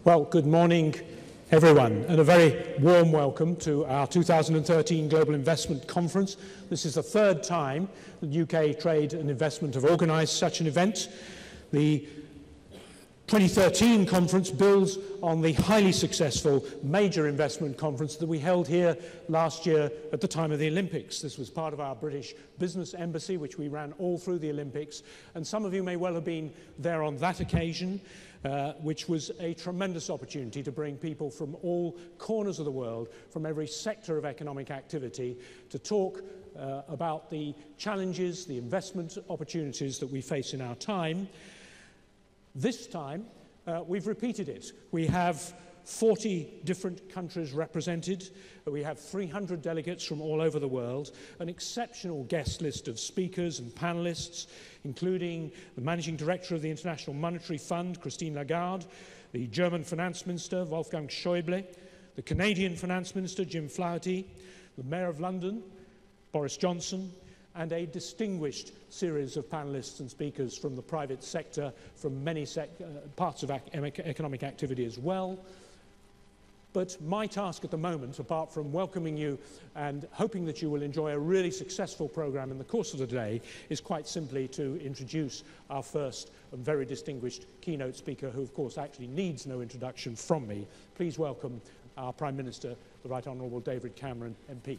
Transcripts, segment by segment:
Well, good morning, everyone, and a very warm welcome to our 2013 Global Investment Conference. This is the third time that UK Trade and Investment have organised such an event. The 2013 conference builds on the highly successful major investment conference that we held here last year at the time of the Olympics. This was part of our British Business Embassy, which we ran all through the Olympics, and some of you may well have been there on that occasion. Which was a tremendous opportunity to bring people from all corners of the world, from every sector of economic activity, to talk about the challenges, the investment opportunities that we face in our time. This time, we've repeated it. We have 40 different countries represented. We have 300 delegates from all over the world, an exceptional guest list of speakers and panelists, including the Managing Director of the International Monetary Fund, Christine Lagarde, the German Finance Minister, Wolfgang Schäuble, the Canadian Finance Minister, Jim Flaherty, the Mayor of London, Boris Johnson, and a distinguished series of panelists and speakers from the private sector, from many parts of economic activity as well. But my task at the moment, apart from welcoming you and hoping that you will enjoy a really successful programme in the course of the day, is quite simply to introduce our first and very distinguished keynote speaker, who of course actually needs no introduction from me. Please welcome our Prime Minister, the Right Honourable David Cameron, MP.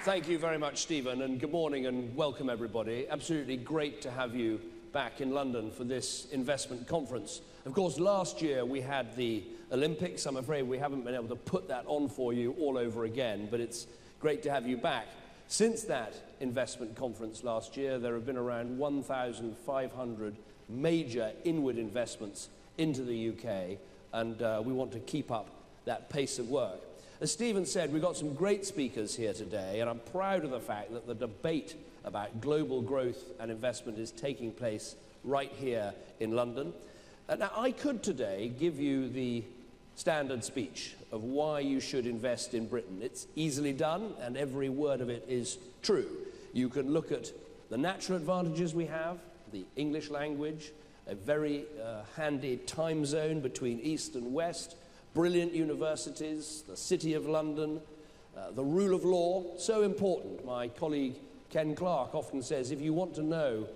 Thank you very much, Stephen, and good morning and welcome everybody. Absolutely great to have you back in London for this investment conference. Of course, last year we had the Olympics. I'm afraid we haven't been able to put that on for you all over again, but it's great to have you back. Since that investment conference last year, there have been around 1,500 major inward investments into the UK, and we want to keep up that pace of work. As Stephen said, we've got some great speakers here today, and I'm proud of the fact that the debate about global growth and investment is taking place right here in London. Now, I could today give you the standard speech of why you should invest in Britain. It's easily done, and every word of it is true. You can look at the natural advantages we have, the English language, a very handy time zone between East and West, brilliant universities, the City of London, the rule of law, so important. My colleague Ken Clarke often says, if you want to know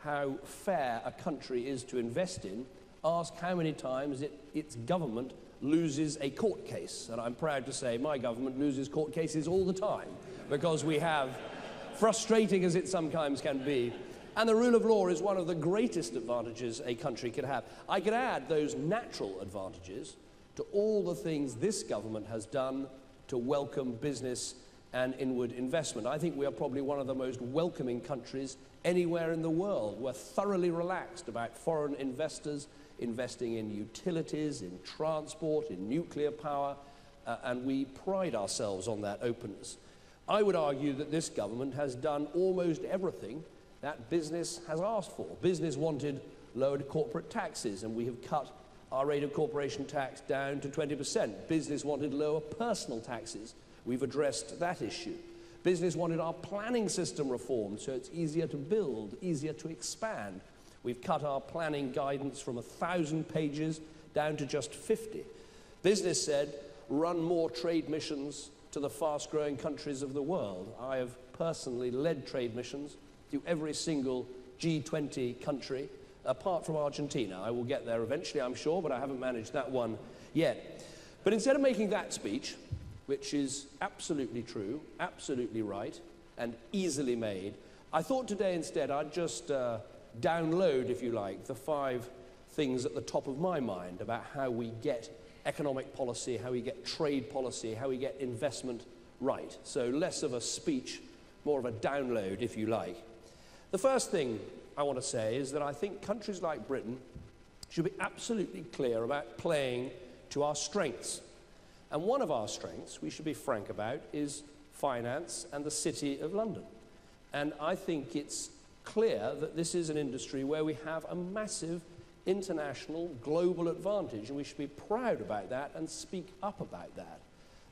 how fair a country is to invest in, ask how many times its government loses a court case. And I'm proud to say my government loses court cases all the time, because we have, frustrating as it sometimes can be, and the rule of law is one of the greatest advantages a country can have. I could add those natural advantages to all the things this government has done to welcome business and inward investment. I think we are probably one of the most welcoming countries anywhere in the world. We're thoroughly relaxed about foreign investors investing in utilities, in transport, in nuclear power, and we pride ourselves on that openness. I would argue that this government has done almost everything that business has asked for. Business wanted lowered corporate taxes, and we have cut our rate of corporation tax down to 20%. Business wanted lower personal taxes. We've addressed that issue. Business wanted our planning system reformed so it's easier to build, easier to expand. We've cut our planning guidance from 1,000 pages down to just 50. Business said, run more trade missions to the fast-growing countries of the world. I have personally led trade missions to every single G20 country, apart from Argentina. I will get there eventually, I'm sure, but I haven't managed that one yet. But instead of making that speech, which is absolutely true, absolutely right, and easily made, I thought today instead I'd just download, if you like, the 5 things at the top of my mind about how we get economic policy, how we get trade policy, how we get investment right. So less of a speech, more of a download, if you like. The first thing I want to say is that I think countries like Britain should be absolutely clear about playing to our strengths. And one of our strengths, we should be frank about, is finance and the City of London. And I think it's clear that this is an industry where we have a massive international, global advantage, and we should be proud about that and speak up about that.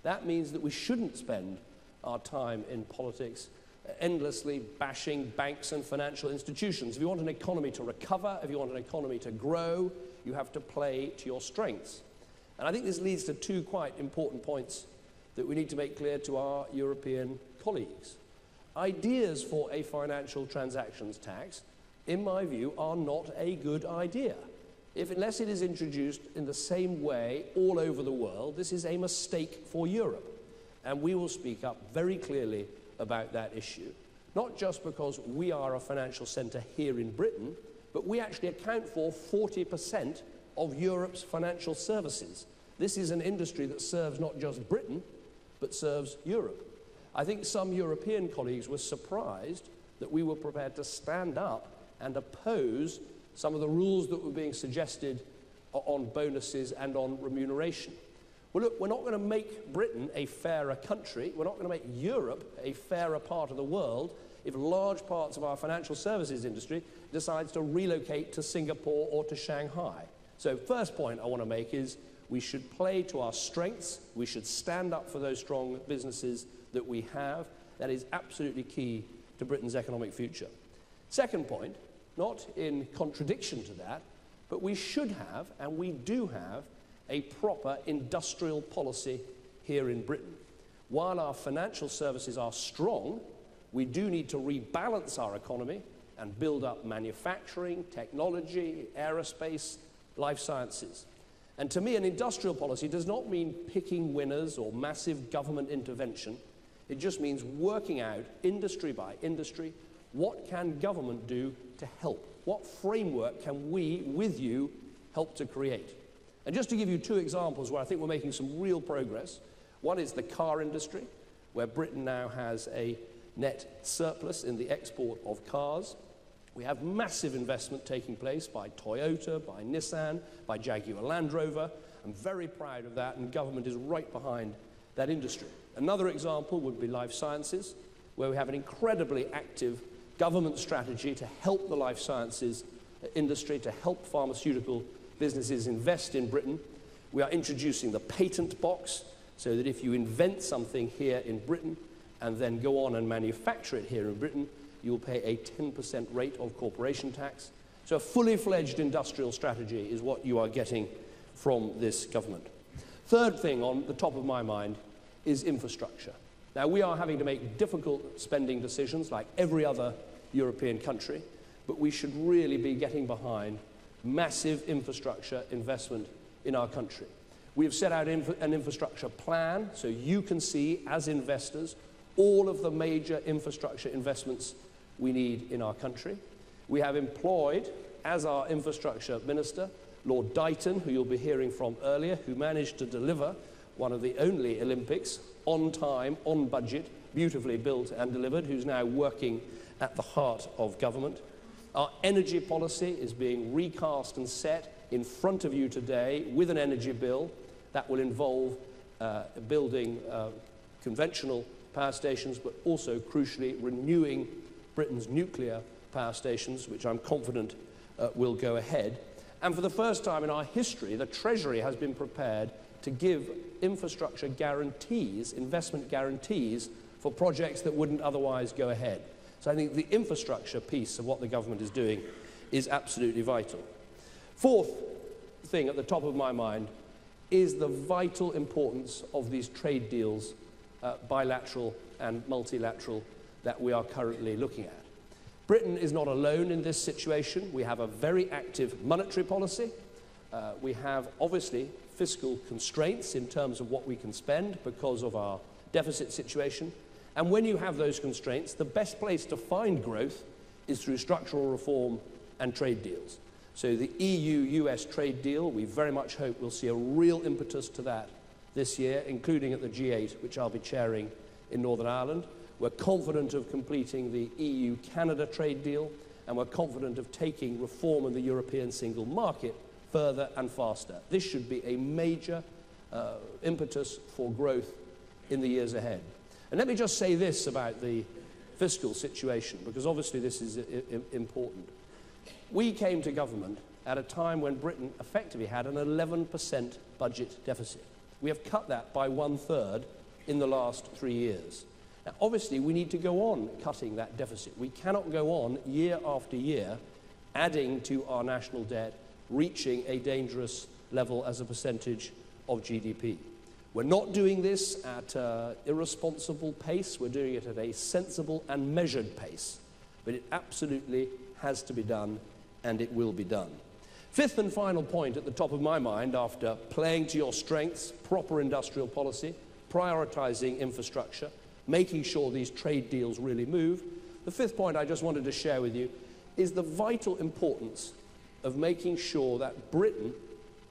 That means that we shouldn't spend our time in politics endlessly bashing banks and financial institutions. If you want an economy to recover, if you want an economy to grow, you have to play to your strengths. And I think this leads to two quite important points that we need to make clear to our European colleagues. Ideas for a financial transactions tax, in my view, are not a good idea. Unless it is introduced in the same way all over the world, this is a mistake for Europe. And we will speak up very clearly about that issue. Not just because we are a financial centre here in Britain, but we actually account for 40% of Europe's financial services. This is an industry that serves not just Britain, but serves Europe. I think some European colleagues were surprised that we were prepared to stand up and oppose some of the rules that were being suggested on bonuses and on remuneration. Well, look, we're not going to make Britain a fairer country. We're not going to make Europe a fairer part of the world if large parts of our financial services industry decides to relocate to Singapore or to Shanghai. So first point I want to make is we should play to our strengths. We should stand up for those strong businesses that we have. That is absolutely key to Britain's economic future. Second point, not in contradiction to that, but we should have, and we do have, a proper industrial policy here in Britain. While our financial services are strong, we do need to rebalance our economy and build up manufacturing, technology, aerospace, life sciences. And to me, an industrial policy does not mean picking winners or massive government intervention. It just means working out, industry by industry, what can government do to help? What framework can we, with you, help to create? And just to give you two examples where I think we're making some real progress. One is the car industry, where Britain now has a net surplus in the export of cars. We have massive investment taking place by Toyota, by Nissan, by Jaguar Land Rover. I'm very proud of that, and government is right behind that industry. Another example would be life sciences, where we have an incredibly active government strategy to help the life sciences industry, to help pharmaceutical businesses invest in Britain. We are introducing the patent box so that if you invent something here in Britain and then go on and manufacture it here in Britain, you'll pay a 10% rate of corporation tax. So a fully fledged industrial strategy is what you are getting from this government. Third thing on the top of my mind is infrastructure. Now, we are having to make difficult spending decisions like every other European country, but we should really be getting behind massive infrastructure investment in our country. We have set out an infrastructure plan so you can see, as investors, all of the major infrastructure investments we need in our country. We have employed, as our infrastructure minister, Lord Dighton, who you'll be hearing from earlier, who managed to deliver one of the only Olympics on time, on budget, beautifully built and delivered, who's now working at the heart of government. Our energy policy is being recast and set in front of you today with an energy bill that will involve building conventional power stations, but also, crucially, renewing Britain's nuclear power stations, which I'm confident will go ahead. And for the first time in our history, the Treasury has been prepared to give infrastructure guarantees, investment guarantees, for projects that wouldn't otherwise go ahead. So I think the infrastructure piece of what the government is doing is absolutely vital. Fourth thing at the top of my mind is the vital importance of these trade deals, bilateral and multilateral, that we are currently looking at. Britain is not alone in this situation. We have a very active monetary policy. We have, obviously, fiscal constraints in terms of what we can spend because of our deficit situation. And when you have those constraints, the best place to find growth is through structural reform and trade deals. So the EU-US trade deal, we very much hope we'll see a real impetus to that this year, including at the G8, which I'll be chairing in Northern Ireland. We're confident of completing the EU-Canada trade deal, and we're confident of taking reform in the European single market further and faster. This should be a major impetus for growth in the years ahead. And let me just say this about the fiscal situation, because obviously this is important. We came to government at a time when Britain effectively had an 11% budget deficit. We have cut that by 1/3 in the last 3 years. Now, obviously, we need to go on cutting that deficit. We cannot go on year after year adding to our national debt, reaching a dangerous level as a percentage of GDP. We're not doing this at an irresponsible pace. We're doing it at a sensible and measured pace. But it absolutely has to be done, and it will be done. Fifth and final point at the top of my mind, after playing to your strengths, proper industrial policy, prioritizing infrastructure, making sure these trade deals really move, the fifth point I just wanted to share with you is the vital importance of making sure that Britain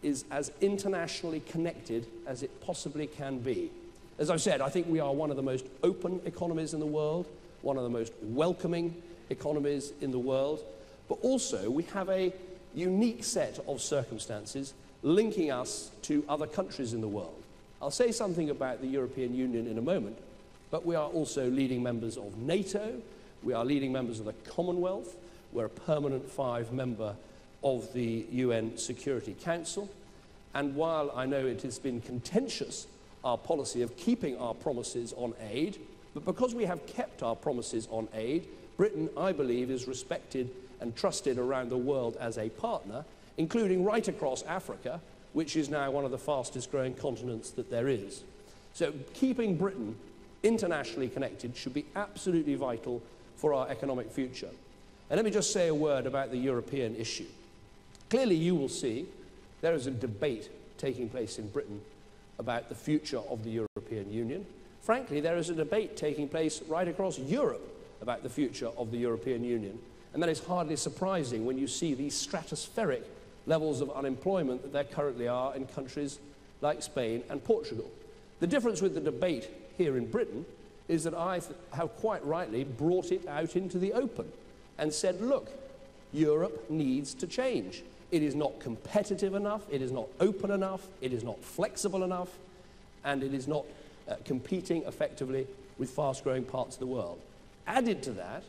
is as internationally connected as it possibly can be. As I've said, I think we are one of the most open economies in the world, one of the most welcoming economies in the world, but also we have a unique set of circumstances linking us to other countries in the world. I'll say something about the European Union in a moment, but we are also leading members of NATO, we are leading members of the Commonwealth, we're a permanent 5 member of the UN Security Council, and while I know it has been contentious, our policy of keeping our promises on aid, but because we have kept our promises on aid, Britain, I believe, is respected and trusted around the world as a partner, including right across Africa, which is now one of the fastest growing continents that there is. So keeping Britain internationally connected should be absolutely vital for our economic future. And let me just say a word about the European issue. Clearly, you will see there is a debate taking place in Britain about the future of the European Union. Frankly, there is a debate taking place right across Europe about the future of the European Union. And that is hardly surprising when you see these stratospheric levels of unemployment that there currently are in countries like Spain and Portugal. The difference with the debate here in Britain is that I have quite rightly brought it out into the open and said, look, Europe needs to change. It is not competitive enough, it is not open enough, it is not flexible enough, and it is not competing effectively with fast-growing parts of the world. Added to that,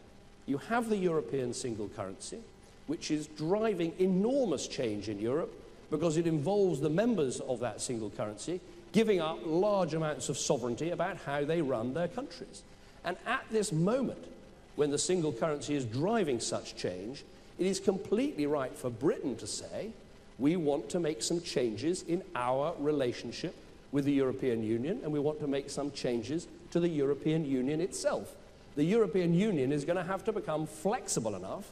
you have the European single currency, which is driving enormous change in Europe because it involves the members of that single currency giving up large amounts of sovereignty about how they run their countries. And at this moment, when the single currency is driving such change, it is completely right for Britain to say, we want to make some changes in our relationship with the European Union, and we want to make some changes to the European Union itself. The European Union is going to have to become flexible enough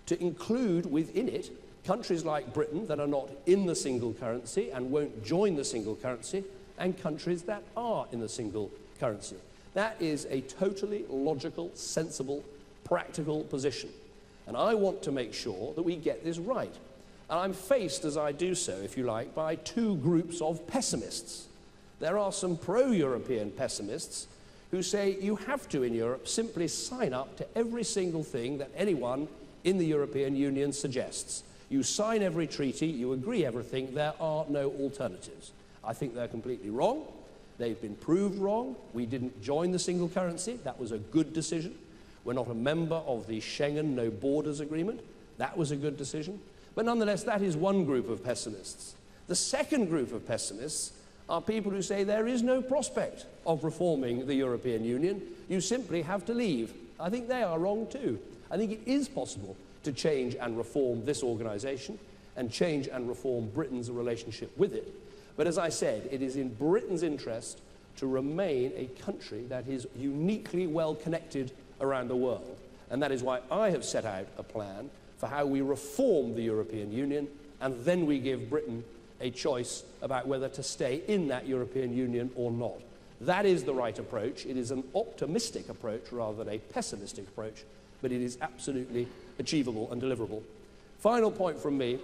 to include within it countries like Britain that are not in the single currency and won't join the single currency, and countries that are in the single currency. That is a totally logical, sensible, practical position. And I want to make sure that we get this right. And I'm faced, as I do so, if you like, by 2 groups of pessimists. There are some pro-European pessimists who say you have to, in Europe, simply sign up to every single thing that anyone in the European Union suggests. You sign every treaty, you agree everything, there are no alternatives. I think they're completely wrong. They've been proved wrong. We didn't join the single currency. That was a good decision. We're not a member of the Schengen No Borders Agreement. That was a good decision. But nonetheless, that is one group of pessimists. The second group of pessimists are people who say there is no prospect of reforming the European Union. You simply have to leave. I think they are wrong too. I think it is possible to change and reform this organisation and change and reform Britain's relationship with it. But as I said, it is in Britain's interest to remain a country that is uniquely well connected around the world. And that is why I have set out a plan for how we reform the European Union, and then we give Britain a choice about whether to stay in that European Union or not. That is the right approach. It is an optimistic approach rather than a pessimistic approach, but it is absolutely achievable and deliverable. Final point from me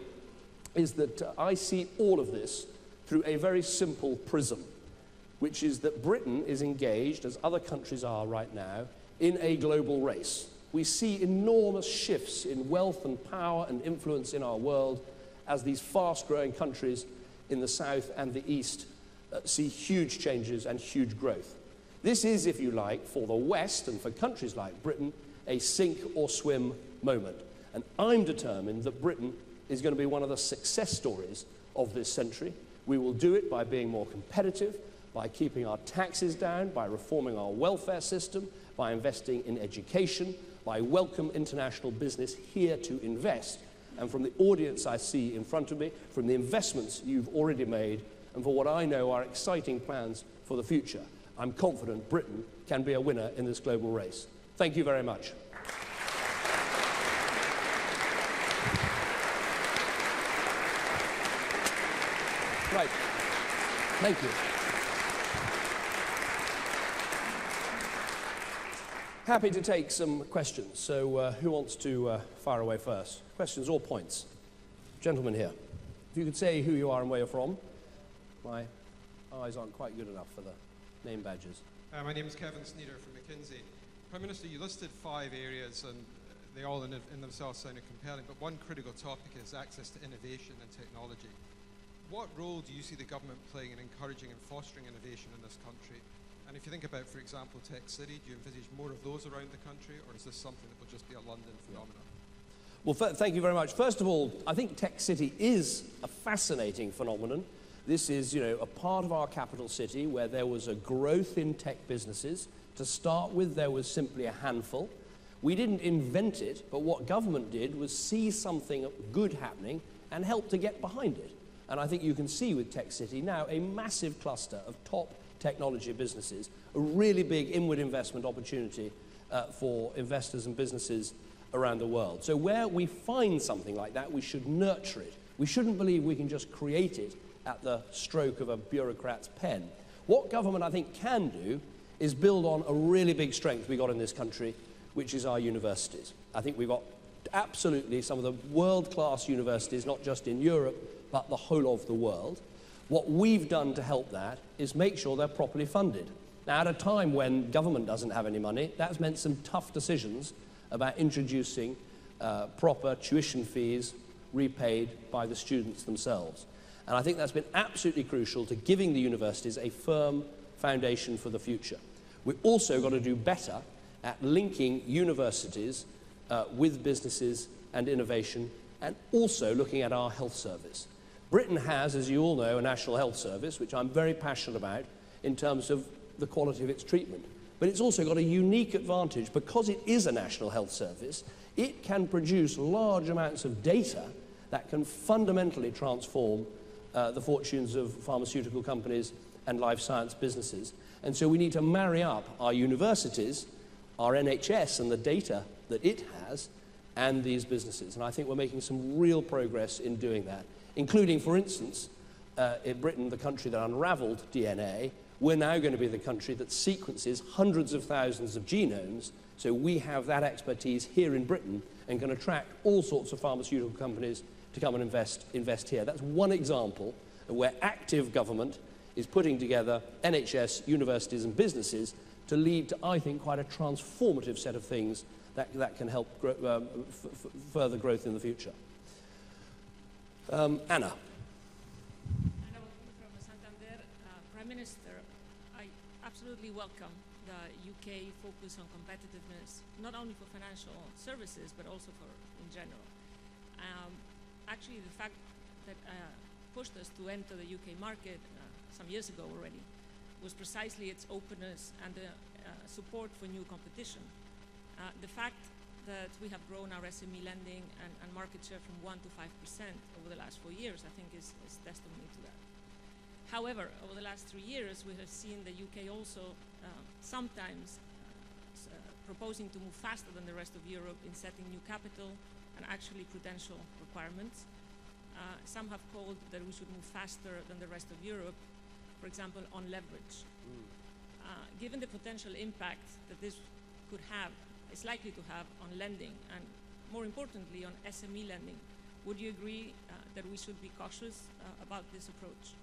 is that I see all of this through a very simple prism, which is that Britain is engaged, as other countries are right now, in a global race. We see enormous shifts in wealth and power and influence in our world as these fast-growing countries in the south and the east see huge changes and huge growth. This is, if you like, for the West and for countries like Britain, a sink or swim moment. And I'm determined that Britain is going to be one of the success stories of this century. We will do it by being more competitive, by keeping our taxes down, by reforming our welfare system, by investing in education, by welcome international business here to invest. And from the audience I see in front of me, from the investments you've already made, and for what I know are exciting plans for the future, I'm confident Britain can be a winner in this global race. Thank you very much. Right. Thank you. Happy to take some questions. So who wants to fire away first? Questions or points? Gentleman here. If you could say who you are and where you're from. My eyes aren't quite good enough for the name badges. My name is Kevin Sneeder from McKinsey. Prime Minister, you listed 5 areas and they all in themselves sounded compelling, but one critical topic is access to innovation and technology. What role do you see the government playing in encouraging and fostering innovation in this country? And if you think about, for example, Tech City, do you envisage more of those around the country, or is this something that will just be a London phenomenon? Well, thank you very much. First of all, I think Tech City is a fascinating phenomenon. This is, you know, a part of our capital city where there was a growth in tech businesses. To start with, there was simply a handful. We didn't invent it, but what government did was see something good happening and help to get behind it. And I think you can see with Tech City now a massive cluster of top technology businesses, a really big inward investment opportunity for investors and businesses around the world. So where we find something like that, we should nurture it. We shouldn't believe we can just create it at the stroke of a bureaucrat's pen. What government, I think, can do is build on a really big strength we got in this country, which is our universities. I think we've got absolutely some of the world-class universities, not just in Europe, but the whole of the world. What we've done to help that is make sure they're properly funded. Now, at a time when government doesn't have any money, that's meant some tough decisions about introducing proper tuition fees repaid by the students themselves. And I think that's been absolutely crucial to giving the universities a firm foundation for the future. We've also got to do better at linking universities with businesses and innovation, and also looking at our health service. Britain has, as you all know, a national health service, which I'm very passionate about in terms of the quality of its treatment. But it's also got a unique advantage. Because it is a national health service, it can produce large amounts of data that can fundamentally transform the fortunes of pharmaceutical companies and life science businesses. And so we need to marry up our universities, our NHS and the data that it has, and these businesses. And I think we're making some real progress in doing that, including, for instance, in Britain, the country that unraveled DNA. We're now going to be the country that sequences hundreds of thousands of genomes, so we have that expertise here in Britain and can attract all sorts of pharmaceutical companies to come and invest here. That's one example of where active government is putting together NHS, universities and businesses to lead to, I think, quite a transformative set of things that can help further growth in the future. Anna. From Santander. Prime Minister, I absolutely welcome the UK focus on competitiveness, not only for financial services, but also for in general. Actually, the fact that pushed us to enter the UK market some years ago already was precisely its openness and the support for new competition. The fact that we have grown our SME lending and market share from 1% to 5% over the last 4 years, I think is testimony to that. However, over the last 3 years, we have seen the UK also sometimes proposing to move faster than the rest of Europe in setting new capital and actually prudential requirements. Some have called that we should move faster than the rest of Europe, for example, on leverage. Given the potential impact that this could have, is likely to have on lending, and more importantly on SME lending, would you agree that we should be cautious about this approach?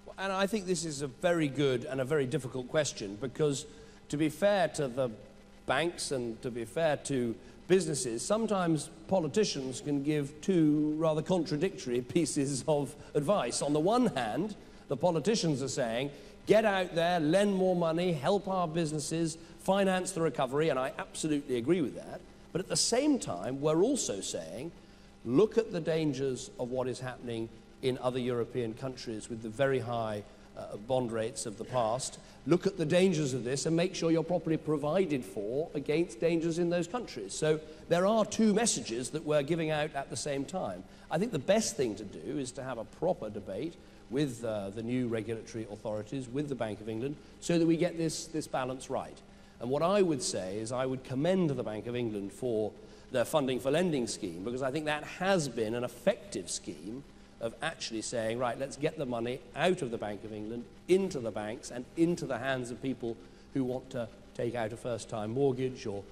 Well, and I think this is a very good and a very difficult question, because to be fair to the banks and to be fair to businesses, sometimes politicians can give two rather contradictory pieces of advice. On the one hand, the politicians are saying, get out there, lend more money, help our businesses, finance the recovery, and I absolutely agree with that. But at the same time, we're also saying, look at the dangers of what is happening in other European countries with the very high bond rates of the past. Look at the dangers of this and make sure you're properly provided for against dangers in those countries. So there are two messages that we're giving out at the same time. I think the best thing to do is to have a proper debate with the new regulatory authorities, with the Bank of England, so that we get this balance right. And what I would say is I would commend the Bank of England for their funding for lending scheme, because I think that has been an effective scheme of actually saying, right, let's get the money out of the Bank of England, into the banks and into the hands of people who want to take out a first-time mortgage or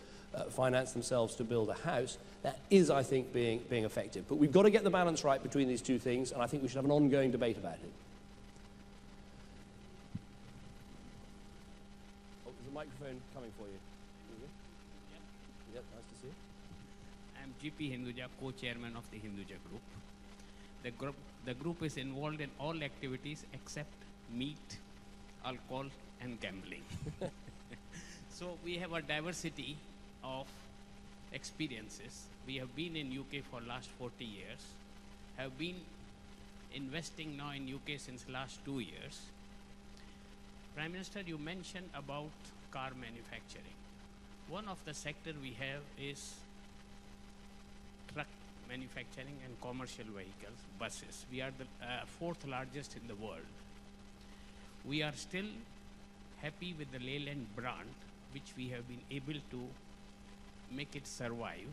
finance themselves to build a house. That is, I think, being effective. But we've got to get the balance right between these two things, and I think we should have an ongoing debate about it. Oh, there's a microphone coming for you. Yeah, nice to see you. I'm GP Hinduja, co-chairman of the Hinduja group. The group is involved in all activities except meat, alcohol, and gambling. So we have a diversity of experiences. We have been in UK for last 40 years, have been investing now in UK since last 2 years. Prime Minister, you mentioned about car manufacturing. One of the sector we have is truck manufacturing and commercial vehicles, buses. We are the fourth largest in the world. We are still happy with the Leyland brand, which we have been able to make it survive.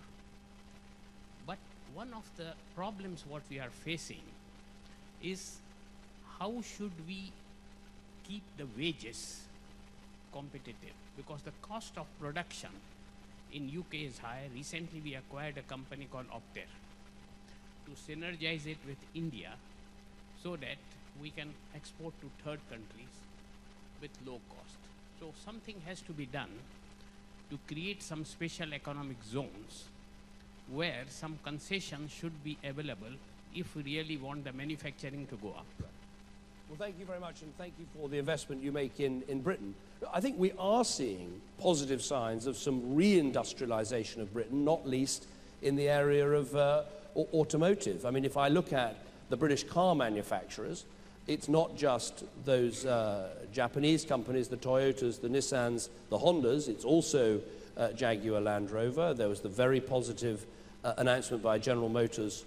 But one of the problems what we are facing is how should we keep the wages competitive? Because the cost of production in UK is high. Recently we acquired a company called Opter to synergize it with India so that we can export to third countries with low cost. So something has to be done to create some special economic zones where some concessions should be available if we really want the manufacturing to go up. Well, thank you very much, and thank you for the investment you make in Britain. I think we are seeing positive signs of some reindustrialization of Britain, not least in the area of automotive. I mean, if I look at the British car manufacturers, it's not just those Japanese companies, the Toyotas, the Nissans, the Hondas, it's also Jaguar Land Rover. There was the very positive announcement by General Motors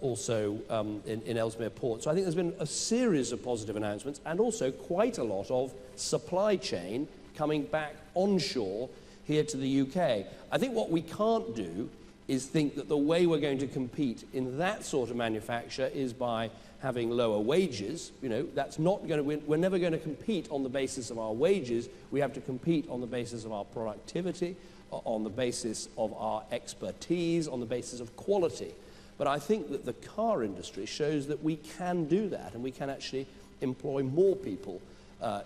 also in Ellesmere Port. So I think there's been a series of positive announcements and also quite a lot of supply chain coming back onshore here to the UK. I think what we can't do is think that the way we're going to compete in that sort of manufacture is by having lower wages. You know, that's not going to, we're never going to compete on the basis of our wages. We have to compete on the basis of our productivity, on the basis of our expertise, on the basis of quality. But I think that the car industry shows that we can do that, and we can actually employ more people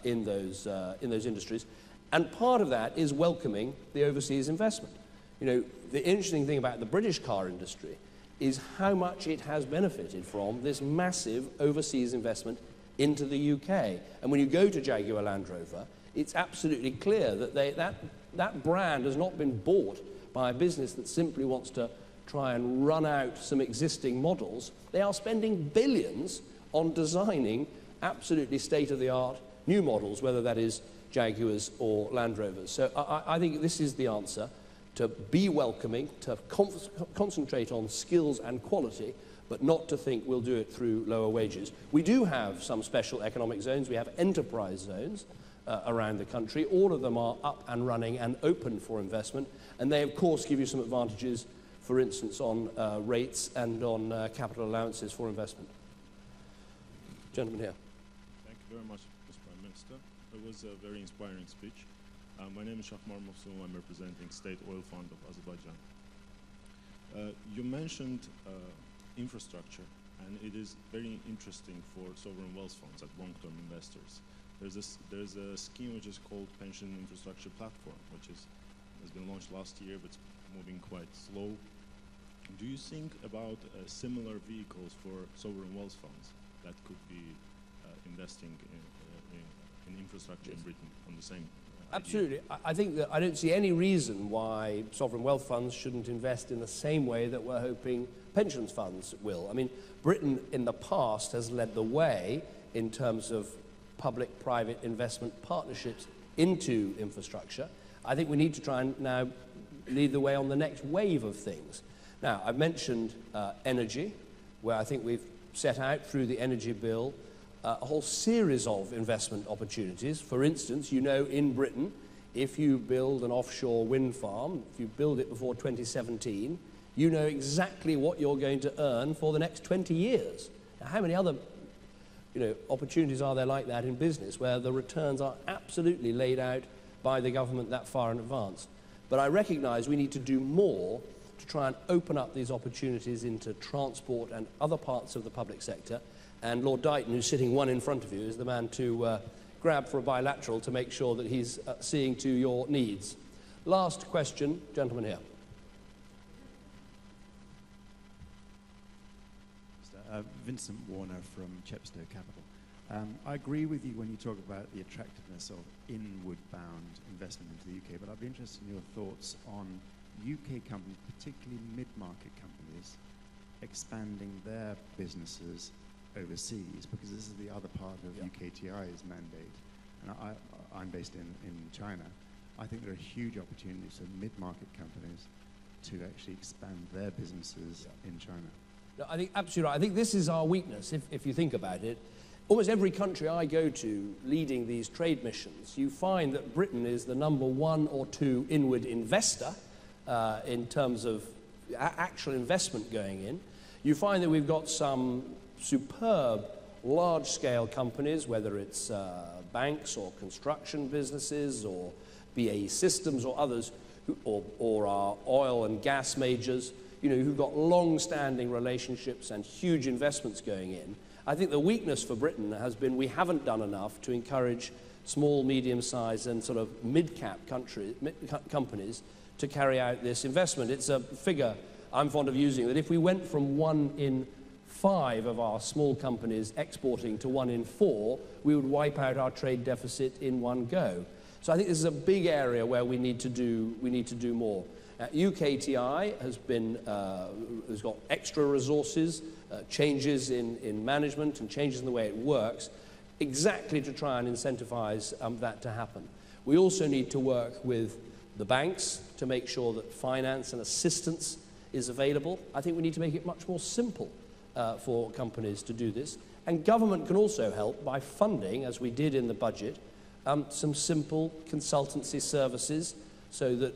in those industries. And part of that is welcoming the overseas investment. You know, the interesting thing about the British car industry is how much it has benefited from this massive overseas investment into the UK. And when you go to Jaguar Land Rover, it's absolutely clear that that brand has not been bought by a business that simply wants to try and run out some existing models. They are spending billions on designing absolutely state-of-the-art new models, whether that is Jaguars or Land Rovers. So I think this is the answer: to be welcoming, to concentrate on skills and quality, but not to think we'll do it through lower wages. We do have some special economic zones. We have enterprise zones around the country. All of them are up and running and open for investment, and they, of course, give you some advantages, for instance, on rates and on capital allowances for investment. Gentleman here. Thank you very much, Mr. Prime Minister. It was a very inspiring speech. My name is Shahmar Mofsu. I'm representing State Oil Fund of Azerbaijan. You mentioned infrastructure, and it is very interesting for sovereign wealth funds and long-term investors. There's a scheme which is called Pension Infrastructure Platform, which has been launched last year, but it's moving quite slow. Do you think about similar vehicles for sovereign wealth funds that could be investing in infrastructure in Britain on the same? Absolutely. I think that I don't see any reason why sovereign wealth funds shouldn't invest in the same way that we're hoping pensions funds will. I mean, Britain in the past has led the way in terms of public-private investment partnerships into infrastructure. I think we need to try and now lead the way on the next wave of things. Now, I've mentioned energy, where I think we've set out through the energy bill a whole series of investment opportunities. For instance, you know, in Britain, if you build an offshore wind farm, if you build it before 2017, you know exactly what you're going to earn for the next 20 years. Now, how many other opportunities are there like that in business, where the returns are absolutely laid out by the government that far in advance? But I recognise we need to do more to try and open up these opportunities into transport and other parts of the public sector. And Lord Dighton, who's sitting one in front of you, is the man to grab for a bilateral to make sure that he's seeing to your needs. Last question, gentleman here. Vincent Warner from Chepstow Capital. I agree with you when you talk about the attractiveness of inward-bound investment into the UK, but I'd be interested in your thoughts on UK companies, particularly mid-market companies, expanding their businesses overseas, because this is the other part of UKTI's mandate. And I'm based in China. I think there are huge opportunities for mid-market companies to actually expand their businesses in China. No, I think absolutely right. I think this is our weakness, if you think about it. Almost every country I go to leading these trade missions, you find that Britain is the number 1 or 2 inward investor in terms of actual investment going in. You find that we've got some superb large-scale companies, whether it's banks or construction businesses or BAE Systems or others, or our oil and gas majors, who've got long-standing relationships and huge investments going in. I think the weakness for Britain has been we haven't done enough to encourage small, medium-sized and sort of mid-cap companies to carry out this investment. It's a figure I'm fond of using, that if we went from 1 in 5 of our small companies exporting to 1 in 4, we would wipe out our trade deficit in one go. So I think this is a big area where we need to do more. UKTI has got extra resources, changes in management and changes in the way it works, exactly to try and incentivize that to happen. We also need to work with the banks to make sure that finance and assistance is available. I think we need to make it much more simple for companies to do this. And government can also help by funding, as we did in the budget, some simple consultancy services so that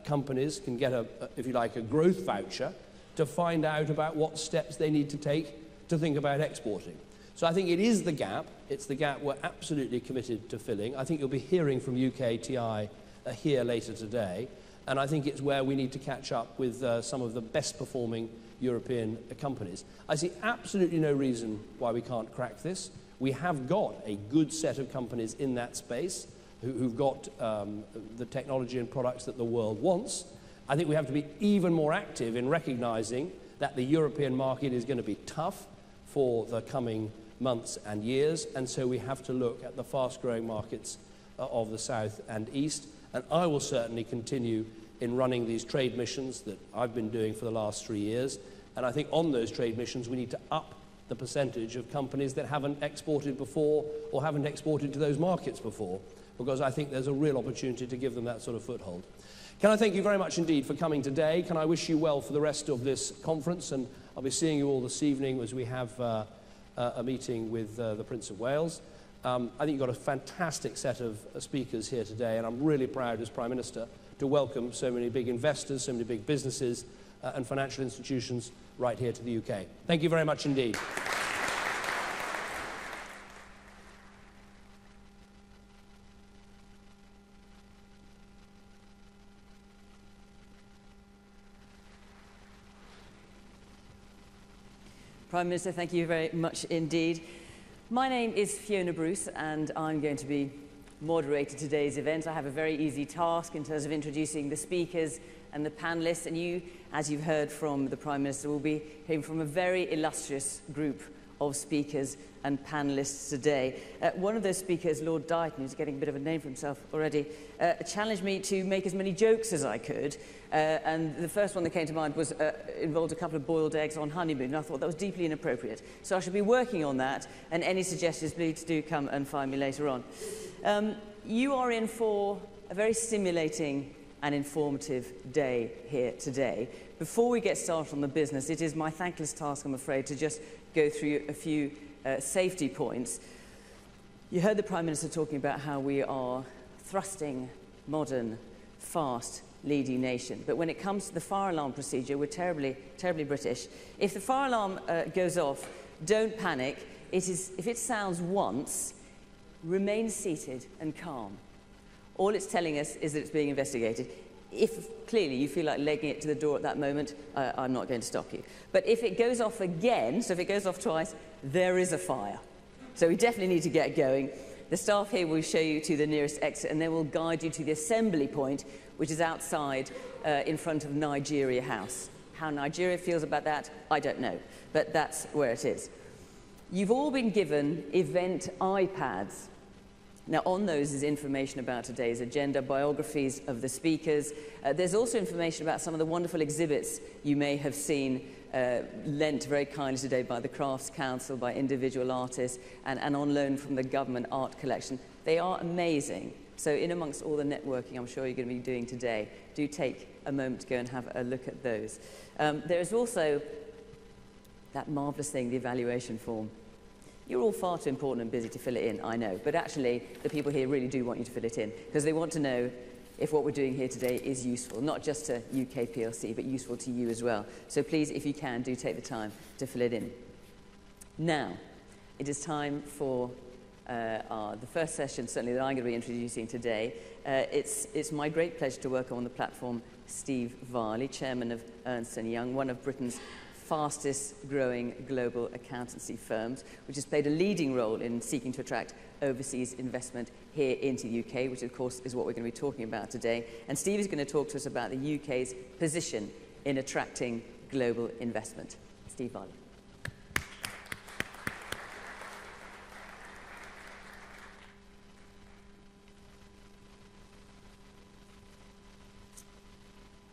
companies can get if you like, a growth voucher to find out about what steps they need to take to think about exporting. So I think it is the gap. It's the gap we're absolutely committed to filling. I think you'll be hearing from UKTI here later today, and I think it's where we need to catch up with some of the best performing European companies. I see absolutely no reason why we can't crack this. We have got a good set of companies in that space who've got the technology and products that the world wants. I think we have to be even more active in recognizing that the European market is going to be tough for the coming months and years, and so we have to look at the fast-growing markets of the South and East. And I will certainly continue in running these trade missions that I've been doing for the last 3 years. And I think on those trade missions, we need to up the percentage of companies that haven't exported before or haven't exported to those markets before, because I think there's a real opportunity to give them that sort of foothold. Can I thank you very much indeed for coming today? Can I wish you well for the rest of this conference? And I'll be seeing you all this evening as we have a meeting with the Prince of Wales. I think you've got a fantastic set of speakers here today, and I'm really proud as Prime Minister to welcome so many big investors, so many big businesses and financial institutions right here to the UK. Thank you very much indeed. Prime Minister, thank you very much indeed. My name is Fiona Bruce, and I'm going to be moderating today's event. I have a very easy task in terms of introducing the speakers and the panellists, and you, as you've heard from the Prime Minister, will be hearing from a very illustrious group of speakers and panellists today. One of those speakers, Lord Dighton, who's getting a bit of a name for himself already, challenged me to make as many jokes as I could. And the first one that came to mind was involved a couple of boiled eggs on honeymoon. And I thought that was deeply inappropriate. So I shall be working on that. And any suggestions, please do come and find me later on. You are in for a very stimulating and informative day here today. Before we get started on the business, it is my thankless task, I'm afraid, to just go through a few safety points. You heard the Prime Minister talking about how we are thrusting, modern, fast, leading nation. But when it comes to the fire alarm procedure, we're terribly, terribly British. If the fire alarm goes off, don't panic. If it sounds once, remain seated and calm. All it's telling us is that it's being investigated. If clearly you feel like legging it to the door at that moment, I'm not going to stop you. But if it goes off again, so if it goes off twice, there is a fire. So we definitely need to get going. The staff here will show you to the nearest exit, and they will guide you to the assembly point, which is outside in front of Nigeria House. How Nigeria feels about that, I don't know, but that's where it is. You've all been given event iPads. Now, on those is information about today's agenda, biographies of the speakers. There's also information about some of the wonderful exhibits you may have seen lent very kindly today by the Crafts Council, by individual artists, and on loan from the government art collection. They are amazing. So in amongst all the networking I'm sure you're going to be doing today, do take a moment to go and have a look at those. There is also that marvellous thing, the evaluation form. You're all far too important and busy to fill it in, I know, but actually the people here really do want you to fill it in, because they want to know if what we're doing here today is useful, not just to UK PLC, but useful to you as well. So please, if you can, do take the time to fill it in. Now, it is time for the first session, certainly that I'm going to be introducing today. It's my great pleasure to welcome on the platform Steve Varley, Chairman of Ernst & Young, one of Britain's fastest growing global accountancy firms, which has played a leading role in seeking to attract overseas investment here into the UK, which of course is what we're going to be talking about today. And Steve is going to talk to us about the UK's position in attracting global investment. Steve Varley.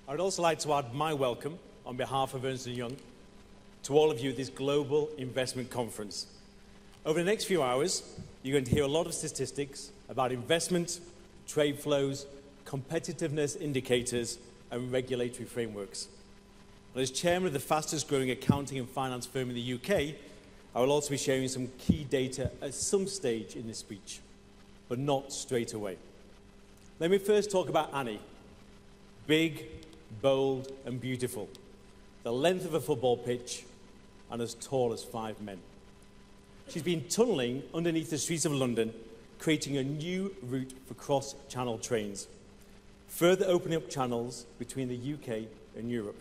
I would also like to add my welcome on behalf of Ernst & Young to all of you at this Global Investment Conference. Over the next few hours, you're going to hear a lot of statistics about investment, trade flows, competitiveness indicators, and regulatory frameworks. And as chairman of the fastest growing accounting and finance firm in the UK, I will also be sharing some key data at some stage in this speech, but not straight away. Let me first talk about Annie. Big, bold, and beautiful. The length of a football pitch, and as tall as 5 men. She's been tunnelling underneath the streets of London, creating a new route for cross-channel trains, further opening up channels between the UK and Europe.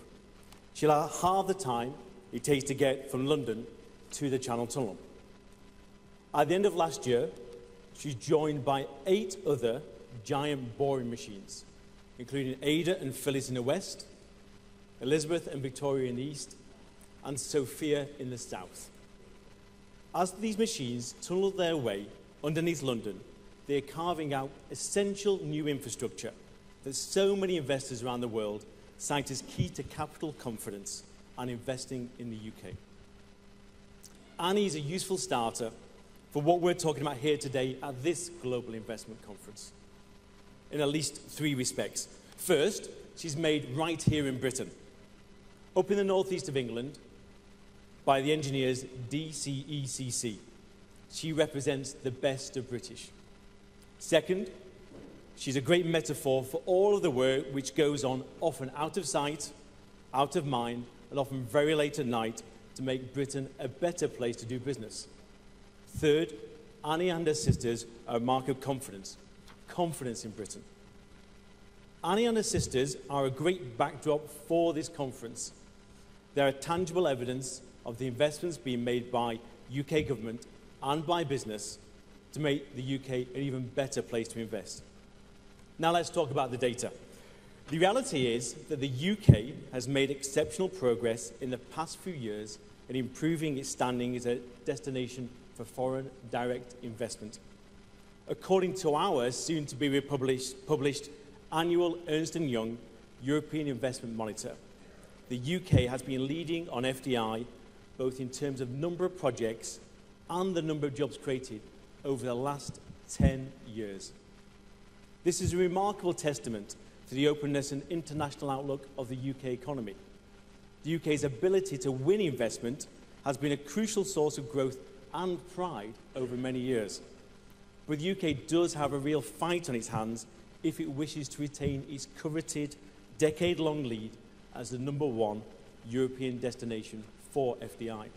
She'll halve the time it takes to get from London to the Channel Tunnel. At the end of last year, she's joined by 8 other giant boring machines, including Ada and Phyllis in the west, Elizabeth and Victoria in the east, and Sophia in the south. As these machines tunnel their way underneath London, they are carving out essential new infrastructure that so many investors around the world cite as key to capital confidence and investing in the UK. Annie is a useful starter for what we're talking about here today at this Global Investment Conference, in at least 3 respects. First, she's made right here in Britain, up in the northeast of England, by the engineers DCECC. She represents the best of British. Second, she's a great metaphor for all of the work which goes on often out of sight, out of mind, and often very late at night to make Britain a better place to do business. Third, Annie and her sisters are a mark of confidence in Britain. Annie and her sisters are a great backdrop for this conference. They are tangible evidence of the investments being made by UK government and by business to make the UK an even better place to invest. Now let's talk about the data. The reality is that the UK has made exceptional progress in the past few years and improving its standing as a destination for foreign direct investment. According to our soon-to-be published annual Ernst & Young European Investment Monitor, the UK has been leading on FDI both in terms of number of projects and the number of jobs created over the last 10 years. This is a remarkable testament to the openness and international outlook of the UK economy. The UK's ability to win investment has been a crucial source of growth and pride over many years. But the UK does have a real fight on its hands if it wishes to retain its coveted decade-long lead as the #1 European destination for FDI.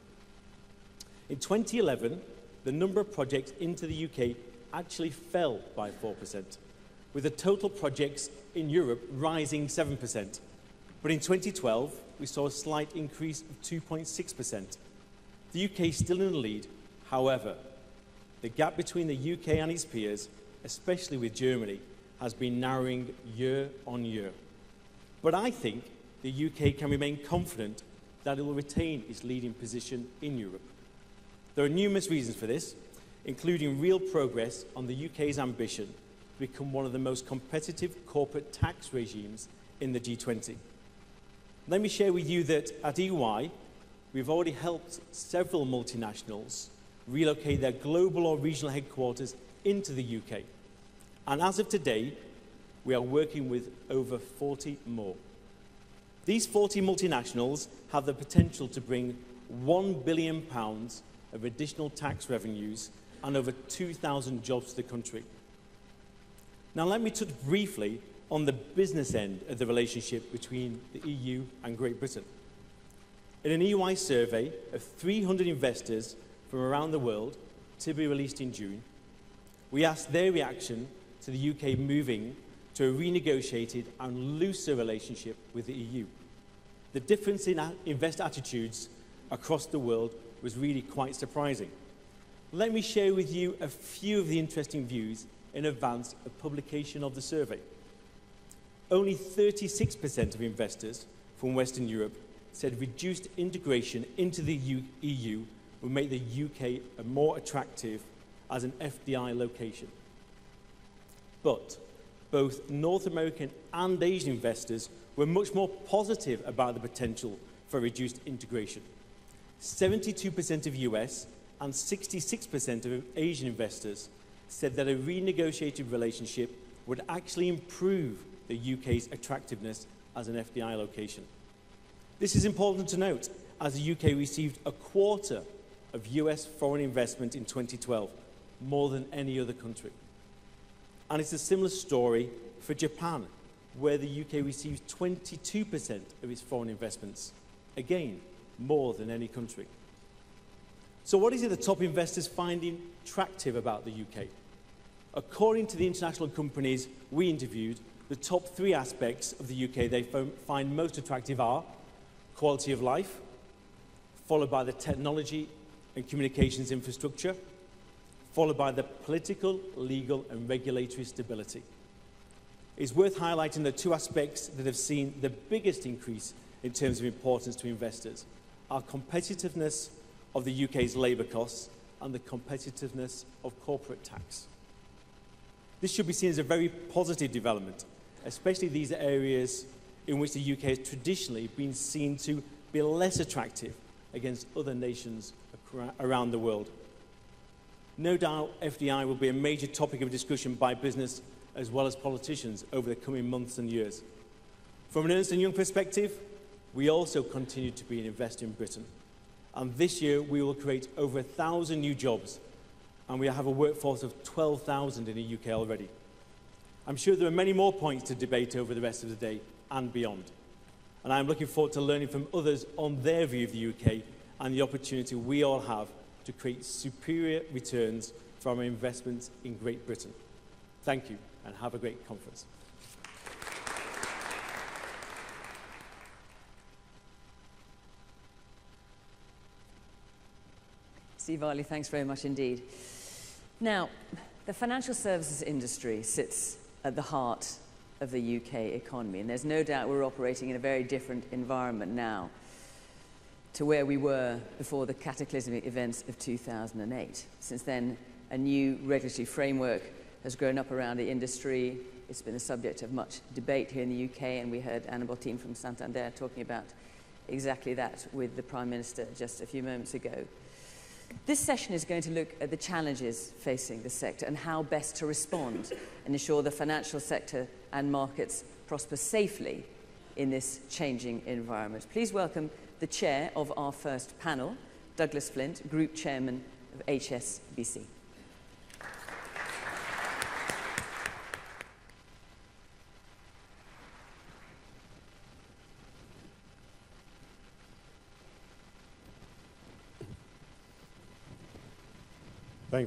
In 2011, the number of projects into the UK actually fell by 4%, with the total projects in Europe rising 7%. But in 2012, we saw a slight increase of 2.6%. The UK is still in the lead. However, the gap between the UK and its peers, especially with Germany, has been narrowing year on year. But I think the UK can remain confident that it will retain its leading position in Europe. There are numerous reasons for this, including real progress on the UK's ambition to become one of the most competitive corporate tax regimes in the G20. Let me share with you that at EY, we've already helped several multinationals relocate their global or regional headquarters into the UK. And as of today, we are working with over 40 more. These 40 multinationals have the potential to bring £1 billion of additional tax revenues and over 2,000 jobs to the country. Now, let me touch briefly on the business end of the relationship between the EU and Great Britain. In an EY survey of 300 investors from around the world, to be released in June, we asked their reaction to the UK moving to a renegotiated and looser relationship with the EU. The difference in investor attitudes across the world was really quite surprising. Let me share with you a few of the interesting views in advance of publication of the survey. Only 36% of investors from Western Europe said reduced integration into the EU would make the UK more attractive as an FDI location. But both North American and Asian investors were much more positive about the potential for reduced integration. 72% of US and 66% of Asian investors said that a renegotiated relationship would actually improve the UK's attractiveness as an FDI location. This is important to note, as the UK received a quarter of US foreign investment in 2012, more than any other country. And it's a similar story for Japan, where the UK receives 22% of its foreign investments, again, more than any country. So what is it the top investors finding attractive about the UK? According to the international companies we interviewed, the top 3 aspects of the UK they find most attractive are quality of life, followed by the technology and communications infrastructure, followed by the political, legal, and regulatory stability. It's worth highlighting the 2 aspects that have seen the biggest increase in terms of importance to investors are competitiveness of the UK's labour costs and the competitiveness of corporate tax. This should be seen as a very positive development, especially these areas in which the UK has traditionally been seen to be less attractive against other nations around the world. No doubt FDI will be a major topic of discussion by business as well as politicians over the coming months and years. From an Ernst & Young perspective, we also continue to be an investor in Britain. And this year, we will create over 1,000 new jobs, and we have a workforce of 12,000 in the UK already. I'm sure there are many more points to debate over the rest of the day and beyond. And I'm looking forward to learning from others on their view of the UK and the opportunity we all have to create superior returns from our investments in Great Britain. Thank you, and have a great conference. Steve Varley, thanks very much indeed. Now, the financial services industry sits at the heart of the UK economy, and there's no doubt we're operating in a very different environment now. to where we were before the cataclysmic events of 2008. Since then, a new regulatory framework has grown up around the industry. It's been the subject of much debate here in the UK, and we heard Anna Botín from Santander talking about exactly that with the Prime Minister just a few moments ago. This session is going to look at the challenges facing the sector and how best to respond and ensure the financial sector and markets prosper safely in this changing environment. Please welcome the chair of our first panel, Douglas Flint, Group Chairman of HSBC.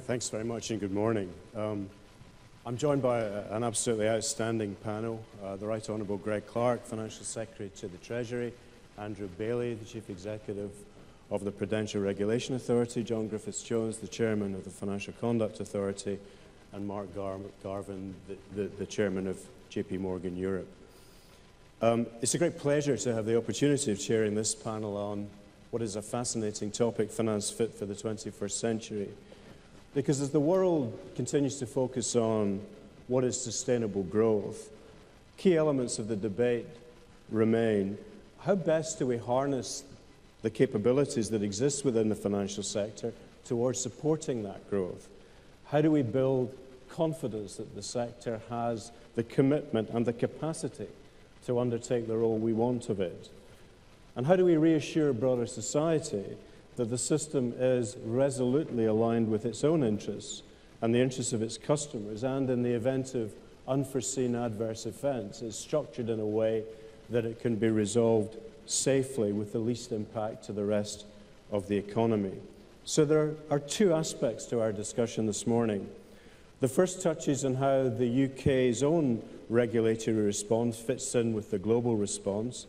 Thanks very much and good morning. I'm joined by an absolutely outstanding panel. The Right Honourable Greg Clark, Financial Secretary to the Treasury, Andrew Bailey, the Chief Executive of the Prudential Regulation Authority, John Griffiths-Jones, the Chairman of the Financial Conduct Authority, and Mark Garvin, the Chairman of JP Morgan Europe. It's a great pleasure to have the opportunity of chairing this panel on what is a fascinating topic, finance fit for the 21st century. Because as the world continues to focus on what is sustainable growth, key elements of the debate remain: how best do we harness the capabilities that exist within the financial sector towards supporting that growth? How do we build confidence that the sector has the commitment and the capacity to undertake the role we want of it? And how do we reassure broader society that the system is resolutely aligned with its own interests and the interests of its customers, and in the event of unforeseen adverse events, is structured in a way that it can be resolved safely with the least impact to the rest of the economy? So there are two aspects to our discussion this morning. The first touches on how the UK's own regulatory response fits in with the global response,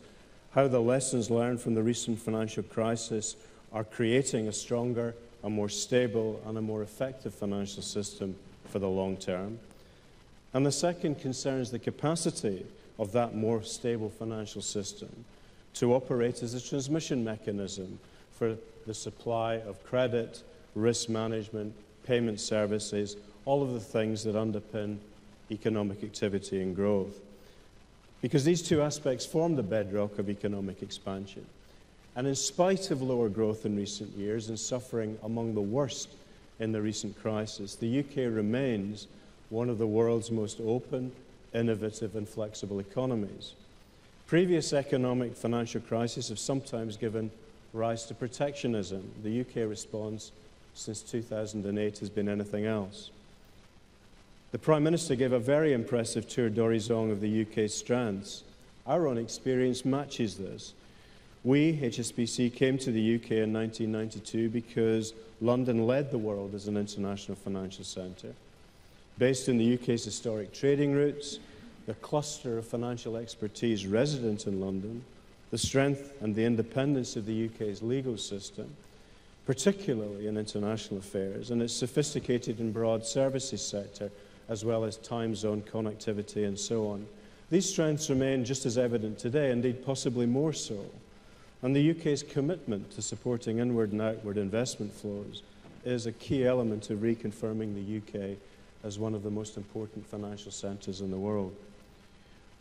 how the lessons learned from the recent financial crisis are creating a stronger, a more stable, and a more effective financial system for the long term. And the second concerns the capacity of that more stable financial system to operate as a transmission mechanism for the supply of credit, risk management, payment services, all of the things that underpin economic activity and growth. Because these two aspects form the bedrock of economic expansion. And in spite of lower growth in recent years and suffering among the worst in the recent crisis, the UK remains one of the world's most open, innovative and flexible economies. Previous economic financial crises have sometimes given rise to protectionism. The UK response since 2008 has been anything else. The Prime Minister gave a very impressive tour d'horizon of the UK's strengths. Our own experience matches this. We, HSBC, came to the UK in 1992 because London led the world as an international financial centre. Based in the UK's historic trading routes, the cluster of financial expertise resident in London, the strength and the independence of the UK's legal system, particularly in international affairs, and its sophisticated and broad services sector, as well as time zone connectivity and so on. These strengths remain just as evident today, indeed possibly more so. And the UK's commitment to supporting inward and outward investment flows is a key element of reconfirming the UK as one of the most important financial centres in the world.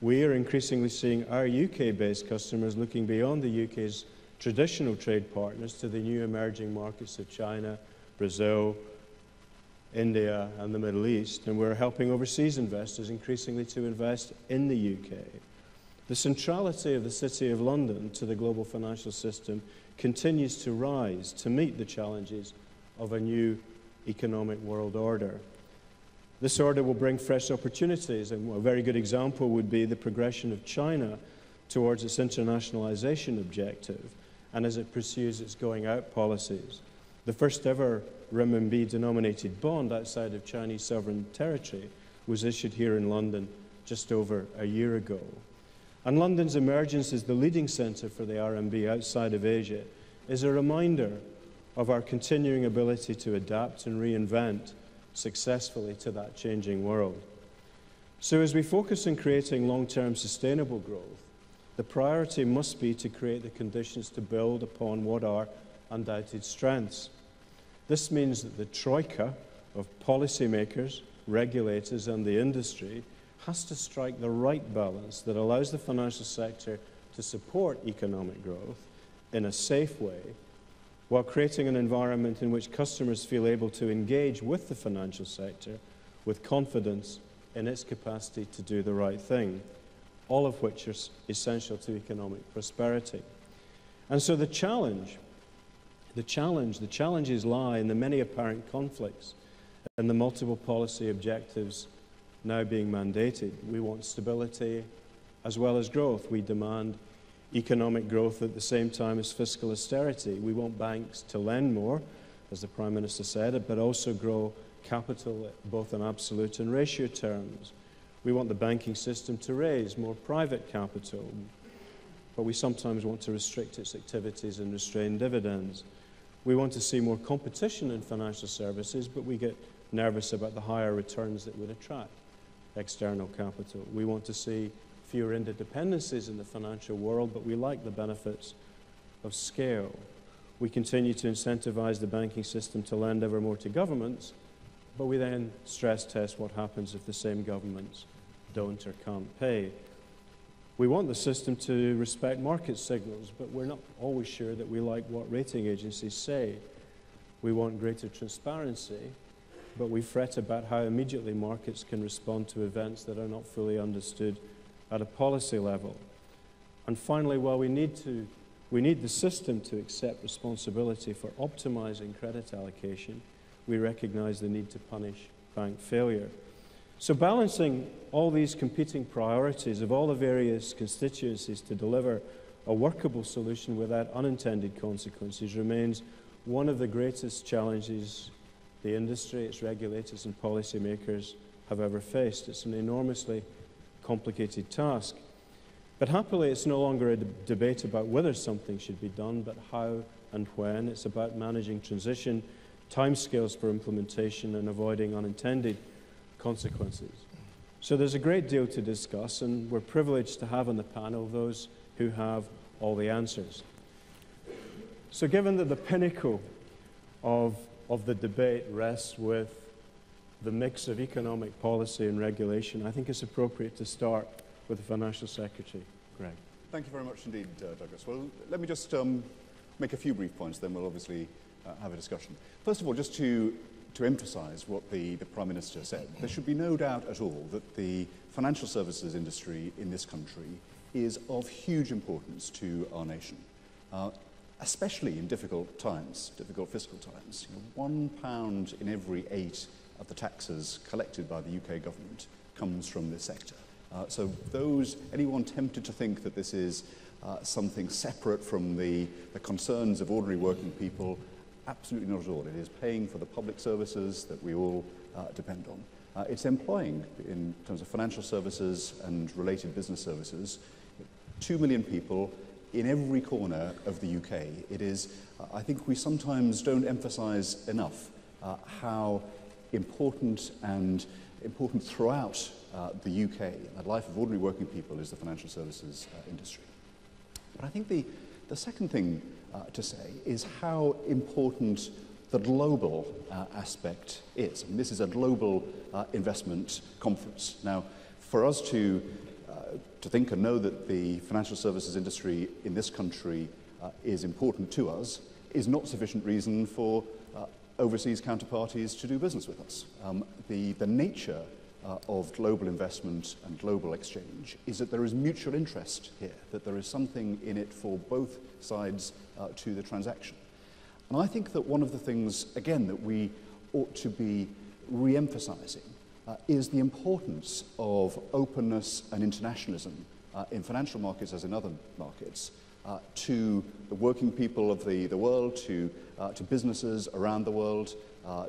We are increasingly seeing our UK-based customers looking beyond the UK's traditional trade partners to the new emerging markets of China, Brazil, India and the Middle East, and we're helping overseas investors increasingly to invest in the UK. The centrality of the City of London to the global financial system continues to rise to meet the challenges of a new economic world order. This order will bring fresh opportunities, and a very good example would be the progression of China towards its internationalization objective and as it pursues its going out policies. The first ever renminbi-denominated bond outside of Chinese sovereign territory was issued here in London just over a year ago. And London's emergence as the leading centre for the RMB outside of Asia is a reminder of our continuing ability to adapt and reinvent successfully to that changing world. So as we focus on creating long-term sustainable growth, The priority must be to create the conditions to build upon what are undoubted strengths. This means that the troika of policymakers, regulators and the industry has to strike the right balance that allows the financial sector to support economic growth in a safe way, while creating an environment in which customers feel able to engage with the financial sector with confidence in its capacity to do the right thing, all of which are essential to economic prosperity. And so the challenges lie in the many apparent conflicts and the multiple policy objectives now being mandated. We want stability as well as growth. We demand economic growth at the same time as fiscal austerity. We want banks to lend more, as the Prime Minister said, but also grow capital both in absolute and ratio terms. We want the banking system to raise more private capital, but we sometimes want to restrict its activities and restrain dividends. We want to see more competition in financial services, but we get nervous about the higher returns that would attract external capital. We want to see fewer interdependencies in the financial world, but we like the benefits of scale. We continue to incentivize the banking system to lend ever more to governments, but we then stress test what happens if the same governments don't or can't pay. We want the system to respect market signals, but we're not always sure that we like what rating agencies say. We want greater transparency, but we fret about how immediately markets can respond to events that are not fully understood at a policy level. And finally, while we need the system to accept responsibility for optimizing credit allocation, we recognize the need to punish bank failure. So balancing all these competing priorities of all the various constituencies to deliver a workable solution without unintended consequences remains one of the greatest challenges the industry, its regulators and policymakers have ever faced. It's an enormously complicated task. But happily, it's no longer a debate about whether something should be done, but how and when. It's about managing transition, timescales for implementation, and avoiding unintended consequences. So there's a great deal to discuss, and we're privileged to have on the panel those who have all the answers. So given that the pinnacle of the debate rests with the mix of economic policy and regulation, I think it's appropriate to start with the Financial Secretary. Greg. Thank you very much indeed, Douglas. Well, let me just make a few brief points, then we'll obviously have a discussion. First of all, just to emphasise what the Prime Minister said, there should be no doubt at all that the financial services industry in this country is of huge importance to our nation, especially in difficult times, difficult fiscal times. £1 in every 8 of the taxes collected by the UK government comes from this sector. So anyone tempted to think that this is something separate from the concerns of ordinary working people, absolutely not at all. It is paying for the public services that we all depend on. It's employing, in terms of financial services and related business services, 2 million people in every corner of the UK. It is, I think we sometimes don't emphasise enough how important throughout the UK, the life of ordinary working people, is the financial services industry. But I think the second thing to say is how important the global aspect is. I mean, this is a global investment conference. Now, for us to think and know that the financial services industry in this country is important to us is not sufficient reason for overseas counterparties to do business with us. The nature of global investment and global exchange is that there is mutual interest here, that there is something in it for both sides to the transaction. And I think that one of the things, again, that we ought to be re-emphasising is the importance of openness and internationalism in financial markets as in other markets to the working people of the world, to businesses around the world,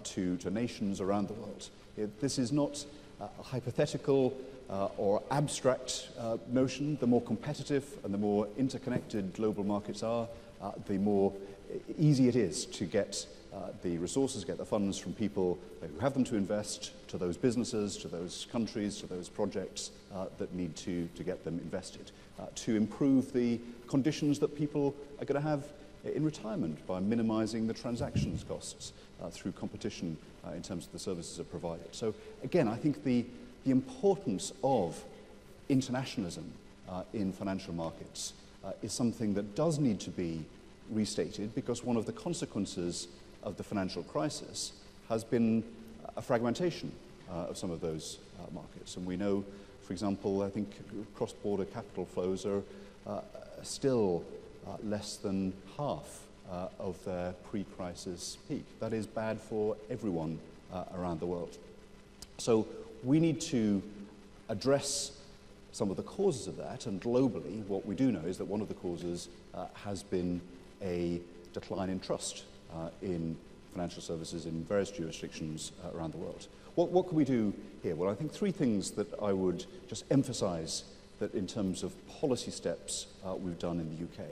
to nations around the world. This is not a hypothetical or abstract notion. The more competitive and the more interconnected global markets are, the more easy it is to get the resources, get the funds from people who have them to invest, to those businesses, to those countries, to those projects that need to get them invested. to improve the conditions that people are going to have in retirement by minimizing the transactions costs through competition in terms of the services that are provided. So again, I think the importance of internationalism in financial markets is something that does need to be restated, because one of the consequences of the financial crisis has been a fragmentation of some of those markets. And we know, for example, I think cross-border capital flows are still less than half of their pre-crisis peak. That is bad for everyone around the world. So we need to address some of the causes of that, and globally what we do know is that one of the causes has been a decline in trust in financial services in various jurisdictions around the world. What can we do here? Well, I think three things that I would just emphasize that in terms of policy steps we've done in the UK.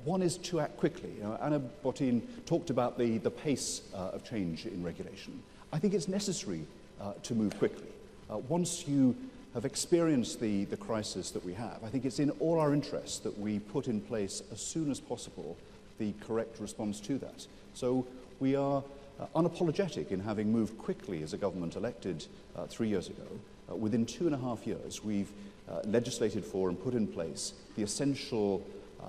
One is to act quickly. Anna Bottin talked about the pace of change in regulation. I think it's necessary to move quickly. Once you have experienced the crisis that we have, I think it's in all our interests that we put in place as soon as possible the correct response to that. So we are unapologetic in having moved quickly as a government elected 3 years ago. Within 2.5 years, we've legislated for and put in place the essential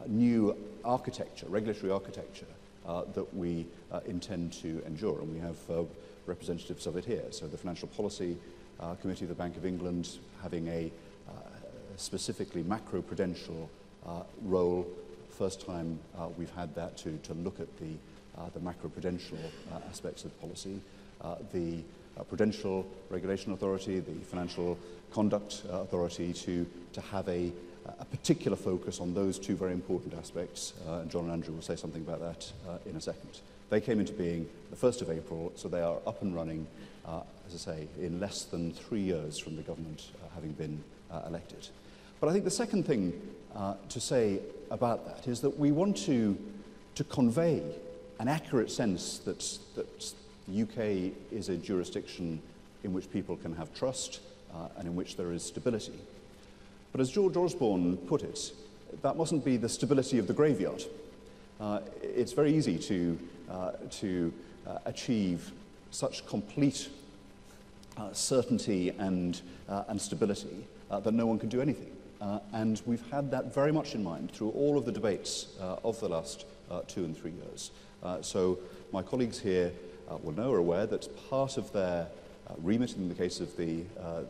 new architecture, regulatory architecture, that we intend to endure. And we have representatives of it here. So the Financial Policy Committee of the Bank of England having a specifically macro-prudential role. First time we've had that to look at the macro-prudential aspects of policy. The Prudential Regulation Authority, the Financial Conduct Authority to have a particular focus on those two very important aspects, and John and Andrew will say something about that in a second. They came into being the 1st of April, so they are up and running, as I say, in less than 3 years from the government having been elected. But I think the second thing to say about that is that we want to convey an accurate sense that the UK is a jurisdiction in which people can have trust and in which there is stability. But as George Osborne put it, that mustn't be the stability of the graveyard. It's very easy to achieve such complete certainty and stability that no one can do anything. And we've had that very much in mind through all of the debates of the last 2 and 3 years. So my colleagues here will know or are aware that part of their remit in the case of the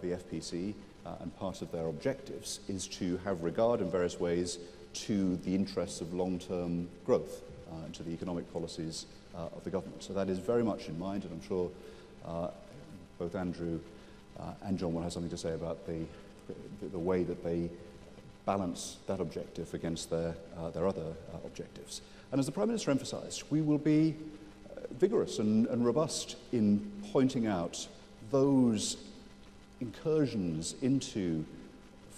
FPC and part of their objectives is to have regard in various ways to the interests of long-term growth and to the economic policies of the government. So that is very much in mind, and I'm sure both Andrew and John will have something to say about the way that they balance that objective against their other objectives. And as the Prime Minister emphasised, we will be vigorous and robust in pointing out those incursions into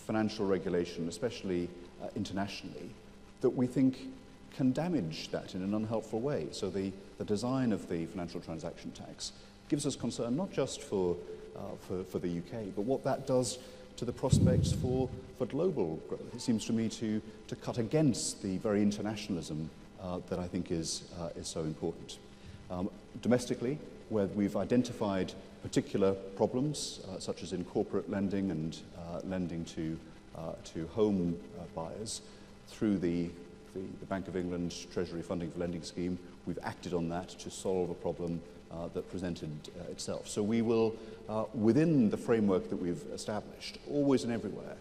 financial regulation, especially internationally, that we think can damage that in an unhelpful way. So the design of the financial transaction tax gives us concern not just for the UK, but what that does to the prospects for global growth. It seems to me to cut against the very internationalism that I think is so important. Domestically, where we've identified particular problems, such as in corporate lending and lending to home buyers, through the Bank of England Treasury Funding for Lending scheme, we've acted on that to solve a problem that presented itself. So we will, within the framework that we've established, always and everywhere,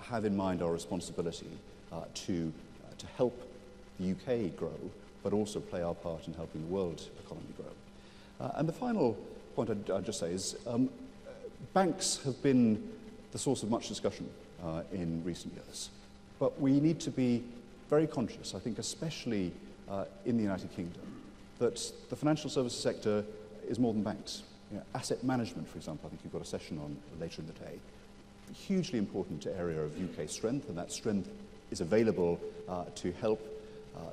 have in mind our responsibility to help the UK grow, but also play our part in helping the world economy grow. And the final point I'd just say is banks have been the source of much discussion in recent years, but we need to be very conscious, I think especially in the United Kingdom, that the financial services sector is more than banks. Asset management, for example, I think you've got a session on later in the day, a hugely important area of UK strength, and that strength is available to help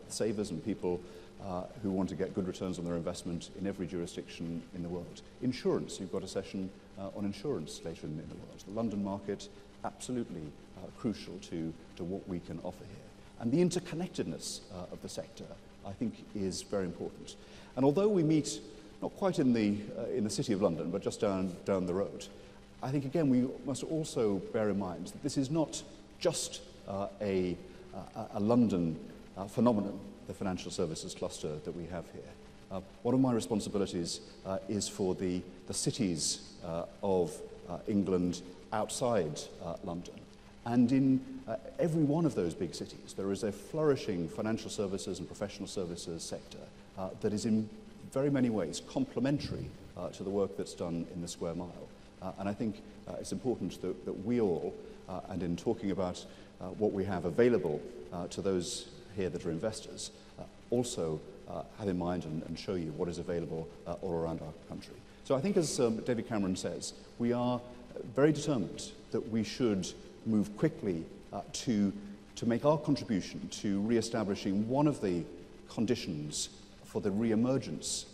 savers and people who want to get good returns on their investment in every jurisdiction in the world. Insurance, you've got a session on insurance later in the world. The London market absolutely crucial to what we can offer here. And the interconnectedness of the sector, I think, is very important. And although we meet not quite in the City of London, but just down the road, I think, again, we must also bear in mind that this is not just a London phenomenon, the financial services cluster that we have here. One of my responsibilities is for the cities of England outside London. And in every one of those big cities, there is a flourishing financial services and professional services sector that is in very many ways complementary to the work that's done in the square mile. And I think it's important that we all, and in talking about what we have available to those here that are investors, also have in mind and show you what is available all around our country. So I think, as David Cameron says, we are very determined that we should move quickly to make our contribution to re-establishing one of the conditions for the re-emergence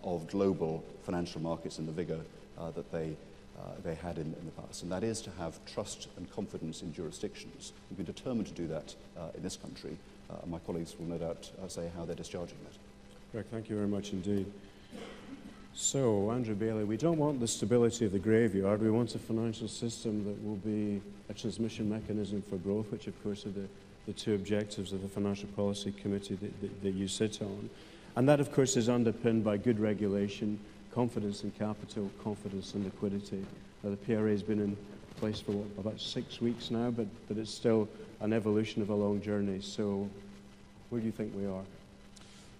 of global financial markets in the vigour that they had in the past, and that is to have trust and confidence in jurisdictions. We've been determined to do that in this country, and my colleagues will no doubt say how they're discharging that. Greg, thank you very much indeed. So, Andrew Bailey, we don't want the stability of the graveyard. We want a financial system that will be a transmission mechanism for growth, which of course are the two objectives of the Financial Policy Committee that you sit on. And that, of course, is underpinned by good regulation, confidence in capital, confidence in liquidity. The PRA has been in place for about 6 weeks now, but it's still an evolution of a long journey. So where do you think we are?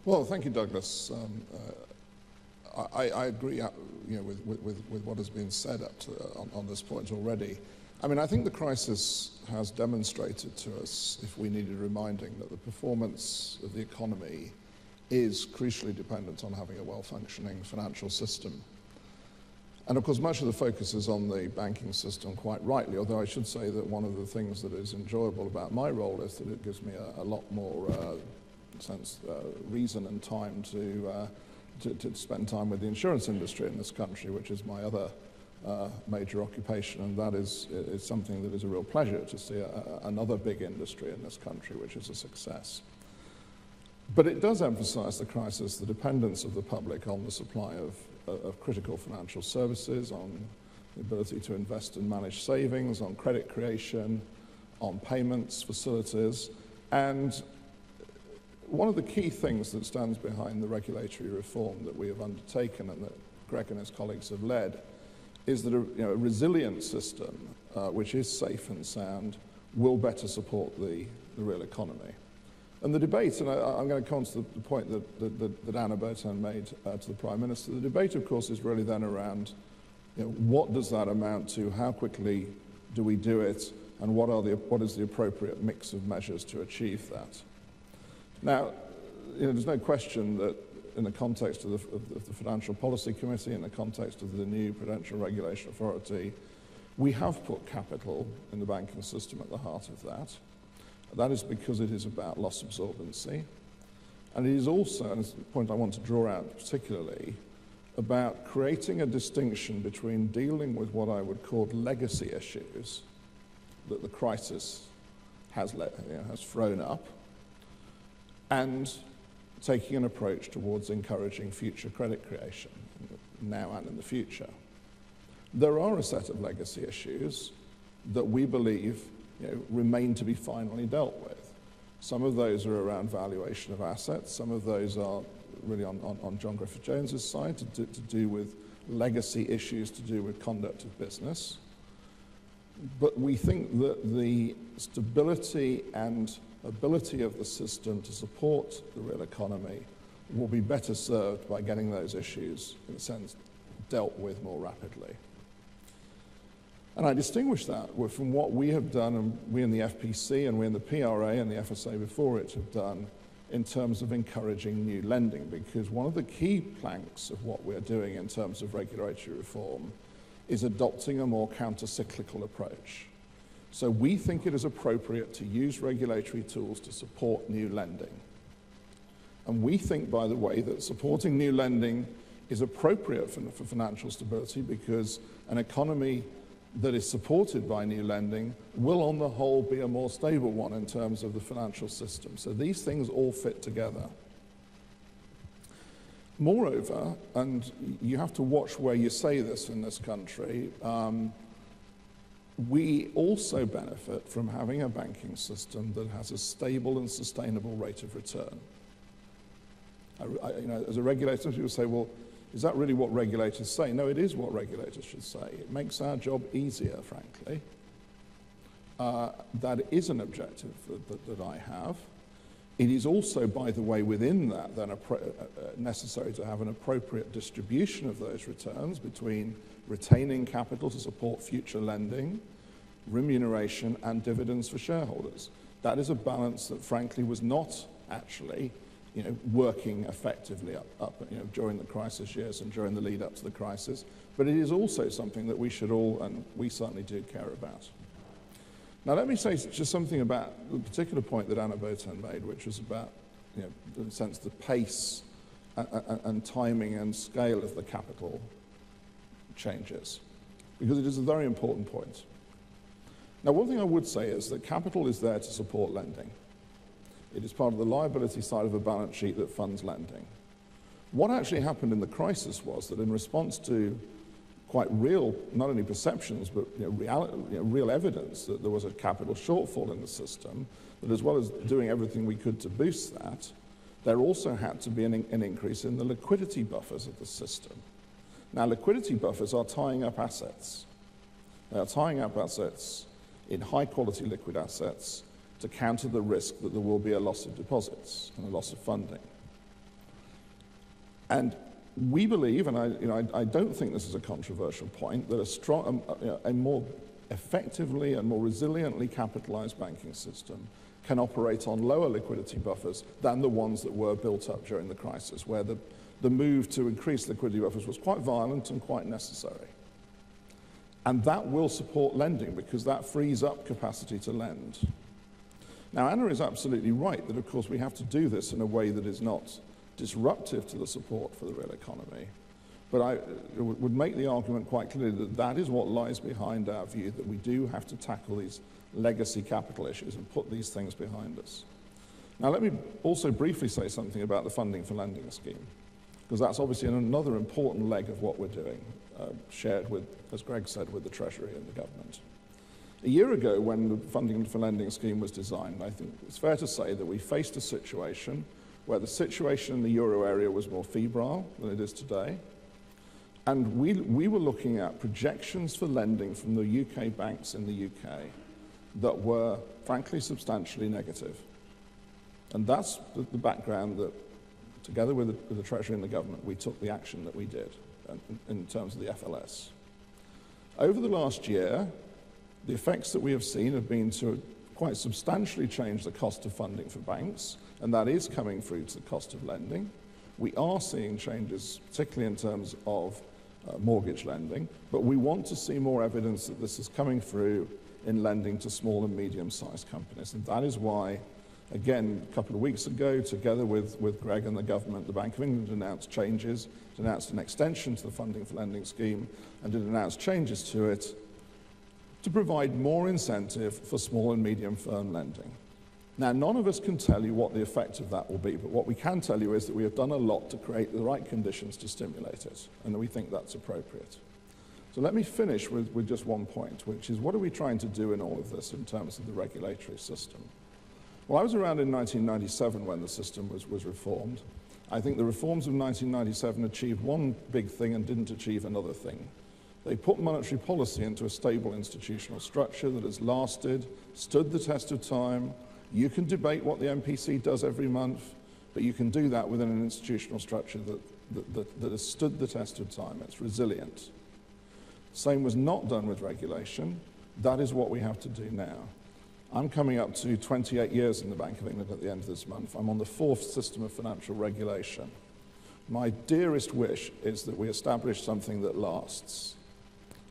Well, thank you, Douglas. I agree with what has been said on this point already. I mean, I think the crisis has demonstrated to us, if we needed reminding, that the performance of the economy is crucially dependent on having a well-functioning financial system. And of course, much of the focus is on the banking system, quite rightly, although I should say that one of the things that is enjoyable about my role is that it gives me a lot more reason and time to spend time with the insurance industry in this country, which is my other major occupation, and that is something that is a real pleasure to see another big industry in this country, which is a success. But it does emphasize the crisis, the dependence of the public on the supply of critical financial services, on the ability to invest and manage savings, on credit creation, on payments facilities. And one of the key things that stands behind the regulatory reform that we have undertaken and that Greg and his colleagues have led is that a resilient system, which is safe and sound, will better support the real economy. And the debate, and I'm going to come to the point that Anna Botan made to the Prime Minister, the debate, of course, is really then around what does that amount to, how quickly do we do it, and what is the appropriate mix of measures to achieve that. Now, there's no question that in the context of the Financial Policy Committee, in the context of the new Prudential Regulation Authority, we have put capital in the banking system at the heart of that. That is because it is about loss absorbency. And it is also, and it's the point I want to draw out particularly, about creating a distinction between dealing with what I would call legacy issues that the crisis has thrown up, and taking an approach towards encouraging future credit creation, now and in the future. There are a set of legacy issues that we believe remain to be finally dealt with. Some of those are around valuation of assets. Some of those are really on John Griffith Jones's side to do with legacy issues to do with conduct of business. But we think that the stability and ability of the system to support the real economy will be better served by getting those issues, in a sense, dealt with more rapidly. And I distinguish that from what we have done, and we in the FPC and we in the PRA and the FSA before it have done in terms of encouraging new lending, because one of the key planks of what we're doing in terms of regulatory reform is adopting a more counter-cyclical approach. So we think it is appropriate to use regulatory tools to support new lending. And we think, by the way, that supporting new lending is appropriate for financial stability because an economy that is supported by new lending will on the whole be a more stable one in terms of the financial system. So these things all fit together. Moreover, and you have to watch where you say this in this country, we also benefit from having a banking system that has a stable and sustainable rate of return. As a regulator, people say, well, is that really what regulators say? No, it is what regulators should say. It makes our job easier, frankly. That is an objective that I have. It is also, by the way, within that, then necessary to have an appropriate distribution of those returns between retaining capital to support future lending, remuneration, and dividends for shareholders. That is a balance that, frankly, was not actually working effectively during the crisis years and during the lead up to the crisis. But it is also something that we should all, and we certainly do, care about. Now, let me say just something about the particular point that Anna Botan made, which was about, in a sense, the pace and timing and scale of the capital changes, because it is a very important point. Now, one thing I would say is that capital is there to support lending. It is part of the liability side of a balance sheet that funds lending. What actually happened in the crisis was that in response to quite real, not only perceptions, but real evidence that there was a capital shortfall in the system, that as well as doing everything we could to boost that, there also had to be an increase in the liquidity buffers of the system. Now, liquidity buffers are tying up assets. They are tying up assets in high-quality liquid assets to counter the risk that there will be a loss of deposits and a loss of funding. And we believe, and I don't think this is a controversial point, that a more effectively and more resiliently capitalized banking system can operate on lower liquidity buffers than the ones that were built up during the crisis, where the move to increase liquidity buffers was quite violent and quite necessary. And that will support lending because that frees up capacity to lend. Now, Anna is absolutely right that, of course, we have to do this in a way that is not disruptive to the support for the real economy. But I would make the argument quite clearly that that is what lies behind our view, that we do have to tackle these legacy capital issues and put these things behind us. Now, let me also briefly say something about the funding for lending scheme, because that's obviously another important leg of what we're doing, shared with, as Greg said, with the Treasury and the government. A year ago, when the funding for lending scheme was designed, I think it's fair to say that we faced a situation where the situation in the euro area was more febrile than it is today. And we were looking at projections for lending from the UK banks in the UK that were, frankly, substantially negative. And that's the background that, together with the Treasury and the government, we took the action that we did in terms of the FLS. Over the last year, the effects that we have seen have been to quite substantially change the cost of funding for banks, and that is coming through to the cost of lending. We are seeing changes, particularly in terms of mortgage lending, but we want to see more evidence that this is coming through in lending to small and medium-sized companies. And that is why, again, a couple of weeks ago, together with Greg and the government, the Bank of England announced changes, it announced an extension to the funding for lending scheme, and it announced changes to it to provide more incentive for small and medium firm lending. Now, none of us can tell you what the effect of that will be, but what we can tell you is that we have done a lot to create the right conditions to stimulate it, and we think that's appropriate. So let me finish with just one point, which is what are we trying to do in all of this in terms of the regulatory system? Well, I was around in 1997 when the system was reformed. I think the reforms of 1997 achieved one big thing and didn't achieve another thing. They put monetary policy into a stable institutional structure that has lasted, stood the test of time. You can debate what the MPC does every month, but you can do that within an institutional structure that has stood the test of time. It's resilient. Same was not done with regulation. That is what we have to do now. I'm coming up to 28 years in the Bank of England at the end of this month. I'm on the 4th system of financial regulation. My dearest wish is that we establish something that lasts.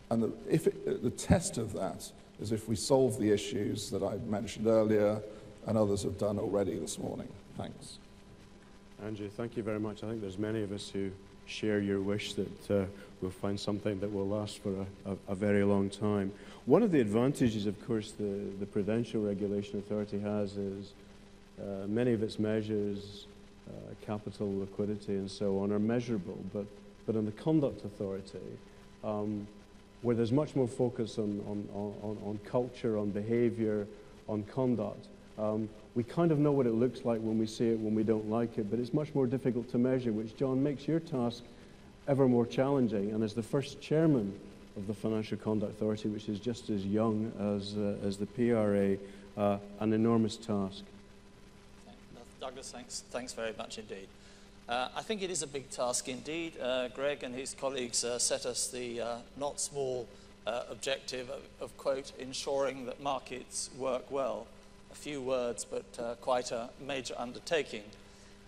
And the test of that is if we solve the issues that I mentioned earlier and others have done already this morning. Thanks. Andrew, thank you very much. I think there's many of us who share your wish that we'll find something that will last for a very long time. One of the advantages, of course, the Prudential Regulation Authority has is many of its measures, capital, liquidity, and so on, are measurable. But on the Conduct Authority, where there's much more focus on culture, on behavior, on conduct, we kind of know what it looks like when we see it, when we don't like it, but it's much more difficult to measure, which, John, makes your task ever more challenging. And as the first chairman of the Financial Conduct Authority, which is just as young as the PRA, an enormous task. Douglas, thanks very much indeed. I think it is a big task indeed. Greg and his colleagues set us the not small objective of, quote, ensuring that markets work well. A few words, but quite a major undertaking.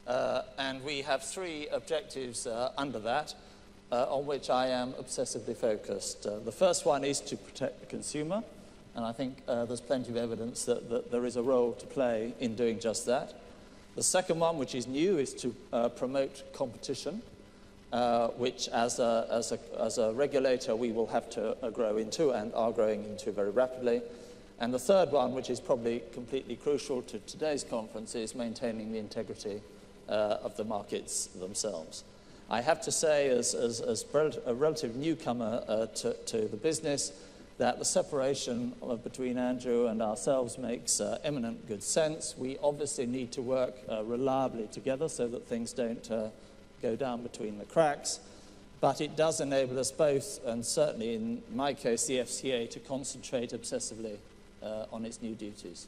And we have three objectives under that, on which I am obsessively focused. The first one is to protect the consumer, and I think there's plenty of evidence that there is a role to play in doing just that. The second one, which is new, is to promote competition, which as a regulator we will have to grow into and are growing into very rapidly. And the third one, which is probably completely crucial to today's conference, is maintaining the integrity of the markets themselves. I have to say, as a relative newcomer to the business, that the separation between Andrew and ourselves makes eminent good sense. We obviously need to work reliably together so that things don't go down between the cracks. But it does enable us both, and certainly in my case, the FCA, to concentrate obsessively on its new duties.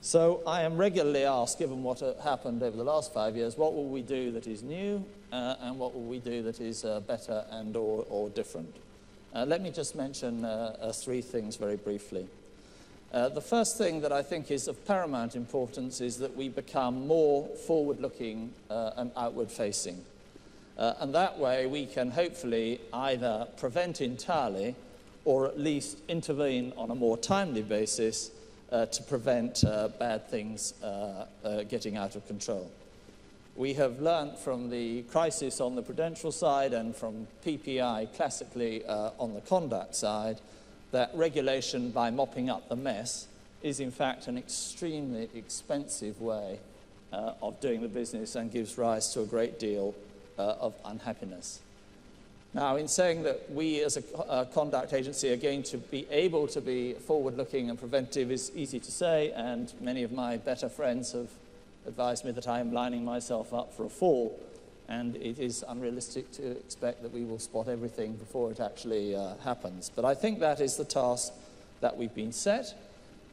So I am regularly asked, given what happened over the last 5 years, what will we do that is new and what will we do that is better and or different? Let me just mention three things very briefly. The first thing that I think is of paramount importance is that we become more forward-looking and outward-facing. And that way we can hopefully either prevent entirely or at least intervene on a more timely basis to prevent bad things getting out of control. We have learned from the crisis on the prudential side and from PPI classically on the conduct side that regulation by mopping up the mess is in fact an extremely expensive way of doing the business and gives rise to a great deal of unhappiness. Now, in saying that we as a conduct agency are going to be able to be forward-looking and preventive is easy to say, and many of my better friends have advised me that I am lining myself up for a fall, and it is unrealistic to expect that we will spot everything before it actually happens. But I think that is the task that we've been set,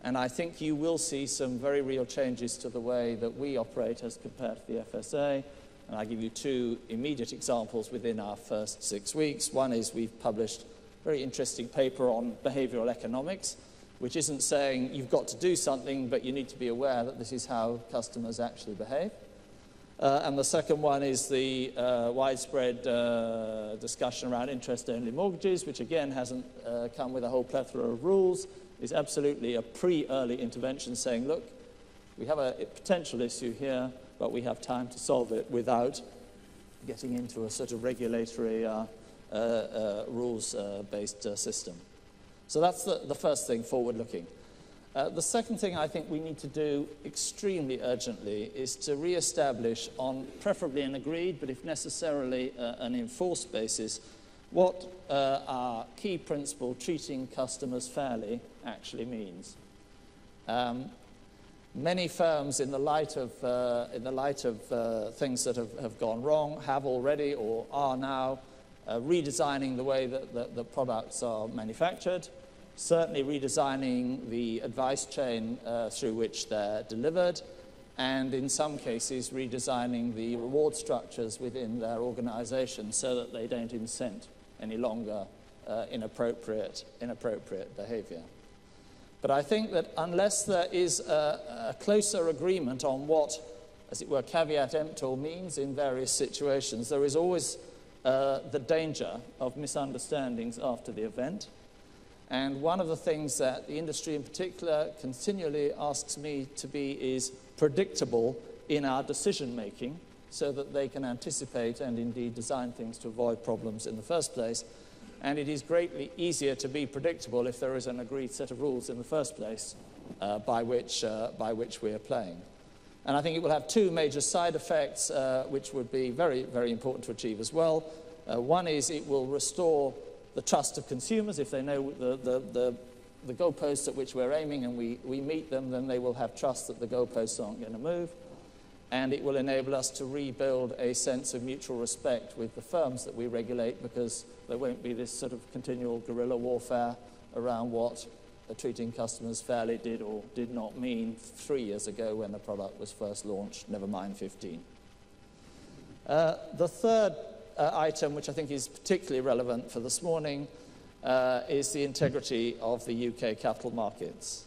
and I think you will see some very real changes to the way that we operate as compared to the FSA. And I'll give you two immediate examples within our first 6 weeks. One is we've published a very interesting paper on behavioral economics, which isn't saying you've got to do something, but you need to be aware that this is how customers actually behave. And the second one is the widespread discussion around interest-only mortgages, which again hasn't come with a whole plethora of rules. It's absolutely a pre-early intervention saying, look, we have a potential issue here, but we have time to solve it without getting into a sort of regulatory rules-based system. So that's the first thing, forward-looking. The second thing I think we need to do extremely urgently is to re-establish on preferably an agreed, but if necessarily an enforced basis, what our key principle, treating customers fairly, actually means. Many firms, in the light of things that have gone wrong, have already or are now redesigning the way that the products are manufactured, certainly redesigning the advice chain through which they're delivered, and in some cases redesigning the reward structures within their organization so that they don't incent any longer inappropriate behavior. But I think that unless there is a closer agreement on what, as it were, caveat emptor means in various situations, there is always the danger of misunderstandings after the event. And one of the things that the industry in particular continually asks me to be is predictable in our decision making so that they can anticipate and indeed design things to avoid problems in the first place. And it is greatly easier to be predictable if there is an agreed set of rules in the first place by which we are playing. And I think it will have two major side effects which would be very, very important to achieve as well. One is it will restore the trust of consumers. If they know the goalposts at which we're aiming and we meet them, then they will have trust that the goalposts aren't going to move. And it will enable us to rebuild a sense of mutual respect with the firms that we regulate, because there won't be this sort of continual guerrilla warfare around what treating customers fairly did or did not mean 3 years ago when the product was first launched, never mind 15. The third item, which I think is particularly relevant for this morning, is the integrity of the UK capital markets.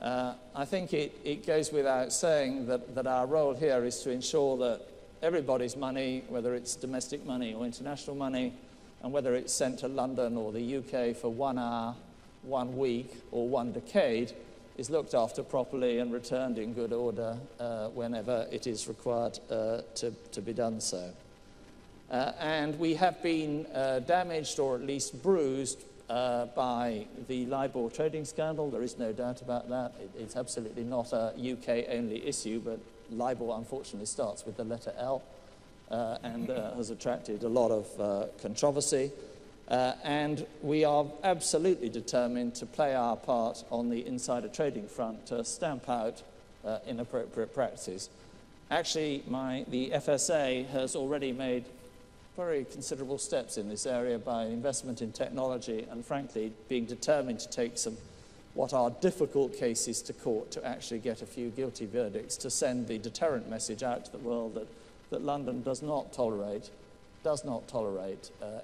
I think it goes without saying that our role here is to ensure that everybody's money, whether it's domestic money or international money, and whether it's sent to London or the UK for 1 hour, 1 week, or 1 decade, is looked after properly and returned in good order whenever it is required to be done so. And we have been damaged, or at least bruised, by the LIBOR trading scandal. There is no doubt about that. It's absolutely not a UK-only issue, but LIBOR unfortunately starts with the letter L and has attracted a lot of controversy. And we are absolutely determined to play our part on the insider trading front to stamp out inappropriate practices. Actually, the FSA has already made very considerable steps in this area by investment in technology and, frankly, being determined to take some what are difficult cases to court to actually get a few guilty verdicts, to send the deterrent message out to the world that London does not tolerate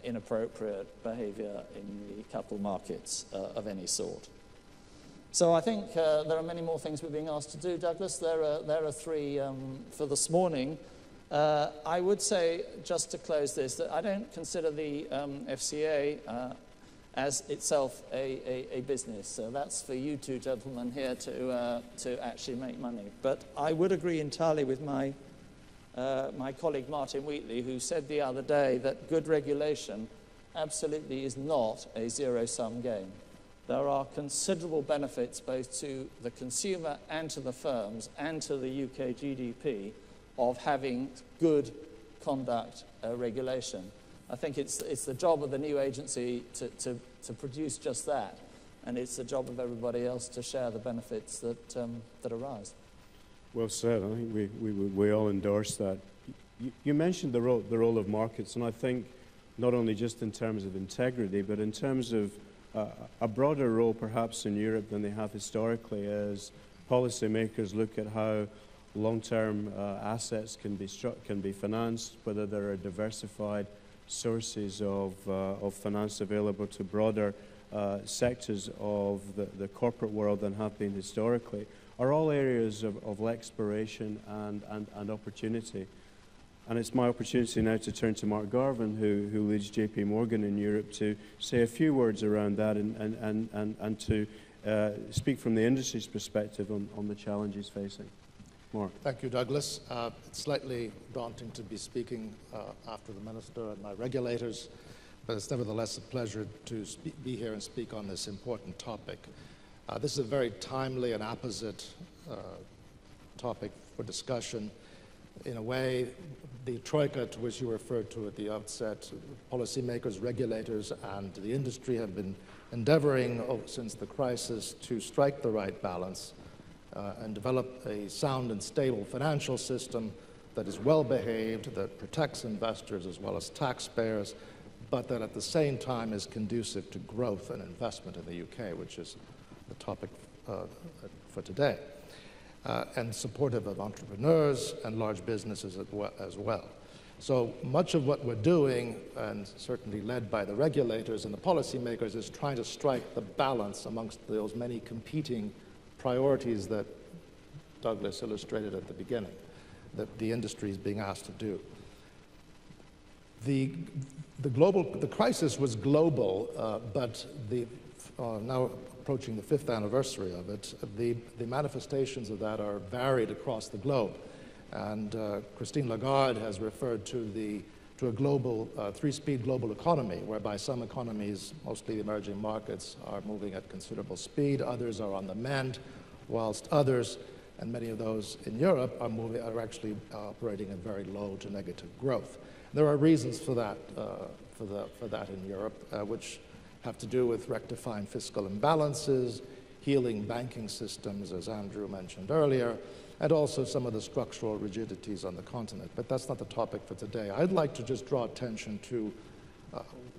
inappropriate behaviour in the capital markets of any sort. So I think there are many more things we're being asked to do, Douglas. There are 3 for this morning. I would say, just to close this, that I don't consider the FCA as itself a business. So that's for you two gentlemen here to actually make money. But I would agree entirely with my colleague Martin Wheatley, who said the other day that good regulation absolutely is not a zero-sum game. There are considerable benefits both to the consumer and to the firms and to the UK GDP of having good conduct regulation. I think it's the job of the new agency to produce just that, and it's the job of everybody else to share the benefits that arise. Well said. I think we all endorse that. You mentioned the role of markets, and I think not only just in terms of integrity, but in terms of a broader role perhaps in Europe than they have historically, as policymakers look at how long-term assets can be financed, whether there are diversified sources of finance available to broader sectors of the corporate world than have been historically, are all areas of exploration and opportunity. And it's my opportunity now to turn to Mark Garvin, who leads JP Morgan in Europe, to say a few words around that and to speak from the industry's perspective on the challenges facing. Mark. Thank you, Douglas. It's slightly daunting to be speaking after the Minister and my regulators, but it's nevertheless a pleasure to be here and speak on this important topic. This is a very timely and apposite topic for discussion. In a way, the troika to which you referred to at the outset, policymakers, regulators, and the industry have been endeavoring since the crisis to strike the right balance and develop a sound and stable financial system that is well behaved, that protects investors as well as taxpayers, but that at the same time is conducive to growth and investment in the UK, which is the topic for today, and supportive of entrepreneurs and large businesses as well. So much of what we're doing, and certainly led by the regulators and the policymakers, is trying to strike the balance amongst those many competing priorities that Douglas illustrated at the beginning, that the industry is being asked to do. The crisis was global, but now approaching the 5th anniversary of it, the manifestations of that are varied across the globe. And Christine Lagarde has referred to a global, three-speed global economy, whereby some economies, mostly the emerging markets, are moving at considerable speed, others are on the mend, whilst others, and many of those in Europe, are actually operating at very low to negative growth. There are reasons for that, for that in Europe, which have to do with rectifying fiscal imbalances, healing banking systems, as Andrew mentioned earlier, and also some of the structural rigidities on the continent. But that's not the topic for today. I'd like to just draw attention to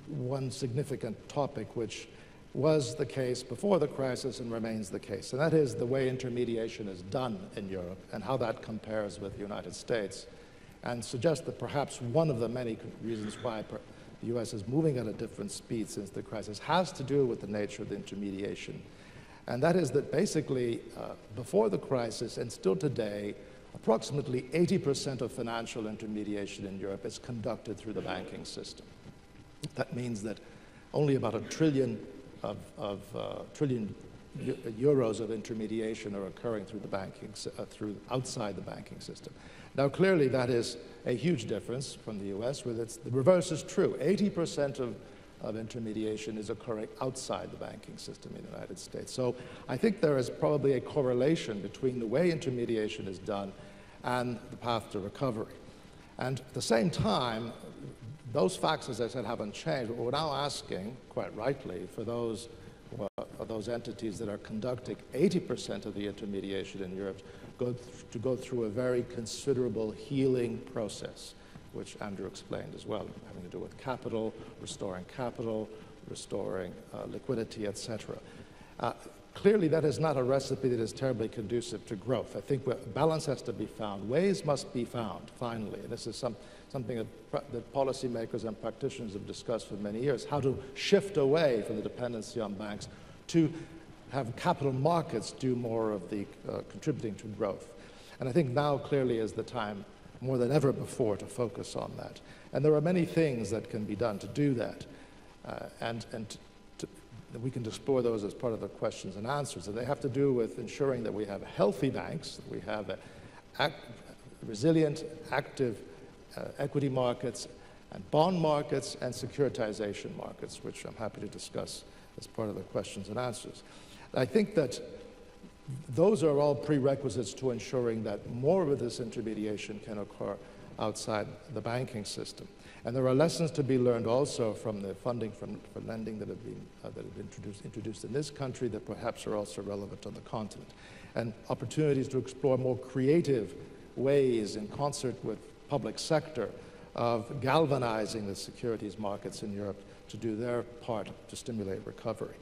one significant topic which was the case before the crisis and remains the case, and that is the way intermediation is done in Europe and how that compares with the United States, and suggest that perhaps one of the many reasons why the US is moving at a different speed since the crisis has to do with the nature of the intermediation. And that is that basically, before the crisis and still today, approximately 80% of financial intermediation in Europe is conducted through the banking system. That means that only about $1 trillion euros of intermediation are occurring through the banking, outside the banking system. Now, clearly, that is a huge difference from the US, where the reverse is true. 80% of intermediation is occurring outside the banking system in the United States. So I think there is probably a correlation between the way intermediation is done and the path to recovery. And at the same time, those facts, as I said, haven't changed. But we're now asking, quite rightly, for those entities that are conducting 80% of the intermediation in Europe to go through a very considerable healing process, which Andrew explained as well, having to do with capital, restoring liquidity, etc. Clearly, that is not a recipe that is terribly conducive to growth. I think balance has to be found. Ways must be found, finally. And this is something that policymakers and practitioners have discussed for many years, how to shift away from the dependency on banks to have capital markets do more of the contributing to growth. And I think now clearly is the time, more than ever before, to focus on that. And there are many things that can be done to do that. We can explore those as part of the questions and answers. And they have to do with ensuring that we have healthy banks, that we have resilient, active equity markets, and bond markets, and securitization markets, which I'm happy to discuss as part of the questions and answers. I think that those are all prerequisites to ensuring that more of this intermediation can occur outside the banking system. And there are lessons to be learned also from the funding for lending that have been introduced in this country that perhaps are also relevant on the continent. And opportunities to explore more creative ways in concert with public sector of galvanizing the securities markets in Europe to do their part to stimulate recovery.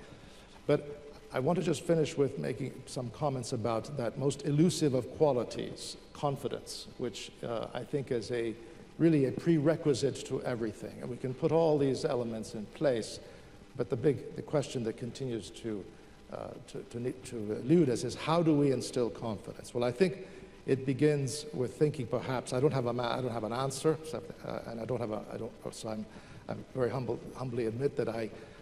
But I want to just finish with making some comments about that most elusive of qualities, confidence, which I think is really a prerequisite to everything. And we can put all these elements in place, but the question that continues to elude us is, how do we instill confidence? Well, I think it begins with thinking, perhaps, I don't have an answer, and so I'm very humbly admit that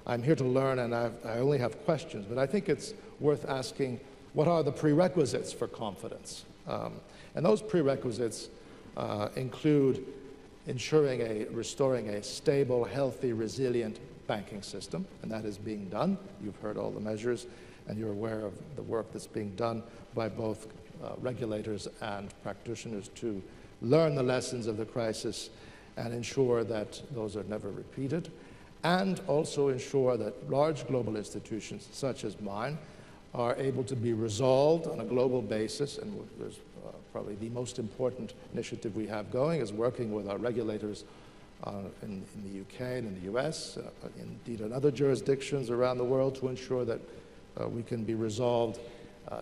I'm here to learn and I only have questions, but I think it's worth asking, what are the prerequisites for confidence? And those prerequisites include restoring a stable, healthy, resilient banking system, and that is being done. You've heard all the measures, and you're aware of the work that's being done by both regulators and practitioners to learn the lessons of the crisis and ensure that those are never repeated, and also ensure that large global institutions such as mine are able to be resolved on a global basis. And there's probably the most important initiative we have going is working with our regulators in the UK and in the US, indeed in other jurisdictions around the world, to ensure that we can be resolved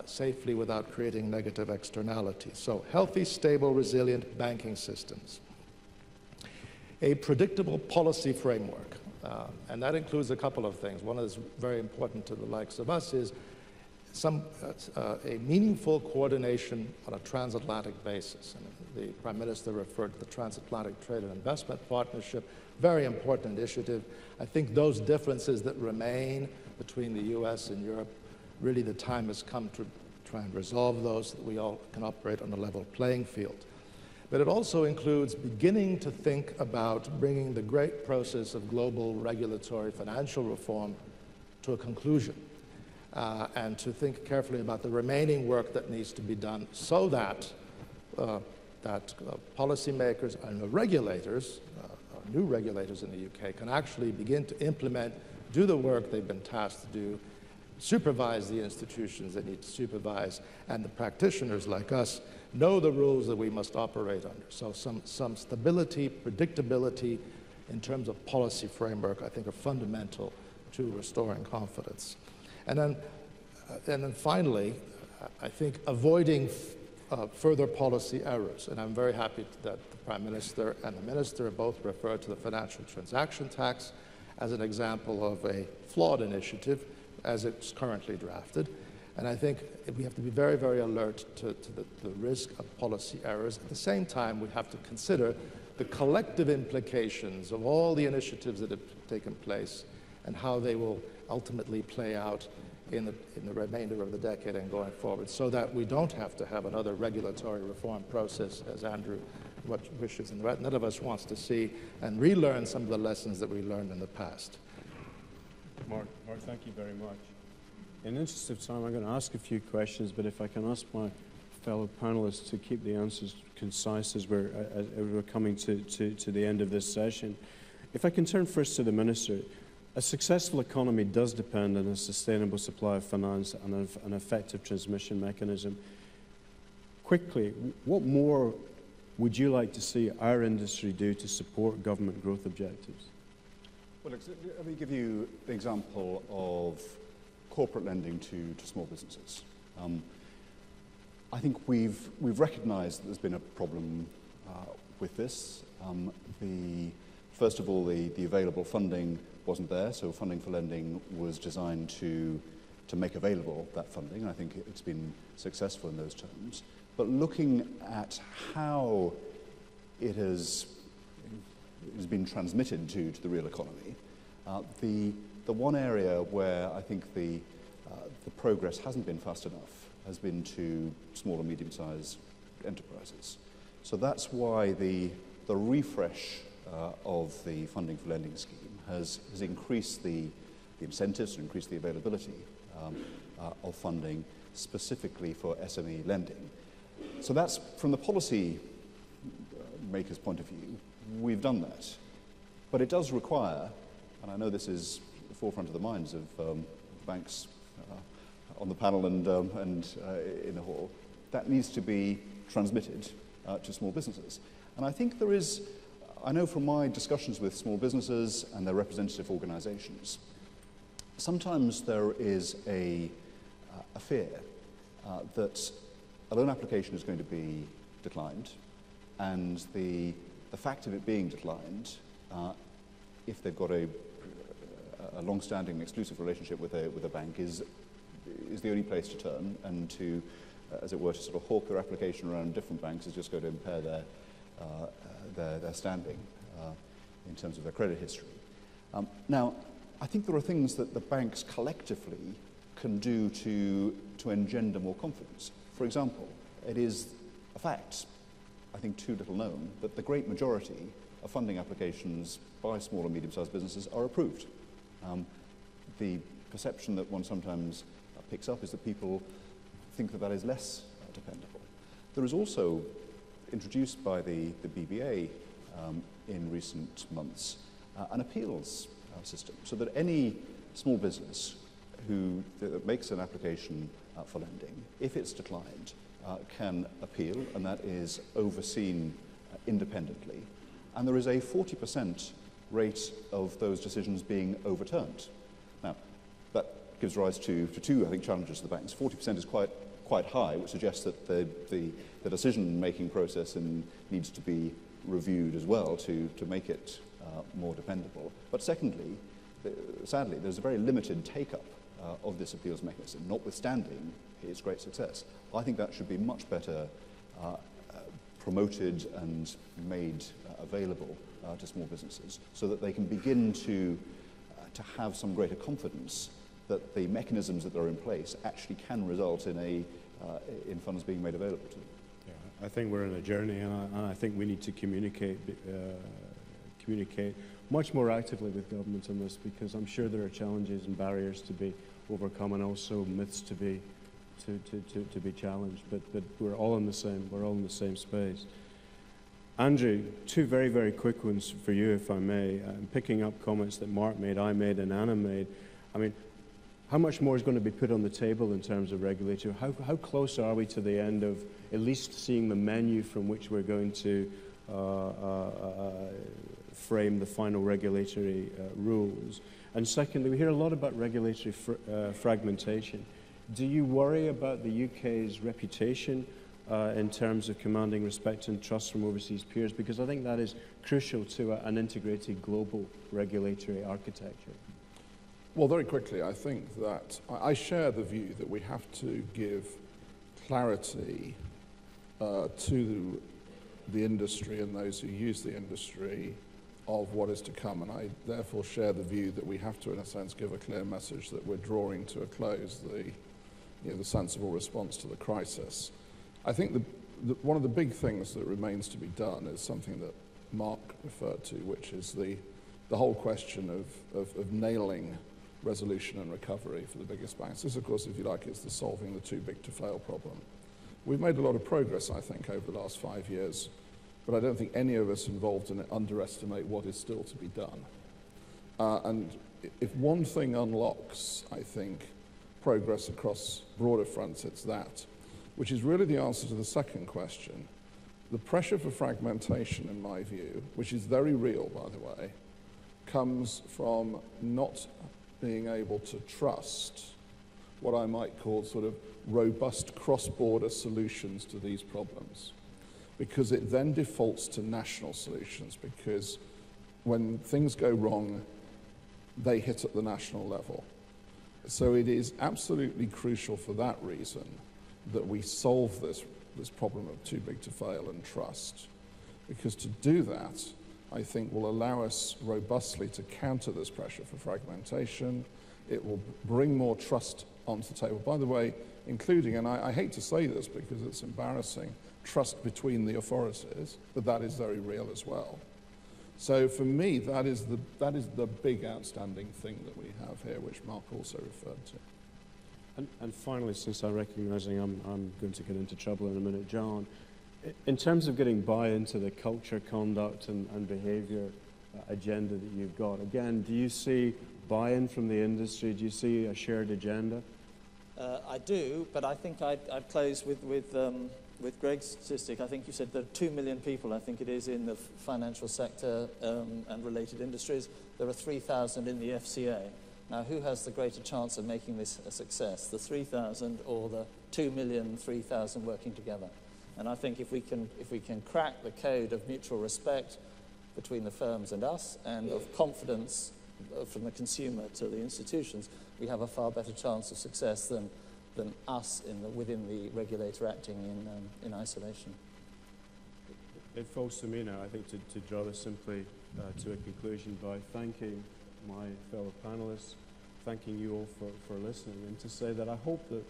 safely without creating negative externalities. So healthy, stable, resilient banking systems. A predictable policy framework, and that includes a couple of things. One is very important to the likes of us is a meaningful coordination on a transatlantic basis. And the Prime Minister referred to the Transatlantic Trade and Investment Partnership, very important initiative. I think those differences that remain between the US and Europe, really the time has come to try and resolve those so that we all can operate on a level playing field. but it also includes beginning to think about bringing the great process of global regulatory financial reform to a conclusion, and to think carefully about the remaining work that needs to be done so that policymakers and the regulators, new regulators in the UK, can actually begin to implement, do the work they've been tasked to do, supervise the institutions that need to supervise, and the practitioners like us know the rules that we must operate under. So some stability, predictability in terms of policy framework, I think, are fundamental to restoring confidence. And then finally, I think avoiding further policy errors. And I'm very happy that the Prime Minister and the Minister both referred to the financial transaction tax as an example of a flawed initiative as it's currently drafted. And I think we have to be very, very alert to the risk of policy errors. At the same time, we have to consider the collective implications of all the initiatives that have taken place and how they will ultimately play out in the remainder of the decade and going forward, so that we don't have to have another regulatory reform process, as Andrew wishes and none of us wants to see, and relearn some of the lessons that we learned in the past. Mark, thank you very much. In the interest of time, I'm going to ask a few questions, but if I can ask my fellow panelists to keep the answers concise as we're coming to the end of this session. If I can turn first to the Minister. A successful economy does depend on a sustainable supply of finance and an effective transmission mechanism. Quickly, what more would you like to see our industry do to support government growth objectives? Well, let me give you the example of corporate lending to small businesses. I think we've recognised that there's been a problem with this. First of all, the available funding wasn't there, so Funding for Lending was designed to make available that funding, and I think it's been successful in those terms. But looking at how it has been transmitted to the real economy, the one area where I think the progress hasn't been fast enough has been to small and medium-sized enterprises. So that's why the refresh of the Funding for Lending scheme has increased the incentives and increased the availability of funding specifically for SME lending. So that's, from the policy maker's point of view, we've done that. But it does require, and I know this is the forefront of the minds of banks on the panel and in the hall, that needs to be transmitted to small businesses. And I think there is, I know from my discussions with small businesses and their representative organisations, sometimes there is a fear that a loan application is going to be declined, and the fact of it being declined, if they've got a long-standing exclusive relationship with a bank, is the only place to turn, and to, as it were, to sort of hawk their application around different banks is just going to impair their standing in terms of their credit history. Now, I think there are things that the banks collectively can do to engender more confidence. For example, it is a fact, I think too little known, that the great majority of funding applications by small and medium-sized businesses are approved. The perception that one sometimes picks up is that people think that that is less dependable. There is also, introduced by the BBA in recent months, an appeals system, so that any small business that makes an application for lending, if it's declined, can appeal, and that is overseen independently. And there is a 40% rate of those decisions being overturned. Now, that gives rise to two, I think, challenges to the banks. 40% is quite high, which suggests that the decision-making process needs to be reviewed as well to make it more dependable. But secondly, sadly, there's a very limited take-up of this appeals mechanism, notwithstanding its great success. I think that should be much better promoted and made available to small businesses, so that they can begin to have some greater confidence that the mechanisms that are in place actually can result in funds being made available to them. I think we're on a journey, and I think we need to communicate much more actively with government on this, because I'm sure there are challenges and barriers to be overcome, and also myths to be challenged. But we're all in the same space. Andrew, two very, very quick ones for you, if I may. Picking up comments that Mark made, I made, and Anna made. I mean, how much more is going to be put on the table in terms of regulatory? How close are we to the end of at least seeing the menu from which we're going to frame the final regulatory rules? And secondly, we hear a lot about regulatory fragmentation. Do you worry about the UK's reputation in terms of commanding respect and trust from overseas peers? Because I think that is crucial to an integrated global regulatory architecture. Well, very quickly, I think that I share the view that we have to give clarity to the industry and those who use the industry of what is to come. And I therefore share the view that we have to, in a sense, give a clear message that we're drawing to a close the sensible response to the crisis. I think one of the big things that remains to be done is something that Mark referred to, which is the whole question of nailing resolution and recovery for the biggest banks. This, of course, if you like, is the solving the too big to fail problem. We've made a lot of progress, I think, over the last 5 years, but I don't think any of us involved in it underestimate what is still to be done. And if one thing unlocks, I think, progress across broader fronts, it's that, which is really the answer to the second question. The pressure for fragmentation, in my view, which is very real, by the way, comes from not being able to trust what I might call sort of robust cross-border solutions to these problems, because it then defaults to national solutions, because when things go wrong, they hit at the national level. So it is absolutely crucial for that reason that we solve this problem of too big to fail and trust, because to do that, I think, will allow us robustly to counter this pressure for fragmentation. It will bring more trust onto the table. By the way, including, and I hate to say this because it's embarrassing, trust between the authorities, but that is very real as well. So for me, that is the big outstanding thing that we have here, which Mark also referred to. And finally, since I'm recognising I'm going to get into trouble in a minute, John, in terms of getting buy-in to the culture, conduct and behaviour agenda that you've got, again, do you see buy-in from the industry? Do you see a shared agenda? I do, but I think I'd close with Greg's statistic. I think you said there are 2 million people, I think it is, in the financial sector and related industries. There are 3,000 in the FCA. Now, who has the greater chance of making this a success, the 3,000 or the 2,003,000 working together? And I think if we can crack the code of mutual respect between the firms and us, and of confidence from the consumer to the institutions, we have a far better chance of success than us within the regulator acting in isolation. It falls to me now, I think, to draw this simply to a conclusion by thanking my fellow panelists, thanking you all for listening, and to say that I hope that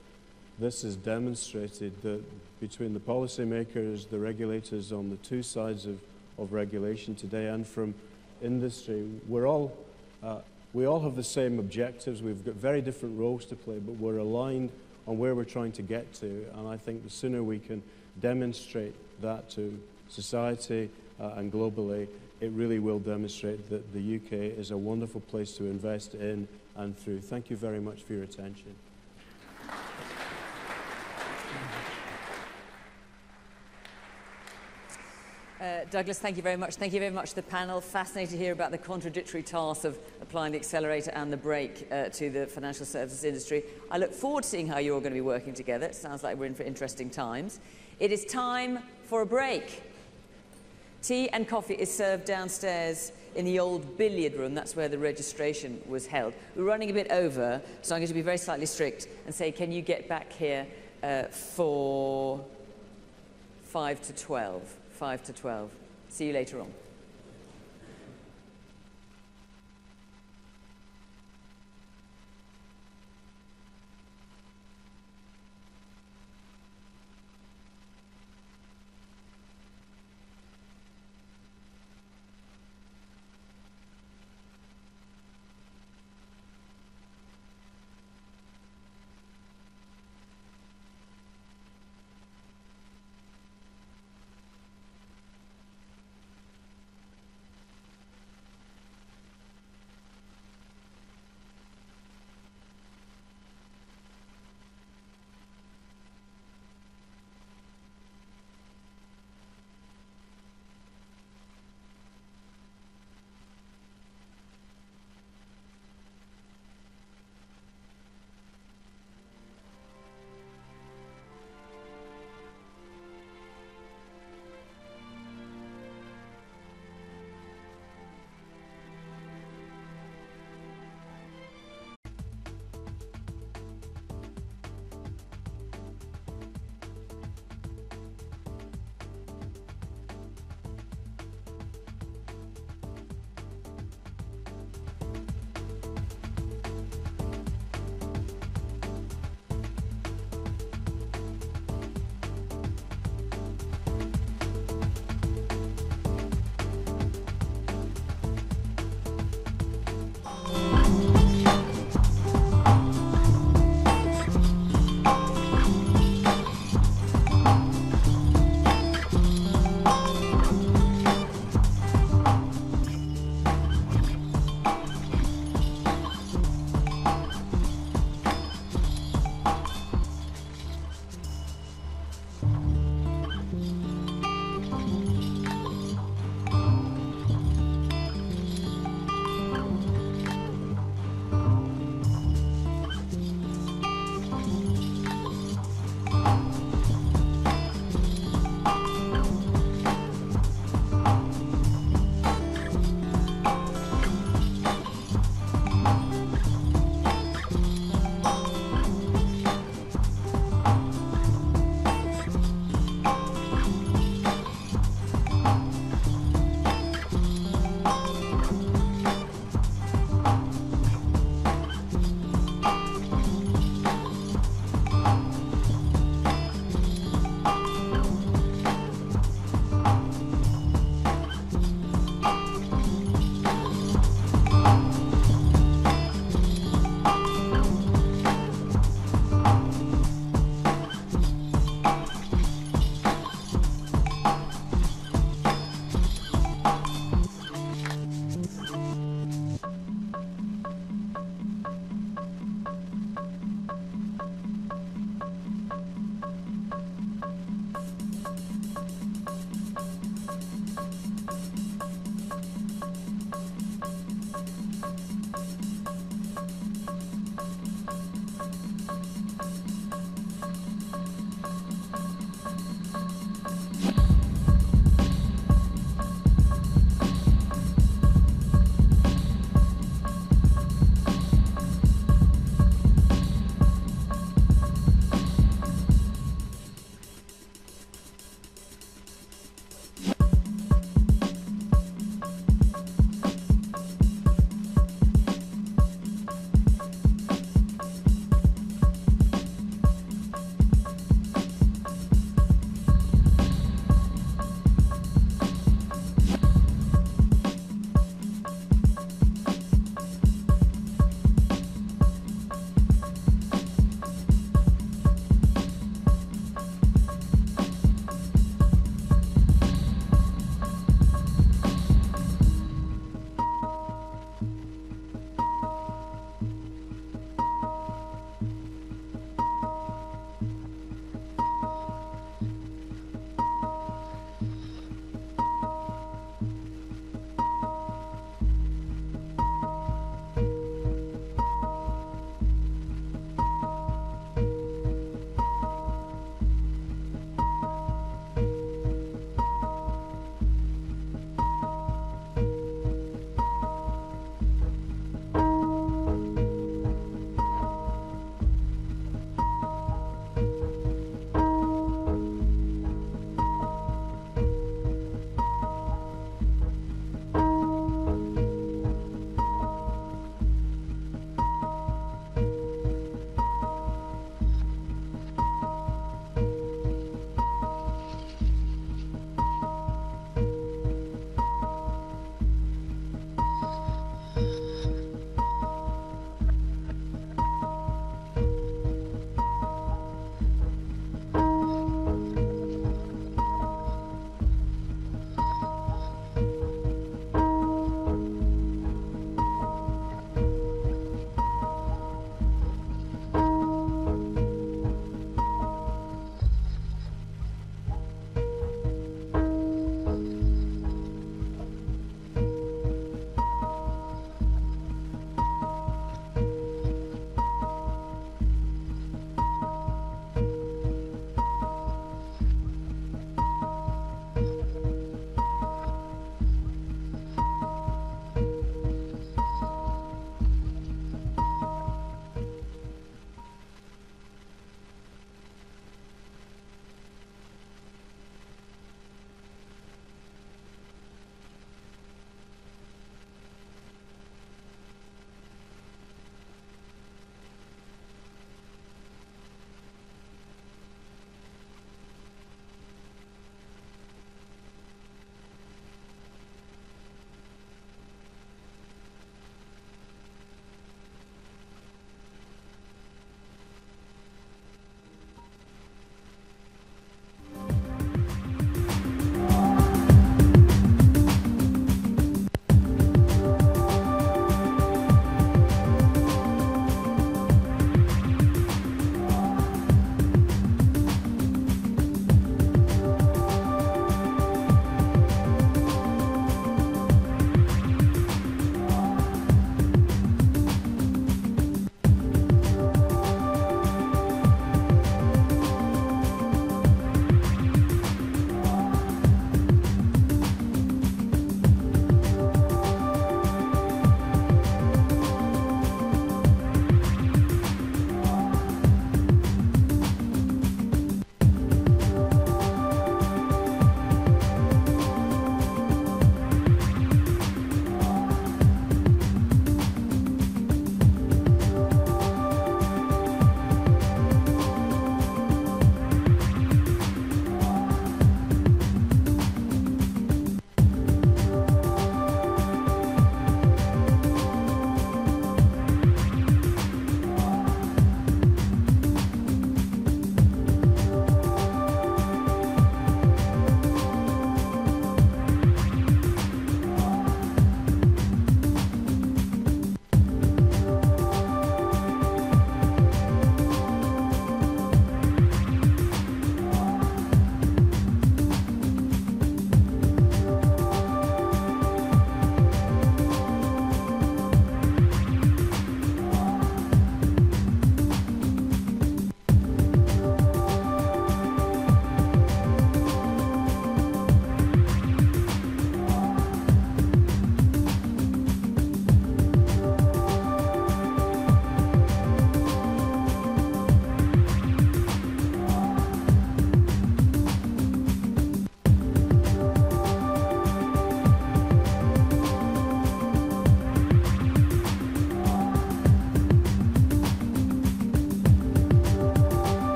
this has demonstrated that between the policymakers, the regulators on the two sides of regulation today, and from industry, we all have the same objectives. We've got very different roles to play, but we're aligned on where we're trying to get to. And I think the sooner we can demonstrate that to society and globally, it really will demonstrate that the UK is a wonderful place to invest in and through. Thank you very much for your attention. Douglas, thank you very much. Thank you very much to the panel. Fascinating to hear about the contradictory tasks of applying the accelerator and the brake to the financial services industry. I look forward to seeing how you're all going to be working together. It sounds like we're in for interesting times. It is time for a break. Tea and coffee is served downstairs in the old billiard room. That's where the registration was held. We're running a bit over, so I'm going to be very slightly strict and say, can you get back here for 5 to 12? 5 to 12. See you later on.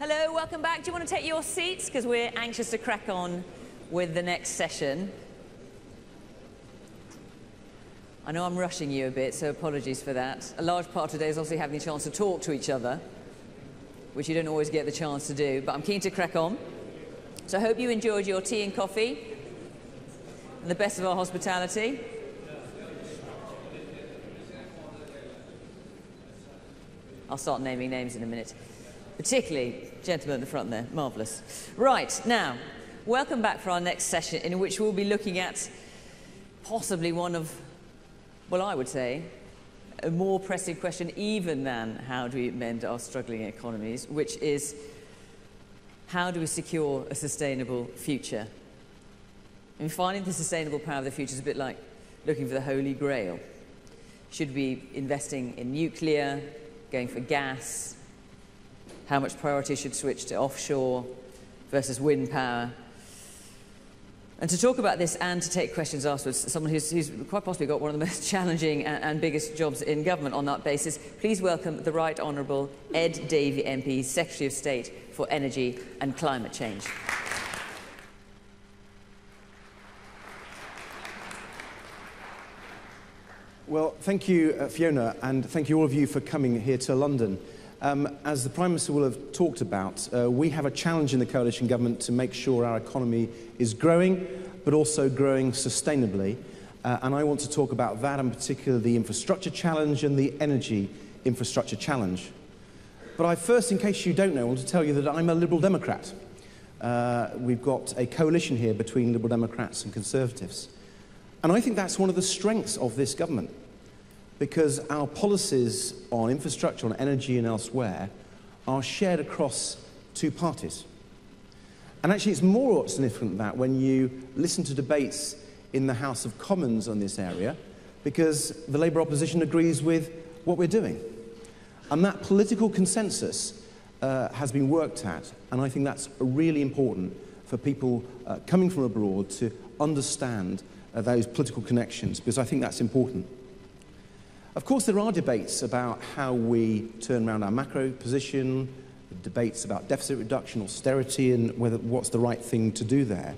Hello, welcome back. Do you want to take your seats? Because we're anxious to crack on with the next session. I know I'm rushing you a bit, so apologies for that. A large part of today is obviously having the chance to talk to each other, which you don't always get the chance to do, but I'm keen to crack on. So I hope you enjoyed your tea and coffee, and the best of our hospitality. I'll start naming names in a minute. Particularly, gentleman at the front there, marvellous. Right, now, welcome back for our next session, in which we'll be looking at possibly one of, well, I would say, a more pressing question even than how do we mend our struggling economies, which is how do we secure a sustainable future? And finding the sustainable power of the future is a bit like looking for the Holy Grail. Should we be investing in nuclear, going for gas? How much priority should switch to offshore versus wind power? And to talk about this and to take questions afterwards, someone who's quite possibly got one of the most challenging and biggest jobs in government on that basis, please welcome the Right Honourable Ed Davey MP, Secretary of State for Energy and Climate Change. Well, thank you, Fiona, and thank you all of you for coming here to London. As the Prime Minister will have talked about, we have a challenge in the coalition government to make sure our economy is growing, but also growing sustainably. And I want to talk about that, and particularly the infrastructure challenge and the energy infrastructure challenge. But I first, in case you don't know, want to tell you that I'm a Liberal Democrat. We've got a coalition here between Liberal Democrats and Conservatives. And I think that's one of the strengths of this government, because our policies on infrastructure, on energy and elsewhere are shared across two parties. And actually it's more significant than that when you listen to debates in the House of Commons on this area, because the Labour opposition agrees with what we're doing. And that political consensus has been worked at, and I think that's really important for people coming from abroad to understand those political connections, because I think that's important. Of course, there are debates about how we turn around our macro position, debates about deficit reduction, austerity, and what's the right thing to do there.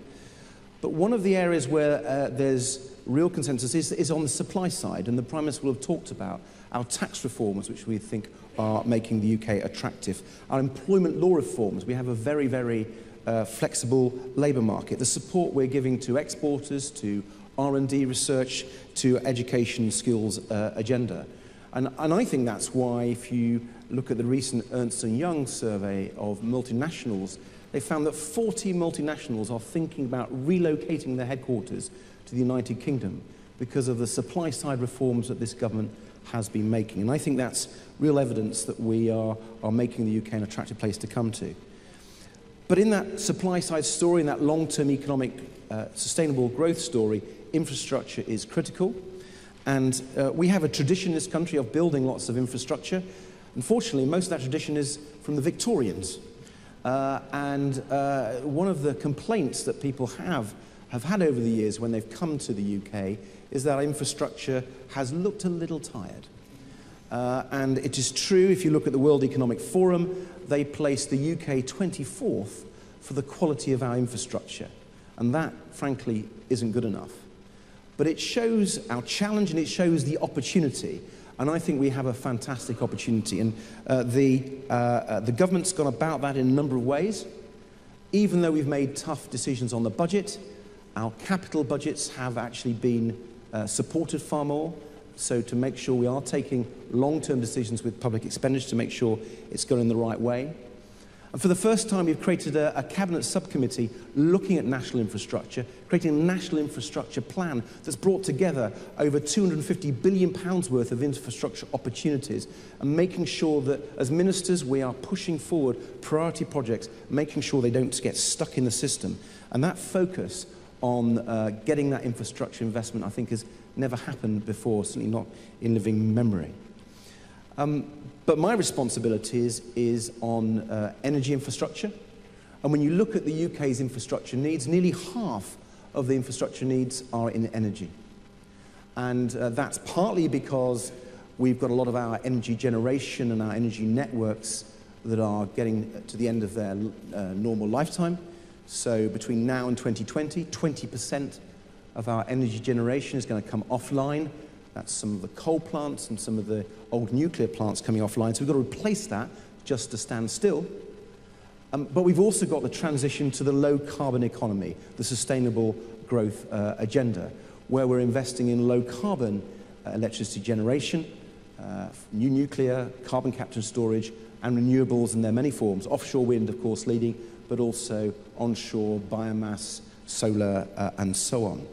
But one of the areas where there's real consensus is on the supply side, and the Prime Minister will have talked about our tax reforms, which we think are making the UK attractive, our employment law reforms. We have a very, very flexible labour market, the support we're giving to exporters, to R&D research, to education skills agenda. And I think that's why, if you look at the recent Ernst & Young survey of multinationals, they found that 40 multinationals are thinking about relocating their headquarters to the United Kingdom because of the supply side reforms that this government has been making. And I think that's real evidence that we are making the UK an attractive place to come to. But in that supply side story, in that long-term economic sustainable growth story, infrastructure is critical. And we have a tradition in this country of building lots of infrastructure. Unfortunately, most of that tradition is from the Victorians. And one of the complaints that people have had over the years when they've come to the UK is that our infrastructure has looked a little tired. And it is true, if you look at the World Economic Forum, they placed the UK 24th for the quality of our infrastructure. And that, frankly, isn't good enough. But it shows our challenge and it shows the opportunity. And I think we have a fantastic opportunity. And the government's gone about that in a number of ways. Even though we've made tough decisions on the budget, our capital budgets have actually been supported far more. So to make sure we are taking long-term decisions with public expenditure to make sure it's going in the right way. And for the first time, we've created a cabinet subcommittee looking at national infrastructure, creating a national infrastructure plan that's brought together over £250 billion worth of infrastructure opportunities, and making sure that as ministers we are pushing forward priority projects, making sure they don't get stuck in the system. And that focus on getting that infrastructure investment, I think, has never happened before, certainly not in living memory. But my responsibility is on energy infrastructure. And when you look at the UK's infrastructure needs, nearly half of the infrastructure needs are in energy. And that's partly because we've got a lot of our energy generation and our energy networks that are getting to the end of their normal lifetime. So between now and 2020, 20% of our energy generation is going to come offline. That's some of the coal plants and some of the old nuclear plants coming offline. So we've got to replace that just to stand still. But we've also got the transition to the low-carbon economy, the sustainable growth agenda, where we're investing in low-carbon electricity generation, new nuclear, carbon capture and storage, and renewables in their many forms. Offshore wind, of course, leading, but also onshore biomass, solar, and so on.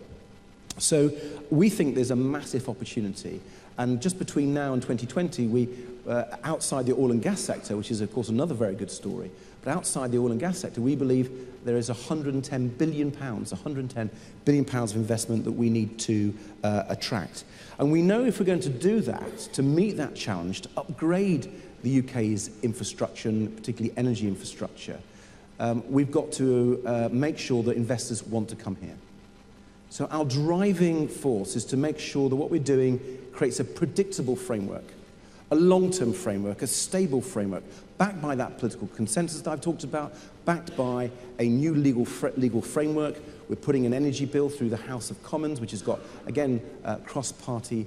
So we think there's a massive opportunity. And just between now and 2020, we, outside the oil and gas sector, which is, of course, another very good story, but outside the oil and gas sector, we believe there is £110 billion of investment that we need to attract. And we know if we're going to do that, to meet that challenge, to upgrade the UK's infrastructure, and particularly energy infrastructure, we've got to make sure that investors want to come here. So our driving force is to make sure that what we're doing creates a predictable framework, a long-term framework, a stable framework, backed by that political consensus that I've talked about, backed by a new legal framework. We're putting an energy bill through the House of Commons, which has got, again, cross-party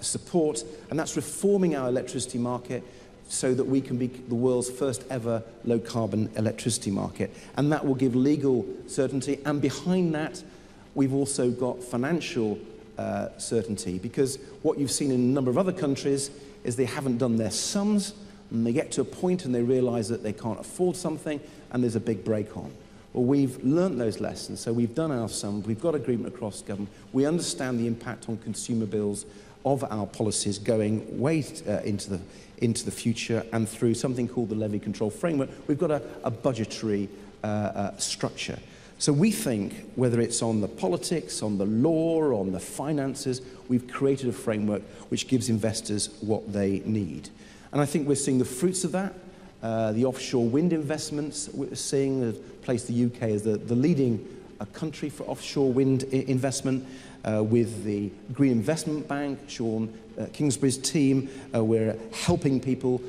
support, and that's reforming our electricity market so that we can be the world's first ever low-carbon electricity market. And that will give legal certainty, and behind that, we've also got financial certainty, because what you've seen in a number of other countries is they haven't done their sums, and they get to a point and they realize that they can't afford something, and there's a big break on. Well, we've learnt those lessons, so we've done our sums, we've got agreement across government, we understand the impact on consumer bills of our policies going way into the future, and through something called the Levy Control Framework, we've got a budgetary structure. So we think, whether it's on the politics, on the law, or on the finances, we've created a framework which gives investors what they need. And I think we're seeing the fruits of that. The offshore wind investments we're seeing have placed the UK as the leading country for offshore wind investment. With the Green Investment Bank, Sean Kingsbury's team, we're helping people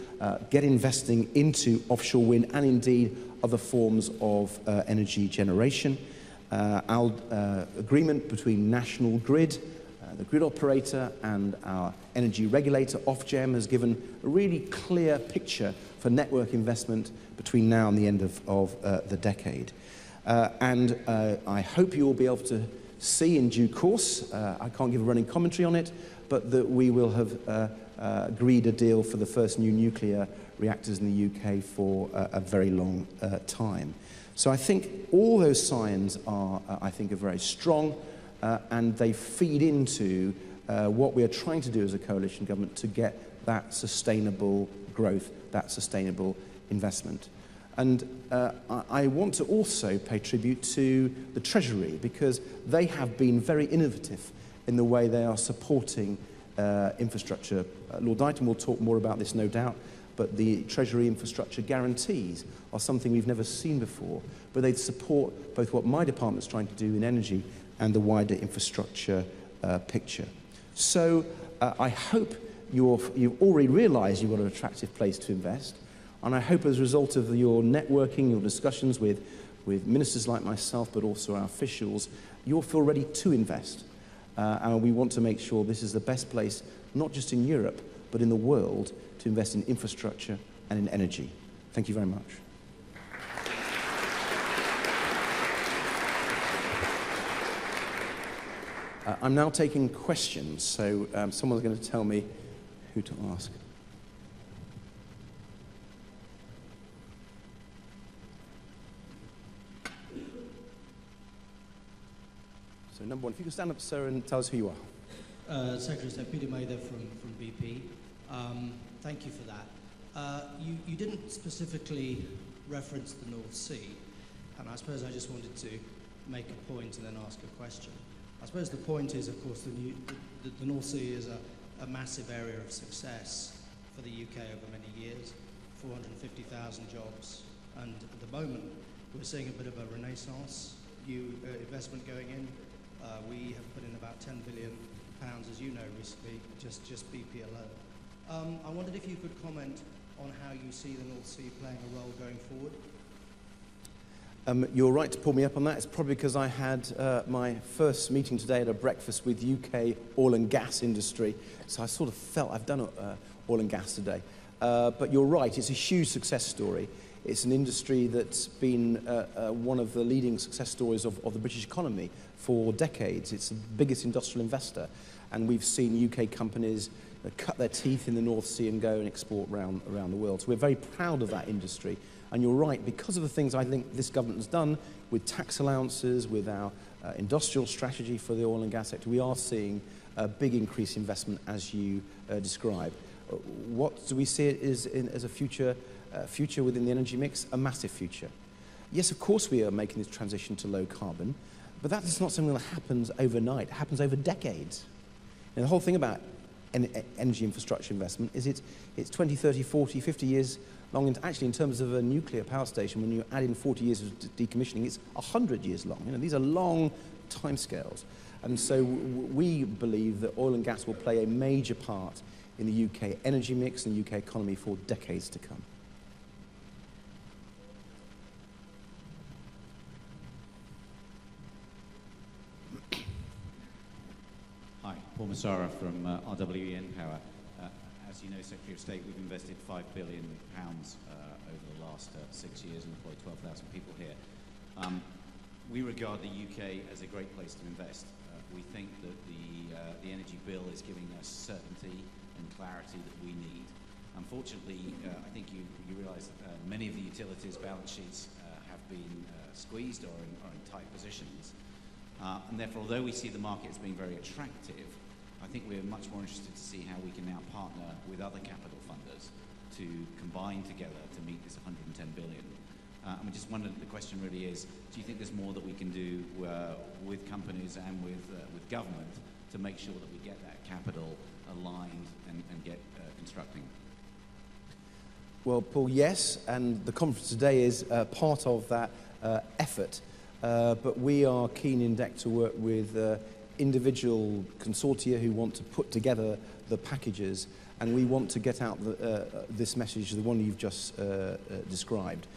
get investing into offshore wind and indeed other forms of energy generation. Our agreement between National Grid, the grid operator, and our energy regulator, Ofgem, has given a really clear picture for network investment between now and the end of the decade. And I hope you will be able to see in due course, I can't give a running commentary on it, but that we will have agreed a deal for the first new nuclear reactors in the UK for a very long time. So I think all those signs are, I think, are very strong, and they feed into what we are trying to do as a coalition government to get that sustainable growth, that sustainable investment. And I want to also pay tribute to the Treasury, because they have been very innovative in the way they are supporting infrastructure. Lord Dighton will talk more about this, no doubt, but the Treasury infrastructure guarantees are something we've never seen before, but they support both what my department's trying to do in energy and the wider infrastructure picture. So I hope you've already realised you've got an attractive place to invest. And I hope as a result of your networking, your discussions with ministers like myself, but also our officials, you'll feel ready to invest. And we want to make sure this is the best place, not just in Europe, but in the world, to invest in infrastructure and in energy. Thank you very much. I'm now taking questions, so someone's going to tell me who to ask. So number one, if you can stand up, sir, and tell us who you are. Secretary, Peter Mather from BP. Thank you for that. You didn't specifically reference the North Sea, and I suppose I just wanted to make a point and then ask a question. I suppose the point is, of course, the North Sea is a massive area of success for the UK over many years, 450,000 jobs, and at the moment we're seeing a bit of a renaissance, new investment going in. We have put in about £10 billion, as you know, recently, just BP alone. I wondered if you could comment on how you see the North Sea playing a role going forward? You're right to pull me up on that. It's probably because I had my first meeting today at a breakfast with UK oil and gas industry. So I sort of felt I've done oil and gas today. But you're right, it's a huge success story. It's an industry that's been one of the leading success stories of the British economy for decades. It's the biggest industrial investor. And we've seen UK companies cut their teeth in the North Sea and go and export around the world. So we're very proud of that industry. And you're right, because of the things I think this government has done with tax allowances, with our industrial strategy for the oil and gas sector, we are seeing a big increase in investment as you describe. What do we see it as a future within the energy mix? A massive future. Yes, of course we are making this transition to low carbon, but that is not something that happens overnight. It happens over decades. And the whole thing about energy infrastructure investment is it's 20, 30, 40, 50 years long. And actually, in terms of a nuclear power station, when you add in 40 years of decommissioning, it's 100 years long. You know, these are long timescales. And so we believe that oil and gas will play a major part in the UK energy mix and the UK economy for decades to come. Hi, Paul Massara from RWE Power. As you know, Secretary of State, we've invested £5 billion over the last 6 years and employed 12,000 people here. We regard the UK as a great place to invest. We think that the energy bill is giving us certainty and clarity that we need. Unfortunately, I think you realise that many of the utilities' balance sheets have been squeezed or in tight positions. And therefore, although we see the market as being very attractive, I think we're much more interested to see how we can now partner with other capital funders to combine together to meet this 110 billion. And we just wondered, the question really is, do you think there's more that we can do with companies and with government to make sure that we get that capital aligned and get constructing? Well, Paul, yes, and the conference today is part of that effort. But we are keen in DEC to work with individual consortia who want to put together the packages, and we want to get out this message, the one you've just described.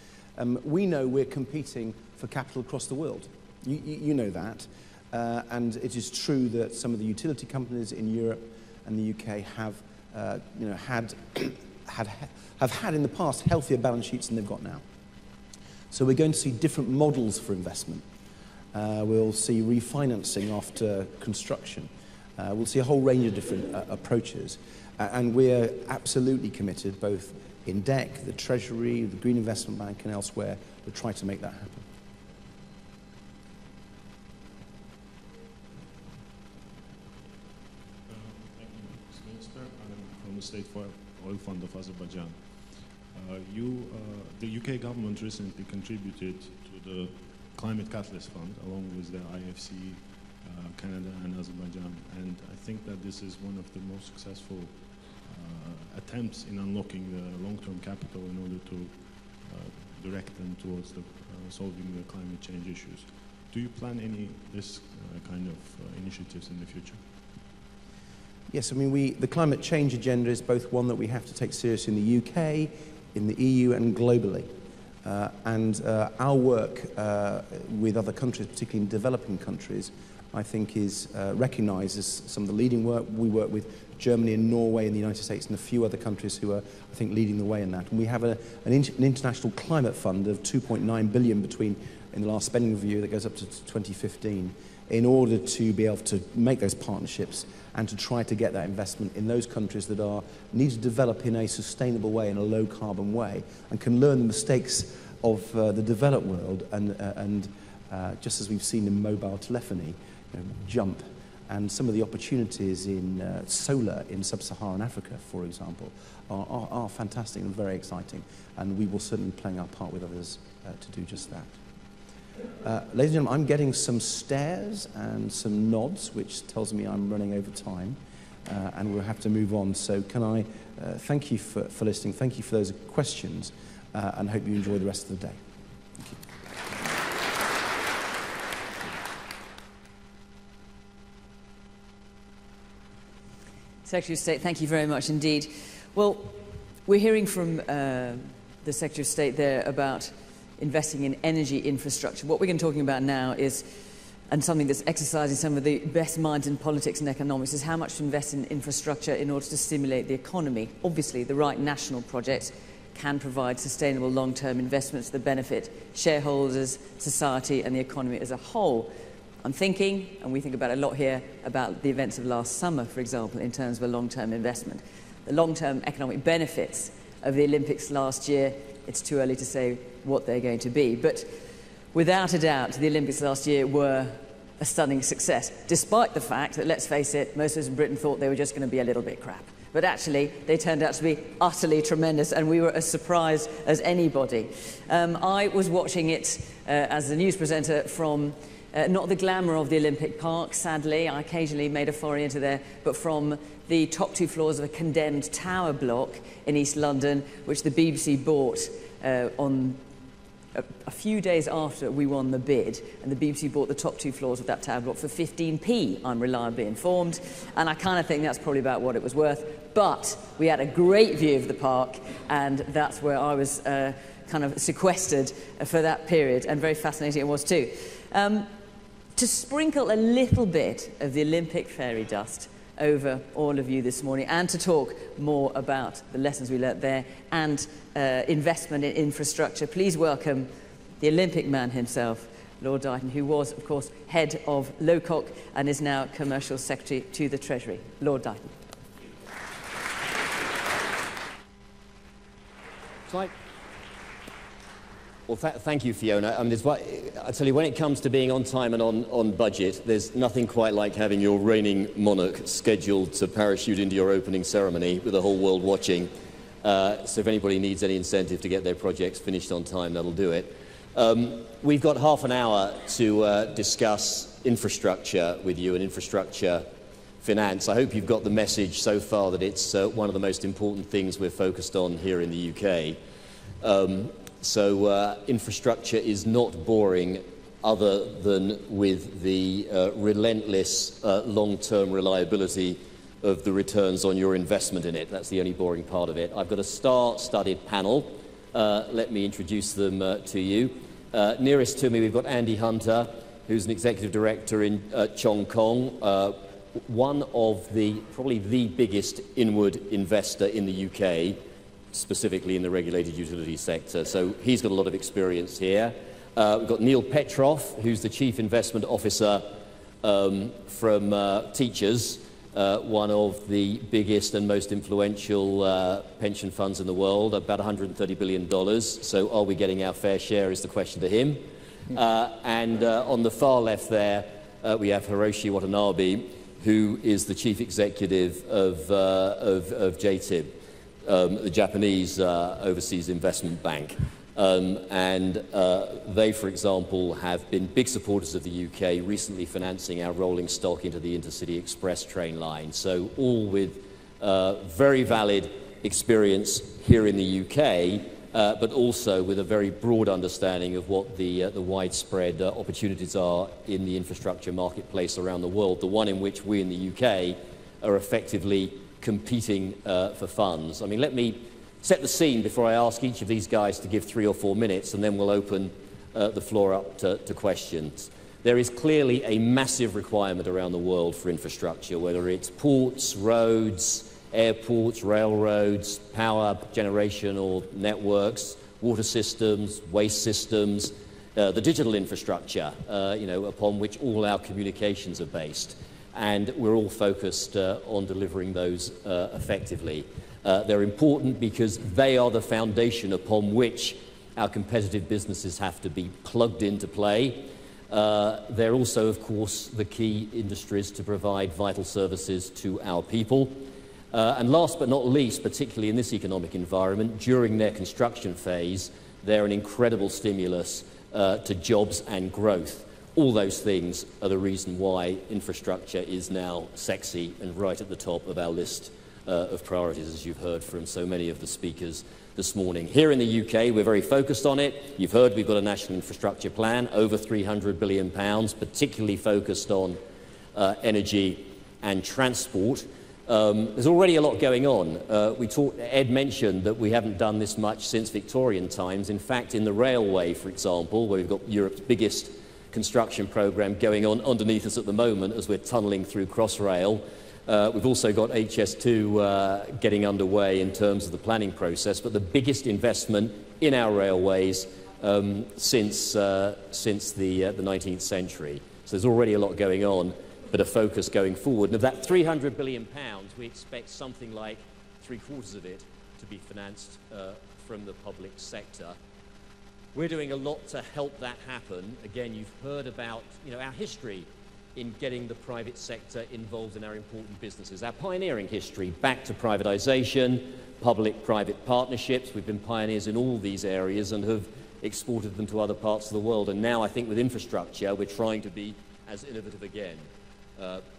We know we're competing for capital across the world. You know that. And it is true that some of the utility companies in Europe and the UK have had in the past healthier balance sheets than they've got now. So we're going to see different models for investment. We'll see refinancing after construction. We'll see a whole range of different approaches. And we're absolutely committed, both in DEC, the Treasury, the Green Investment Bank, and elsewhere, to try to make that happen. Thank you, Mr. Minister. I'm from the State Oil Fund of Azerbaijan. The UK government recently contributed to the Climate Catalyst Fund, along with the IFC, Canada and Azerbaijan. And I think that this is one of the most successful attempts in unlocking the long-term capital in order to direct them towards solving the climate change issues. Do you plan this kind of initiatives in the future? Yes, I mean, the climate change agenda is both one that we have to take seriously in the UK, in the EU and globally. And our work with other countries, particularly in developing countries, I think is recognised as some of the leading work. We work with Germany and Norway and the United States and a few other countries who are, I think, leading the way in that. And we have an international climate fund of 2.9 billion in the last spending review that goes up to 2015 in order to be able to make those partnerships and to try to get that investment in those countries that need to develop in a sustainable way, in a low carbon way, and can learn the mistakes of the developed world and just as we've seen in mobile telephony, jump. And some of the opportunities in solar in sub-Saharan Africa, for example, are fantastic and very exciting. And we will certainly be playing our part with others to do just that. Ladies and gentlemen, I'm getting some stares and some nods, which tells me I'm running over time, and we'll have to move on. So can I thank you for listening, thank you for those questions, and hope you enjoy the rest of the day. Thank you. Secretary of State, thank you very much indeed. Well, We're hearing from the Secretary of State there about investing in energy infrastructure. What we're going to be talking about now is, and something that's exercising some of the best minds in politics and economics, is how much to invest in infrastructure in order to stimulate the economy. Obviously, the right national projects can provide sustainable long-term investments that benefit shareholders, society and the economy as a whole. I'm thinking, and we think about it a lot here, about the events of last summer, for example, in terms of a long-term investment. The long-term economic benefits of the Olympics last year, it's too early to say what they're going to be. But without a doubt, the Olympics last year were a stunning success, despite the fact that, let's face it, most of us in Britain thought they were just going to be a little bit crap. But actually, they turned out to be utterly tremendous, and we were as surprised as anybody. I was watching it as a news presenter from not the glamour of the Olympic Park, sadly. I occasionally made a foray into there, but from the top 2 floors of a condemned tower block in East London, which the BBC bought on a few days after we won the bid, and the BBC bought the top 2 floors of that tower block for 15p, I'm reliably informed, and I kind of think that's probably about what it was worth. But we had a great view of the park, and that's where I was kind of sequestered for that period, and very fascinating it was too. To sprinkle a little bit of the Olympic fairy dust over all of you this morning, and to talk more about the lessons we learnt there and investment in infrastructure, please welcome the Olympic man himself, Lord Dighton, who was, of course, head of LOCOC and is now Commercial Secretary to the Treasury. Lord Dighton. Well, thank you, Fiona. I tell you, when it comes to being on time and on budget, there's nothing quite like having your reigning monarch scheduled to parachute into your opening ceremony with the whole world watching. So if anybody needs any incentive to get their projects finished on time, that'll do it. We've got half an hour to discuss infrastructure with you and infrastructure finance. I hope you've got the message so far that it's one of the most important things we're focused on here in the UK. So infrastructure is not boring other than with the relentless long-term reliability of the returns on your investment in it. That's the only boring part of it. I've got a star-studded panel. Let me introduce them to you. Nearest to me, we've got Andy Hunter, who's an executive director in Hong Kong, one of probably the biggest inward investor in the UK, specifically in the regulated utility sector. So he's got a lot of experience here. We've got Neil Petrov, who's the Chief Investment Officer from Teachers, one of the biggest and most influential pension funds in the world, about $130 billion. So are we getting our fair share is the question to him. And on the far left there, we have Hiroshi Watanabe, who is the Chief Executive of JTIB. The Japanese Overseas Investment Bank. And they, for example, have been big supporters of the UK, recently financing our rolling stock into the Intercity Express train line. So all with very valid experience here in the UK, but also with a very broad understanding of what the widespread opportunities are in the infrastructure marketplace around the world, the one in which we in the UK are effectively competing for funds. I mean, let me set the scene before I ask each of these guys to give 3 or 4 minutes, and then we'll open the floor up to questions. There is clearly a massive requirement around the world for infrastructure, whether it's ports, roads, airports, railroads, power generation or networks, water systems, waste systems, the digital infrastructure, upon which all our communications are based. And we're all focused on delivering those effectively. They're important because they are the foundation upon which our competitive businesses have to be plugged into play. They're also, of course, the key industries to provide vital services to our people. And last but not least, particularly in this economic environment, during their construction phase, they're an incredible stimulus to jobs and growth. All those things are the reason why infrastructure is now sexy and right at the top of our list of priorities, as you've heard from so many of the speakers this morning. Here in the UK, we're very focused on it. You've heard we've got a national infrastructure plan, over £300 billion, particularly focused on energy and transport. There's already a lot going on. Ed mentioned that we haven't done this much since Victorian times. In fact, in the railway, for example, where we've got Europe's biggest construction program going on underneath us at the moment as we're tunnelling through Crossrail. We've also got HS2 getting underway in terms of the planning process, but the biggest investment in our railways since the 19th century. So there's already a lot going on, but a focus going forward. And of that £300 billion, we expect something like 3/4 of it to be financed from the public sector. We're doing a lot to help that happen. Again, you've heard about our history in getting the private sector involved in our important businesses. Our pioneering history back to privatization, public-private partnerships. We've been pioneers in all these areas and have exported them to other parts of the world. And now I think with infrastructure, we're trying to be as innovative again,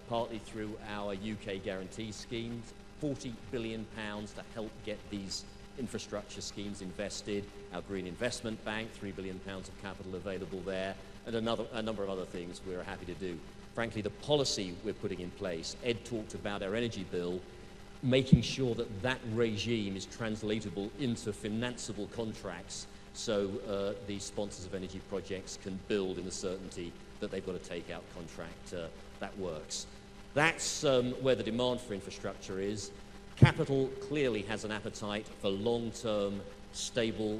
partly through our UK guarantee schemes, £40 billion to help get these infrastructure schemes invested, our Green Investment Bank, £3 billion of capital available there, and a number of other things we're happy to do. Frankly, the policy we're putting in place, Ed talked about our energy bill, making sure that that regime is translatable into financeable contracts so the sponsors of energy projects can build in the certainty that they've got a takeout contract that works. That's where the demand for infrastructure is. Capital clearly has an appetite for long-term, stable,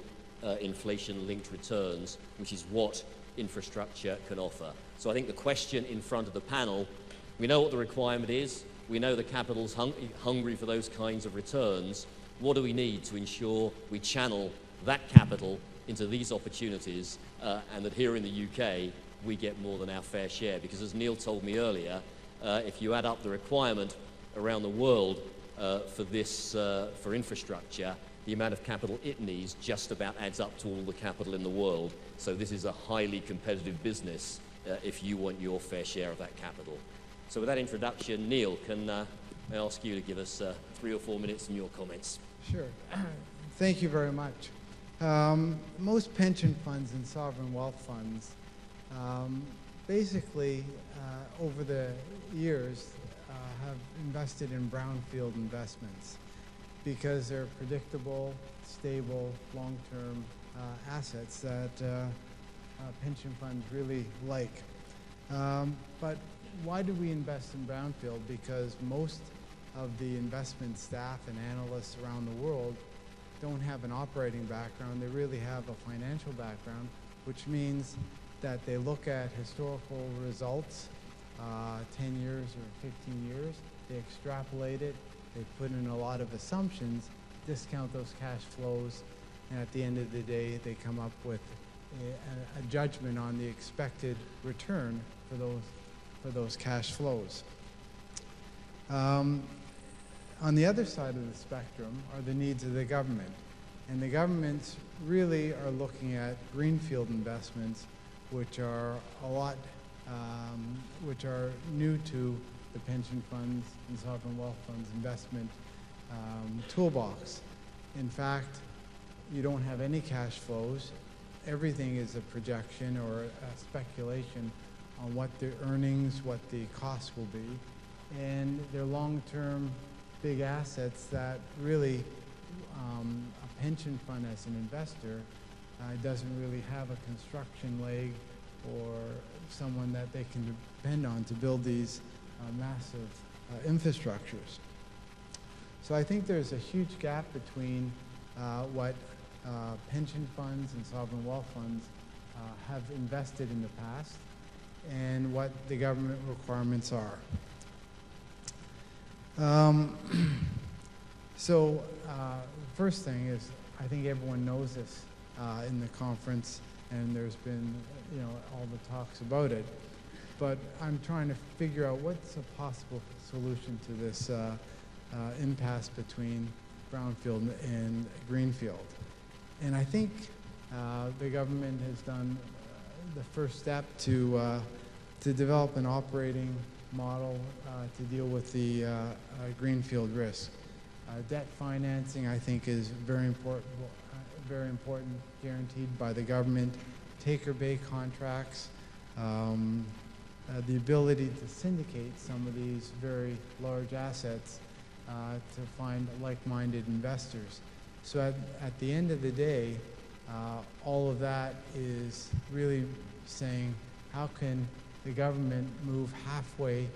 inflation-linked returns, which is what infrastructure can offer. So I think the question in front of the panel, we know what the requirement is, we know the capital's hungry for those kinds of returns. What do we need to ensure we channel that capital into these opportunities and that here in the UK we get more than our fair share? Because as Neil told me earlier, if you add up the requirement around the world for infrastructure, the amount of capital it needs just about adds up to all the capital in the world. So this is a highly competitive business if you want your fair share of that capital. So with that introduction, Neil, can I ask you to give us 3 or 4 minutes and your comments? Sure. Thank you very much. Most pension funds and sovereign wealth funds basically over the years have invested in brownfield investments because they're predictable, stable, long-term assets that pension funds really like. But why do we invest in brownfield? Because most of the investment staff and analysts around the world don't have an operating background. They really have a financial background, which means that they look at historical results, 10 years or 15 years, they extrapolate it, they put in a lot of assumptions, discount those cash flows, and at the end of the day, they come up with a judgment on the expected return for those cash flows. On the other side of the spectrum are the needs of the government. And the governments really are looking at greenfield investments, which are which are new to the pension funds and sovereign wealth funds investment toolbox. In fact, you don't have any cash flows. Everything is a projection or a speculation on what the earnings, what the costs will be. And they're long-term big assets that really a pension fund as an investor doesn't really have a construction leg or someone that they can depend on to build these massive infrastructures. So I think there's a huge gap between what pension funds and sovereign wealth funds have invested in the past and what the government requirements are. So first thing is, I think everyone knows this in the conference, and there's been all the talks about it. But I'm trying to figure out what's a possible solution to this impasse between brownfield and greenfield. And I think the government has done the first step to develop an operating model to deal with the greenfield risk. Debt financing, I think, is very important, guaranteed by the government. Take-or-pay contracts, the ability to syndicate some of these very large assets to find like-minded investors. So at the end of the day, all of that is really saying, how can the government move halfway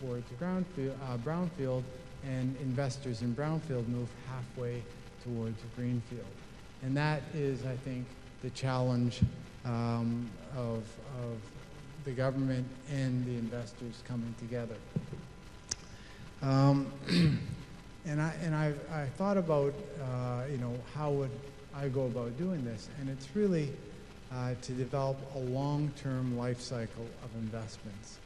towards brownfield, and investors in brownfield move halfway towards greenfield. And that is, I think, the challenge of the government and the investors coming together. And I thought about, you know, how would I go about doing this? And it's really to develop a long-term life cycle of investments.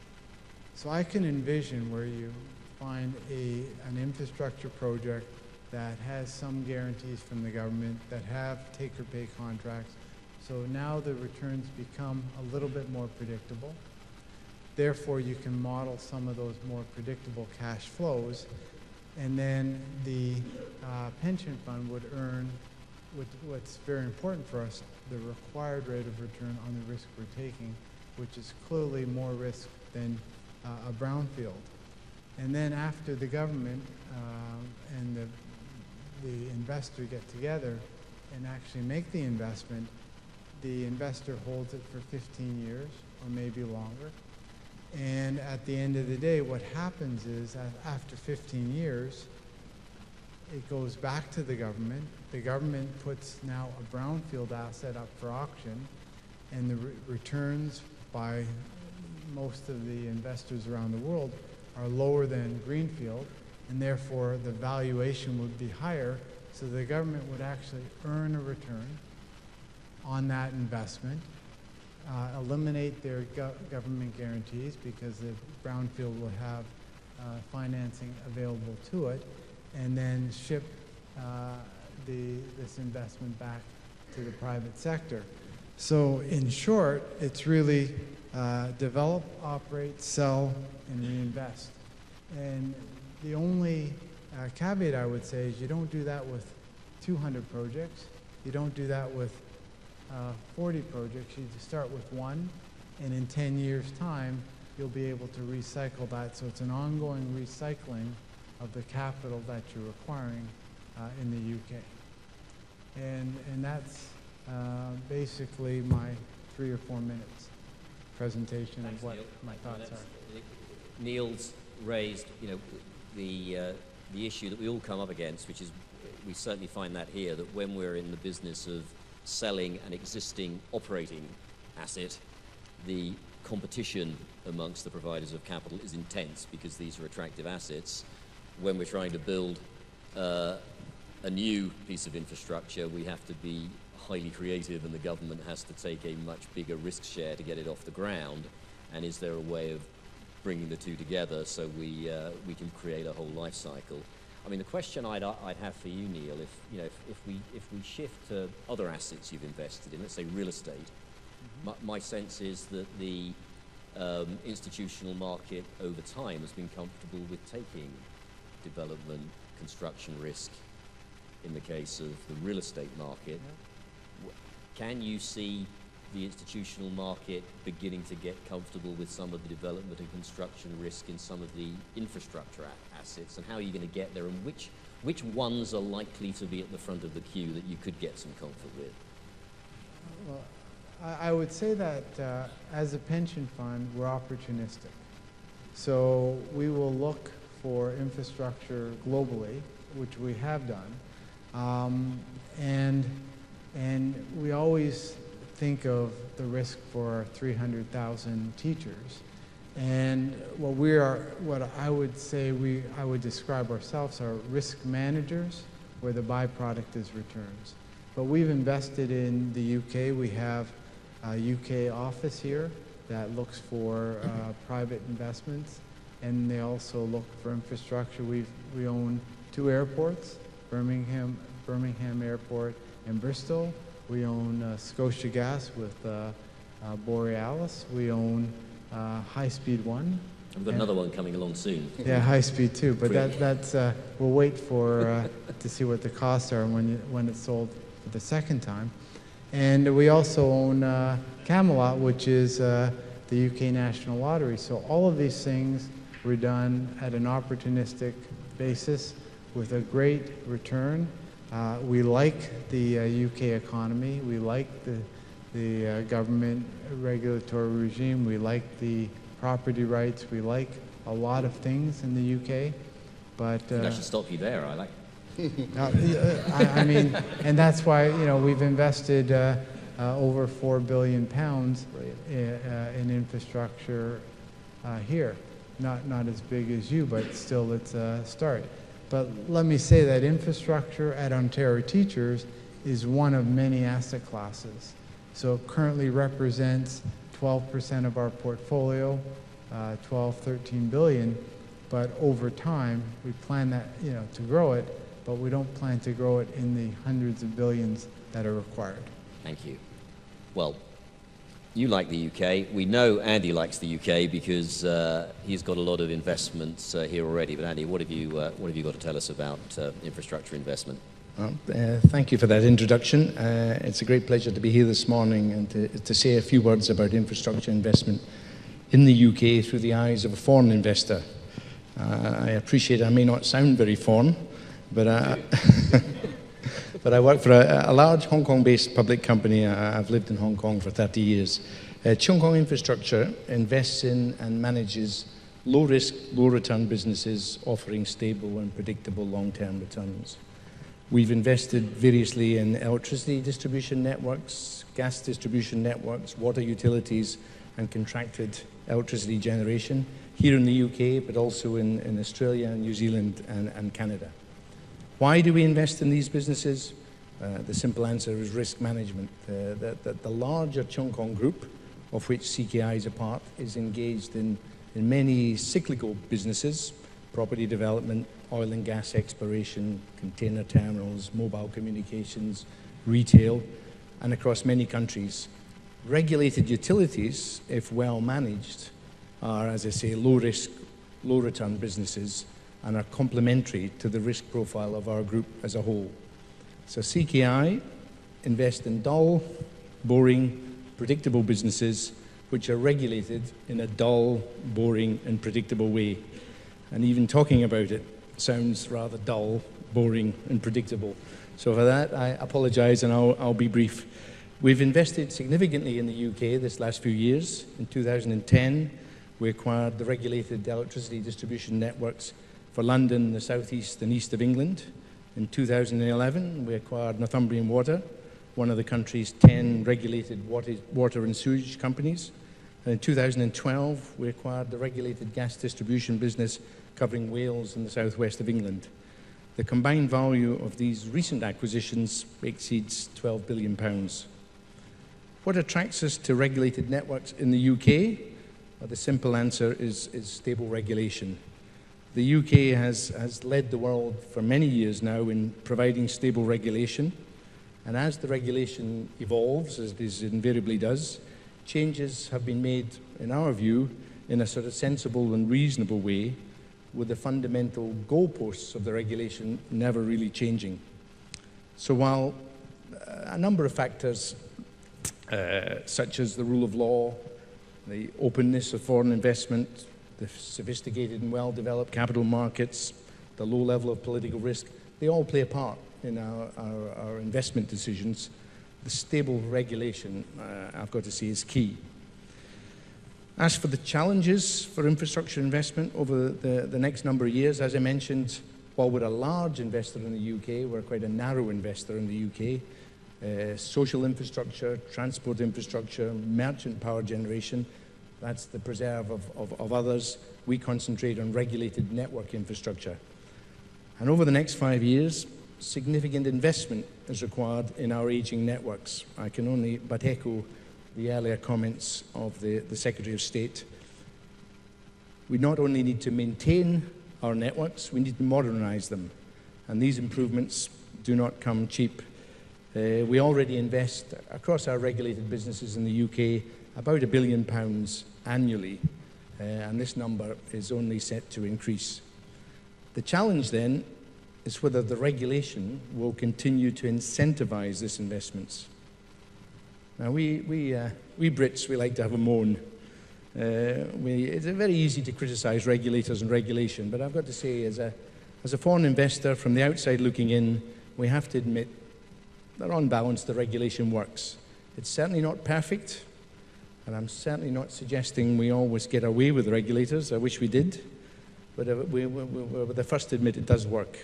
So I can envision where you find an infrastructure project that has some guarantees from the government, that have take-or-pay contracts. So now the returns become a little bit more predictable. Therefore, you can model some of those more predictable cash flows. And then the pension fund would earn what's very important for us, the required rate of return on the risk we're taking, which is clearly more risk than a brownfield. And then after the government and the investor get together and actually make the investment, the investor holds it for 15 years or maybe longer. And at the end of the day, what happens is after 15 years, it goes back to the government. The government puts now a brownfield asset up for auction, and the returns by most of the investors around the world are lower than greenfield, and therefore the valuation would be higher, so the government would actually earn a return on that investment, eliminate their government guarantees because the brownfield will have financing available to it, and then ship this investment back to the private sector. So in short, it's really develop, operate, sell, and reinvest. And the only caveat I would say is you don't do that with 200 projects. You don't do that with 40 projects. You start with one, and in 10 years' time, you'll be able to recycle that. So it's an ongoing recycling of the capital that you're acquiring in the UK. And that's basically my 3 or 4 minutes presentation of what my thoughts are. Neil's raised, you know, the issue that we all come up against, which is, we certainly find that here, that when we're in the business of selling an existing operating asset, the competition amongst the providers of capital is intense because these are attractive assets. When we're trying to build a new piece of infrastructure, we have to be highly creative, and the government has to take a much bigger risk share to get it off the ground. And is there a way of bringing the two together so we can create a whole life cycle? I mean, the question I'd have for you, Neil, if we shift to other assets you've invested in, let's say real estate, my sense is that the institutional market over time has been comfortable with taking development, construction risk in the case of the real estate market. Can you see the institutional market beginning to get comfortable with some of the development and construction risk in some of the infrastructure assets, and how are you going to get there, and which ones are likely to be at the front of the queue that you could get some comfort with? Well, I would say that as a pension fund, we're opportunistic. So we will look for infrastructure globally, which we have done, and we always think of the risk for 300,000 teachers. And what I would say I would describe ourselves are risk managers, where the byproduct is returns. But we've invested in the UK. We have a UK office here that looks for private investments, and they also look for infrastructure. We own 2 airports, Birmingham Airport and Bristol. We own Scotia Gas with Borealis. We own High Speed 1. We've got another one coming along soon. Yeah, High Speed 2, but that's we'll wait for to see what the costs are when it's sold for the second time. And we also own Camelot, which is the UK National Lottery. So all of these things were done at an opportunistic basis with a great return. We like the UK economy. We like the government regulatory regime. We like the property rights. We like a lot of things in the UK. But I think I should stop you there. I like. I mean, and that's why, you know, we've invested over £4 billion in infrastructure here. Not as big as you, but still it's a start. But let me say that infrastructure at Ontario Teachers is one of many asset classes. So it currently represents 12% of our portfolio, 12, 13 billion. But over time, we plan that, you know, to grow it, but we don't plan to grow it in the hundreds of billions that are required. Thank you. Well, you like the UK. We know Andy likes the UK because he's got a lot of investments here already. But Andy, what have you got to tell us about infrastructure investment? Well, thank you for that introduction. It's a great pleasure to be here this morning and to say a few words about infrastructure investment in the UK through the eyes of a foreign investor. I appreciate I may not sound very foreign, but but I work for a large Hong Kong-based public company. I've lived in Hong Kong for 30 years. Chung Kong Infrastructure invests in and manages low-risk, low-return businesses offering stable and predictable long-term returns. We've invested variously in electricity distribution networks, gas distribution networks, water utilities, and contracted electricity generation here in the UK, but also in Australia, New Zealand, and Canada. Why do we invest in these businesses? The simple answer is risk management. The larger Chung Kong group, of which CKI is a part, is engaged in many cyclical businesses, property development, oil and gas exploration, container terminals, mobile communications, retail, and across many countries. Regulated utilities, if well managed, are, as I say, low-risk, low-return businesses and are complementary to the risk profile of our group as a whole. So CKI invest in dull, boring, predictable businesses which are regulated in a dull, boring, and predictable way. And even talking about it sounds rather dull, boring, and predictable. So for that, I apologize, and I'll be brief. We've invested significantly in the UK this last few years. In 2010, we acquired the regulated electricity distribution networks for London, the southeast and east of England. In 2011, we acquired Northumbrian Water, one of the country's 10 regulated water and sewage companies. And in 2012, we acquired the regulated gas distribution business covering Wales and the southwest of England. The combined value of these recent acquisitions exceeds £12 billion. What attracts us to regulated networks in the UK? Well, the simple answer is stable regulation. The UK has led the world for many years now in providing stable regulation. And as the regulation evolves, as this invariably does, changes have been made, in our view, in a sort of sensible and reasonable way, with the fundamental goalposts of the regulation never really changing. So while a number of factors, such as the rule of law, the openness of foreign investment, the sophisticated and well-developed capital markets, the low level of political risk, they all play a part in our investment decisions. The stable regulation, I've got to say, is key. As for the challenges for infrastructure investment over the next number of years, as I mentioned, while we're a large investor in the UK, we're quite a narrow investor in the UK. Social infrastructure, transport infrastructure, merchant power generation, that's the preserve of others. We concentrate on regulated network infrastructure. And over the next 5 years, significant investment is required in our aging networks. I can only but echo the earlier comments of the Secretary of State. We not only need to maintain our networks, we need to modernize them. And these improvements do not come cheap. We already invest across our regulated businesses in the UK about £1 billion annually, and this number is only set to increase. The challenge then is whether the regulation will continue to incentivize this investments. Now we Brits, we like to have a moan. It's very easy to criticize regulators and regulation, but I've got to say, as As a foreign investor from the outside looking in, we have to admit that on balance the regulation works. It's certainly not perfect, and I'm certainly not suggesting we always get away with regulators. I wish we did, but we're the first to admit it does work.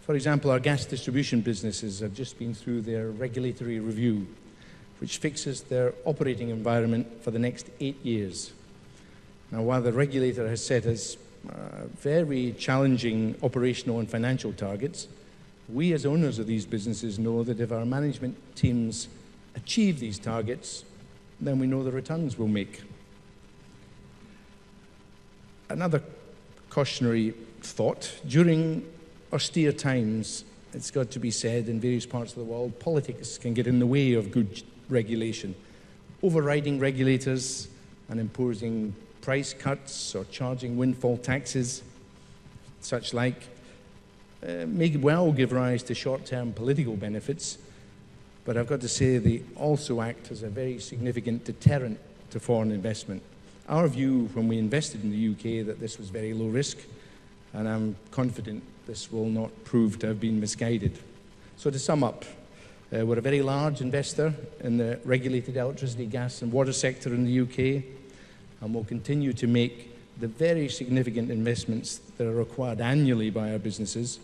For example, our gas distribution businesses have just been through their regulatory review, which fixes their operating environment for the next 8 years. Now, while the regulator has set us very challenging operational and financial targets, we as owners of these businesses know that if our management teams achieve these targets, then we know the returns we'll make. Another cautionary thought: during austere times, it's got to be said, in various parts of the world, politics can get in the way of good regulation. Overriding regulators and imposing price cuts or charging windfall taxes, such like, may well give rise to short-term political benefits, but I've got to say they also act as a very significant deterrent to foreign investment. Our view when we invested in the UK that this was very low risk, and I'm confident this will not prove to have been misguided. So to sum up, we're a very large investor in the regulated electricity, gas and water sector in the UK, and will continue to make the very significant investments that are required annually by our businesses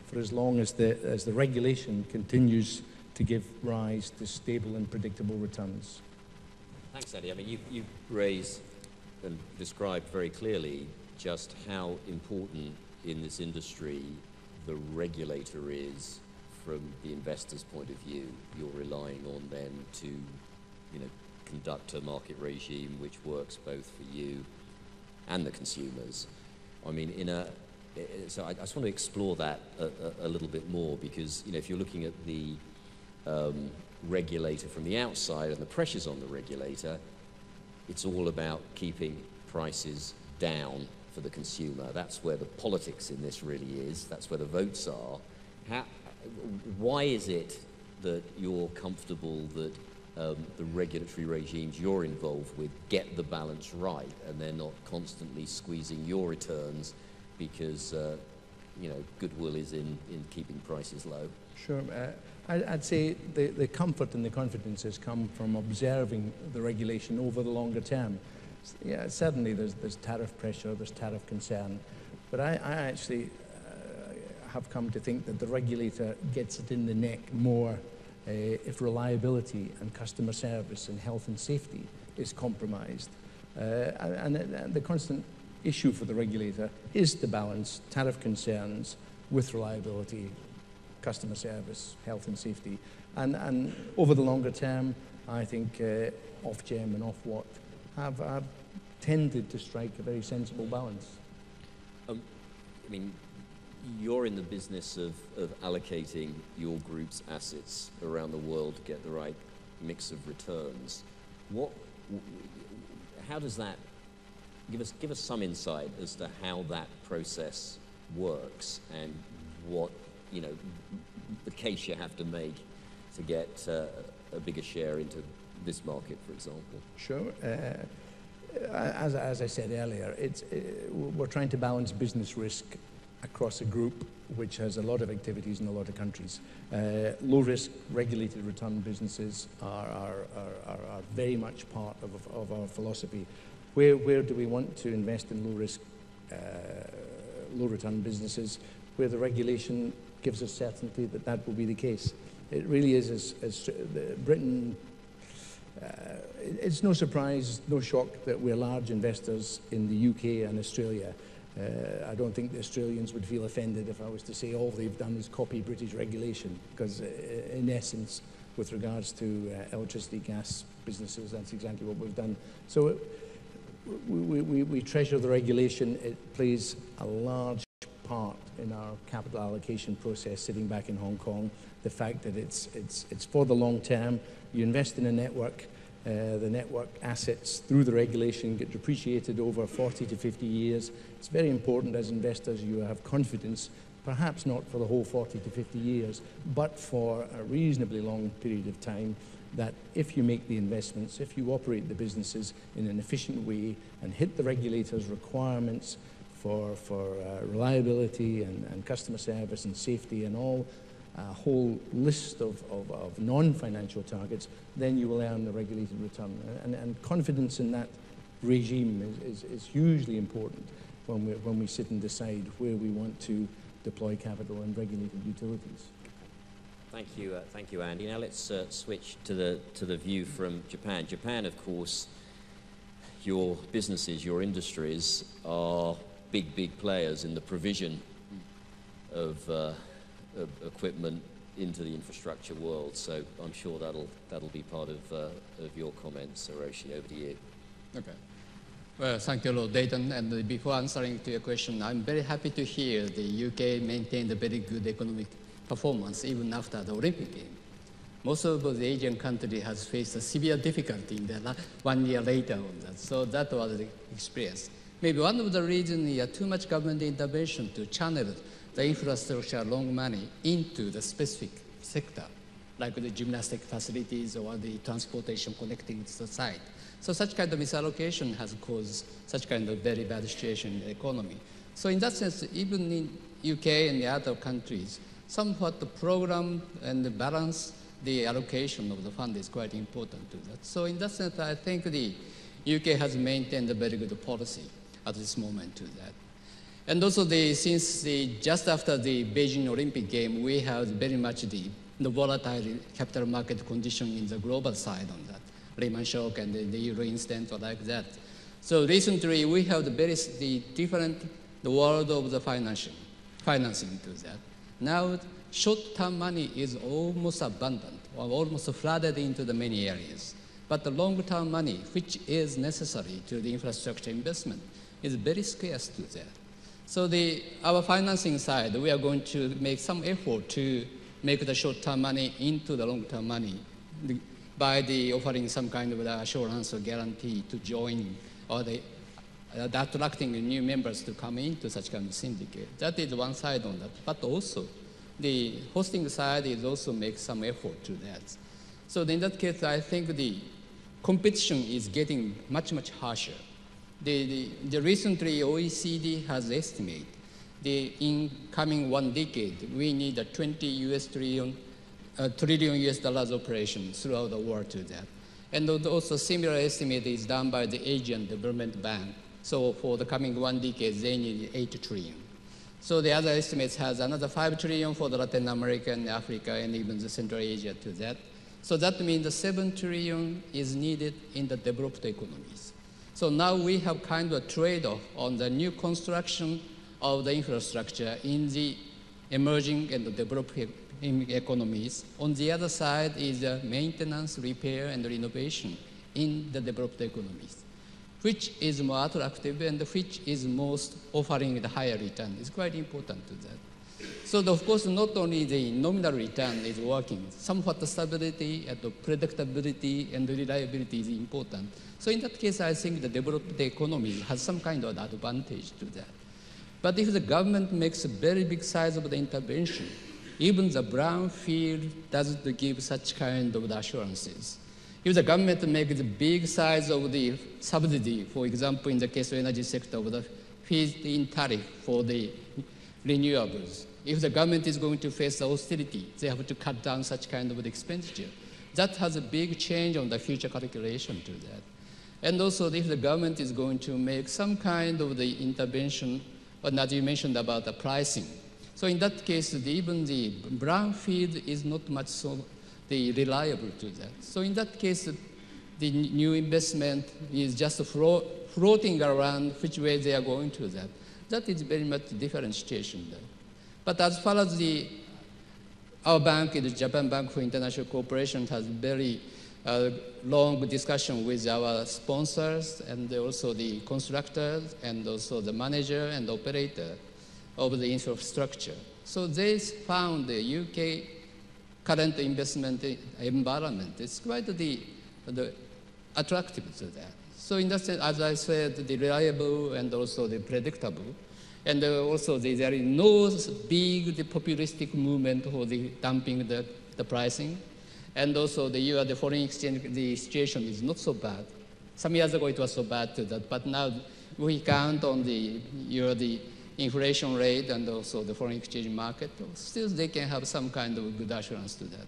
for as long as the regulation continues to give rise to stable and predictable returns. Thanks, Eddie. I mean, you raised and described very clearly just how important in this industry the regulator is from the investor's point of view. You're relying on them to, conduct a market regime which works both for you and the consumers. I mean, so I just want to explore that a little bit more, because, if you're looking at the regulator from the outside and the pressures on the regulator, it's all about keeping prices down for the consumer. That's where the politics in this really is. That's where the votes are. Why is it that you're comfortable that the regulatory regimes you're involved with get the balance right and they're not constantly squeezing your returns because, goodwill is in keeping prices low? Sure. I'd say the comfort and the confidence has come from observing the regulation over the longer term. Yeah, certainly there's tariff pressure, there's tariff concern, but I actually have come to think that the regulator gets it in the neck more if reliability and customer service and health and safety is compromised. And the constant issue for the regulator is to balance tariff concerns with reliability, customer service, health and safety. And over the longer term, I think Ofgem and Ofwat have tended to strike a very sensible balance. I mean, you're in the business of allocating your group's assets around the world to get the right mix of returns. How does that, give us some insight as to how that process works and what, the case you have to make to get a bigger share into this market, for example? Sure. As I said earlier, we're trying to balance business risk across a group which has a lot of activities in a lot of countries. Low-risk, regulated return businesses are very much part of our philosophy. Where do we want to invest in low-risk, low-return businesses? Where the regulation gives us certainty that that will be the case. It really is, as Britain, it's no surprise, no shock that we're large investors in the UK and Australia. I don't think the Australians would feel offended if I was to say all they've done is copy British regulation, because in essence, with regards to electricity, gas businesses, that's exactly what we've done. So we treasure the regulation. It plays a large part in our capital allocation process sitting back in Hong Kong. The fact that it's for the long term. You invest in a network, the network assets through the regulation get depreciated over 40 to 50 years. It's very important as investors you have confidence, perhaps not for the whole 40 to 50 years, but for a reasonably long period of time, that if you make the investments, if you operate the businesses in an efficient way and hit the regulators' requirements for reliability and customer service and safety and all a whole list of non-financial targets, then you will earn the regulated return. And confidence in that regime is hugely important when we sit and decide where we want to deploy capital in regulated utilities. Thank you, Andy. Now let's switch to the view from Japan. Japan, of course, your businesses, your industries are big players in the provision of equipment into the infrastructure world. So I'm sure that'll be part of your comments. Hiroshi, over to you. Okay. Well, thank you, Lord Dayton. And before answering to your question, I'm very happy to hear the UK maintained a very good economic performance even after the Olympic Games. Most of the Asian countries has faced a severe difficulty in the 1 year later on that. So that was the experience. Maybe one of the reasons is too much government intervention to channel the infrastructure long money into the specific sector, like the gymnastic facilities or the transportation connecting to the site. So such kind of misallocation has caused such kind of very bad situation in the economy. So in that sense, even in UK and the other countries, somewhat the program and the balance, the allocation of the fund is quite important to that. So in that sense, I think the UK has maintained a very good policy at this moment to that. And also just after the Beijing Olympic Game, we have very much the volatile capital market condition in the global side on that. Lehman shock and the euro incident or like that. So recently we have the world of the financing to that. Now short-term money is almost abundant or almost flooded into the many areas. But the long-term money, which is necessary to the infrastructure investment, is very scarce to that. So our financing side, we are going to make some effort to make the short-term money into the long-term money by offering some kind of assurance or guarantee to join or attracting new members to come into such kind of syndicate. That is one side on that. But also, the hosting side is also make some effort to that. So in that case, I think the competition is getting much harsher. Recently, OECD has estimated in coming 1 decade, we need a trillion US dollars operation throughout the world to that. And also similar estimate is done by the Asian Development Bank. So for the coming 1 decade, they need 8 trillion. So the other estimates has another 5 trillion for the Latin America and Africa and even the Central Asia to that. So that means the 7 trillion is needed in the developed economies. So now we have kind of a trade-off on the new construction of the infrastructure in the emerging and the developing economies. On the other side is the maintenance, repair, and renovation in the developed economies. Which is more attractive and which is most offering the higher return is quite important to that. So of course, not only the nominal return is working, somewhat the stability and the predictability and the reliability is important. So in that case, I think the developed economy has some kind of advantage to that. But if the government makes a very big size of the intervention, even the brownfield doesn't give such kind of assurances. If the government makes the big size of the subsidy, for example, in the case of energy sector, of the phased-in tariff for the renewables, if the government is going to face the austerity, they have to cut down such kind of expenditure. That has a big change on the future calculation to that. And also, if the government is going to make some kind of the intervention, but as you mentioned about the pricing. So in that case, even the brownfield is not much so reliable to that. So in that case, the new investment is just floating around which way they are going to that. That is very much a different situation there. But as far as our bank, the Japan Bank for International Cooperation, has very long discussion with our sponsors and also the constructors and also the manager and operator of the infrastructure. So they found the UK current investment environment is quite attractive to that. So in that sense, as I said, the reliable and also the predictable. And also there is no big populistic movement for the dumping the pricing. And also the foreign exchange, the situation is not so bad. Some years ago it was so bad to that, but now we count on the inflation rate and also the foreign exchange market, still they can have some kind of good assurance to that.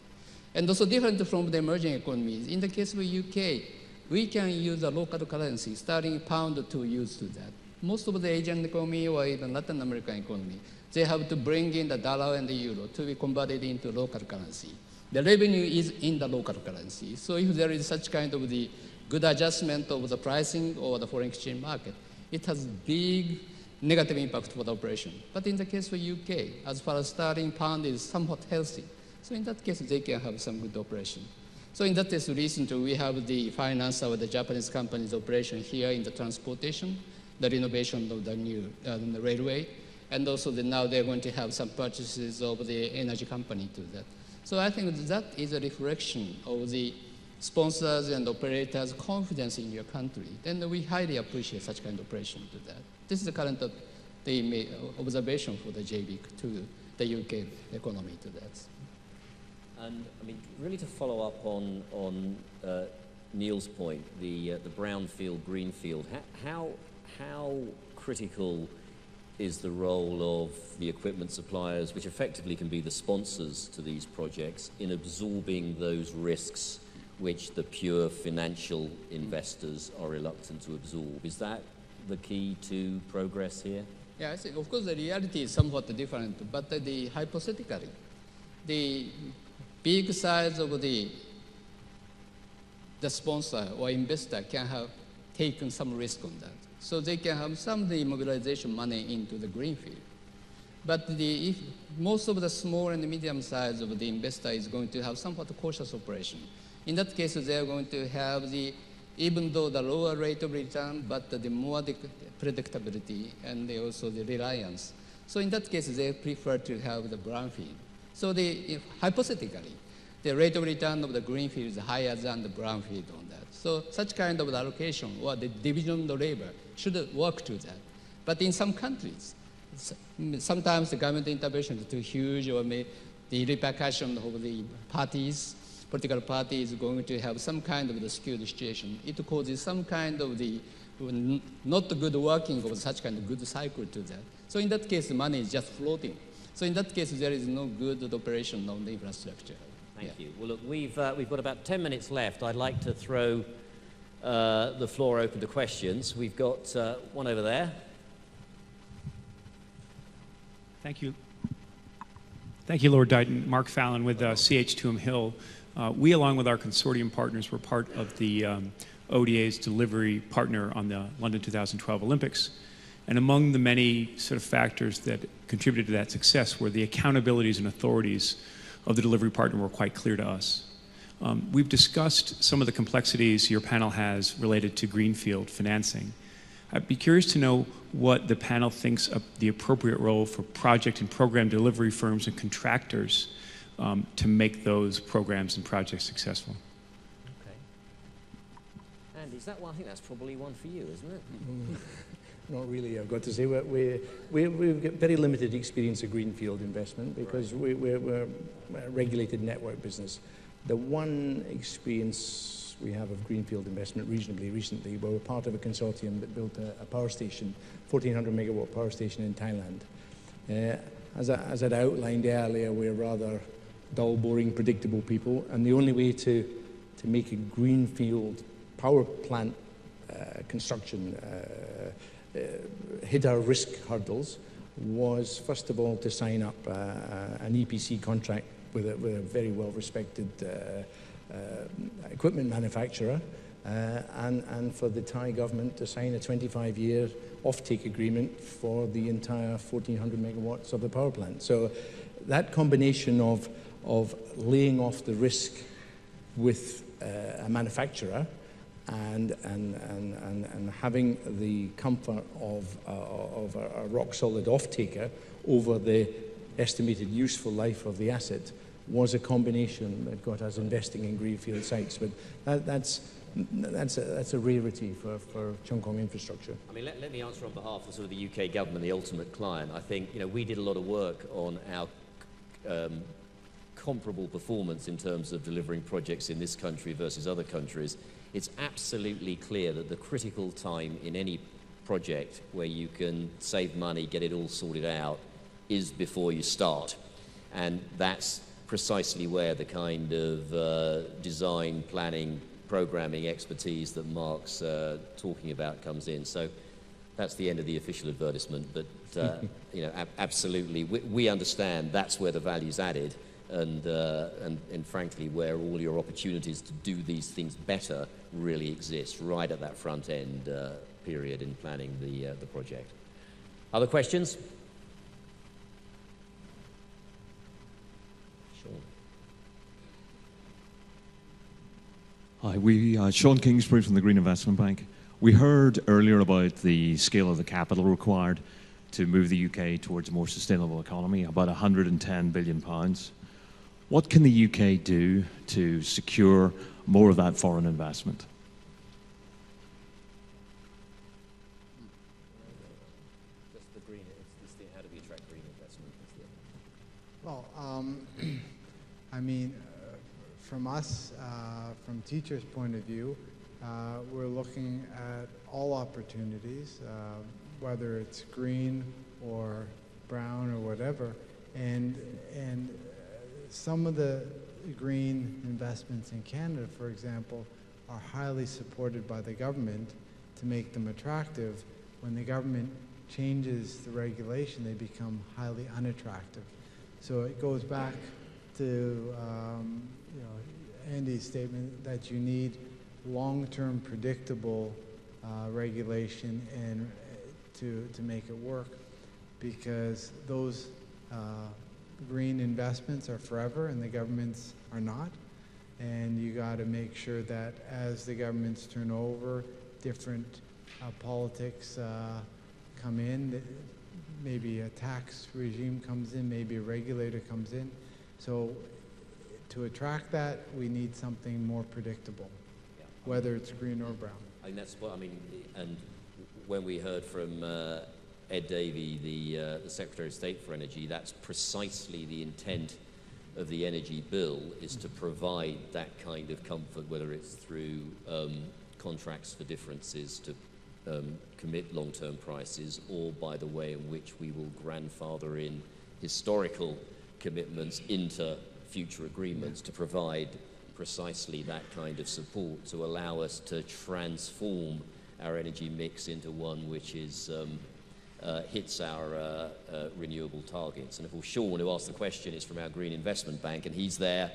And also different from the emerging economies. In the case of UK, we can use a local currency, starting pound to use to that. Most of the Asian economy or even Latin American economy, they have to bring in the dollar and the euro to be converted into local currency. The revenue is in the local currency. So if there is such kind of the good adjustment of the pricing or the foreign exchange market, it has big negative impact for the operation. But in the case of UK, as far as sterling pound is somewhat healthy, so in that case, they can have some good operation. So in that case, recently we have the finance of the Japanese company's operation here in the transportation, the renovation of the new the railway, and also now they're going to have some purchases of the energy company to that. So I think that is a reflection of the sponsors and operators' confidence in your country. Then we highly appreciate such kind of operation to that. This is the current the observation for the JBIC to the UK economy to that. And I mean, really to follow up on Neil's point, the brownfield, greenfield, how critical is the role of the equipment suppliers, which effectively can be the sponsors to these projects, in absorbing those risks which the pure financial investors are reluctant to absorb? Is that the key to progress here? Yeah, I think, of course, the reality is somewhat different, but hypothetically, the big size of the sponsor or investor can have taken some risk on that. So they can have some of the mobilization money into the greenfield. But if most of the small and medium size of the investor is going to have somewhat cautious operation, in that case, they are going to have even though the lower rate of return, but the more the predictability and also the reliance. So in that case, they prefer to have the brownfield. So hypothetically, the rate of return of the greenfield is higher than the brownfield on that. So such kind of allocation or the division of the labor should work to that. But in some countries, sometimes the government intervention is too huge, or the repercussion of the political party is going to have some kind of the skewed situation. It causes some kind of the not good working of such kind of good cycle to that. So in that case, the money is just floating. So in that case, there is no good operation on the infrastructure. Thank you. Well, look, we've got about 10 minutes left. I'd like to throw the floor open to questions. We've got one over there. Thank you. Thank you, Lord Dighton. Mark Fallon with CH2M Hill. We, along with our consortium partners, were part of the ODA's delivery partner on the London 2012 Olympics. And among the many sort of factors that contributed to that success were the accountabilities and authorities of the delivery partner were quite clear to us. We've discussed some of the complexities your panel has related to greenfield financing. I'd be curious to know what the panel thinks of the appropriate role for project and program delivery firms and contractors to make those programs and projects successful. Okay. And is that one? I think that's probably one for you, isn't it? Not really, I've got to say. We've got very limited experience of greenfield investment because we're a regulated network business. The one experience we have of greenfield investment reasonably recently, we were part of a consortium that built a power station, 1,400 megawatt power station in Thailand. As I'd outlined earlier, we're rather dull, boring, predictable people, and the only way to make a greenfield power plant construction hit our risk hurdles was, first of all, to sign up an EPC contract with a very well-respected equipment manufacturer, and for the Thai government to sign a 25-year offtake agreement for the entire 1,400 megawatts of the power plant. So that combination of laying off the risk with a manufacturer and having the comfort of a rock-solid off-taker over the estimated useful life of the asset was a combination that got us investing in greenfield sites. But that's a rarity for Cheung Kong infrastructure. I mean, let me answer on behalf of sort of the UK government, the ultimate client. I think, we did a lot of work on our comparable performance in terms of delivering projects in this country versus other countries. It's absolutely clear that the critical time in any project where you can save money, get it all sorted out, is before you start. And that's precisely where the kind of design, planning, programming expertise that Mark's talking about comes in. So that's the end of the official advertisement, but you know, absolutely, we understand that's where the value's added, and frankly, where all your opportunities to do these things better really exist, right at that front end period in planning the project. Other questions? Hi, Sean Kingsbury from the Green Investment Bank. We heard earlier about the scale of the capital required to move the UK towards a more sustainable economy, about £110 billion. What can the UK do to secure more of that foreign investment? Just the green, it's the, how do we attract green investment? Well, I mean, from us, from teachers' point of view, we're looking at all opportunities, whether it's green or brown or whatever, and some of the green investments in Canada, for example, are highly supported by the government to make them attractive. When the government changes the regulation, they become highly unattractive. So it goes back to you know, Andy's statement that you need long-term predictable regulation and to make it work, because those green investments are forever and the governments are not. And you got to make sure that as the governments turn over, different politics come in, maybe a tax regime comes in, maybe a regulator comes in. So to attract that, we need something more predictable, whether it's green or brown. I think that's what I mean. And when we heard from Ed Davey, the Secretary of State for Energy, that's precisely the intent of the energy bill, is to provide that kind of comfort, whether it's through contracts for differences to commit long-term prices, or by the way in which we will grandfather in historical commitments into future agreements to provide precisely that kind of support to allow us to transform our energy mix into one which is hits our renewable targets. And of course, Sean, who asked the question, is from our Green Investment Bank, and he's there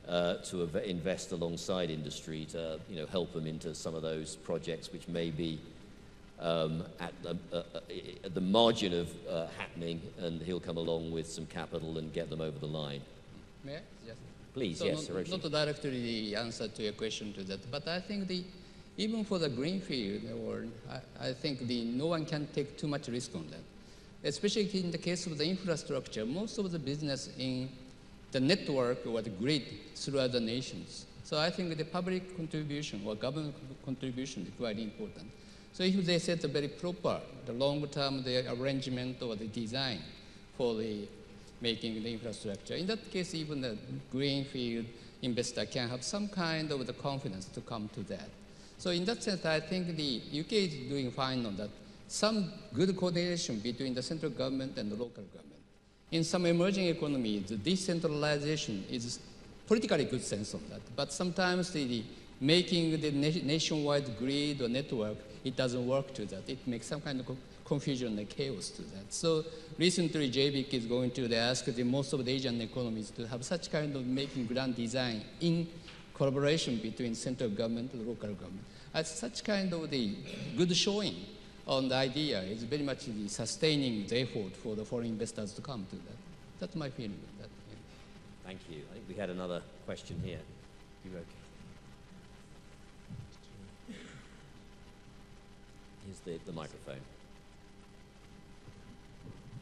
to invest alongside industry to help them into some of those projects which may be at the margin of happening, and he'll come along with some capital and get them over the line. May I? Yes. Please, so yes. Not directly the answer to your question to that, but I think even for the greenfield, I think no one can take too much risk on that. Especially in the case of the infrastructure, most of the business in the network or the grid throughout the nations. So I think the public contribution or government contribution is quite important. So if they set a very proper, the long-term the arrangement or the design for the making the infrastructure, in that case, even the greenfield investor can have some kind of the confidence to come to that. So in that sense, I think the UK is doing fine on that. Some good coordination between the central government and the local government. In some emerging economies, the decentralization is politically good sense of that. But sometimes making the nationwide grid or network, it doesn't work to that. It makes some kind of confusion and chaos to that. So recently, JBIC is going to ask most of the Asian economies to have such kind of making grand design in collaboration between central government and local government. As such kind of the good showing on the idea is very much the sustaining the effort for the foreign investors to come to that. That's my feeling of that. Yeah. Thank you. I think we had another question here. You okay? Here's the microphone.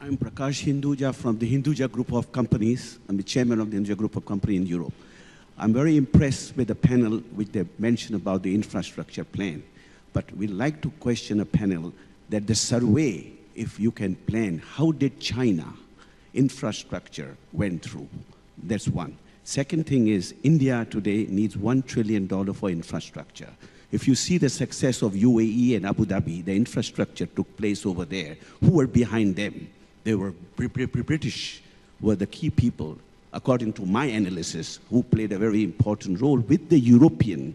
I'm Prakash Hinduja from the Hinduja Group of Companies. I'm the chairman of the Hinduja Group of Companies in Europe. I'm very impressed with the panel which they mentioned about the infrastructure plan. But we'd like to question a panel that the survey, if you can plan, how did China infrastructure went through? That's one. Second thing is India today needs $1 trillion for infrastructure. If you see the success of UAE and Abu Dhabi, the infrastructure took place over there. Who were behind them? They were British, were the key people, according to my analysis, who played a very important role with the European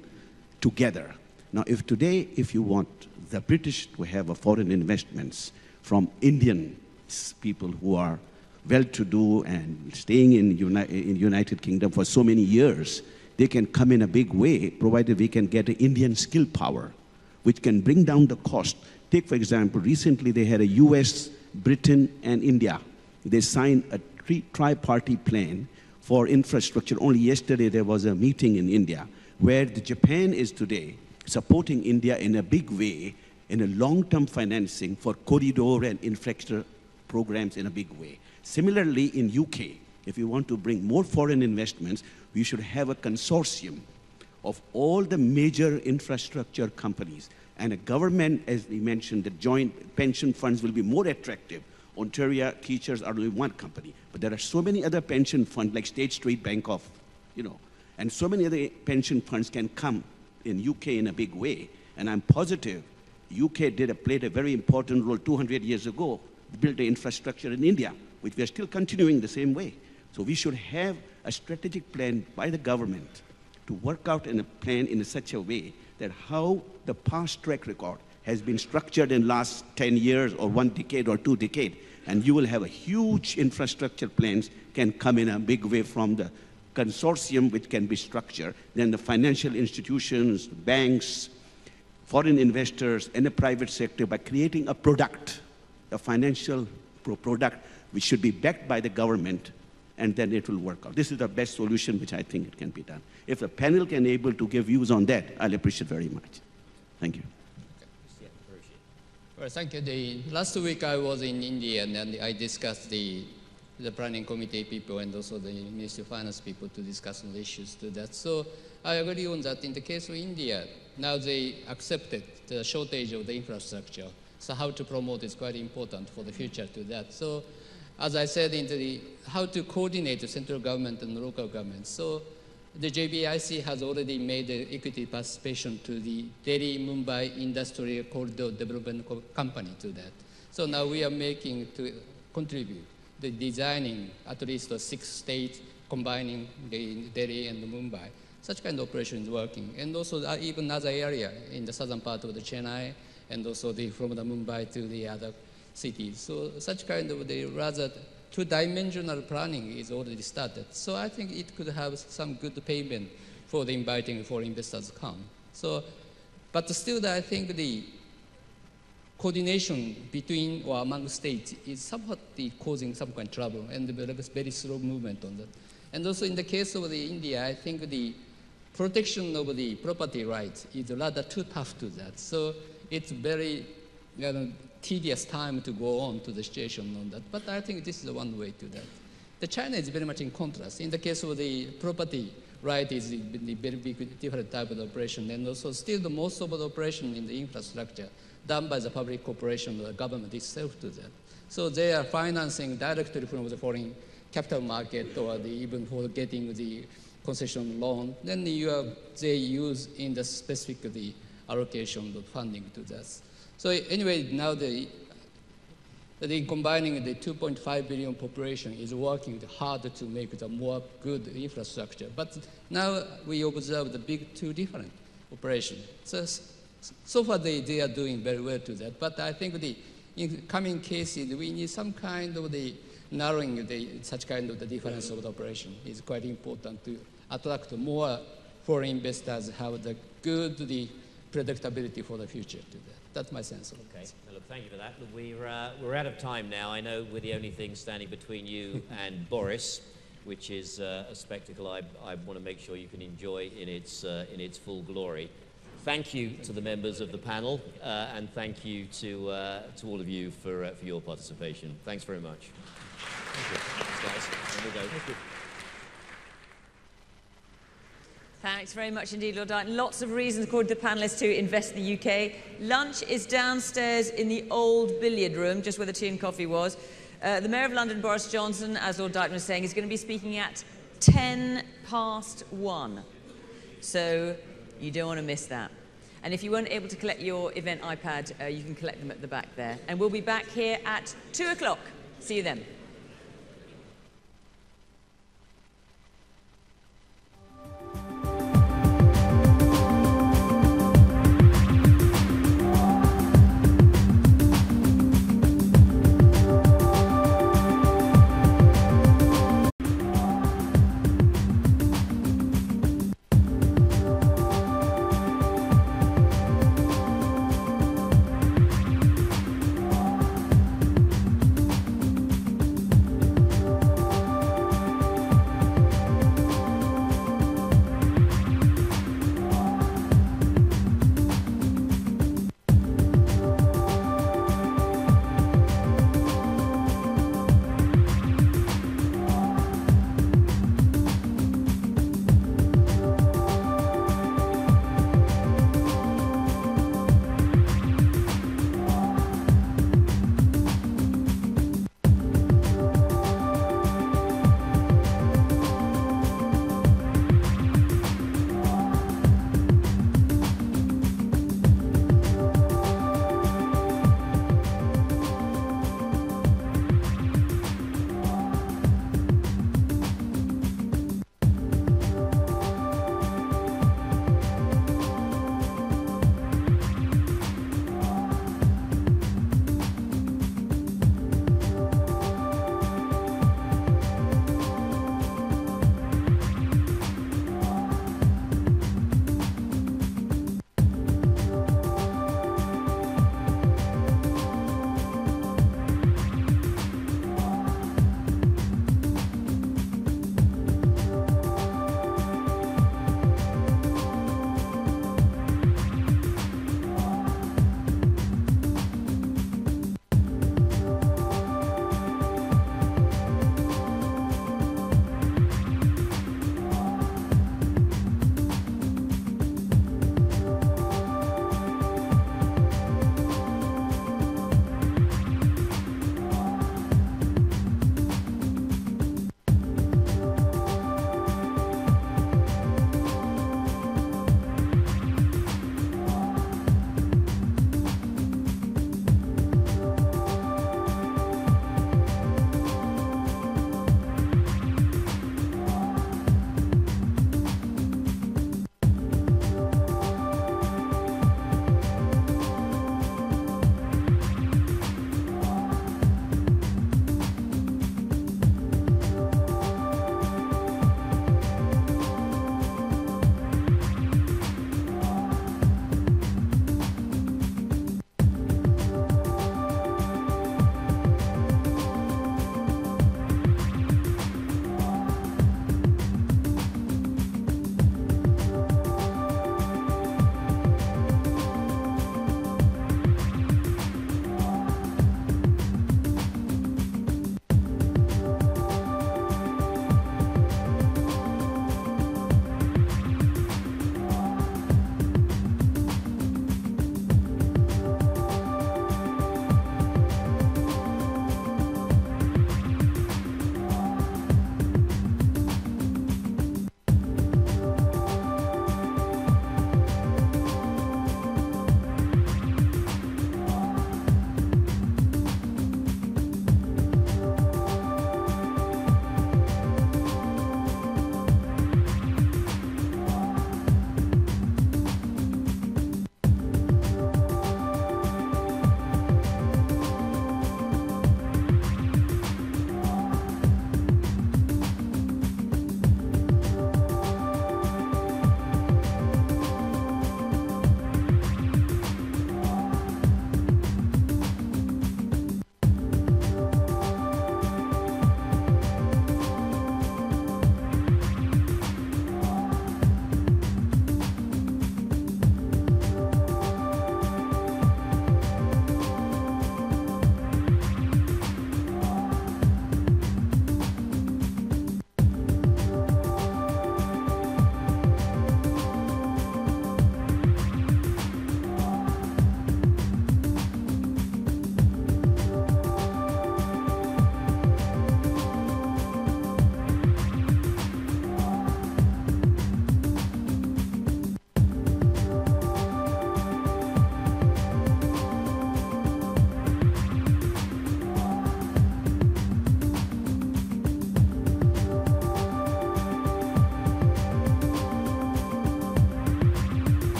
together. Now, if you want the British to have a foreign investments from Indian people who are well-to-do and staying in United Kingdom for so many years, they can come in a big way, provided we can get an Indian skill power, which can bring down the cost. Take, for example, recently they had a US, Britain, and India. They signed a tri-party plan for infrastructure. Only yesterday there was a meeting in India where Japan is today supporting India in a big way in a long-term financing for corridor and infrastructure programs in a big way. Similarly, in UK, if you want to bring more foreign investments, we should have a consortium of all the major infrastructure companies. And a government, as we mentioned, the joint pension funds will be more attractive. Ontario teachers are only one company, but there are so many other pension funds like State Street Bank of, and so many other pension funds can come in UK in a big way. And I'm positive UK played a very important role 200 years ago, built the infrastructure in India, which we are still continuing the same way. So we should have a strategic plan by the government to work out in a plan in such a way that how the past track record has been structured in last 10 years or 1 decade or 2 decades, and you will have a huge infrastructure plans can come in a big way from the consortium which can be structured. Then the financial institutions, banks, foreign investors, and the private sector by creating a product, a financial product which should be backed by the government, and then it will work out. This is the best solution which I think it can be done. If the panel can able to give views on that, I'll appreciate very much. Thank you. Well, thank you. Last week I was in India and I discussed the planning committee people and also the Ministry of Finance people to discuss on the issues to that. So I agree on that. In the case of India, now they accepted the shortage of the infrastructure. So how to promote is quite important for the future to that. So as I said, how to coordinate the central government and the local government. So the JBIC has already made the equity participation to the Delhi-Mumbai Industrial Corridor Development Company to that. So now we are making to contribute the designing at least 6 states combining the Delhi and the Mumbai. Such kind of operation is working. And also even other area in the southern part of the Chennai and also from the Mumbai to the other cities. So such kind of the rather two-dimensional planning is already started. So I think it could have some good payment for the inviting foreign investors to come. So, but still I think the coordination between or among states is somewhat causing some kind of trouble and there is very slow movement on that. And also in the case of the India, I think the protection of the property rights is rather too tough to that. So it's very tedious time to go on to the situation on that. But I think this is one way to that. The China is very much in contrast. In the case of the property right is the very big different type of operation. And also still the most of the operation in the infrastructure done by the public corporation or the government itself to that. So they are financing directly from the foreign capital market or even for getting the concession loan. Then they use in the specific allocation of funding to that. So anyway, now the combining the 2.5 billion population is working hard to make the more good infrastructure. But now we observe the big two different operations. So far they are doing very well to that. But I think in coming cases, we need some kind of narrowing such kind of the difference of the operation is quite important to attract more foreign investors, have the good predictability for the future to that. That's my sense of it. Okay, well, look, thank you for that. Look, we're out of time now. I know we're the only thing standing between you and Boris, which is a spectacle I want to make sure you can enjoy in its full glory. Thank you to the members of the panel, and thank you to all of you for your participation. Thanks very much. Thank you. Thanks, guys. And we'll go. Thank you. Thanks very much indeed, Lord Dighton. Lots of reasons, according to the panellists, to invest in the UK. Lunch is downstairs in the old billiard room, just where the tea and coffee was. The Mayor of London, Boris Johnson, as Lord Dighton was saying, is going to be speaking at 1:10 past 1. So you don't want to miss that. And if you weren't able to collect your event iPad, you can collect them at the back there. And we'll be back here at 2 o'clock. See you then.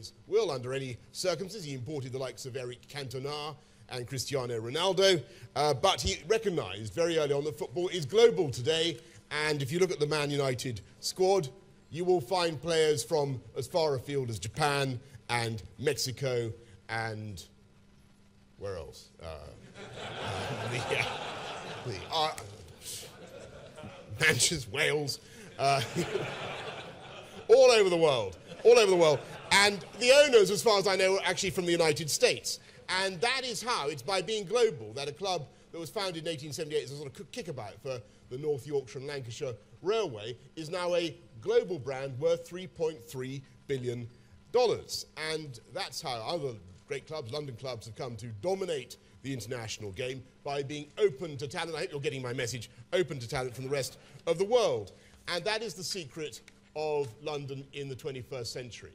always will under any circumstances. He imported the likes of Eric Cantona and Cristiano Ronaldo, but he recognised very early on that football is global today, and if you look at the Man United squad, you will find players from as far afield as Japan and Mexico and where else? Manchester, Wales, all over the world, And the owners, as far as I know, are actually from the United States. And that is how, it's by being global, that a club that was founded in 1878 as a sort of kickabout for the North Yorkshire and Lancashire Railway is now a global brand worth $3.3 billion. And that's how other great clubs, London clubs, have come to dominate the international game by being open to talent. I hope you're getting my message, open to talent from the rest of the world. And that is the secret of London in the 21st century.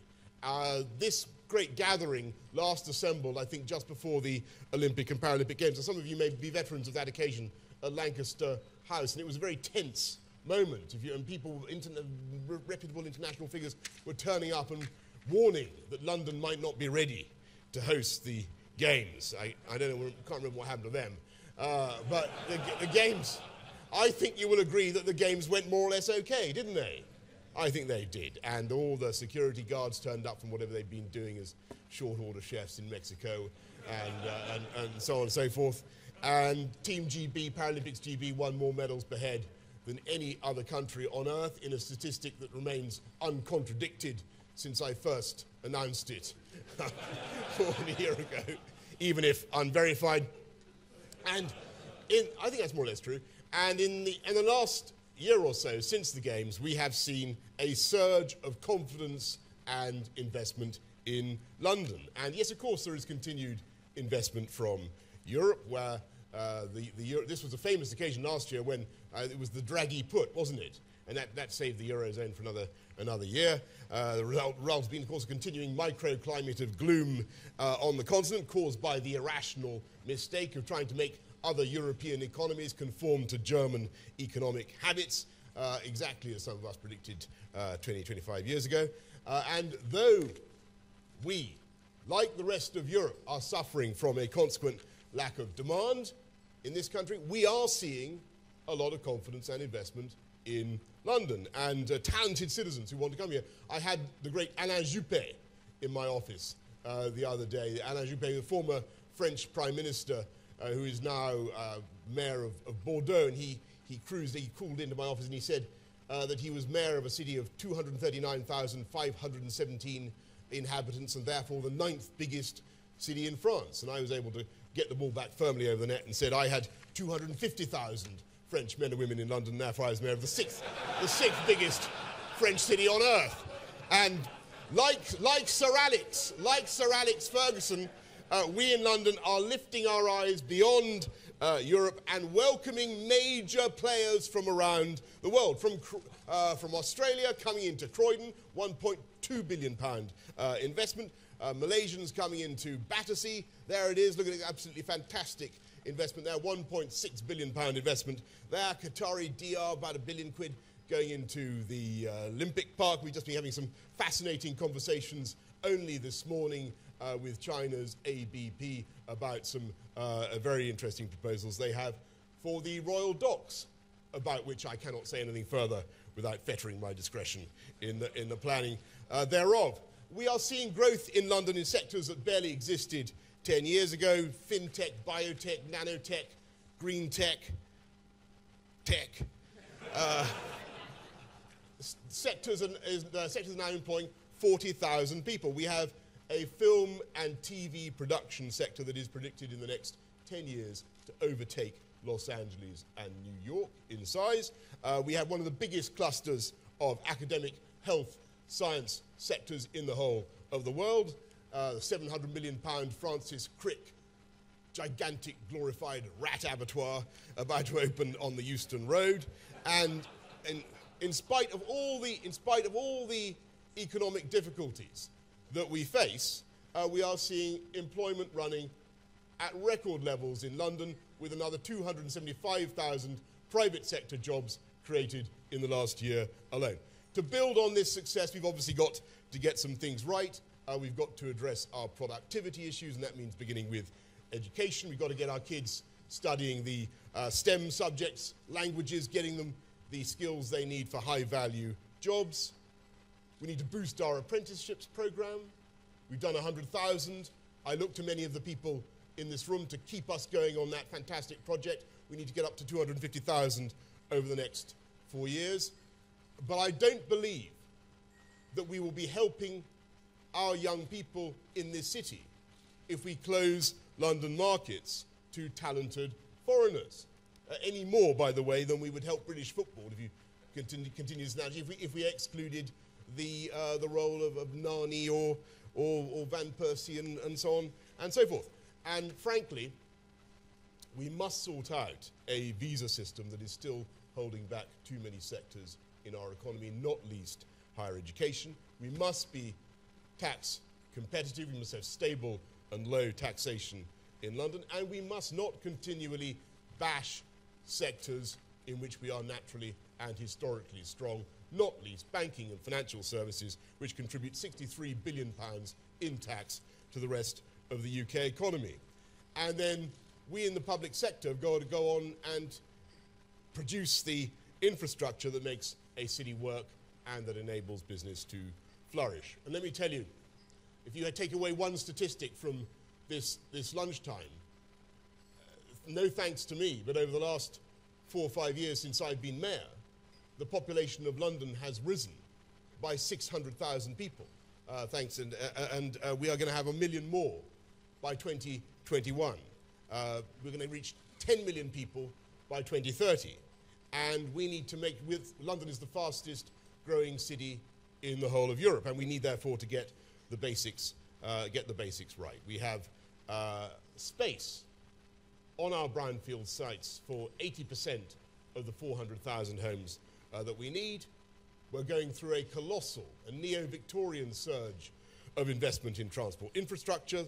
This great gathering last assembled, I think, just before the Olympic and Paralympic Games. And some of you may be veterans of that occasion at Lancaster House, and it was a very tense moment. And people, reputable international figures, were turning up and warning that London might not be ready to host the Games. I don't know, can't remember what happened to them. But the Games, I think you will agree that the Games went more or less okay, didn't they? I think they did. And all the security guards turned up from whatever they'd been doing as short order chefs in Mexico and so on and so forth. And Team GB, Paralympics GB, won more medals per head than any other country on earth in a statistic that remains uncontradicted since I first announced it 40 years ago, even if unverified. And I think that's more or less true. And in the last year or so, since the Games, we have seen a surge of confidence and investment in London. And yes, of course, there is continued investment from Europe, where this was a famous occasion last year when it was the Draghi put, wasn't it? And that saved the Eurozone for another year. The result has been, of course, a continuing microclimate of gloom on the continent, caused by the irrational mistake of trying to make other European economies conform to German economic habits, exactly as some of us predicted 20, 25 years ago. And though we, like the rest of Europe, are suffering from a consequent lack of demand in this country, we are seeing a lot of confidence and investment in London, and talented citizens who want to come here. I had the great Alain Juppé in my office the other day. Alain Juppé, the former French Prime Minister, who is now mayor of Bordeaux, and he called into my office and he said that he was mayor of a city of 239,517 inhabitants and therefore the 9th biggest city in France. And I was able to get the ball back firmly over the net and said I had 250,000 French men and women in London, and therefore I was mayor of the sixth biggest French city on earth. And like Sir Alex Ferguson, we in London are lifting our eyes beyond Europe and welcoming major players from around the world. From Australia coming into Croydon, £1.2 billion investment. Malaysians coming into Battersea. There it is, look at the absolutely fantastic investment there, £1.6 billion investment there. Qatari DR, about £1 billion going into the Olympic Park. We've just been having some fascinating conversations only this morning with China's ABP about some very interesting proposals they have for the Royal Docks, about which I cannot say anything further without fettering my discretion in the planning thereof. We are seeing growth in London in sectors that barely existed 10 years ago: fintech, biotech, nanotech, green tech, sectors are now employing 40,000 people. We have a film and TV production sector that is predicted in the next 10 years to overtake Los Angeles and New York in size. We have one of the biggest clusters of academic health science sectors in the whole of the world. The £700 million Francis Crick gigantic glorified rat abattoir about to open on the Euston Road. And in spite of all the economic difficulties that we face, we are seeing employment running at record levels in London, with another 275,000 private sector jobs created in the last year alone. To build on this success, we've obviously got to get some things right. We've got to address our productivity issues, and that means beginning with education. We've got to get our kids studying the STEM subjects, languages, getting them the skills they need for high-value jobs. We need to boost our apprenticeships program. We've done 100,000. I look to many of the people in this room to keep us going on that fantastic project. We need to get up to 250,000 over the next 4 years. But I don't believe that we will be helping our young people in this city if we close London markets to talented foreigners. Any more, by the way, than we would help British football, if you continue this analogy, if we excluded the role of Nani or Van Persie and so on and so forth. And frankly, we must sort out a visa system that is still holding back too many sectors in our economy, not least higher education. We must be tax competitive, we must have stable and low taxation in London, and we must not continually bash sectors in which we are naturally and historically strong, not least banking and financial services, which contribute £63 billion in tax to the rest of the UK economy. And then we in the public sector have got to go on and produce the infrastructure that makes a city work and that enables business to flourish. And let me tell you, if you take away one statistic from this lunchtime, no thanks to me, but over the last 4 or 5 years since I've been mayor, the population of London has risen by 600,000 people. Thanks, and we are going to have 1 million more by 2021. We're going to reach 10 million people by 2030. And we need to make, London is the fastest growing city in the whole of Europe, and we need therefore to get the basics right. We have space on our brownfield sites for 80% of the 400,000 homes that we need. We're going through a colossal, a neo-Victorian surge of investment in transport infrastructure.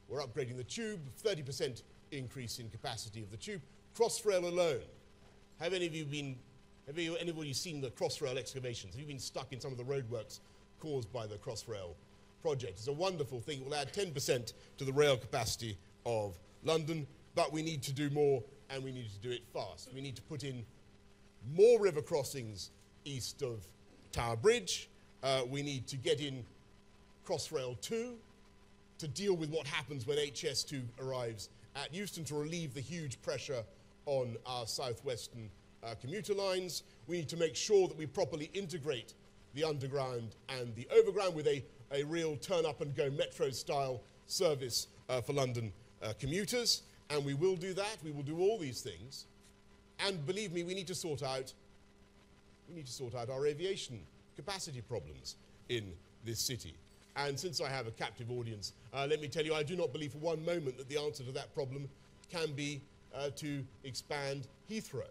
We're upgrading the tube, 30% increase in capacity of the tube. Crossrail alone. Have anybody seen the Crossrail excavations? Have you been stuck in some of the roadworks caused by the Crossrail project? It's a wonderful thing. It will add 10% to the rail capacity of London, but we need to do more, and we need to do it fast. We need to put in more river crossings east of Tower Bridge. We need to get in Crossrail 2 to deal with what happens when HS2 arrives at Euston, to relieve the huge pressure on our southwestern commuter lines. We need to make sure that we properly integrate the underground and the overground with a real turn-up-and-go metro-style service for London commuters. And we will do that. We will do all these things. And believe me, we need to sort out our aviation capacity problems in this city. And since I have a captive audience, let me tell you, I do not believe for one moment that the answer to that problem can be to expand Heathrow.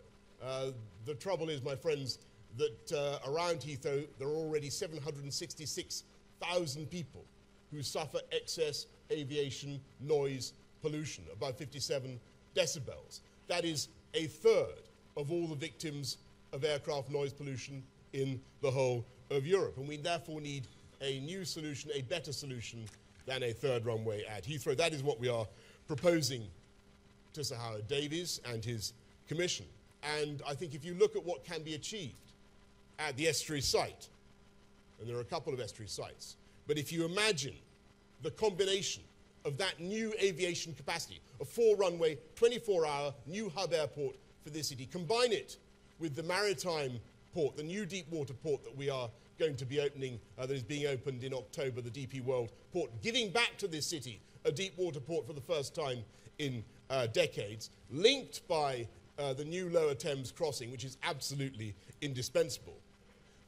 The trouble is, my friends, that around Heathrow there are already 766,000 people who suffer excess aviation noise pollution, above 57 decibels. That is a third of all the victims of aircraft noise pollution in the whole of Europe. And we therefore need a new solution, a better solution than a third runway at Heathrow. That is what we are proposing to Sir Howard Davies and his commission. And I think if you look at what can be achieved at the estuary site, and there are a couple of estuary sites, but if you imagine the combination of that new aviation capacity, a 4-runway, 24-hour new hub airport for this city, combine it with the maritime port, the new deep water port that we are going to be opening, that is being opened in October, the DP World port, giving back to this city a deep water port for the first time in decades, linked by the new Lower Thames crossing, which is absolutely indispensable,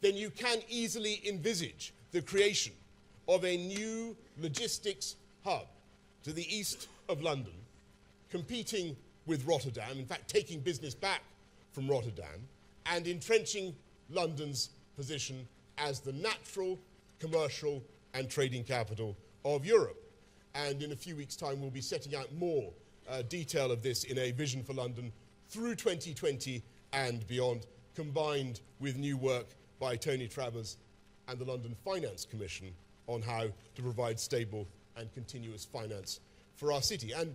then you can easily envisage the creation of a new logistics hub to the east of London, competing with Rotterdam, in fact taking business back from Rotterdam, and entrenching London's position as the natural, commercial and trading capital of Europe. And in a few weeks' time we'll be setting out more detail of this in a vision for London through 2020 and beyond, combined with new work by Tony Travers and the London Finance Commission on how to provide stable and continuous finance for our city. And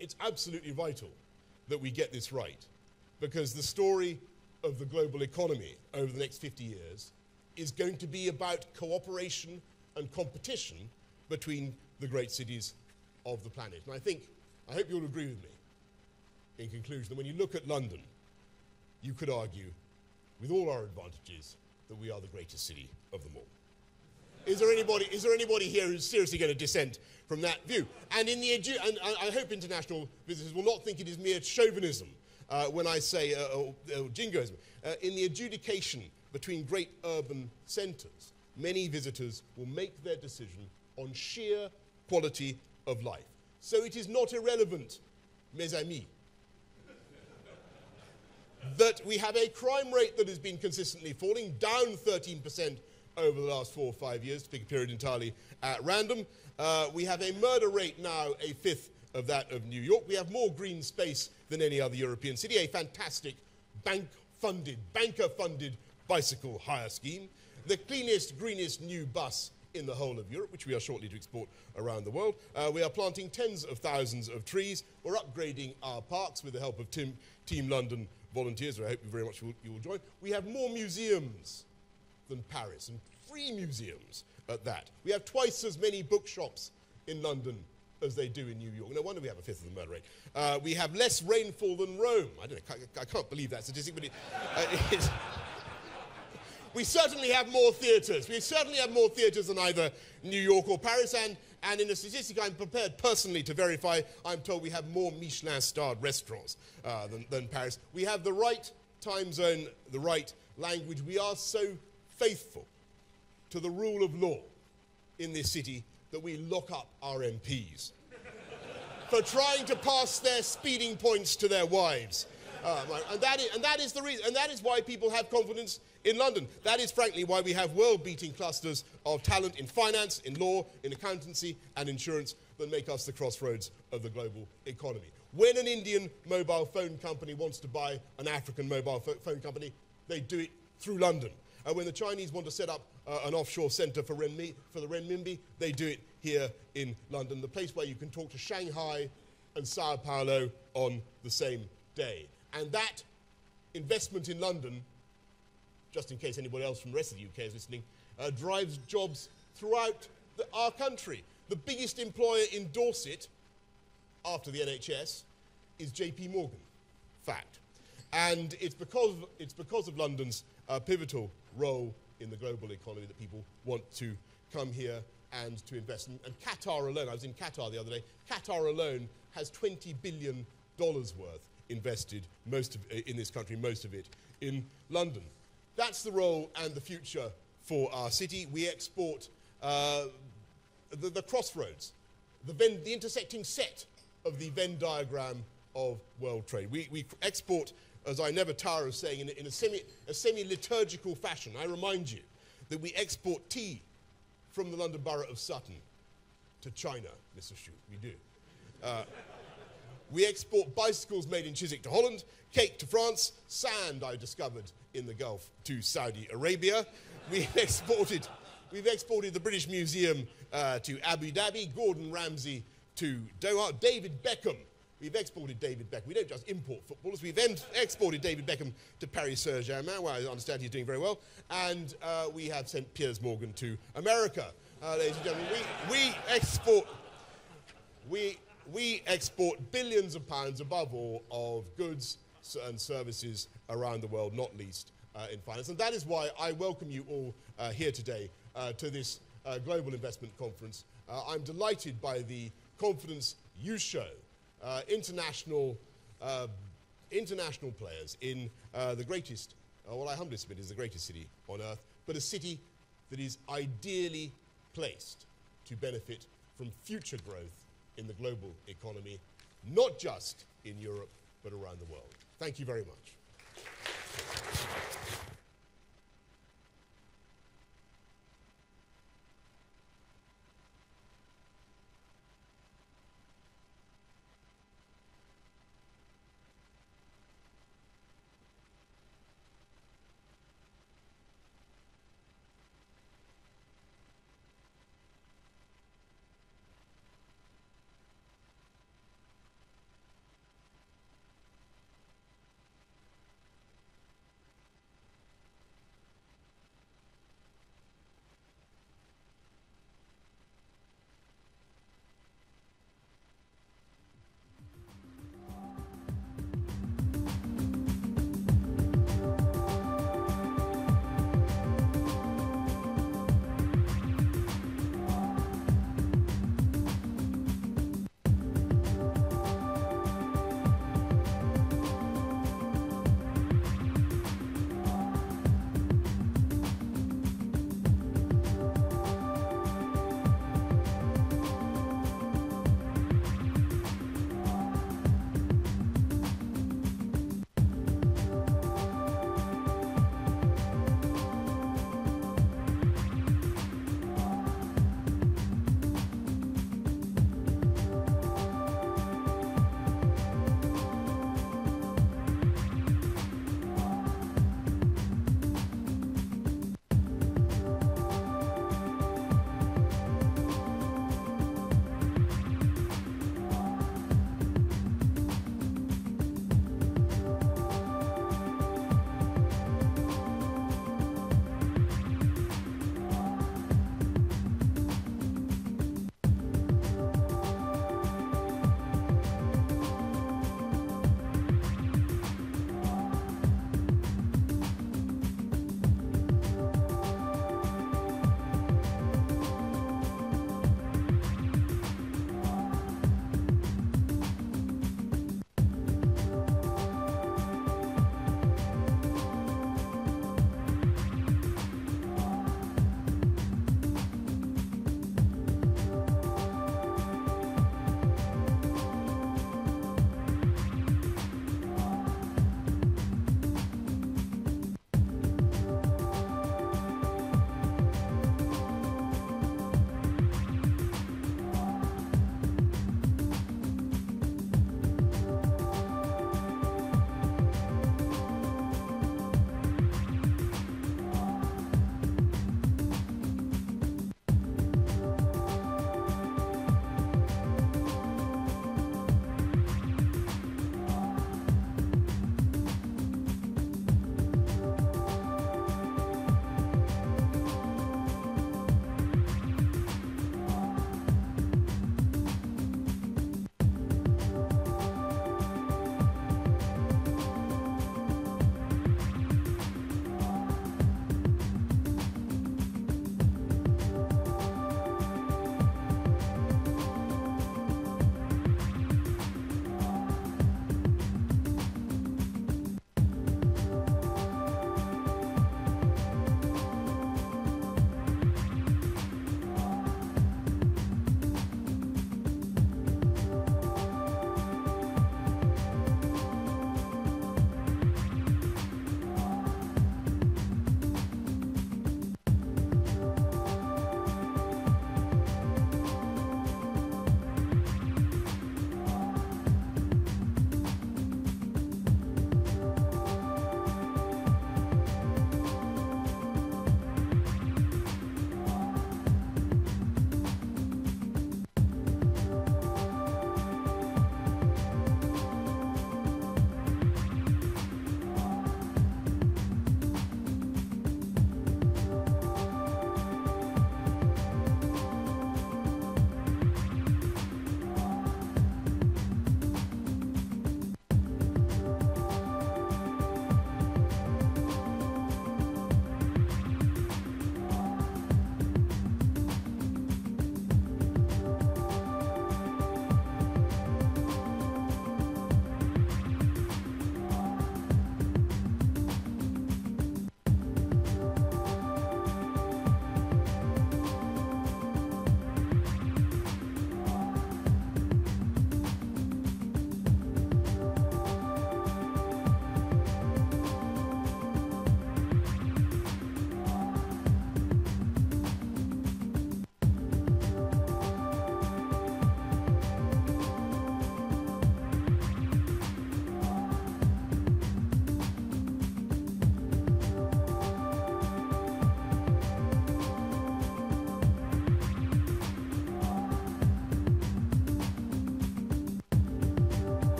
it's absolutely vital that we get this right, because the story of the global economy over the next 50 years is going to be about cooperation and competition between the great cities of the planet. And I hope you'll agree with me, in conclusion, that when you look at London, you could argue, with all our advantages, that we are the greatest city of them all. Is there anybody here who's seriously going to dissent from that view? And I hope international visitors will not think it is mere chauvinism when I say jingoism. In the adjudication between great urban centres, many visitors will make their decision on sheer quality of life. So it is not irrelevant, mes amis, that we have a crime rate that has been consistently falling, down 13% over the last 4 or 5 years, to pick a period entirely at random. We have a murder rate now a fifth of that of New York. We have more green space than any other European city, a fantastic banker-funded bicycle hire scheme, the cleanest, greenest new bus in the whole of Europe, which we are shortly to export around the world. We are planting tens of thousands of trees. We're upgrading our parks with the help of Team London volunteers, who I hope very much you will join. We have more museums than Paris, and free museums at that. We have twice as many bookshops in London as they do in New York. No wonder we have a fifth of the murder rate. We have less rainfall than Rome. I can't believe that statistic, but we certainly have more theatres. We certainly have more theatres than either New York or Paris, and in a statistic I'm prepared personally to verify, I'm told we have more Michelin-starred restaurants than Paris. We have the right time zone, the right language. We are so faithful to the rule of law in this city that we lock up our MPs for trying to pass their speeding points to their wives. And that is the reason, and that is why people have confidence in London. That is, frankly, why we have world-beating clusters of talent in finance, in law, in accountancy, and insurance that make us the crossroads of the global economy. When an Indian mobile phone company wants to buy an African mobile phone company, they do it through London. And when the Chinese want to set up an offshore centre for the renminbi, they do it here in London, the place where you can talk to Shanghai and Sao Paulo on the same day. And that investment in London, just in case anybody else from the rest of the UK is listening, drives jobs throughout our country. The biggest employer in Dorset, after the NHS, is JP Morgan. Fact. And it's because of London's pivotal role in the global economy that people want to come here and to invest. And Qatar alone, I was in Qatar the other day, Qatar alone has $20 billion worth invested in this country, most of it in London. That's the role and the future for our city. We export the crossroads, the intersecting set of the Venn diagram of world trade. We export, as I never tire of saying, in a semi-liturgical fashion. I remind you that we export tea from the London borough of Sutton to China, Mr. Shute. We do. We export bicycles made in Chiswick to Holland, cake to France, sand, I discovered, in the Gulf to Saudi Arabia. We've exported the British Museum to Abu Dhabi, Gordon Ramsay to Doha, David Beckham. We've exported David Beckham. We don't just import footballers. We've exported David Beckham to Paris Saint-Germain, where I understand he's doing very well. And we have sent Piers Morgan to America. Ladies and gentlemen, we export billions of pounds, above all, of goods and services around the world, not least in finance. And that is why I welcome you all here today to this Global Investment Conference. I'm delighted by the confidence you show international players in the greatest, what I humbly submit is the greatest city on earth, but a city that is ideally placed to benefit from future growth in the global economy, not just in Europe, but around the world. Thank you very much.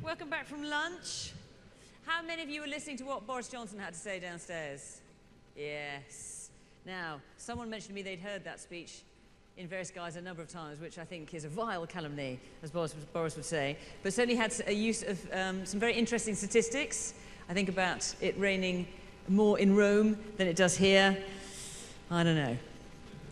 Welcome back from lunch. How many of you were listening to what Boris Johnson had to say downstairs? Yes. Now, someone mentioned to me they'd heard that speech in various guises a number of times, which I think is a vile calumny, as Boris would say, but certainly had a use of some very interesting statistics. I think about it raining more in Rome than it does here. I don't know.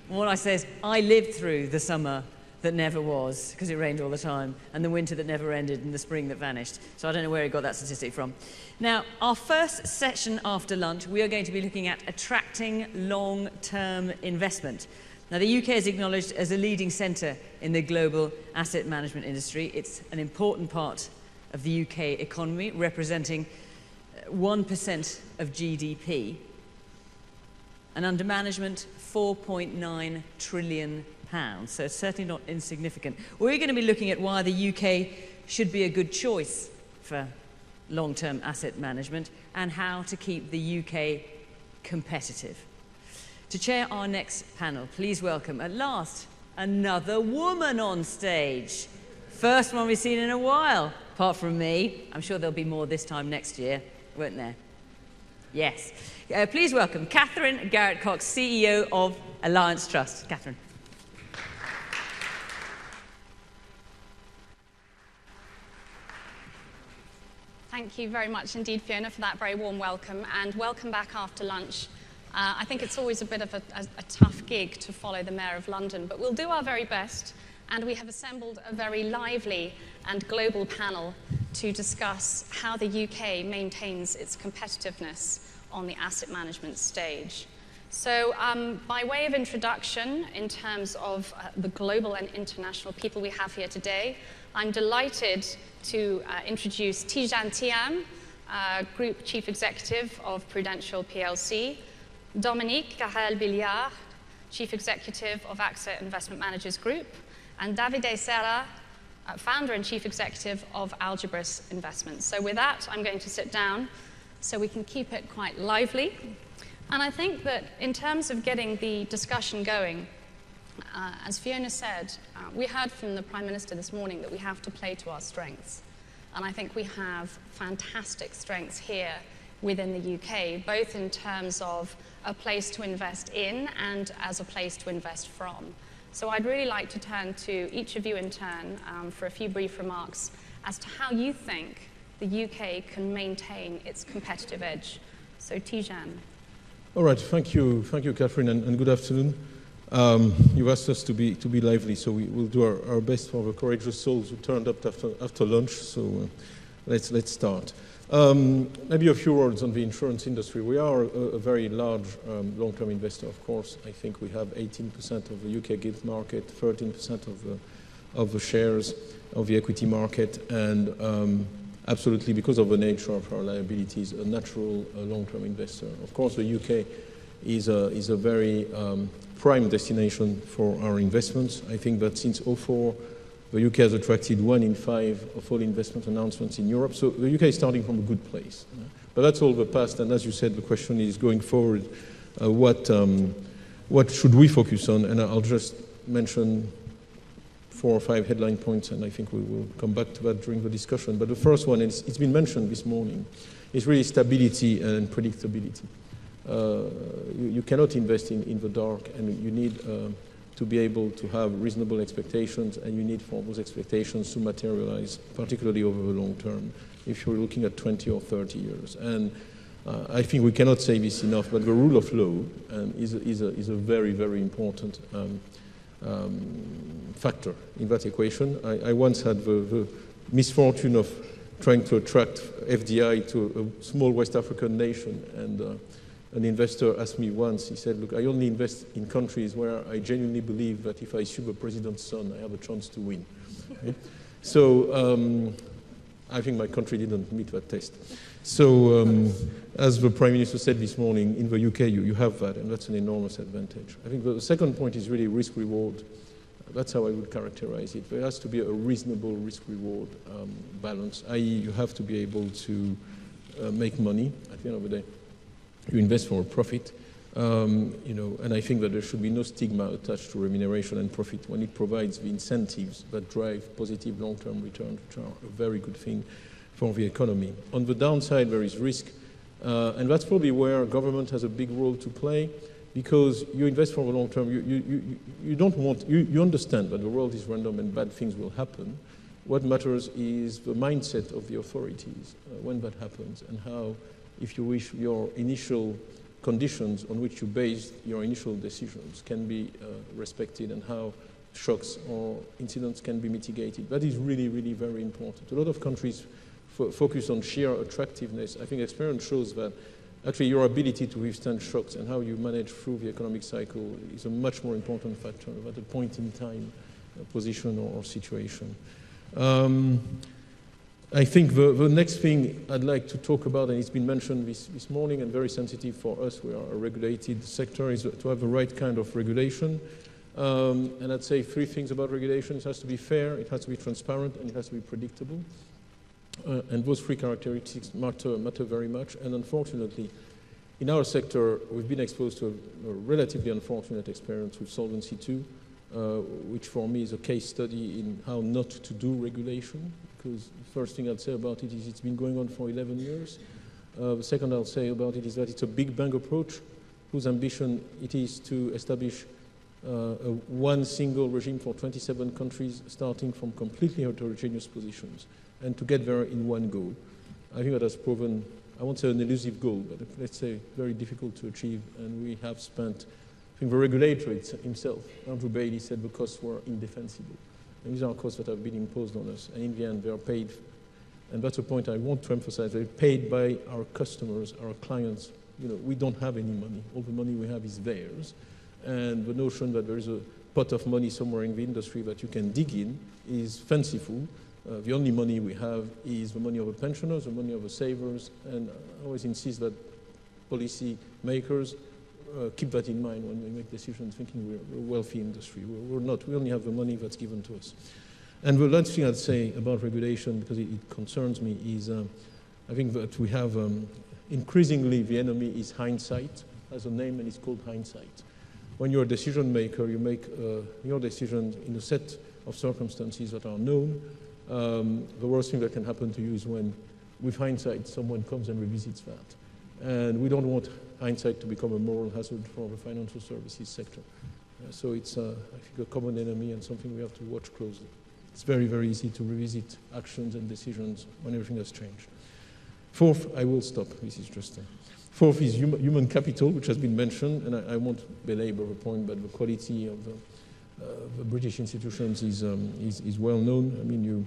What I say is, I lived through the summer that never was, because it rained all the time, and the winter that never ended, and the spring that vanished. So I don't know where he got that statistic from. Now, our first session after lunch, we are going to be looking at attracting long-term investment. Now, the UK is acknowledged as a leading centre in the global asset management industry. It's an important part of the UK economy, representing 1% of GDP, and under management, £4.9 trillion. So it's certainly not insignificant. We're going to be looking at why the UK should be a good choice for long-term asset management and how to keep the UK competitive. To chair our next panel, please welcome, at last, another woman on stage. First one we've seen in a while, apart from me. I'm sure there'll be more this time next year, won't there? Yes. Please welcome Catherine Garrett-Cox, CEO of Alliance Trust. Catherine. Thank you very much indeed, Fiona, for that very warm welcome, and welcome back after lunch. I think it's always a bit of a tough gig to follow the Mayor of London, but we'll do our very best, and we have assembled a very lively and global panel to discuss how the UK maintains its competitiveness on the asset management stage. So by way of introduction, in terms of the global and international people we have here today, I'm delighted to introduce Tidjane Thiam, Group Chief Executive of Prudential PLC, Dominique Carrel-Billiard, Chief Executive of AXA Investment Managers Group, and Davide Serra, Founder and Chief Executive of Algebris Investments. So with that, I'm going to sit down so we can keep it quite lively. And I think that in terms of getting the discussion going, as Fiona said, we heard from the Prime Minister this morning that we have to play to our strengths. And I think we have fantastic strengths here within the UK, both in terms of a place to invest in and as a place to invest from. So I'd really like to turn to each of you in turn for a few brief remarks as to how you think the UK can maintain its competitive edge. So Tidjane. All right, thank you, Catherine, and good afternoon. You asked us to be lively, so we will do our best for the courageous souls who turned up after lunch. So let's start. Maybe a few words on the insurance industry. We are a very large long-term investor, of course. I think we have 18% of the UK gilt market, 13% of the shares of the equity market, and absolutely, because of the nature of our liabilities, a natural long-term investor. Of course, the UK is a very prime destination for our investments. I think that since 2004, the UK has attracted 1 in 5 of all investment announcements in Europe. So the UK is starting from a good place. But that's all the past. And as you said, the question is going forward, what should we focus on? And I'll just mention 4 or 5 headline points, and I think we will come back to that during the discussion. But the first one, it's been mentioned this morning, is really stability and predictability. You cannot invest in the dark, and you need to be able to have reasonable expectations, and you need for those expectations to materialize, particularly over the long term, if you're looking at 20 or 30 years. And I think we cannot say this enough, but the rule of law is a very, very important factor in that equation. I once had the misfortune of trying to attract FDI to a small West African nation, and an investor asked me once, he said, look, I only invest in countries where I genuinely believe that if I sue the president's son, I have a chance to win. Right? So I think my country didn't meet that test. So as the Prime Minister said this morning, in the UK, you have that, and that's an enormous advantage. I think the second point is really risk-reward. That's how I would characterize it. There has to be a reasonable risk-reward balance, i.e. you have to be able to make money at the end of the day. You invest for a profit, and I think that there should be no stigma attached to remuneration and profit when it provides the incentives that drive positive long-term returns, which are a very good thing for the economy. On the downside, there is risk, and that's probably where government has a big role to play, because you invest for the long term. You don't want, you understand that the world is random and bad things will happen. What matters is the mindset of the authorities when that happens, and how, if you wish, your initial conditions on which you based your initial decisions can be respected, and how shocks or incidents can be mitigated. That is really, really very important. A lot of countries focus on sheer attractiveness. I think experience shows that actually your ability to withstand shocks and how you manage through the economic cycle is a much more important factor at a point in time position or situation. I think the next thing I'd like to talk about, and it's been mentioned this morning and very sensitive for us, we are a regulated sector, is to have the right kind of regulation. And I'd say three things about regulation. It has to be fair, it has to be transparent, and it has to be predictable. And those three characteristics matter very much. And unfortunately, in our sector, we've been exposed to a relatively unfortunate experience with Solvency II, which for me is a case study in how not to do regulation. Because the first thing I'd say about it is it's been going on for 11 years. The second I'll say about it is that it's a big bang approach whose ambition it is to establish one single regime for 27 countries, starting from completely heterogeneous positions, and to get there in one go. I think that has proven, I won't say an elusive goal, but let's say very difficult to achieve, and we have spent, I think the regulator himself, Andrew Bailey, said the costs were indefensible. And these are costs that have been imposed on us, and in the end they are paid, and that's a point I want to emphasize, they're paid by our customers, our clients. You know, we don't have any money, all the money we have is theirs. And the notion that there is a pot of money somewhere in the industry that you can dig in is fanciful. The only money we have is the money of the pensioners, the money of the savers, and I always insist that policy makers keep that in mind when we make decisions, thinking we're a wealthy industry. We're not. We only have the money that's given to us. And the last thing I'd say about regulation, because it concerns me, is I think that we have increasingly the enemy is hindsight, has a name, and it's called hindsight. When you're a decision maker, you make your decision in a set of circumstances that are known. The worst thing that can happen to you is when, with hindsight, someone comes and revisits that. And we don't want hindsight to become a moral hazard for the financial services sector. So it's, I think, a common enemy and something we have to watch closely. It's very, very easy to revisit actions and decisions when everything has changed. Fourth, I will stop. This is just fourth is human capital, which has been mentioned, and I won't belabor the point, but the quality of the British institutions is well known. I mean, you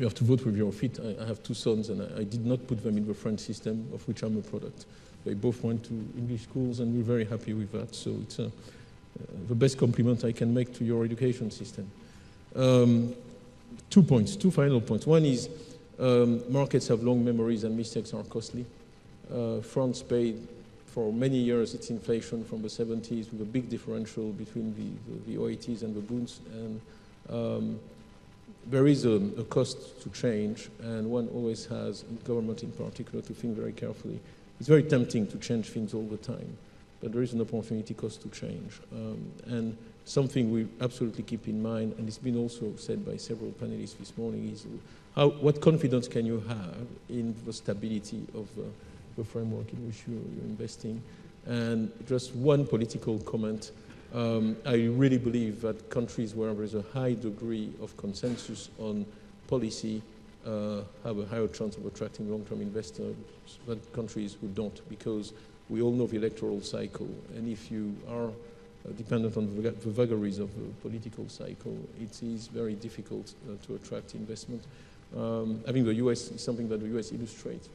have to vote with your feet. I have two sons, and I did not put them in the French system, of which I'm a product. They both went to English schools, and we're very happy with that. So it's the best compliment I can make to your education system. 2 points, two final points. One is markets have long memories and mistakes are costly. France paid for many years its inflation from the 70s with a big differential between the OATs and the bunds, and there is a cost to change, and one always has, in government in particular, to think very carefully. It's very tempting to change things all the time, but there is an opportunity cost to change. And something we absolutely keep in mind, and it's been also said by several panelists this morning, is what confidence can you have in the stability of the framework in which you're investing. And just one political comment, I really believe that countries where there is a high degree of consensus on policy have a higher chance of attracting long-term investors than countries who don't, because we all know the electoral cycle, and if you are dependent on the vagaries of the political cycle, it is very difficult to attract investment. I think the US is something that the US illustrates.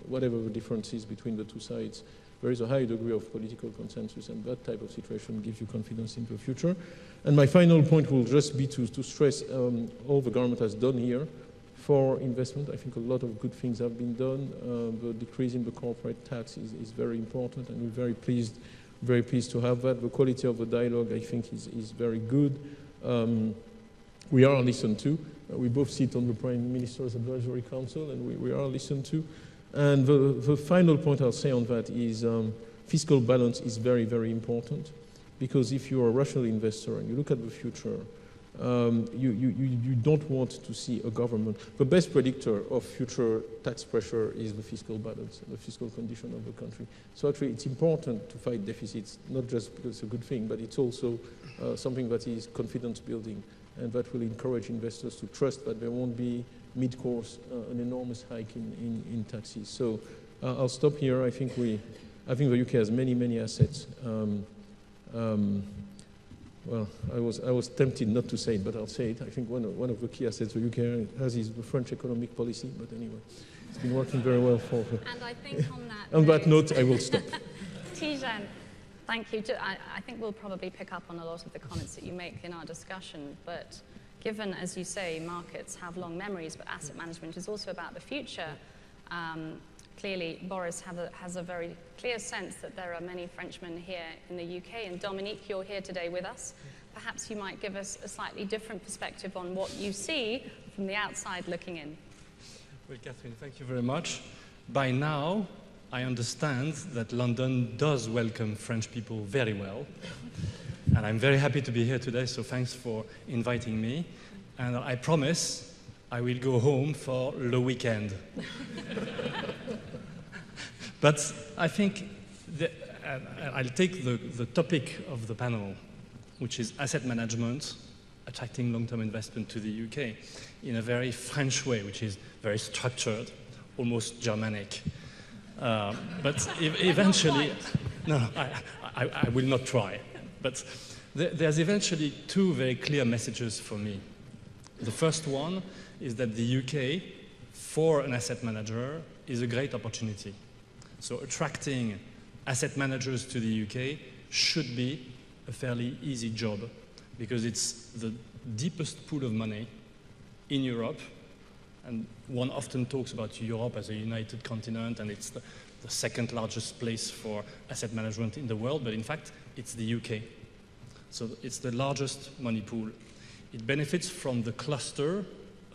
Whatever the difference is between the two sides, there is a high degree of political consensus, and that type of situation gives you confidence in the future. And my final point will just be to stress all the government has done here for investment. I think a lot of good things have been done. The decrease in the corporate tax is very important, and we're very pleased to have that. The quality of the dialogue, I think, is very good. We are listened to. We both sit on the Prime Minister's Advisory Council, and we are listened to. And the final point I'll say on that is fiscal balance is very, very important, because if you're a rational investor and you look at the future, you don't want to see a government. The best predictor of future tax pressure is the fiscal balance, the fiscal condition of the country. So actually it's important to fight deficits, not just because it's a good thing, but it's also something that is confidence building and that will encourage investors to trust that there won't be mid-course an enormous hike in taxes. So I'll stop here. I think the UK has many assets. Well, I was tempted not to say it, but I'll say it. I think one of the key assets the UK has is the French economic policy. But anyway, it's been working very well for. And I think on that note, I will stop. Tidjane, thank you. I think we'll probably pick up on a lot of the comments that you make in our discussion. But given, as you say, markets have long memories, but asset management is also about the future. Clearly, Boris has a very clear sense that there are many Frenchmen here in the UK. And Dominique, you're here today with us. Perhaps you might give us a slightly different perspective on what you see from the outside looking in. Well, Catherine, thank you very much. By now, I understand that London does welcome French people very well. And I'm very happy to be here today, so thanks for inviting me. And I promise I will go home for the weekend. But I think I'll take the topic of the panel, which is asset management, attracting long-term investment to the UK, in a very French way, which is very structured, almost Germanic. But eventually, no, I will not try. But there's eventually two very clear messages for me. The first one is that the UK, for an asset manager, is a great opportunity. So attracting asset managers to the UK should be a fairly easy job because it's the deepest pool of money in Europe. And one often talks about Europe as a united continent, and it's the second largest place for asset management in the world, but in fact, it's the UK. So it's the largest money pool. It benefits from the cluster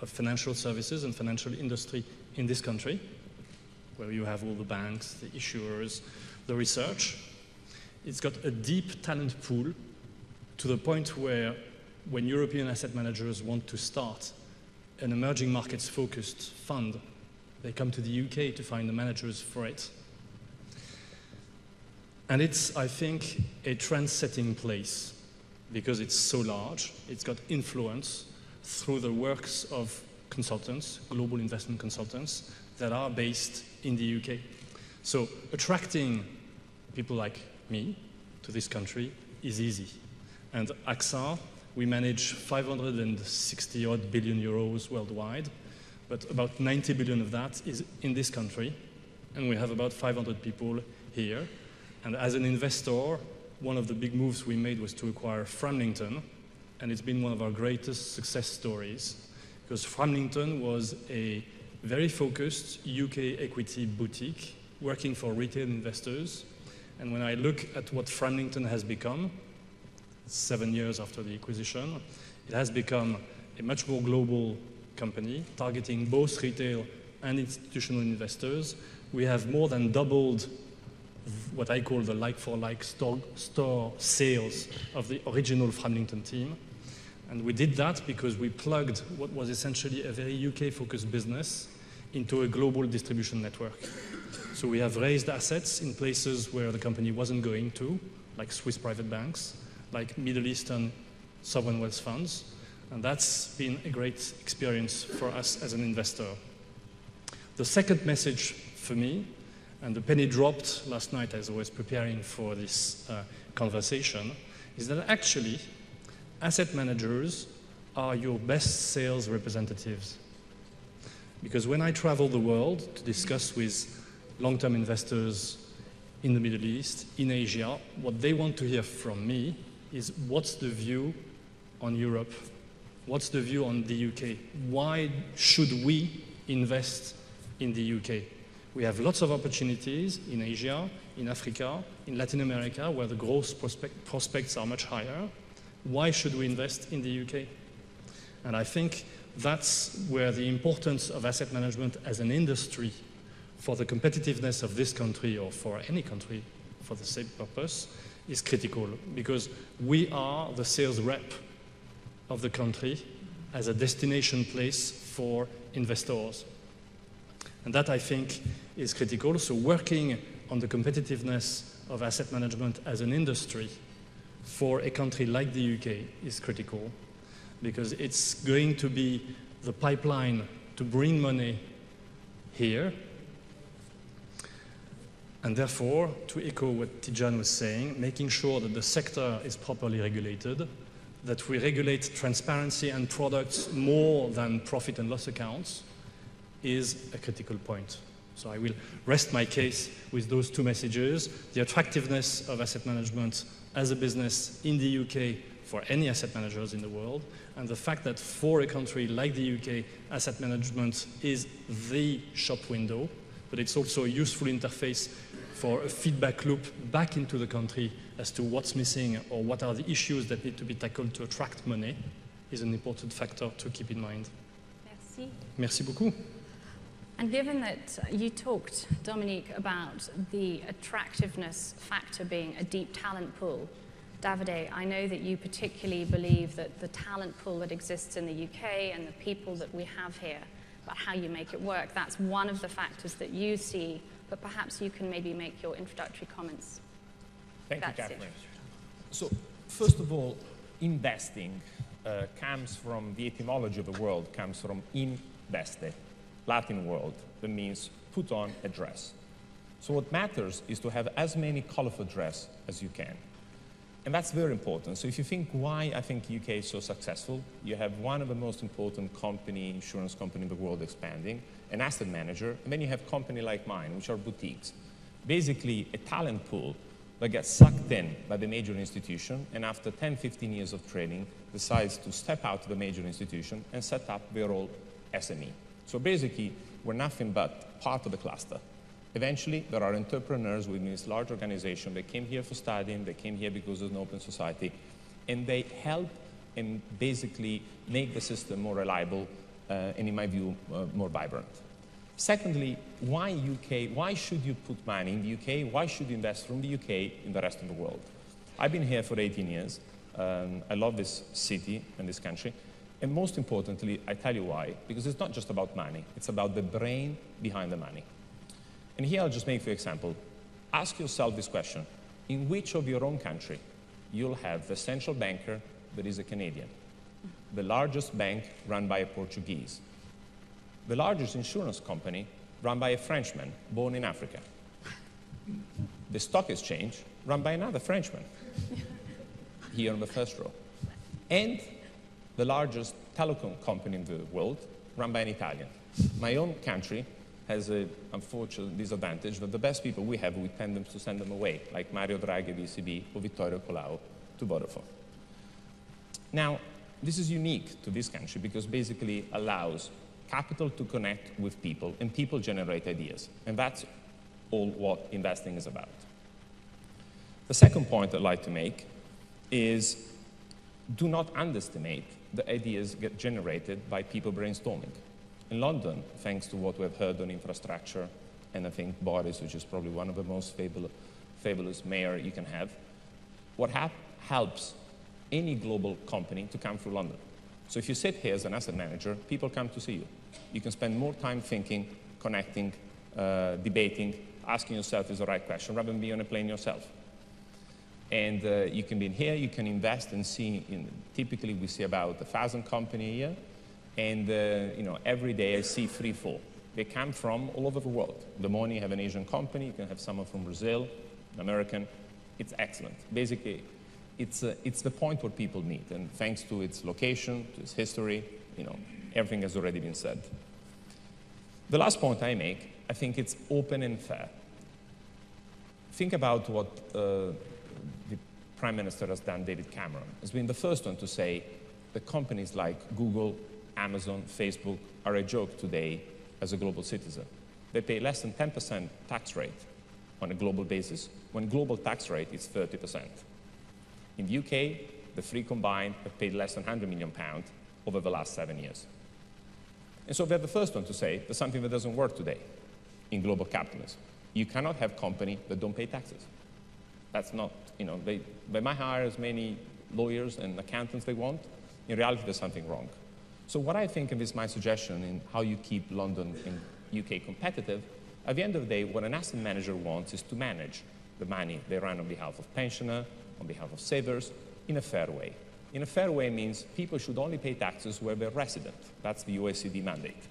of financial services and financial industry in this country, where you have all the banks, the issuers, the research. It's got a deep talent pool to the point where when European asset managers want to start an emerging markets focused fund, they come to the UK to find the managers for it. And it's, I think, a trend-setting place because it's so large. It's got influence through the works of consultants, global investment consultants, that are based in the UK. So attracting people like me to this country is easy. And AXA, we manage 560-odd billion euros worldwide, but about 90 billion of that is in this country, and we have about 500 people here. And as an investor, one of the big moves we made was to acquire Framlington, and it's been one of our greatest success stories, because Framlington was a very focused UK equity boutique working for retail investors. And when I look at what Framlington has become, 7 years after the acquisition, it has become a much more global company targeting both retail and institutional investors. We have more than doubled what I call the like-for-like store sales of the original Framlington team. And we did that because we plugged what was essentially a very UK-focused business into a global distribution network. So we have raised assets in places where the company wasn't going to, like Swiss private banks, like Middle Eastern sovereign wealth funds. And that's been a great experience for us as an investor. The second message for me, and the penny dropped last night as I was preparing for this conversation, is that actually asset managers are your best sales representatives. Because when I travel the world to discuss with long-term investors in the Middle East, in Asia, what they want to hear from me is what's the view on Europe? What's the view on the UK? Why should we invest in the UK? We have lots of opportunities in Asia, in Africa, in Latin America, where the growth prospects are much higher. Why should we invest in the UK? And I think that's where the importance of asset management as an industry for the competitiveness of this country or for any country for the same purpose is critical, because we are the sales rep of the country as a destination place for investors. And that, I think, is critical. So working on the competitiveness of asset management as an industry for a country like the UK is critical, because it's going to be the pipeline to bring money here. And therefore, to echo what Tidjane was saying, making sure that the sector is properly regulated, that we regulate transparency and products more than profit and loss accounts is a critical point. So I will rest my case with those two messages: the attractiveness of asset management as a business in the UK for any asset managers in the world, and the fact that for a country like the UK, asset management is the shop window, but it's also a useful interface for a feedback loop back into the country as to what's missing or what are the issues that need to be tackled to attract money is an important factor to keep in mind. Merci. Merci beaucoup. And given that you talked, Dominique, about the attractiveness factor being a deep talent pool, Davide, I know that you particularly believe that the talent pool that exists in the UK and the people that we have here, about how you make it work, that's one of the factors that you see, but perhaps you can maybe make your introductory comments. Thank you, Grazie. Catherine. So, first of all, investing comes from, the etymology of the word comes from investe, Latin word, that means put on a dress. So what matters is to have as many colorful dress as you can. And that's very important. So if you think why I think UK is so successful, you have one of the most important insurance company in the world expanding, an asset manager, and then you have company like mine, which are boutiques. Basically, a talent pool that gets sucked in by the major institution, and after 10, 15 years of training, decides to step out of the major institution and set up their own SME. So basically, we're nothing but part of the cluster. Eventually, there are entrepreneurs within this large organization that came here for studying, they came here because there's an open society, and they help and basically make the system more reliable and, in my view, more vibrant. Secondly, why UK? Why should you put money in the UK? Why should you invest from the UK in the rest of the world? I've been here for 18 years. I love this city and this country. And most importantly, I tell you why, because it's not just about money, it's about the brain behind the money. And here I'll just make for example, ask yourself this question: in which of your own country you'll have the central banker that is a Canadian, the largest bank run by a Portuguese, the largest insurance company run by a Frenchman born in Africa, the stock exchange run by another Frenchman here on the first row, and the largest telecom company in the world run by an Italian. My own country has an unfortunate disadvantage that the best people we have, we tend to send them away, like Mario Draghi of ECB or Vittorio Colau to Vodafone. Now, this is unique to this country because basically allows capital to connect with people and people generate ideas. And that's all what investing is about. The second point I'd like to make is do not underestimate the ideas get generated by people brainstorming. In London, thanks to what we've heard on infrastructure, and I think Boris, which is probably one of the most fabulous mayor you can have, what helps any global company to come through London. So if you sit here as an asset manager, people come to see you. You can spend more time thinking, connecting, debating, asking yourself is the right question, rather than be on a plane yourself. And you can be in here, you can invest and see, typically we see about 1,000 companies a year, and every day I see 3, 4. They come from all over the world. In the morning you have an Asian company, you can have someone from Brazil, an American. It's excellent. Basically, it's the point where people meet, and thanks to its location, to its history, everything has already been said. The last point I make, I think it's open and fair. Think about what the Prime Minister has done, David Cameron. Has been the first one to say that companies like Google, Amazon, Facebook are a joke today as a global citizen. They pay less than 10% tax rate on a global basis, when global tax rate is 30%. In the UK, the three combined have paid less than £100 million over the last 7 years. And so they're the first one to say there's something that doesn't work today in global capitalism. You cannot have companies that don't pay taxes. That's not, they might hire as many lawyers and accountants they want, In reality, there's something wrong. So what I think, and this is my suggestion in how you keep London and UK competitive, at the end of the day, what an asset manager wants is to manage the money they run on behalf of pensioners, on behalf of savers, in a fair way. In a fair way means people should only pay taxes where they're resident. That's the OECD mandate.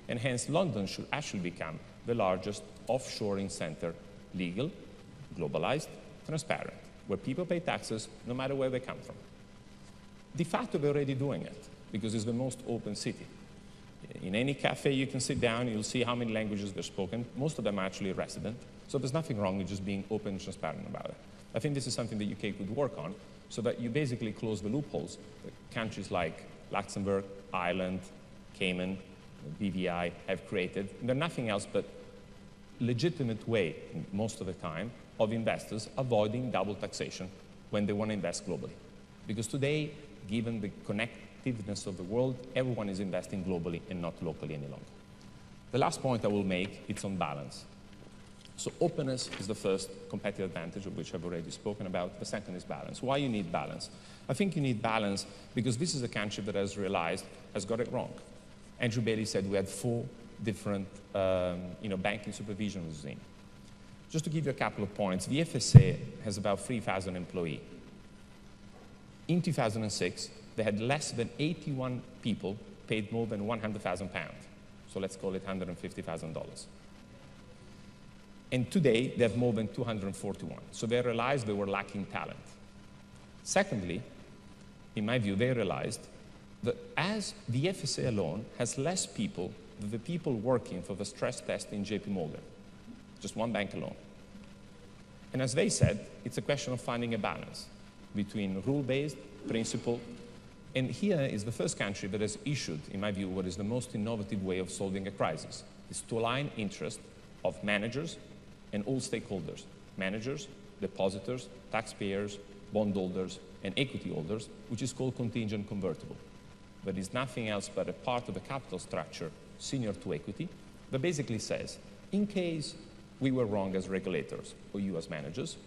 And hence, London should actually become the largest offshoring center, legal, globalized, transparent, where people pay taxes no matter where they come from. De facto, they're already doing it, because it's the most open city. In any cafe you can sit down, you'll see how many languages they're spoken. Most of them are actually resident. So there's nothing wrong with just being open and transparent about it. I think this is something the UK could work on, so that you basically close the loopholes that countries like Luxembourg, Ireland, Cayman, BVI have created. They're nothing else but legitimate way, most of the time, of investors avoiding double taxation when they want to invest globally. Because today, given the connectiveness of the world, everyone is investing globally and not locally any longer. The last point I will make, it's on balance. So openness is the first competitive advantage, of which I've already spoken about. The second is balance. Why you need balance? I think you need balance because this is a country that has realized has got it wrong. Andrew Bailey said we had 4 different banking supervision regimes. Just to give you a couple of points, the FSA has about 3,000 employees. In 2006, they had less than 81 people paid more than £100,000. So let's call it $150,000. And today, they have more than 241. So they realized they were lacking talent. Secondly, in my view, they realized that as the FSA alone has less people than the people working for the stress test in JP Morgan, just one bank alone. And as they said, it's a question of finding a balance between rule-based, principle, and here is the first country that has issued, in my view, what is the most innovative way of solving a crisis, is to align interest of managers and all stakeholders, managers, depositors, taxpayers, bondholders, and equity holders, which is called contingent convertible. That is nothing else but a part of the capital structure senior to equity that basically says, in case we were wrong as regulators or you as managers,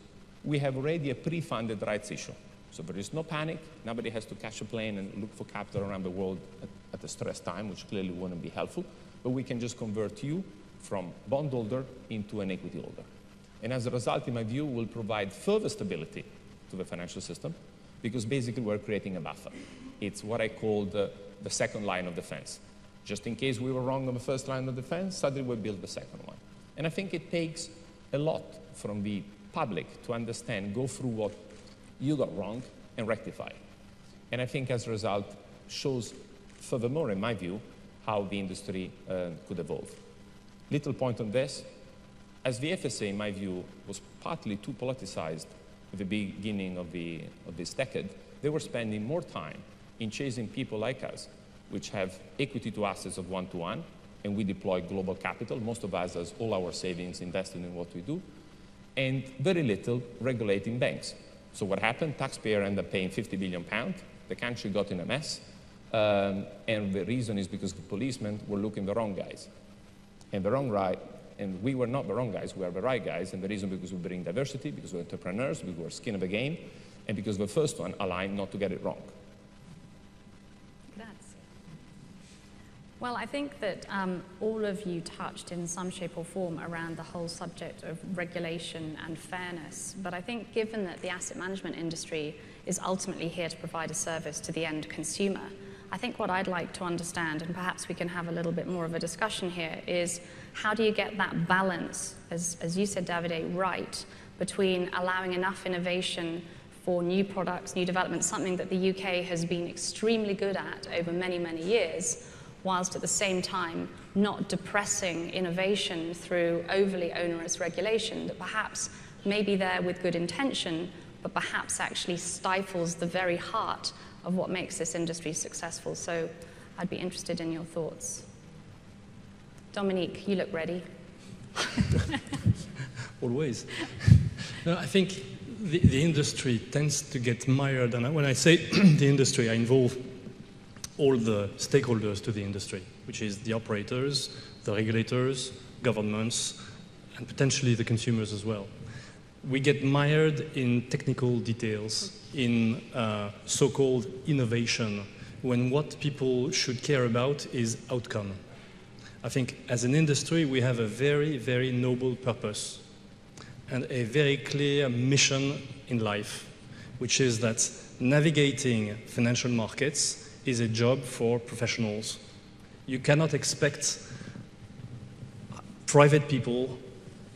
we have already a pre-funded rights issue. So there is no panic, nobody has to catch a plane and look for capital around the world at a stress time, which clearly wouldn't be helpful, but we can just convert you from bondholder into an equity holder. And as a result, in my view, will provide further stability to the financial system because basically we're creating a buffer. It's what I call the second line of defense. Just in case we were wrong on the first line of defense, suddenly we build the second one. And I think it takes a lot from the public to understand, go through what you got wrong and rectify. And I think as a result shows furthermore, in my view, how the industry could evolve. Little point on this, as the FSA, in my view, was partly too politicized at the beginning of this decade, they were spending more time in chasing people like us, which have equity to assets of 1-to-1, and we deploy global capital. Most of us has all our savings invested in what we do, and very little regulating banks. So what happened? Taxpayer ended up paying £50 billion. The country got in a mess, and the reason is because the policemen were looking the wrong guys. And we were not the wrong guys, we are the right guys, and the reason because we bring diversity, because we're entrepreneurs, because we're skin of the game, and because the first one aligned not to get it wrong. Grazie. Well, I think that all of you touched in some shape or form around the whole subject of regulation and fairness, but I think given that the asset management industry is ultimately here to provide a service to the end consumer, I think what I'd like to understand, and perhaps we can have a little bit more of a discussion here, is how do you get that balance, as you said, Davide, right, between allowing enough innovation for new products, new developments, something that the UK has been extremely good at over many, many years, whilst at the same time not depressing innovation through overly onerous regulation that perhaps may be there with good intention, but perhaps actually stifles the very heart of what makes this industry successful. So I'd be interested in your thoughts. Dominique, you look ready. Always. No, I think the industry tends to get mired, and when I say the industry, I involve all the stakeholders to the industry, which is the operators, the regulators, governments, and potentially the consumers as well. We get mired in technical details, in so-called innovation, when what people should care about is outcome. I think as an industry, we have a very, very noble purpose and a very clear mission in life, which is that navigating financial markets is a job for professionals. You cannot expect private people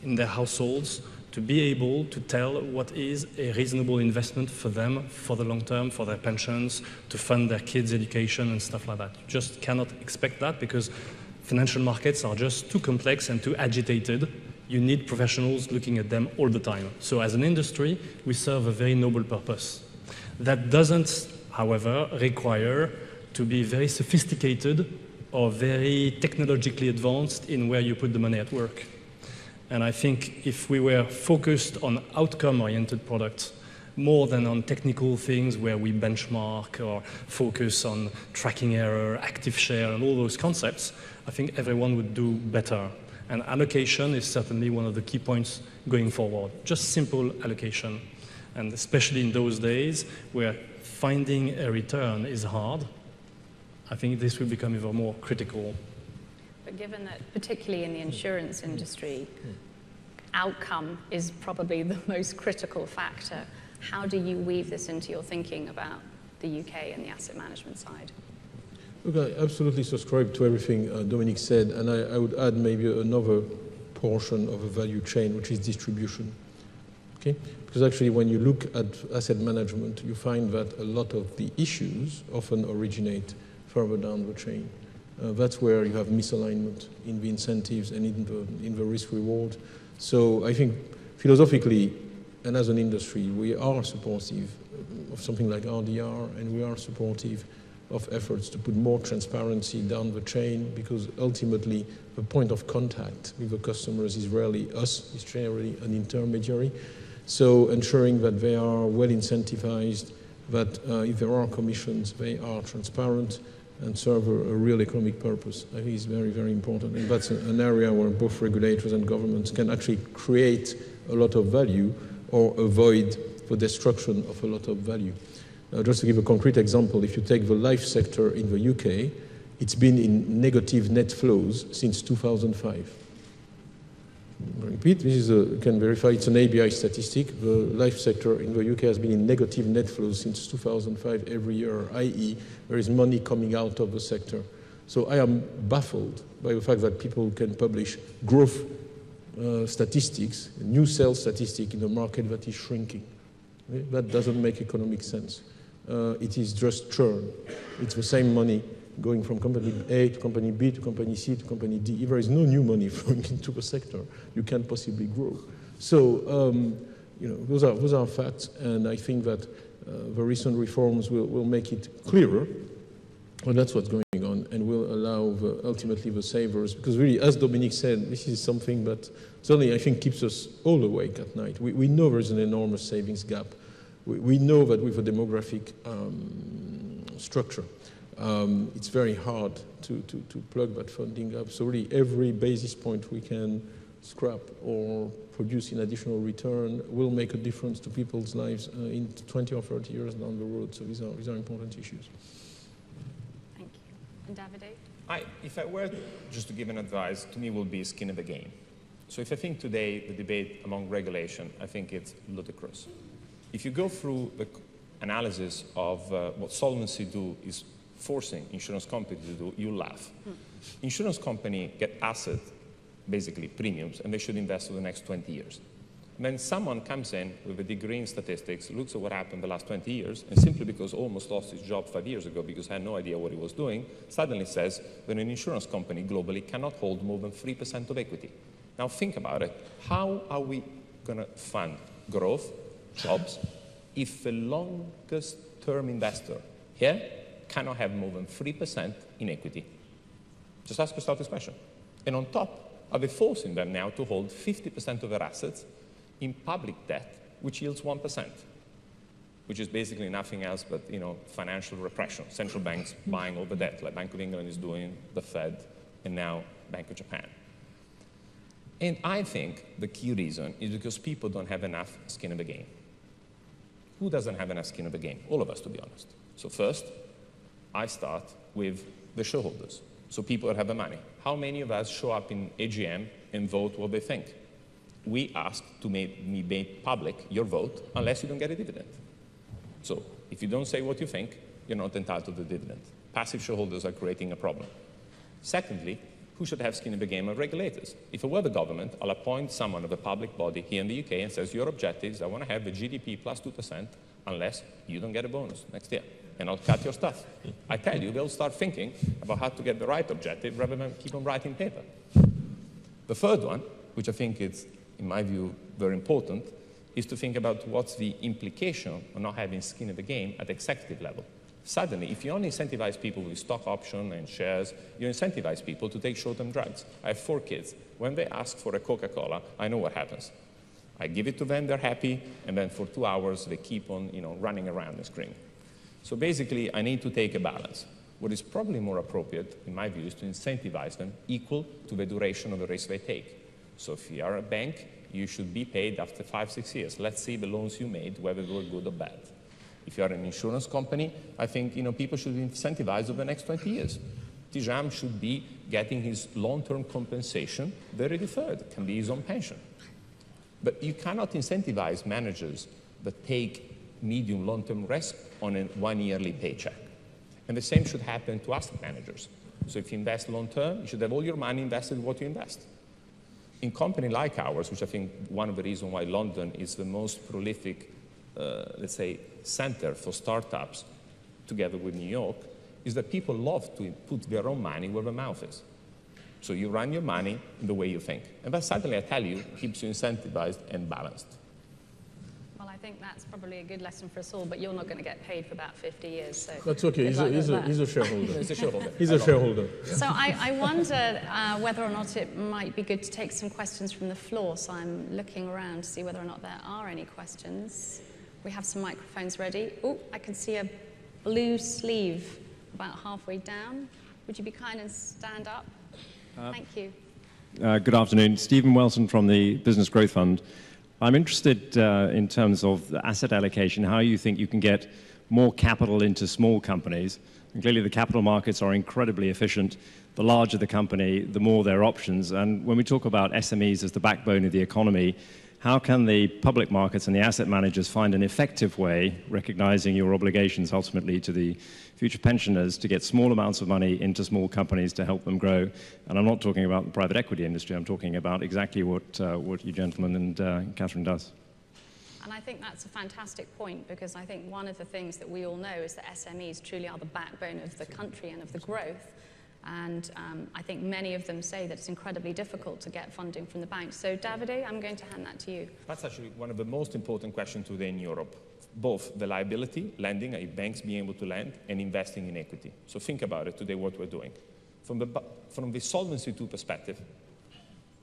in their households to be able to tell what is a reasonable investment for them for the long term, for their pensions, to fund their kids' education and stuff like that. You just cannot expect that because financial markets are just too complex and too agitated. You need professionals looking at them all the time. So as an industry, we serve a very noble purpose. That doesn't, however, require to be very sophisticated or very technologically advanced in where you put the money at work. And I think if we were focused on outcome-oriented products more than on technical things where we benchmark or focus on tracking error, active share, and all those concepts, I think everyone would do better. And allocation is certainly one of the key points going forward. Just simple allocation. And especially in those days where finding a return is hard, I think this will become even more critical. But given that, particularly in the insurance industry, outcome is probably the most critical factor, how do you weave this into your thinking about the UK and the asset management side? Look, I absolutely subscribe to everything Dominic said, and I would add maybe another portion of a value chain, which is distribution. Okay? Because actually, when you look at asset management, you find that a lot of the issues often originate further down the chain. That's where you have misalignment in the incentives and in the risk reward. So I think philosophically and as an industry, we are supportive of something like RDR, and we are supportive of efforts to put more transparency down the chain, because ultimately the point of contact with the customers is rarely us, it's generally an intermediary. So ensuring that they are well incentivized, that if there are commissions, they are transparent and serve a real economic purpose, I think is very, very important. And that's an area where both regulators and governments can actually create a lot of value or avoid the destruction of a lot of value. Just to give a concrete example, if you take the life sector in the UK, it's been in negative net flows since 2005. I repeat, this is you can verify, it's an ABI statistic. The life sector in the UK has been in negative net flows since 2005 every year, i.e. there is money coming out of the sector. So I am baffled by the fact that people can publish growth statistics, new sales statistic in a market that is shrinking. Okay? That doesn't make economic sense. It is just churn. It's the same money going from company A to company B to company C to company D. If there is no new money flowing into the sector, you can't possibly grow. So, you know, those are facts, and I think that the recent reforms will make it clearer. Well, that's what's going on, and will allow ultimately the savers, because really, as Dominic said, this is something that certainly I think keeps us all awake at night. We know there's an enormous savings gap. We know that with a demographic structure, it's very hard to plug that funding gap. So really, every basis point we can scrap or produce in additional return will make a difference to people's lives in 20 or 30 years down the road. So these are important issues. Thank you. And Davide? If I were just to give an advice, to me will be skin of the game. So if I think today the debate among regulation, I think it's ludicrous. If you go through the analysis of what Solvency II is forcing insurance companies to do, you laugh. Insurance companies get asset, basically premiums, and they should invest for the next 20 years. And then someone comes in with a degree in statistics, looks at what happened the last 20 years, and simply because almost lost his job 5 years ago because he had no idea what he was doing, suddenly says that an insurance company globally cannot hold more than 3% of equity. Now think about it. How are we going to fund growth, jobs, if the longest term investor here cannot have more than 3% in equity? Just ask yourself this question. And on top, are they forcing them now to hold 50% of their assets in public debt, which yields 1%, which is basically nothing else but, you know, financial repression. Central banks buying all the debt, like Bank of England is doing, the Fed, and now Bank of Japan. And I think the key reason is because people don't have enough skin in the game. Who doesn't have enough skin in the game? All of us, to be honest. So first, I start with the shareholders, so people that have the money. How many of us show up in AGM and vote what they think? We ask to make public your vote unless you don't get a dividend. So if you don't say what you think, you're not entitled to the dividend. Passive shareholders are creating a problem. Secondly, who should have skin in the game are regulators. If I were the government, I'll appoint someone of a public body here in the UK and says, your objectives, I want to have the GDP plus 2% unless you don't get a bonus next year. And I'll cut your stuff. I tell you, they'll start thinking about how to get the right objective rather than keep on writing paper. The third one, which I think is, in my view, very important, is to think about what's the implication of not having skin in the game at the executive level. Suddenly, if you only incentivize people with stock option and shares, you incentivize people to take short-term drugs. I have 4 kids. When they ask for a Coca-Cola, I know what happens. I give it to them, they're happy, and then for 2 hours, they keep on running around and screaming. So basically, I need to take a balance. What is probably more appropriate, in my view, is to incentivize them equal to the duration of the risk they take. So if you are a bank, you should be paid after 5-6 years. Let's see the loans you made, whether they were good or bad. If you are an insurance company, I think people should be incentivized over the next 20 years. Tijam should be getting his long-term compensation very deferred. It can be his own pension. But you cannot incentivize managers that take medium long-term risk on a 1-yearly paycheck. And the same should happen to asset managers. So if you invest long-term, you should have all your money invested in what you invest. In a company like ours, which I think one of the reasons why London is the most prolific, let's say, center for startups together with New York, is that people love to put their own money where their mouth is. So you run your money in the way you think. And that suddenly, I tell you, keeps you incentivized and balanced. Well, I think that's probably a good lesson for us all, but you're not going to get paid for about 50 years. So that's okay. He's a shareholder. He's a shareholder. He's a shareholder. So I wonder whether or not it might be good to take some questions from the floor. So I'm looking around to see whether or not there are any questions. We have some microphones ready. Oh, I can see a blue sleeve about halfway down. Would you be kind and stand up? Thank you. Good afternoon. Stephen Welton from the Business Growth Fund. I'm interested in terms of the asset allocation, how you think you can get more capital into small companies. And clearly the capital markets are incredibly efficient. The larger the company, the more their options. And when we talk about SMEs as the backbone of the economy, how can the public markets and the asset managers find an effective way, recognizing your obligations ultimately to the future pensioners, to get small amounts of money into small companies to help them grow? And I'm not talking about the private equity industry, I'm talking about exactly what you gentlemen and Catherine does. And I think that's a fantastic point, because I think one of the things that we all know is that SMEs truly are the backbone of the country and of the growth. And I think many of them say that it's incredibly difficult to get funding from the banks. So Davide, I'm going to hand that to you. That's actually one of the most important questions today in Europe. Both the liability, lending, banks being able to lend, and investing in equity. So think about it today, what we're doing. From the Solvency II perspective,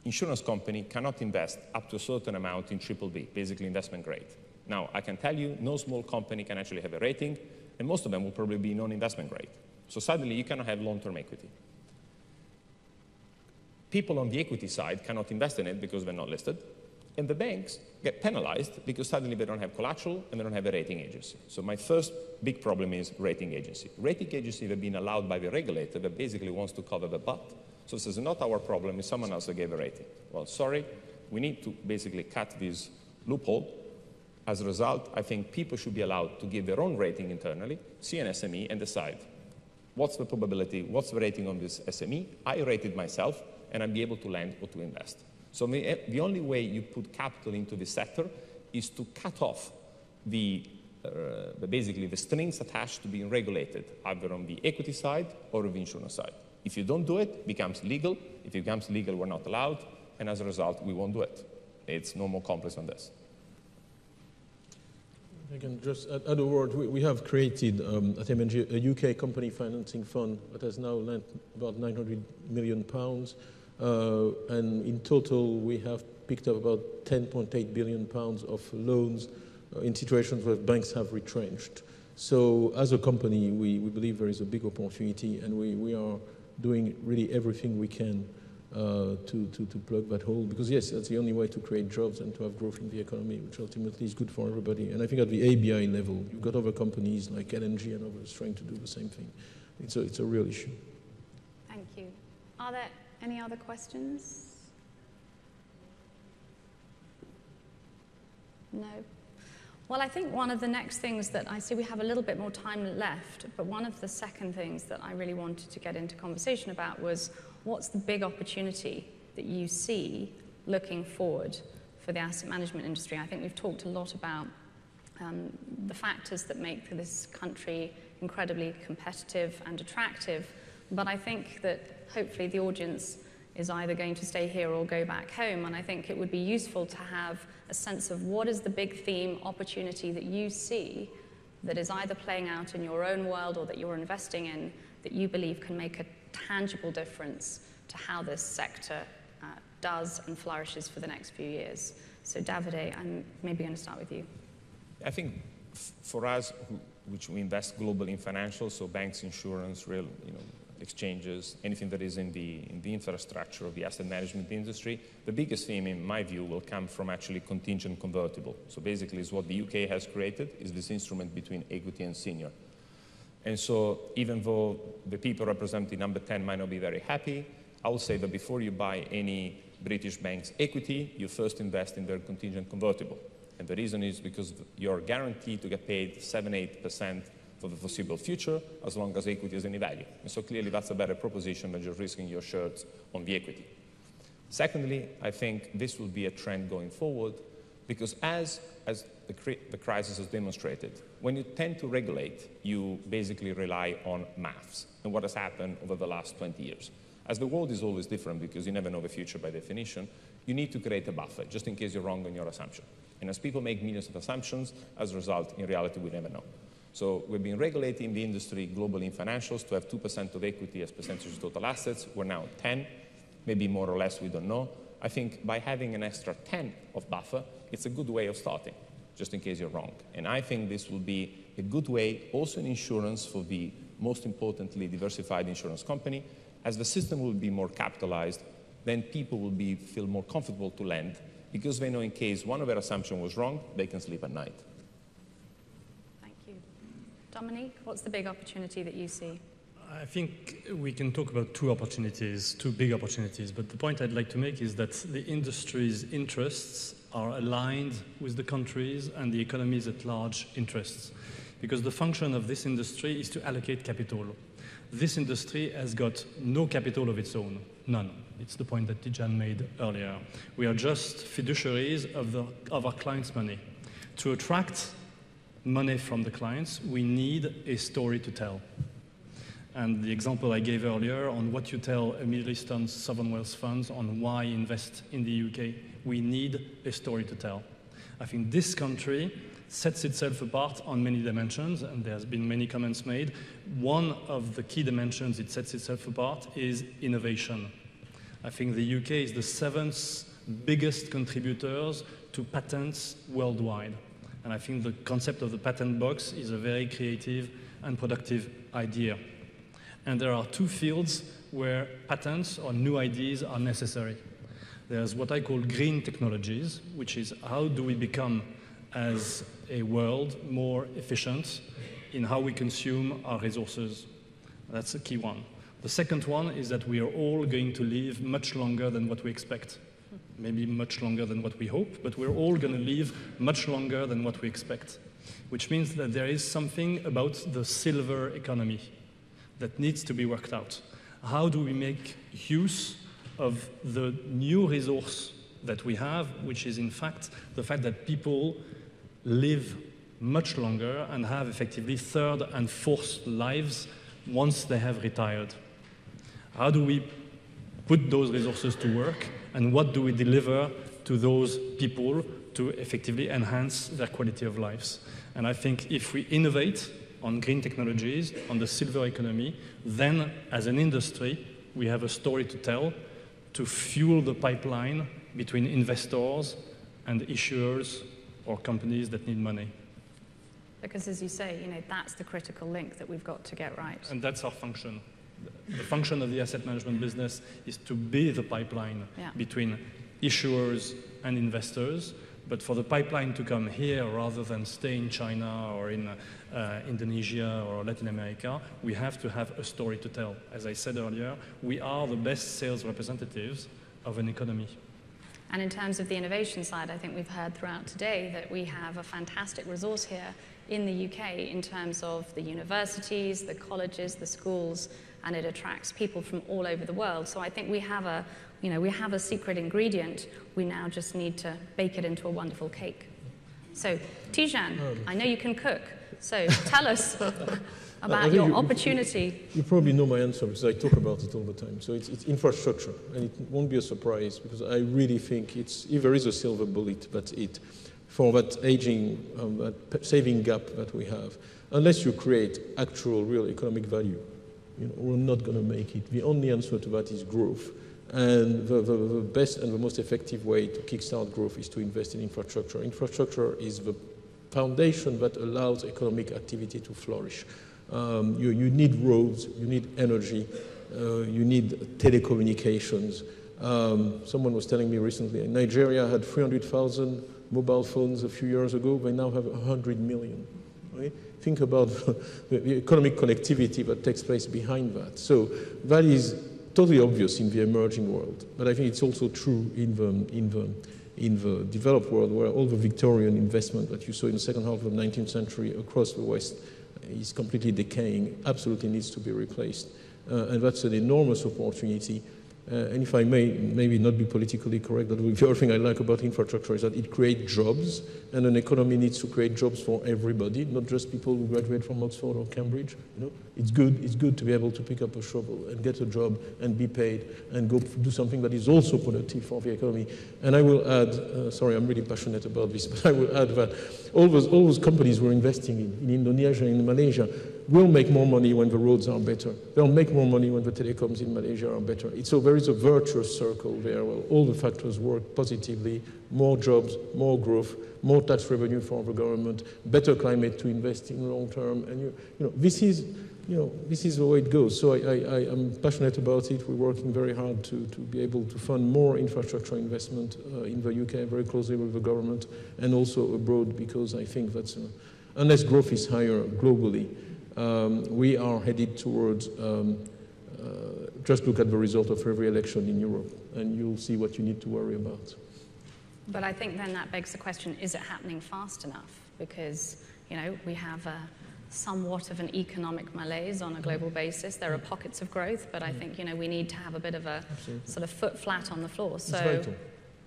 insurance company cannot invest up to a certain amount in BBB, basically investment grade. Now, I can tell you, no small company can actually have a rating, and most of them will probably be non-investment grade. So suddenly, you cannot have long-term equity. People on the equity side cannot invest in it because they're not listed, and the banks get penalized because suddenly they don't have collateral and they don't have a rating agency. So my first big problem is rating agency. Rating agency have been allowed by the regulator that basically wants to cover the butt. So this is not our problem, it's someone else that gave a rating. Well, sorry, we need to basically cut this loophole. As a result, I think people should be allowed to give their own rating internally, see an SME, and decide what's the probability, what's the rating on this SME. I rate it myself, and I'll be able to lend or to invest. So the only way you put capital into this sector is to cut off basically the strings attached to being regulated, either on the equity side or on the insurance side. If you don't do it, it becomes legal. If it becomes legal, we're not allowed, and as a result, we won't do it. It's no more complex than this. I can just add a word. We have created at M&G a UK company financing fund that has now lent about £900 million. And in total, we have picked up about £10.8 billion of loans in situations where banks have retrenched. So as a company, we believe there is a big opportunity, and we are doing really everything we can to plug that hole, because yes, that's the only way to create jobs and to have growth in the economy, which ultimately is good for everybody. And I think at the ABI level, you've got other companies like LNG and others trying to do the same thing. it's a real issue. Thank you. Are there any other questions? No? Well, I think one of the next things that I see, we have a little bit more time left, but one of the second things that I really wanted to get into conversation about was what's the big opportunity that you see looking forward for the asset management industry? I think we've talked a lot about the factors that make this country incredibly competitive and attractive, but I think that hopefully the audience is either going to stay here or go back home, and I think it would be useful to have a sense of what is the big theme opportunity that you see that is either playing out in your own world or that you're investing in that you believe can make a tangible difference to how this sector does and flourishes for the next few years. So Davide, I'm maybe going to start with you. I think for us, which we invest globally in financials, so banks, insurance, real, exchanges, anything that is in the infrastructure of the asset management industry, the biggest theme, in my view, will come from actually contingent convertible. So basically, is what the UK has created is this instrument between equity and senior. And so even though the people representing number 10 might not be very happy, I will say that before you buy any British bank's equity, you first invest in their contingent convertible. And the reason is because you're guaranteed to get paid 7-8% for the foreseeable future, as long as equity has any value. And so clearly that's a better proposition than just risking your shares on the equity. Secondly, I think this will be a trend going forward, because as the crisis has demonstrated, when you tend to regulate, you basically rely on maths and what has happened over the last 20 years. As the world is always different, because you never know the future by definition, you need to create a buffer, just in case you're wrong on your assumption. And as people make millions of assumptions, as a result, in reality, we never know. So we've been regulating the industry globally in financials to have 2% of equity as percentage of total assets. We're now 10, maybe more or less, we don't know. I think by having an extra 10 of buffer, it's a good way of starting, just in case you're wrong. And I think this will be a good way also in insurance for the, most importantly, diversified insurance company. As the system will be more capitalized, then people will feel more comfortable to lend, because they know in case one of their assumptions was wrong, they can sleep at night. Dominique, what's the big opportunity that you see? I think we can talk about two big opportunities, but the point I'd like to make is that the industry's interests are aligned with the country's and the economy's at large interests, because the function of this industry is to allocate capital. This industry has got no capital of its own, none. It's the point that Tidjane made earlier. We are just fiduciaries of our clients' money. To attract money from the clients, we need a story to tell. And the example I gave earlier on what you tell a Middle Eastern sovereign wealth funds on why invest in the UK, we need a story to tell. I think this country sets itself apart on many dimensions, and there's been many comments made. One of the key dimensions it sets itself apart is innovation. I think the UK is the 7th biggest contributors to patents worldwide. And I think the concept of the patent box is a very creative and productive idea. And there are two fields where patents or new ideas are necessary. There's what I call green technologies, which is how do we become, as a world, more efficient in how we consume our resources. That's a key one. The second one is that we are all going to live much longer than what we expect. Maybe much longer than what we hope, but we're all going to live much longer than what we expect, which means that there is something about the silver economy that needs to be worked out. How do we make use of the new resource that we have, which is in fact the fact that people live much longer and have effectively third and fourth lives once they have retired? How do we put those resources to work, and what do we deliver to those people to effectively enhance their quality of lives? And I think if we innovate on green technologies, on the silver economy, then as an industry, we have a story to tell to fuel the pipeline between investors and issuers or companies that need money. Because as you say, that's the critical link that we've got to get right. And that's our function. The function of the asset management business is to be the pipeline between issuers and investors But for the pipeline to come here rather than stay in China or in Indonesia or Latin America, we have to have a story to tell. As I said earlier, we are the best sales representatives of an economy. And in terms of the innovation side, I think we've heard throughout today that we have a fantastic resource here in the UK in terms of the universities, the colleges, the schools, and it attracts people from all over the world. So I think we have a, we have a secret ingredient. We now just need to bake it into a wonderful cake. So Tidjane, I know you can cook. So tell us about your opportunity. You probably know my answer because I talk about it all the time. So it's infrastructure, and it won't be a surprise because I really think if there is a silver bullet, that's it. For that aging, that saving gap that we have, unless you create actual, real economic value, we're not going to make it. The only answer to that is growth. And the best and the most effective way to kickstart growth is to invest in infrastructure. Infrastructure is the foundation that allows economic activity to flourish. You need roads, you need energy, you need telecommunications. Someone was telling me recently, Nigeria had 300,000 mobile phones a few years ago. They now have 100 million. Right? Think about the economic connectivity that takes place behind that. So that is totally obvious in the emerging world, but I think it's also true in the developed world, where all the Victorian investment that you saw in the second half of the 19th century across the West is completely decaying, absolutely needs to be replaced. And that's an enormous opportunity. And if I may maybe not be politically correct, but the other thing I like about infrastructure is that it creates jobs, and an economy needs to create jobs for everybody, not just people who graduate from Oxford or Cambridge. It's good to be able to pick up a shovel and get a job and be paid and go do something that is also productive for the economy. And I will add, sorry, I'm really passionate about this, but I will add that all those companies we're investing in Indonesia, in Malaysia, will make more money when the roads are better. They'll make more money when the telecoms in Malaysia are better. So there is a virtuous circle there where all the factors work positively, more jobs, more growth, more tax revenue for the government, better climate to invest in long term. And this is the way it goes. So I am passionate about it. We're working very hard to be able to fund more infrastructure investment in the UK, very closely with the government, and also abroad, because I think that's, unless growth is higher globally, we are headed towards, just look at the result of every election in Europe, and you'll see what you need to worry about. But I think then that begs the question, is it happening fast enough? Because, we have somewhat of an economic malaise on a global basis. There are pockets of growth, but I think, we need to have a bit of a sort of foot flat on the floor. So it's vital.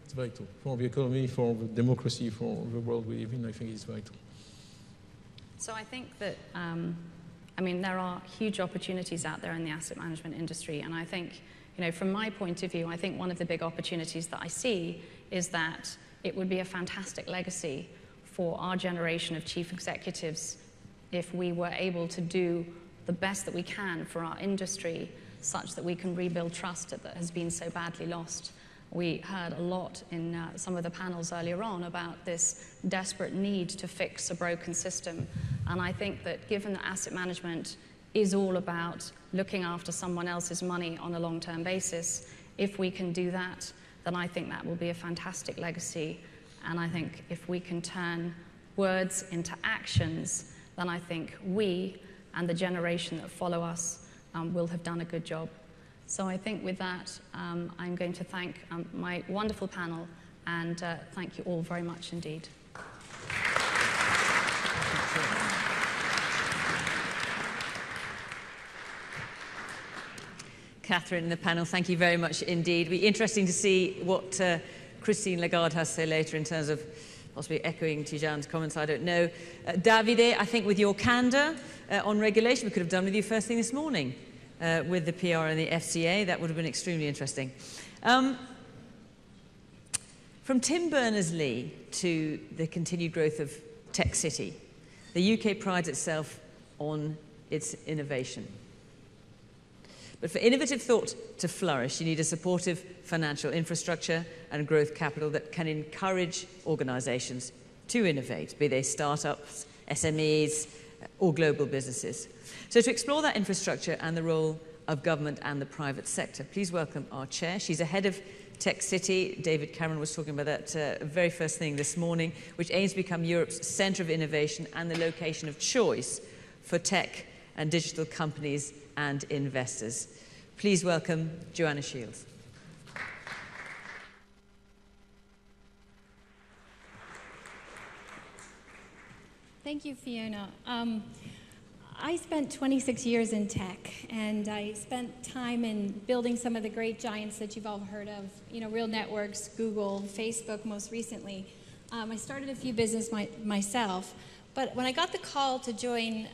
It's vital. For the economy, for the democracy, for the world we live in, I think it's vital. So I think that, there are huge opportunities out there in the asset management industry. And I think, from my point of view, I think one of the big opportunities that I see is that it would be a fantastic legacy for our generation of chief executives if we were able to do the best that we can for our industry, such that we can rebuild trust that has been so badly lost. We heard a lot in some of the panels earlier on about this desperate need to fix a broken system. And I think that given that asset management is all about looking after someone else's money on a long-term basis, if we can do that, then I think that will be a fantastic legacy. And I think if we can turn words into actions, then I think we and the generation that follow us will have done a good job. So I think with that, I'm going to thank my wonderful panel, and thank you all very much indeed. Catherine and the panel, thank you very much indeed. It'll be interesting to see what Christine Lagarde has to say later in terms of possibly echoing Tidjane's comments, I don't know. Davide, I think with your candour on regulation, we could have done with you first thing this morning with the PR and the FCA. That would have been extremely interesting. From Tim Berners-Lee to the continued growth of Tech City, the UK prides itself on its innovation. But for innovative thought to flourish, you need a supportive financial infrastructure and growth capital that can encourage organisations to innovate, be they startups, SMEs, or global businesses. So to explore that infrastructure and the role of government and the private sector, please welcome our chair. She's a head of Tech City. David Cameron was talking about that very first thing this morning, which aims to become Europe's centre of innovation and the location of choice for tech and digital companies and investors. Please welcome Joanna Shields. Thank you, Fiona. I spent 26 years in tech, and I spent time in building some of the great giants that you've all heard of, you know, Real Networks, Google, Facebook most recently. I started a few businesses myself, but when I got the call to join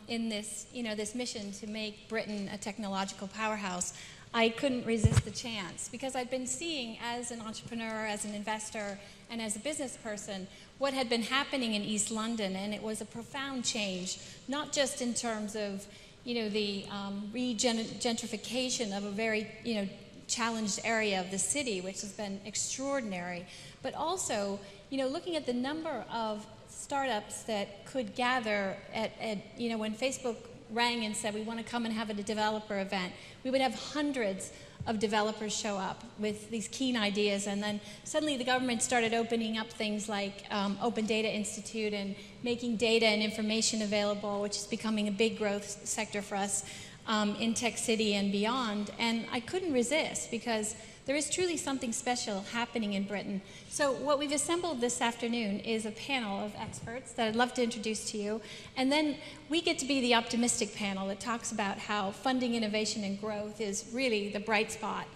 in this, this mission to make Britain a technological powerhouse, I couldn't resist the chance, because I'd been seeing as an entrepreneur, as an investor, and as a business person, what had been happening in East London, and it was a profound change, not just in terms of, the gentrification of a very, challenged area of the city, which has been extraordinary, but also, looking at the number of startups that could gather at when Facebook rang and said, we want to come and have a developer event, we would have hundreds of developers show up with these keen ideas, and then suddenly the government started opening up things like Open Data Institute and making data and information available, which is becoming a big growth sector for us in Tech City and beyond. And I couldn't resist, because there is truly something special happening in Britain. So what we've assembled this afternoon is a panel of experts that I'd love to introduce to you. And then we get to be the optimistic panel that talks about how funding innovation and growth is really the bright spot.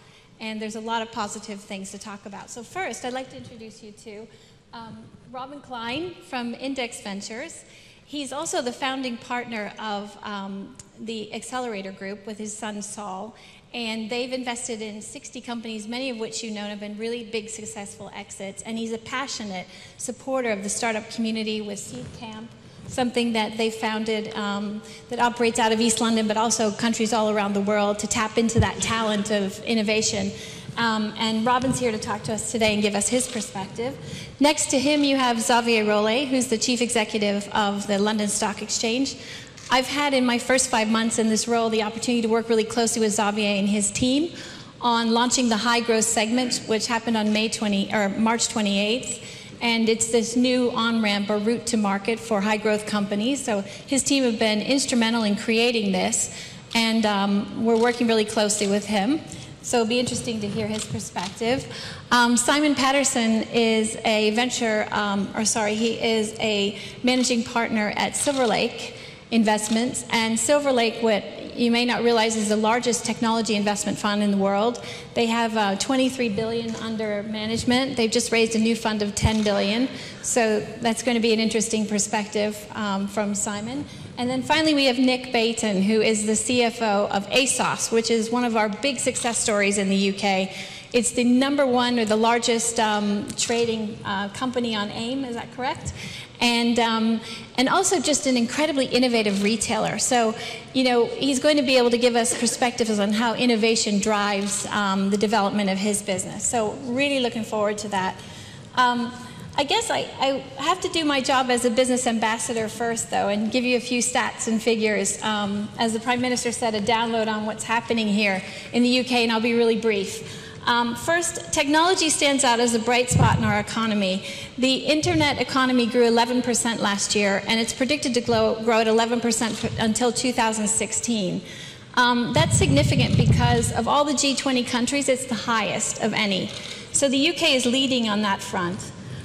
And there's a lot of positive things to talk about. So first, I'd like to introduce you to Robin Klein from Index Ventures. He's also the founding partner of the Accelerator Group with his son Saul. And they've invested in 60 companies, many of which you know have been really big, successful exits. And he's a passionate supporter of the startup community with Seed Camp, something that they founded that operates out of East London, but also countries all around the world, to tap into that talent of innovation. And Robin's here to talk to us today and give us his perspective. Next to him, you have Xavier Rollet, who's the chief executive of the London Stock Exchange. I've had, in my first 5 months in this role, the opportunity to work really closely with Xavier and his team on launching the high growth segment, which happened on March 28th. And it's this new on-ramp or route to market for high growth companies. So his team have been instrumental in creating this, and we're working really closely with him. So it'll be interesting to hear his perspective. Simon Patterson is a he is a managing partner at Silver Lake Investments, and Silver Lake, what you may not realize, is the largest technology investment fund in the world. They have 23 billion under management. They've just raised a new fund of 10 billion. So that's going to be an interesting perspective from Simon. And then finally, we have Nick Bayton, who is the CFO of ASOS, which is one of our big success stories in the UK. It's the #1 or the largest trading company on AIM, is that correct? And also just an incredibly innovative retailer. So, he's going to be able to give us perspectives on how innovation drives the development of his business. So really looking forward to that. I guess I have to do my job as a business ambassador first, though, and give you a few stats and figures. As the Prime Minister said, a download on what's happening here in the UK, and I'll be really brief. First, technology stands out as a bright spot in our economy. The internet economy grew 11% last year, and it's predicted to grow at 11% until 2016. That's significant because of all the G20 countries, it's the highest of any. So the UK is leading on that front.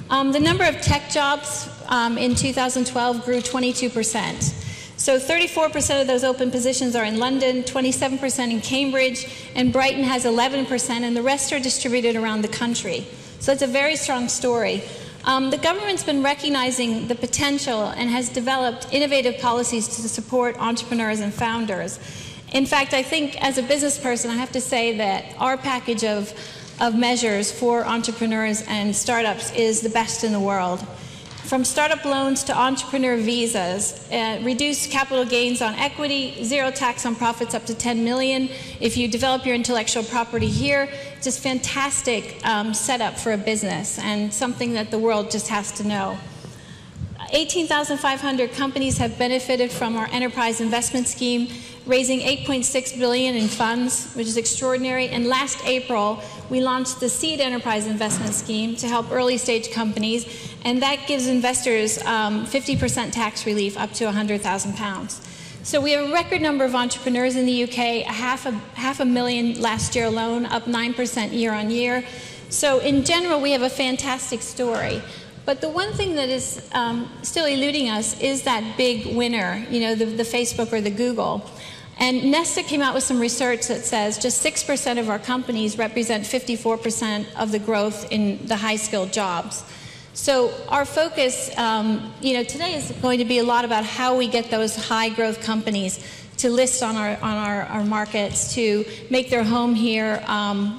The number of tech jobs in 2012 grew 22%. So 34% of those open positions are in London, 27% in Cambridge, and Brighton has 11%, and the rest are distributed around the country. So it's a very strong story. The government's been recognizing the potential and has developed innovative policies to support entrepreneurs and founders. In fact, I think as a business person, I have to say that our package of measures for entrepreneurs and startups is the best in the world. From startup loans to entrepreneur visas, reduced capital gains on equity, zero tax on profits up to 10 million. If you develop your intellectual property here, just fantastic setup for a business and something that the world just has to know. 18,500 companies have benefited from our enterprise investment scheme, raising $8.6 billion in funds, which is extraordinary. And last April, we launched the Seed Enterprise Investment Scheme to help early-stage companies, and that gives investors 50% tax relief up to £100,000. So we have a record number of entrepreneurs in the UK, half a million last year alone, up 9% year on year. So in general, we have a fantastic story. But the one thing that is still eluding us is that big winner, you know, the Facebook or the Google. And Nesta came out with some research that says just 6% of our companies represent 54% of the growth in the high-skilled jobs. So our focus, you know, today is going to be a lot about how we get those high-growth companies to list on our markets, to make their home here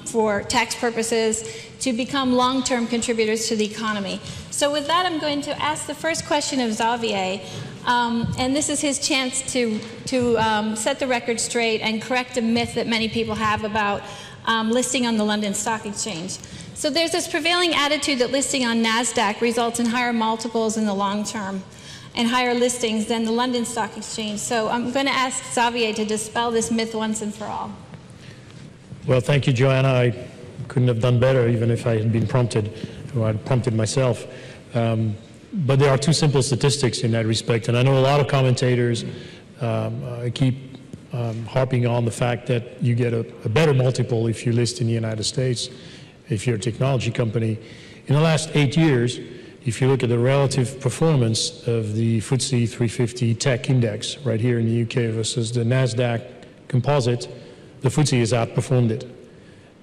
for tax purposes, to become long-term contributors to the economy. So with that, I'm going to ask the first question of Xavier. And this is his chance to set the record straight and correct a myth that many people have about listing on the London Stock Exchange. So there's this prevailing attitude that listing on NASDAQ results in higher multiples in the long term and higher listings than the London Stock Exchange. So I'm going to ask Xavier to dispel this myth once and for all. Well, thank you, Joanna. I couldn't have done better even if I had been prompted, or I'd prompted myself. But there are two simple statistics in that respect, and I know a lot of commentators keep harping on the fact that you get a better multiple if you list in the United States, if you're a technology company. In the last 8 years, if you look at the relative performance of the FTSE 350 tech index right here in the UK versus the NASDAQ composite, the FTSE has outperformed it.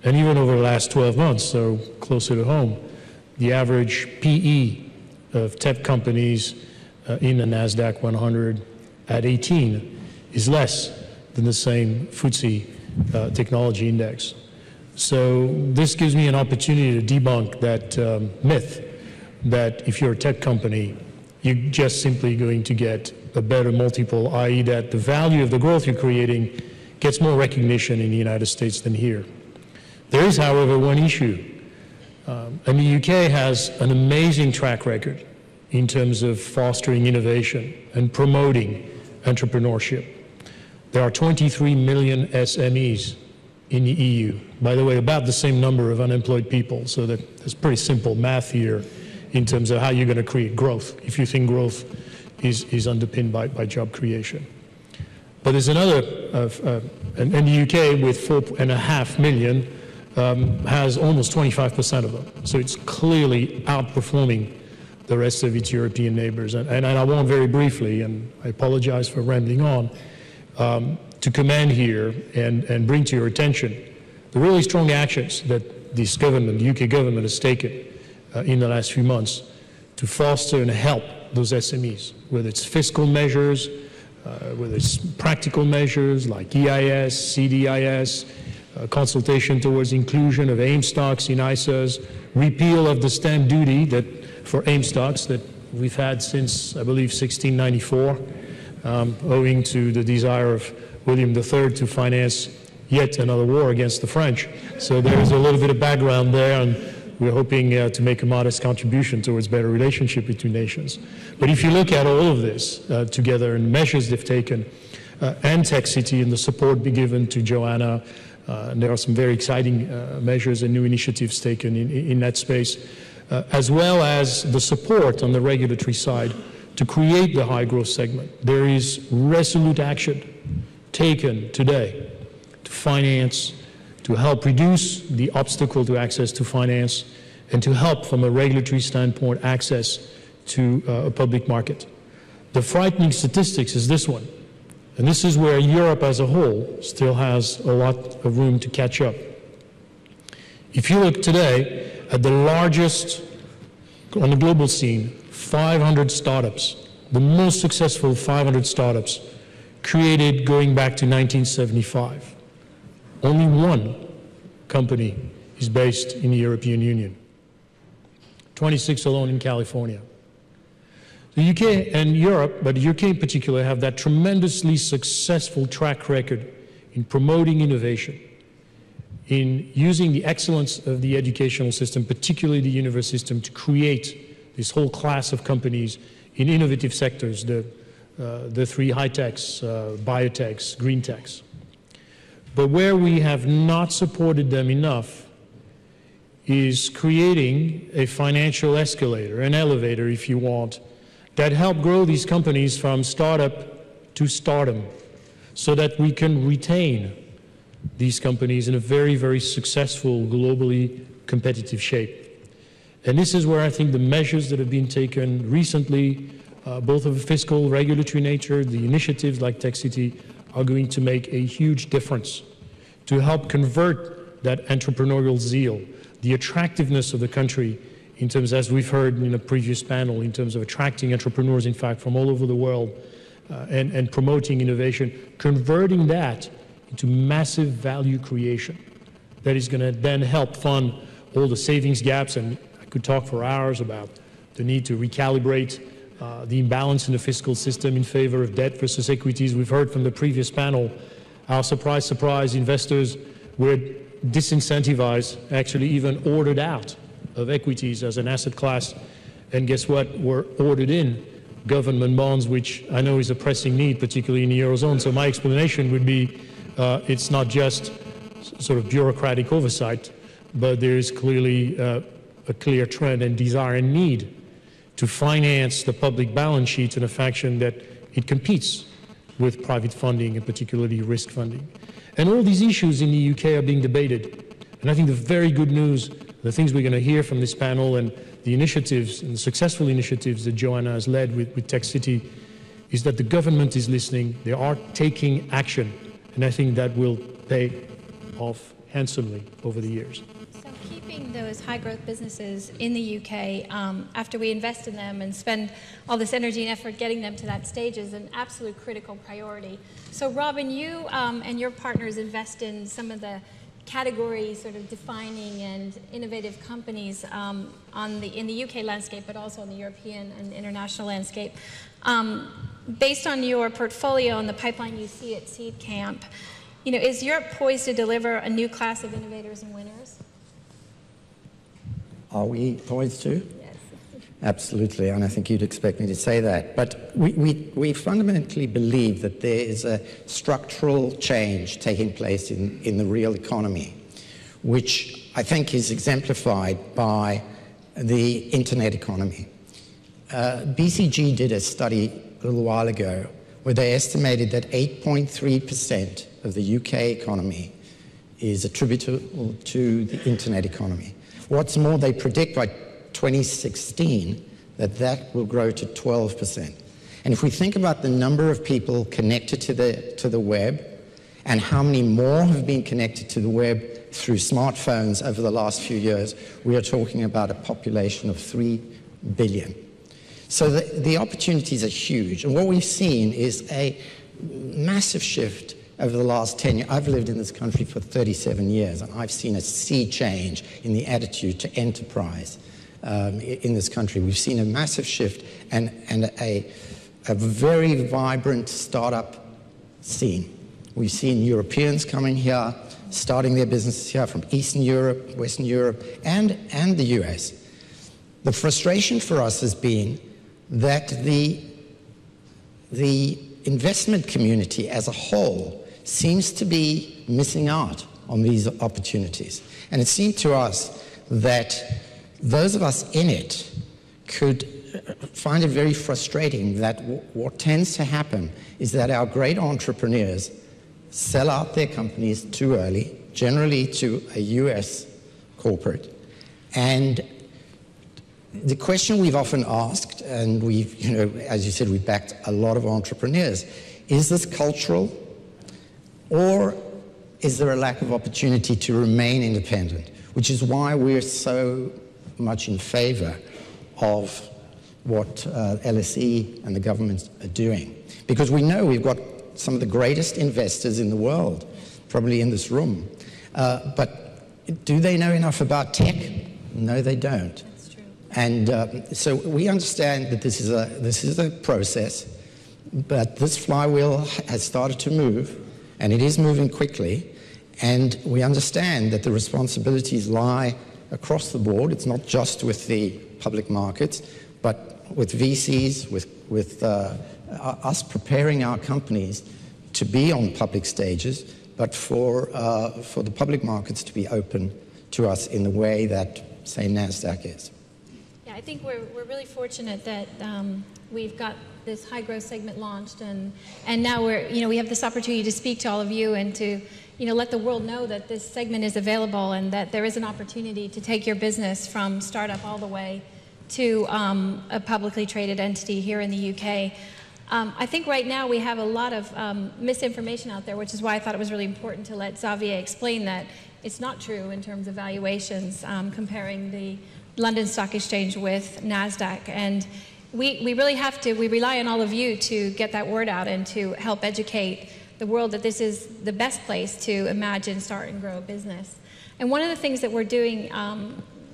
And even over the last 12 months, so closer to home, the average PE of tech companies in the NASDAQ 100 at 18 is less than the same FTSE technology index. So this gives me an opportunity to debunk that myth that if you're a tech company, you're just simply going to get a better multiple, i.e. that the value of the growth you're creating gets more recognition in the United States than here. There is, however, one issue. And the UK has an amazing track record in terms of fostering innovation and promoting entrepreneurship. There are 23 million SMEs in the EU. By the way, about the same number of unemployed people, so that's pretty simple math here in terms of how you're going to create growth, if you think growth is underpinned by job creation. But there's another, and the UK with 4.5 million has almost 25% of them. So it's clearly outperforming the rest of its European neighbors. And I want very briefly, and I apologize for rambling on, to commend here and bring to your attention the really strong actions that this government, the UK government, has taken in the last few months to foster and help those SMEs, whether it's fiscal measures, whether it's practical measures like EIS, CDIS, consultation towards inclusion of AIM stocks in ISAs, repeal of the stamp duty for AIM stocks that we've had since, I believe, 1694, owing to the desire of William III to finance yet another war against the French. So there's a little bit of background there, and we're hoping to make a modest contribution towards better relationship between nations. But if you look at all of this together and measures they've taken, and Tech City and the support be given to Joanna, and there are some very exciting measures and new initiatives taken in that space, as well as the support on the regulatory side to create the high growth segment. There is resolute action taken today to finance, to help reduce the obstacle to access to finance, and to help from a regulatory standpoint access to a public market. The frightening statistics is this one. And this is where Europe as a whole still has a lot of room to catch up. If you look today at the largest, on the global scene, 500 startups, the most successful 500 startups created going back to 1975. Only one company is based in the European Union. 26 alone in California. The UK and Europe, but the UK in particular, have that tremendously successful track record in promoting innovation, in using the excellence of the educational system, particularly the university system, to create this whole class of companies in innovative sectors, the three high techs, biotechs, green techs. But where we have not supported them enough is creating a financial escalator, an elevator if you want, that help grow these companies from startup to stardom, so that we can retain these companies in a very, very successful, globally competitive shape. And this is where I think the measures that have been taken recently, both of a fiscal, regulatory nature, the initiatives like Tech City, are going to make a huge difference to help convert that entrepreneurial zeal, the attractiveness of the country in terms, as we've heard in a previous panel, in terms of attracting entrepreneurs, in fact, from all over the world and promoting innovation, converting that into massive value creation that is going to then help fund all the savings gaps. And I could talk for hours about the need to recalibrate the imbalance in the fiscal system in favor of debt versus equities. We've heard from the previous panel how, surprise, surprise, investors were disincentivized, actually even ordered out of equities as an asset class. And guess what? We're ordered in government bonds, which I know is a pressing need, particularly in the Eurozone. So my explanation would be it's not just sort of bureaucratic oversight, but there is clearly a clear trend and desire and need to finance the public balance sheet in a fashion that it competes with private funding, and particularly risk funding. And all these issues in the UK are being debated. And I think the very good news, the things we're going to hear from this panel and the initiatives and the successful initiatives that Joanna has led with Tech City, is that the government is listening, they are taking action, and I think that will pay off handsomely over the years. So keeping those high growth businesses in the UK, after we invest in them and spend all this energy and effort getting them to that stage, is an absolute critical priority. So Robin, you and your partners invest in some of the category sort of defining and innovative companies in the UK landscape, but also in the European and international landscape. Based on your portfolio and the pipeline you see at Seed Camp, is Europe poised to deliver a new class of innovators and winners? Are we poised to? Yes. Absolutely, and I think you'd expect me to say that. But we fundamentally believe that there is a structural change taking place in the real economy, which I think is exemplified by the internet economy. BCG did a study a little while ago where they estimated that 8.3% of the UK economy is attributable to the internet economy. What's more, they predict by 2016 that will grow to 12%. And if we think about the number of people connected to the web and how many more have been connected to the web through smartphones over the last few years, we are talking about a population of 3 billion. So the opportunities are huge. And what we've seen is a massive shift over the last 10 years. I've lived in this country for 37 years, and I've seen a sea change in the attitude to enterprise in this country. We've seen a massive shift and a very vibrant startup scene. We've seen Europeans coming here, starting their businesses here from Eastern Europe, Western Europe, and the US. The frustration for us has been that the investment community as a whole seems to be missing out on these opportunities. And it seemed to us that those of us in it could find it very frustrating that what tends to happen is that our great entrepreneurs sell out their companies too early, generally to a US corporate. And the question we've often asked, and we've, as you said, we've backed a lot of entrepreneurs, is this cultural, or is there a lack of opportunity to remain independent? Which is why we're so much in favor of what LSE and the government are doing. Because we know we've got some of the greatest investors in the world, probably in this room. But do they know enough about tech? No, they don't. And so we understand that this is a process, but this flywheel has started to move, and it is moving quickly, and we understand that the responsibilities lie across the board. It's not just with the public markets, but VCs, with us preparing our companies to be on public stages, but for the public markets to be open to us in the way that, say, NASDAQ is. Yeah, I think we're really fortunate that we've got this high growth segment launched, and now we have this opportunity to speak to all of you and to let the world know that this segment is available and that there is an opportunity to take your business from startup all the way to a publicly traded entity here in the UK. I think right now we have a lot of misinformation out there, which is why I thought it was really important to let Xavier explain that it's not true in terms of valuations, comparing the London Stock Exchange with NASDAQ. And we really have to, we rely on all of you to get that word out and to help educate the world that this is the best place to imagine, start, and grow a business. And one of the things that we're doing,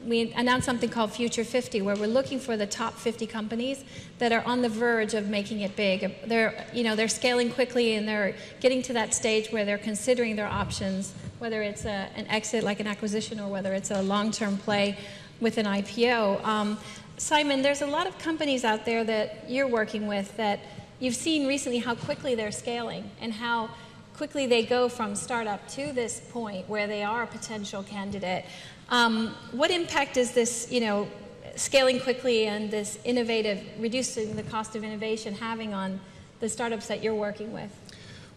we announced something called Future 50, where we're looking for the top 50 companies that are on the verge of making it big. They're scaling quickly, and they're getting to that stage where they're considering their options, whether it's an exit like an acquisition or whether it's a long-term play with an IPO. Simon, there's a lot of companies out there that you're working with that you've seen recently how quickly they're scaling and how quickly they go from startup to this point where they are a potential candidate. What impact is this, scaling quickly and this reducing the cost of innovation having on the startups that you're working with?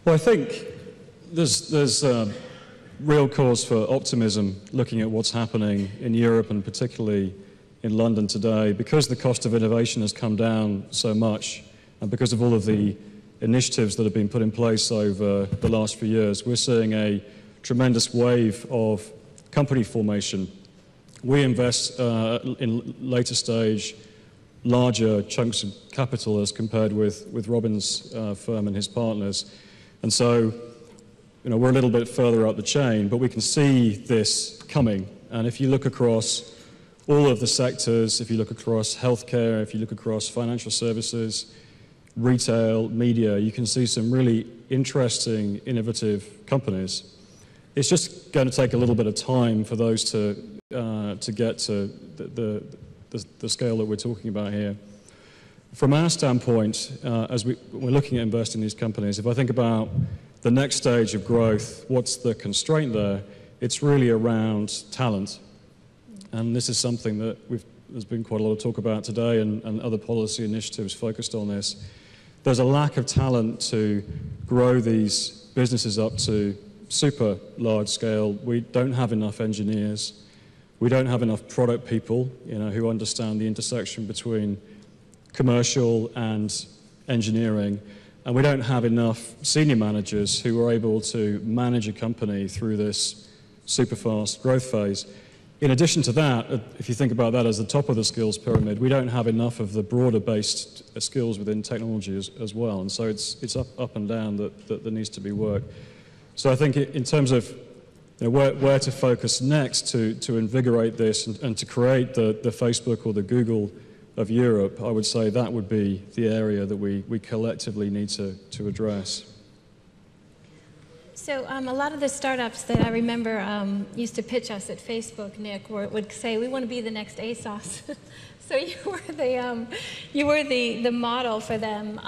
Well, I think there's real cause for optimism looking at what's happening in Europe and particularly in London today. Because the cost of innovation has come down so much and because of all of the initiatives that have been put in place over the last few years, we're seeing a tremendous wave of company formation. We invest in later stage, larger chunks of capital as compared with Robin's firm and his partners. And so, we're a little bit further up the chain, but we can see this coming. And if you look across all of the sectors, if you look across healthcare, if you look across financial services, retail, media, you can see some really interesting, innovative companies. It's just going to take a little bit of time for those to get to the scale that we're talking about here. From our standpoint, as we're looking at investing in these companies, if I think about the next stage of growth, what's the constraint there? It's really around talent. And this is something that there's been quite a lot of talk about today and other policy initiatives focused on this. There's a lack of talent to grow these businesses up to super large scale. We don't have enough engineers. We don't have enough product people, who understand the intersection between commercial and engineering. And we don't have enough senior managers who are able to manage a company through this super fast growth phase. In addition to that, if you think about that as the top of the skills pyramid, we don't have enough of the broader based skills within technology as well. And so it's up and down that there needs to be work. So I think in terms of where to focus next to invigorate this and to create the Facebook or the Google of Europe, I would say that would be the area that we collectively need to address. So a lot of the startups that I remember used to pitch us at Facebook, Nick, would say, we want to be the next ASOS. So you were the model for them.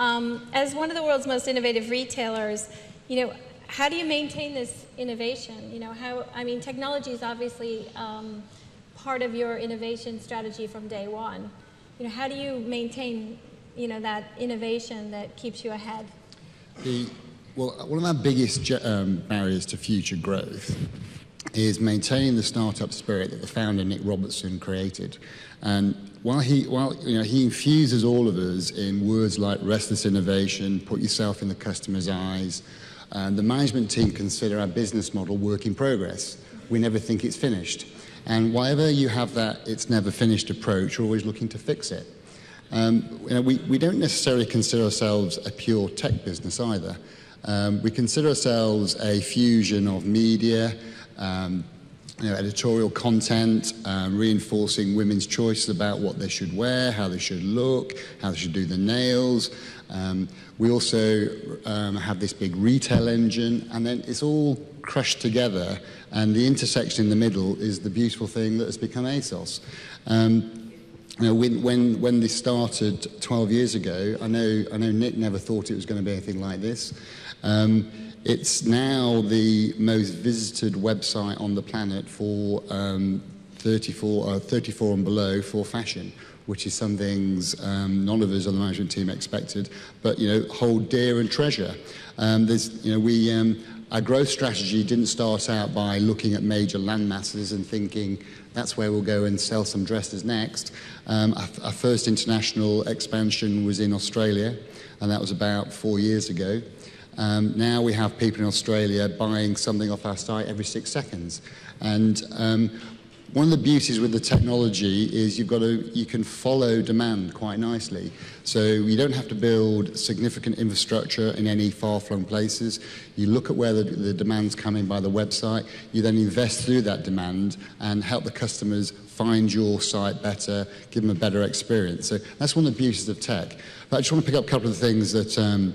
As one of the world's most innovative retailers, how do you maintain this innovation? Technology is obviously part of your innovation strategy from day one. How do you maintain, that innovation that keeps you ahead? Well, one of our biggest barriers to future growth is maintaining the startup spirit that the founder Nick Robertson created. And while he infuses all of us in words like restless innovation, put yourself in the customer's eyes, the management team consider our business model work in progress. We never think it's finished. And whenever you have that it's never finished approach, you're always looking to fix it. We don't necessarily consider ourselves a pure tech business either. We consider ourselves a fusion of media, editorial content, reinforcing women's choices about what they should wear, how they should look, how they should do their nails. We also have this big retail engine, and then it's all crushed together, and the intersection in the middle is the beautiful thing that has become ASOS. You know, when this started 12 years ago, I know Nick never thought it was going to be anything like this. It's now the most visited website on the planet for 34 and below for fashion, which is some things none of us on the management team expected, but hold dear and treasure. Our growth strategy didn't start out by looking at major land masses and thinking that's where we'll go and sell some dresses next. Our first international expansion was in Australia, and that was about 4 years ago. Now we have people in Australia buying something off our site every 6 seconds. And one of the beauties with the technology is you can follow demand quite nicely. So you don't have to build significant infrastructure in any far-flung places. You look at where the demand's coming by the website. You then invest through that demand and help the customers find your site better, give them a better experience. So that's one of the beauties of tech. But I just want to pick up a couple of things that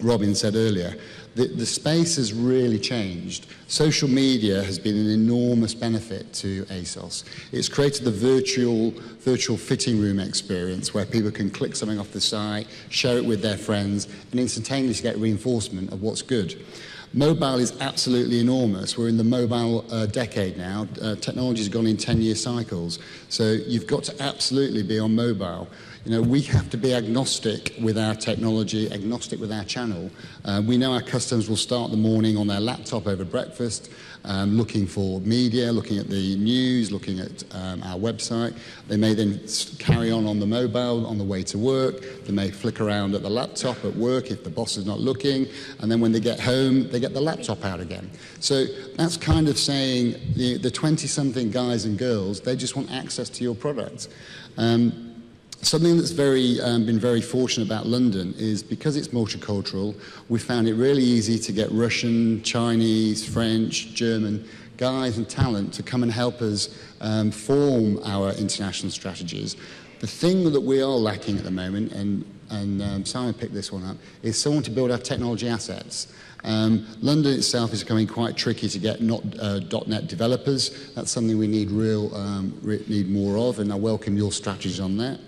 Robin said earlier. The space has really changed. Social media has been an enormous benefit to ASOS. It's created the virtual fitting room experience where people can click something off the site, share it with their friends, and instantaneously get reinforcement of what's good. Mobile is absolutely enormous. We're in the mobile decade now. Technology has gone in 10-year cycles. So you've got to absolutely be on mobile. We have to be agnostic with our technology, agnostic with our channel. We know our customers will start the morning on their laptop over breakfast, looking for media, looking at the news, looking at our website. They may then carry on the mobile on the way to work. They may flick around at the laptop at work if the boss is not looking. And then when they get home, they get the laptop out again. So that's kind of saying the 20-something guys and girls, they just want access to your product. Something that's been very fortunate about London is because it's multicultural, we found it really easy to get Russian, Chinese, French, German guys and talent to come and help us form our international strategies. The thing that we are lacking at the moment, and Simon picked this one up, is someone to build our technology assets. London itself is becoming quite tricky to get .NET developers. That's something we need need more of, and I welcome your strategies on that.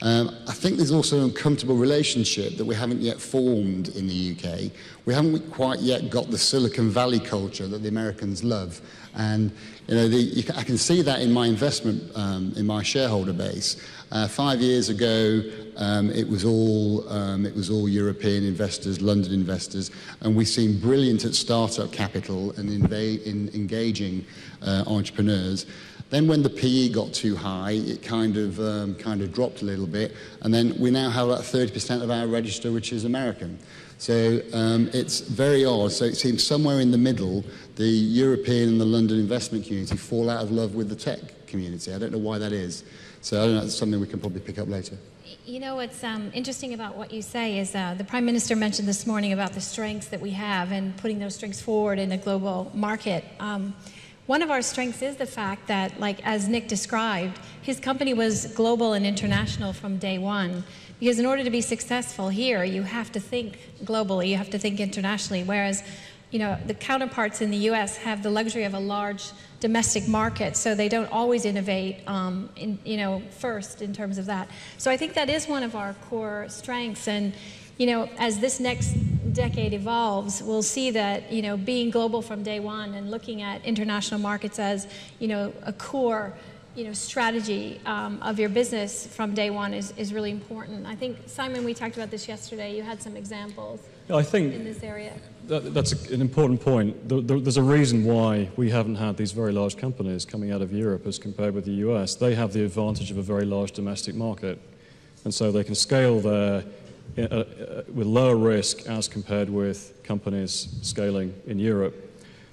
I think there's also an uncomfortable relationship that we haven't yet formed in the UK. We haven't quite yet got the Silicon Valley culture that the Americans love. And I can see that in my investment, in my shareholder base. 5 years ago, it was all European investors, London investors, and we seemed brilliant at startup capital and in engaging entrepreneurs. Then when the PE got too high, it kind of dropped a little bit, and then we now have about 30% of our register which is American. So it's very odd. So it seems somewhere in the middle, the European and the London investment community fall out of love with the tech community. I don't know why that is. So I don't know, that's something we can probably pick up later. What's interesting about what you say is the Prime Minister mentioned this morning about the strengths that we have and putting those strengths forward in a global market. One of our strengths is the fact that, like as Nick described, his company was global and international from day one. Because in order to be successful here, you have to think globally, you have to think internationally, whereas the counterparts in the US have the luxury of a large domestic market, so they don't always innovate first in terms of that. So I think that is one of our core strengths, and as this next decade evolves, we'll see that being global from day one and looking at international markets as a core strategy of your business from day one is really important. I think, Simon, we talked about this yesterday. You had some examples in this area. That's an important point. There's a reason why we haven't had these very large companies coming out of Europe as compared with the US. They have the advantage of a very large domestic market, and so they can scale there with lower risk as compared with companies scaling in Europe.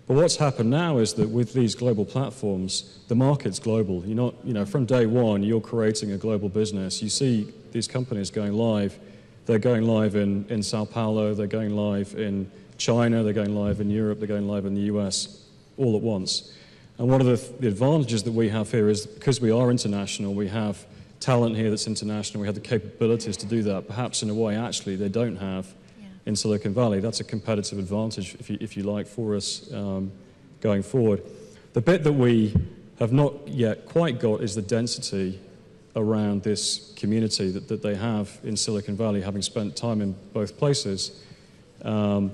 But what's happened now is that with these global platforms, the market's global. You're not, from day one, you're creating a global business. You see these companies going live. They're going live in Sao Paulo. They're going live in China. They're going live in Europe. They're going live in the US all at once. And one of the advantages that we have here is because we are international, we have talent here that's international. We have the capabilities to do that. Perhaps in a way, actually, they don't have in Silicon Valley. That's a competitive advantage, if you like, for us going forward. The bit that we have not yet quite got is the density around this community that they have in Silicon Valley, having spent time in both places. I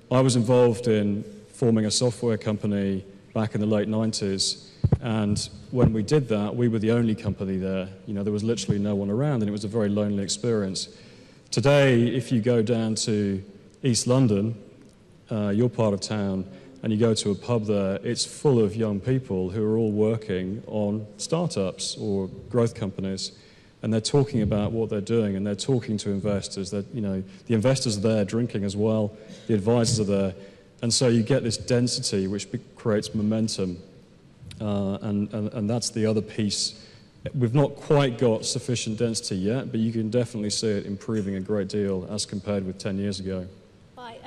was involved in forming a software company back in the late 90s, and when we did that, we were the only company there. You know, there was literally no one around, and it was a very lonely experience. Today, if you go down to East London, your part of town, and you go to a pub there, it's full of young people who are all working on startups or growth companies, and they're talking about what they're doing, and they're talking to investors. That, you know, the investors are there drinking as well, the advisors are there, and so you get this density which creates momentum, and that's the other piece. We've not quite got sufficient density yet, but you can definitely see it improving a great deal as compared with 10 years ago.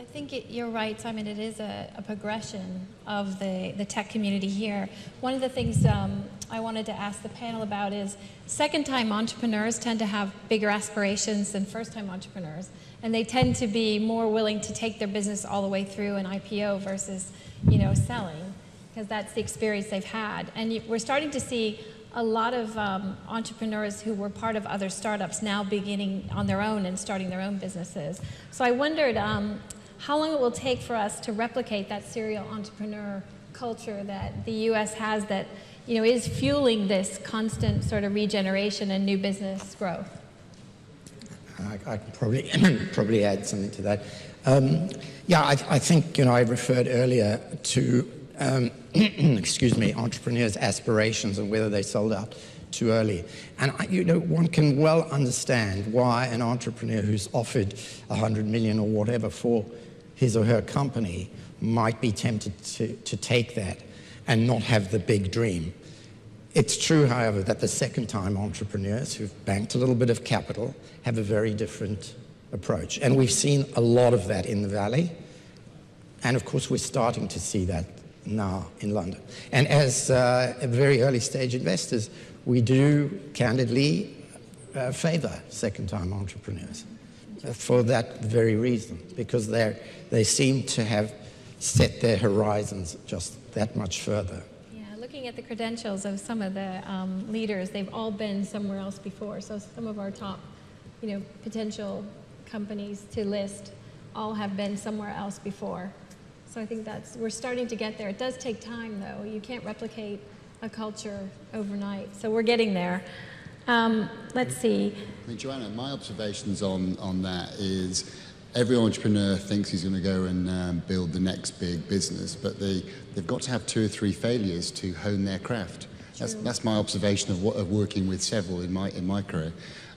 I think you're right, Simon. It is a progression of the tech community here. One of the things I wanted to ask the panel about is second-time entrepreneurs tend to have bigger aspirations than first-time entrepreneurs, and they tend to be more willing to take their business all the way through an IPO versus, you know, selling, because that's the experience they've had. And we're starting to see a lot of entrepreneurs who were part of other startups now beginning on their own and starting their own businesses. So I wondered how long it will take for us to replicate that serial entrepreneur culture that the U.S. has, that, you know, is fueling this constant sort of regeneration and new business growth. I can probably add something to that. Yeah, I think, you know, I referred earlier to excuse me, entrepreneurs' aspirations and whether they sold out too early. And, you know, one can well understand why an entrepreneur who's offered 100 million or whatever for his or her company might be tempted to take that and not have the big dream. It's true, however, that the second-time entrepreneurs who've banked a little bit of capital have a very different approach. And we've seen a lot of that in the Valley. And, of course, we're starting to see that now in London. And as very early stage investors, we do candidly favor second-time entrepreneurs for that very reason, because they seem to have set their horizons just that much further. Yeah, looking at the credentials of some of the leaders, they've all been somewhere else before. So some of our top, you know, potential companies to list all have been somewhere else before. So I think we're starting to get there. It does take time, though. You can't replicate a culture overnight. So we're getting there. Let's see. I mean, Joanna, my observations on that is every entrepreneur thinks he's going to go and build the next big business, but they've got to have 2 or 3 failures to hone their craft. That's my observation of working with several in my career.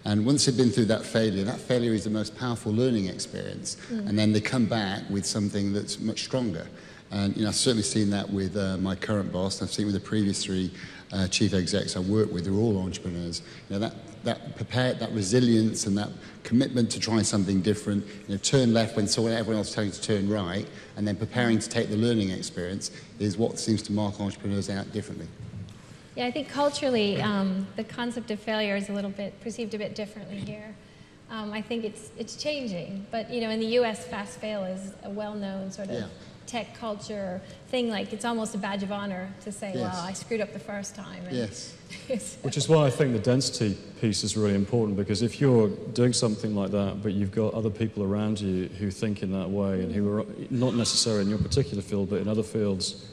And once they've been through that failure is the most powerful learning experience. And then they come back with something that's much stronger. And, you know, I've certainly seen that with my current boss, and I've seen it with the previous 3 chief execs I work with, who are all entrepreneurs. You know, that resilience and that commitment to try something different, you know, turn left when everyone else is telling you to turn right, and then preparing to take the learning experience is what seems to mark entrepreneurs out differently. Yeah, I think culturally, the concept of failure is a little bit perceived a bit differently here. I think it's changing, but, you know, in the U.S., fast fail is a well-known sort of tech culture thing. Like, it's almost a badge of honor to say, well, I screwed up the first time. And Which is why I think the density piece is really important, because if you're doing something like that, but you've got other people around you who think in that way and who are not necessarily in your particular field, but in other fields,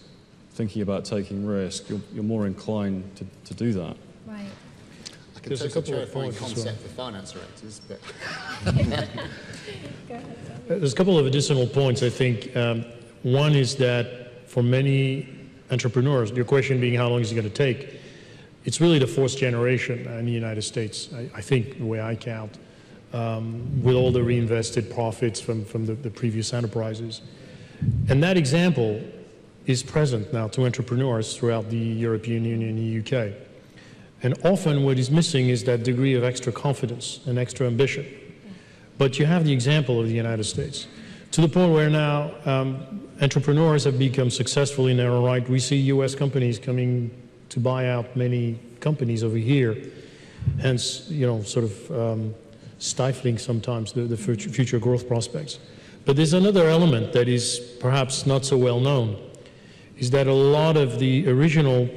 thinking about taking risk, you're more inclined to do that. Right. I can take a terrifying concept for finance directors, but... There's a couple of additional points, I think. One is that for many entrepreneurs, your question being how long is it going to take, it's really the 4th generation in the United States, I think, the way I count, with all the reinvested profits from the previous enterprises. And that example is present now to entrepreneurs throughout the European Union and the UK. And often what is missing is that degree of extra confidence and extra ambition. But you have the example of the United States, to the point where now entrepreneurs have become successful in their own right. We see US companies coming to buy out many companies over here, hence, you know, sort of stifling sometimes the future growth prospects. But there's another element that is perhaps not so well known, is that a lot of the original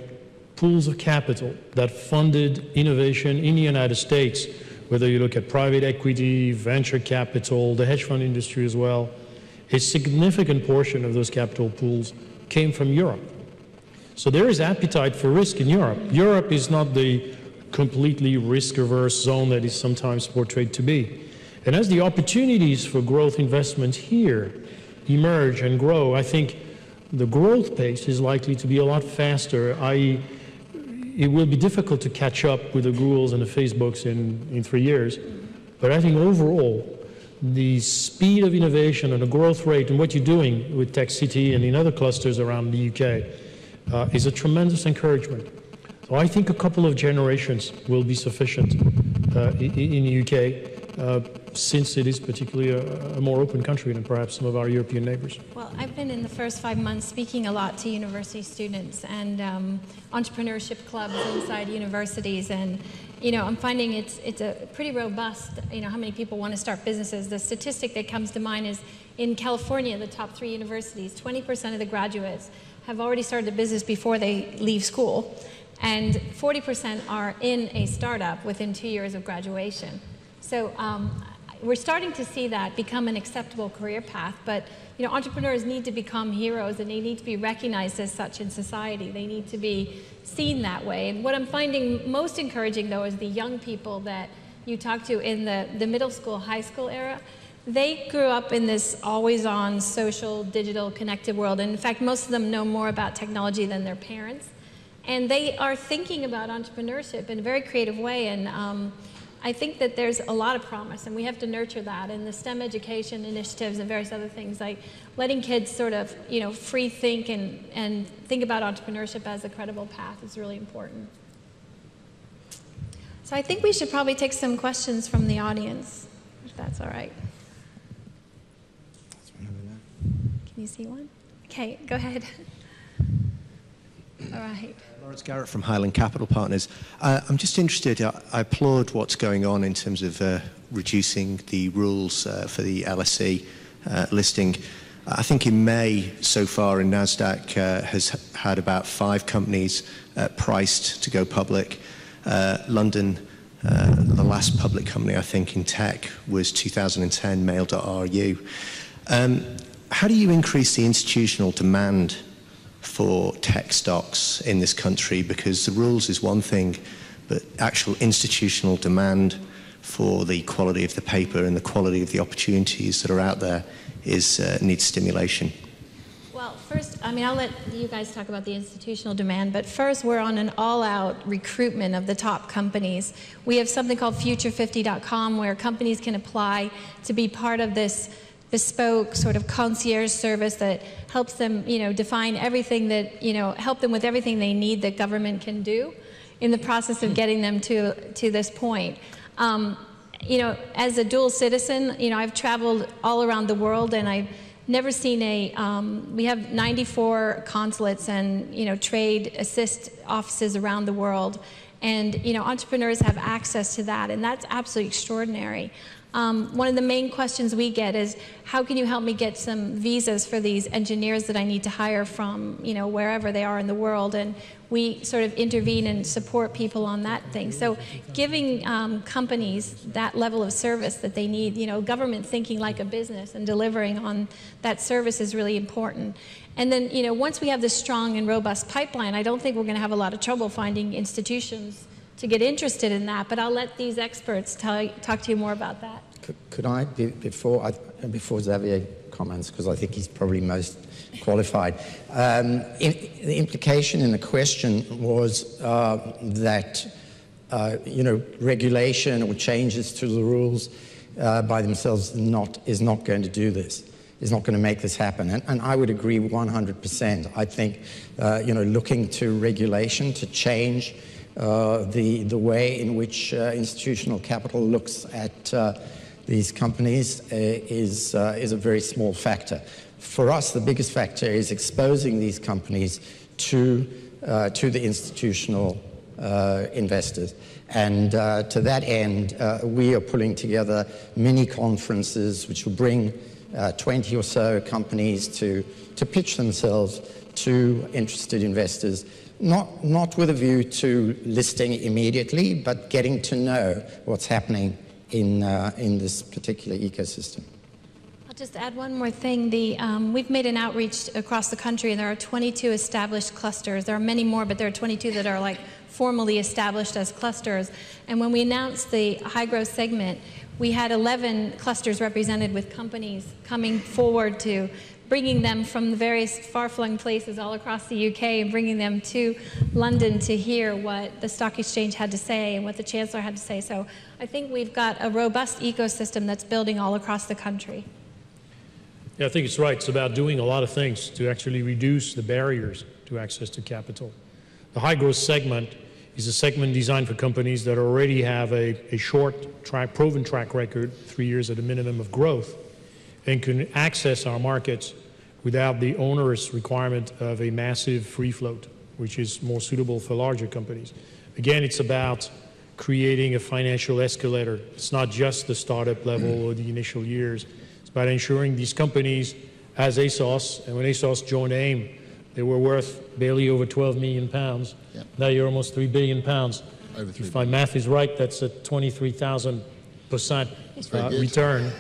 pools of capital that funded innovation in the United States, whether you look at private equity, venture capital, the hedge fund industry as well, a significant portion of those capital pools came from Europe. So there is appetite for risk in Europe. Europe is not the completely risk-averse zone that is sometimes portrayed to be. And as the opportunities for growth investments here emerge and grow, I think the growth pace is likely to be a lot faster, i.e., it will be difficult to catch up with the Googles and the Facebooks in 3 years. But I think overall, the speed of innovation and the growth rate and what you're doing with Tech City and in other clusters around the UK is a tremendous encouragement. So I think a couple of generations will be sufficient in the UK, since it is particularly a more open country than perhaps some of our European neighbors. Well, I've been in the first 5 months speaking a lot to university students and entrepreneurship clubs inside universities, and I'm finding it's a pretty robust, how many people want to start businesses. The statistic that comes to mind is in California, the top 3 universities, 20% of the graduates have already started a business before they leave school, and 40% are in a startup within 2 years of graduation. So we're starting to see that become an acceptable career path, but entrepreneurs need to become heroes, and they need to be recognized as such in society. They need to be seen that way. And what I'm finding most encouraging, though, is the young people that you talk to in the middle school, high school era. They grew up in this always-on social, digital, connected world, and in fact, most of them know more about technology than their parents. And they are thinking about entrepreneurship in a very creative way, and I think that there's a lot of promise, and we have to nurture that. And the STEM education initiatives and various other things, like letting kids sort of, free think and think about entrepreneurship as a credible path is really important. So I think we should probably take some questions from the audience, if that's all right. Can you see one? Okay, go ahead. All right. Lawrence Garrett from Highland Capital Partners. I'm just interested, I applaud what's going on in terms of reducing the rules for the LSE listing. I think in May, so far in NASDAQ, has had about 5 companies priced to go public. London, the last public company, I think, in tech was 2010, Mail.ru. How do you increase the institutional demand for tech stocks in this country? Because the rules is one thing, but actual institutional demand for the quality of the paper and the quality of the opportunities that are out there needs stimulation. Well, first, I'll let you guys talk about the institutional demand, but first we're on an all-out recruitment of the top companies. We have something called future50.com where companies can apply to be part of this bespoke sort of concierge service that helps them, define everything that, help them with everything they need that government can do in the process of getting them to this point. As a dual citizen, I've traveled all around the world, and I've never seen we have 94 consulates and, trade assist offices around the world. And, entrepreneurs have access to that, and that's absolutely extraordinary. One of the main questions we get is, how can you help me get some visas for these engineers that I need to hire from, wherever they are in the world? And we sort of intervene and support people on that thing. So giving companies that level of service that they need, government thinking like a business and delivering on that service is really important. And then, once we have this strong and robust pipeline, I don't think we're going to have a lot of trouble finding institutions to get interested in that, but I'll let these experts talk to you more about that. Could I, before Xavier comments, because I think he's probably most qualified, the implication in the question was that regulation or changes to the rules by themselves is not going to do this, is not going to make this happen. And I would agree 100%. I think, looking to regulation to change the way in which institutional capital looks at these companies is a very small factor. For us, the biggest factor is exposing these companies to the institutional investors. And to that end, we are pulling together mini conferences which will bring 20 or so companies to pitch themselves to interested investors not with a view to listing immediately, but getting to know what's happening in this particular ecosystem. I'll just add one more thing. We've made an outreach across the country, and there are 22 established clusters. There are many more, but there are 22 that are like formally established as clusters. And when we announced the high growth segment, we had 11 clusters represented with companies coming forward to bringing them from the various far-flung places all across the UK and bringing them to London to hear what the stock exchange had to say and what the Chancellor had to say. So I think we've got a robust ecosystem that's building all across the country. Yeah, I think it's right. It's about doing a lot of things to actually reduce the barriers to access to capital. The high growth segment is a segment designed for companies that already have a short proven track record, 3 years at a minimum of growth, and can access our markets without the onerous requirement of a massive free float, which is more suitable for larger companies. Again, it's about creating a financial escalator. It's not just the startup level or the initial years. It's about ensuring these companies, as ASOS, and when ASOS joined AIM, they were worth barely over 12 million pounds. Yep. Now you're almost 3 billion pounds. If my math is right, that's a 23,000% return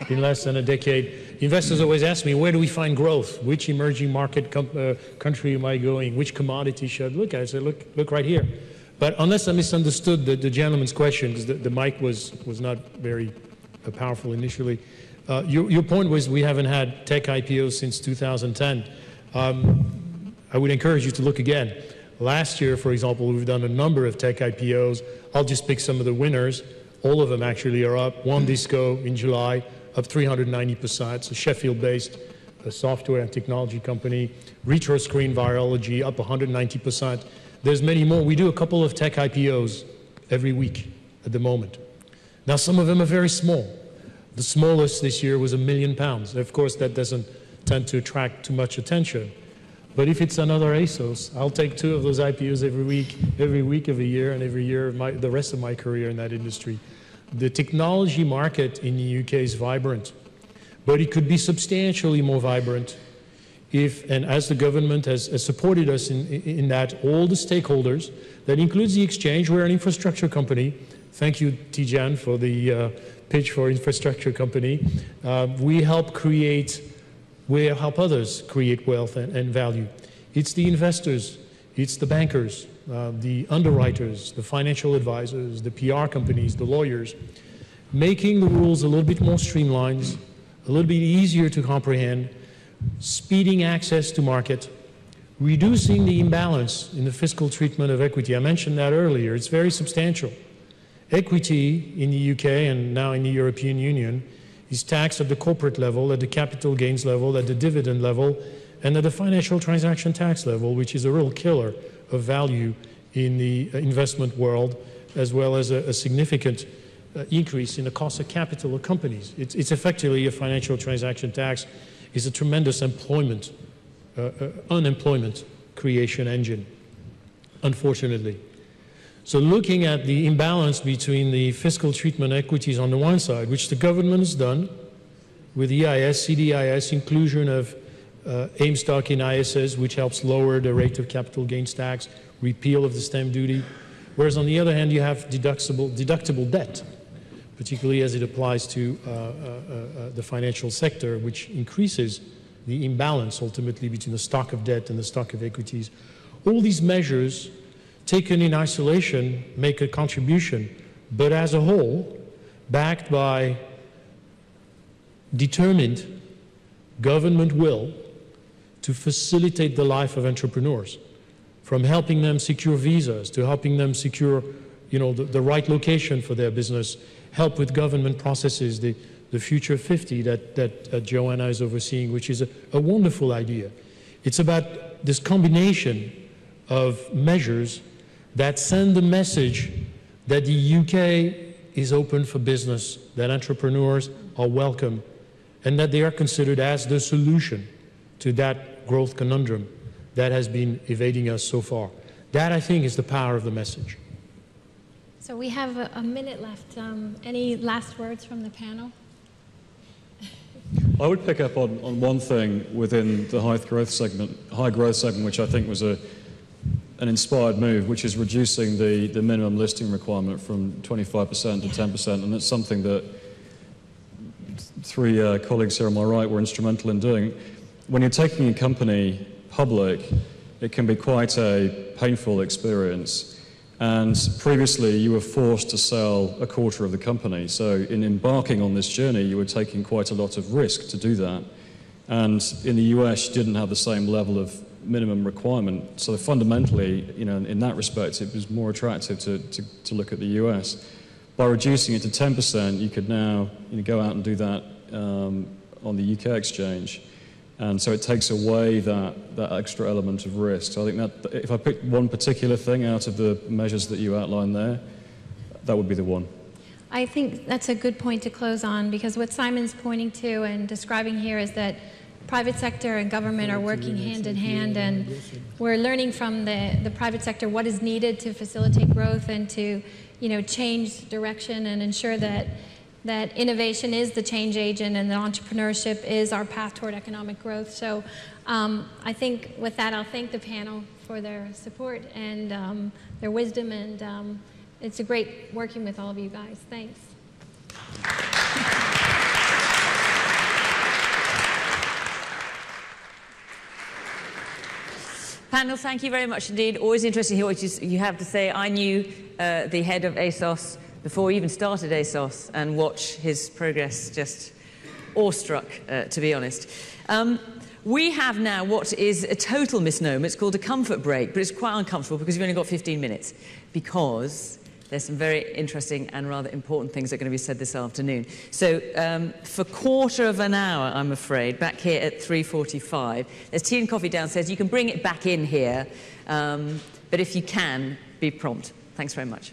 in less than a decade. Investors always ask me, where do we find growth? Which emerging market country am I going? Which commodity should I look at? I say, look right here. But unless I misunderstood the gentleman's question, because the mic was not very powerful initially, your point was we haven't had tech IPOs since 2010. I would encourage you to look again. Last year, for example, we've done a number of tech IPOs. I'll just pick some of the winners. All of them actually are up. One Disco in July, up 390%. It's a Sheffield-based software and technology company. RetroScreen Virology, up 190%. There's many more. We do a couple of tech IPOs every week at the moment. Now, some of them are very small. The smallest this year was £1 million. Of course, that doesn't tend to attract too much attention. But if it's another ASOS, I'll take 2 of those IPOs every week of a year, and every year of the rest of my career in that industry. The technology market in the UK is vibrant, but it could be substantially more vibrant if, and as the government has supported us in that, all the stakeholders, that includes the exchange. We're an infrastructure company. Thank you, Tijan, for the pitch for infrastructure company. We help others create wealth and value. It's the investors, it's the bankers, the underwriters, the financial advisors, the PR companies, the lawyers, making the rules a little bit more streamlined, a little bit easier to comprehend, speeding access to market, reducing the imbalance in the fiscal treatment of equity. I mentioned that earlier. It's very substantial. Equity in the UK and now in the European Union is taxed at the corporate level, at the capital gains level, at the dividend level, and at the financial transaction tax level, which is a real killer of value in the investment world, as well as a significant increase in the cost of capital of companies. It's effectively a financial transaction tax is a tremendous unemployment creation engine, unfortunately. So looking at the imbalance between the fiscal treatment equities on the one side, which the government has done with EIS, CDIS, inclusion of AIM stock in ISS, which helps lower the rate of capital gains tax, repeal of the stamp duty, whereas on the other hand you have deductible debt, particularly as it applies to the financial sector, which increases the imbalance ultimately between the stock of debt and the stock of equities. All these measures taken in isolation make a contribution, but as a whole, backed by determined government will to facilitate the life of entrepreneurs, from helping them secure visas to helping them secure, the right location for their business, help with government processes, the Future 50 that Joanna is overseeing, which is a wonderful idea. It's about this combination of measures that send the message that the UK is open for business, that entrepreneurs are welcome, and that they are considered as the solution to that growth conundrum that has been evading us so far. That, I think, is the power of the message. So we have a minute left. Any last words from the panel? I would pick up on one thing within the high growth segment, which I think was an inspired move, which is reducing the minimum listing requirement from 25% to 10%, and it's something that three colleagues here on my right were instrumental in doing. When you're taking a company public, it can be quite a painful experience. And previously, you were forced to sell a quarter of the company. So in embarking on this journey, you were taking quite a lot of risk to do that. And in the US, you didn't have the same level of minimum requirement. So fundamentally, you know, in that respect, it was more attractive to look at the US. By reducing it to 10%, you could now go out and do that on the UK exchange. And so it takes away that extra element of risk. So I think that if I pick one particular thing out of the measures that you outlined there, that would be the one. I think that's a good point to close on, because what Simon's pointing to and describing here is that private sector and government are working hand in hand, and we're learning from the private sector what is needed to facilitate growth and to, change direction and ensure that innovation is the change agent and the entrepreneurship is our path toward economic growth. So I think with that, I'll thank the panel for their support and their wisdom, and it's a great working with all of you guys. Thanks. Panel, thank you very much indeed. Always interesting to hear what you have to say. I knew the head of ASOS before we even started ASOS, and watch his progress, just awestruck, to be honest. We have now what is a total misnomer. It's called a comfort break, but it's quite uncomfortable because we've only got 15 minutes, because there's some very interesting and rather important things that are going to be said this afternoon. So for quarter of an hour, I'm afraid, back here at 3:45, there's tea and coffee downstairs. You can bring it back in here, but if you can, be prompt. Thanks very much.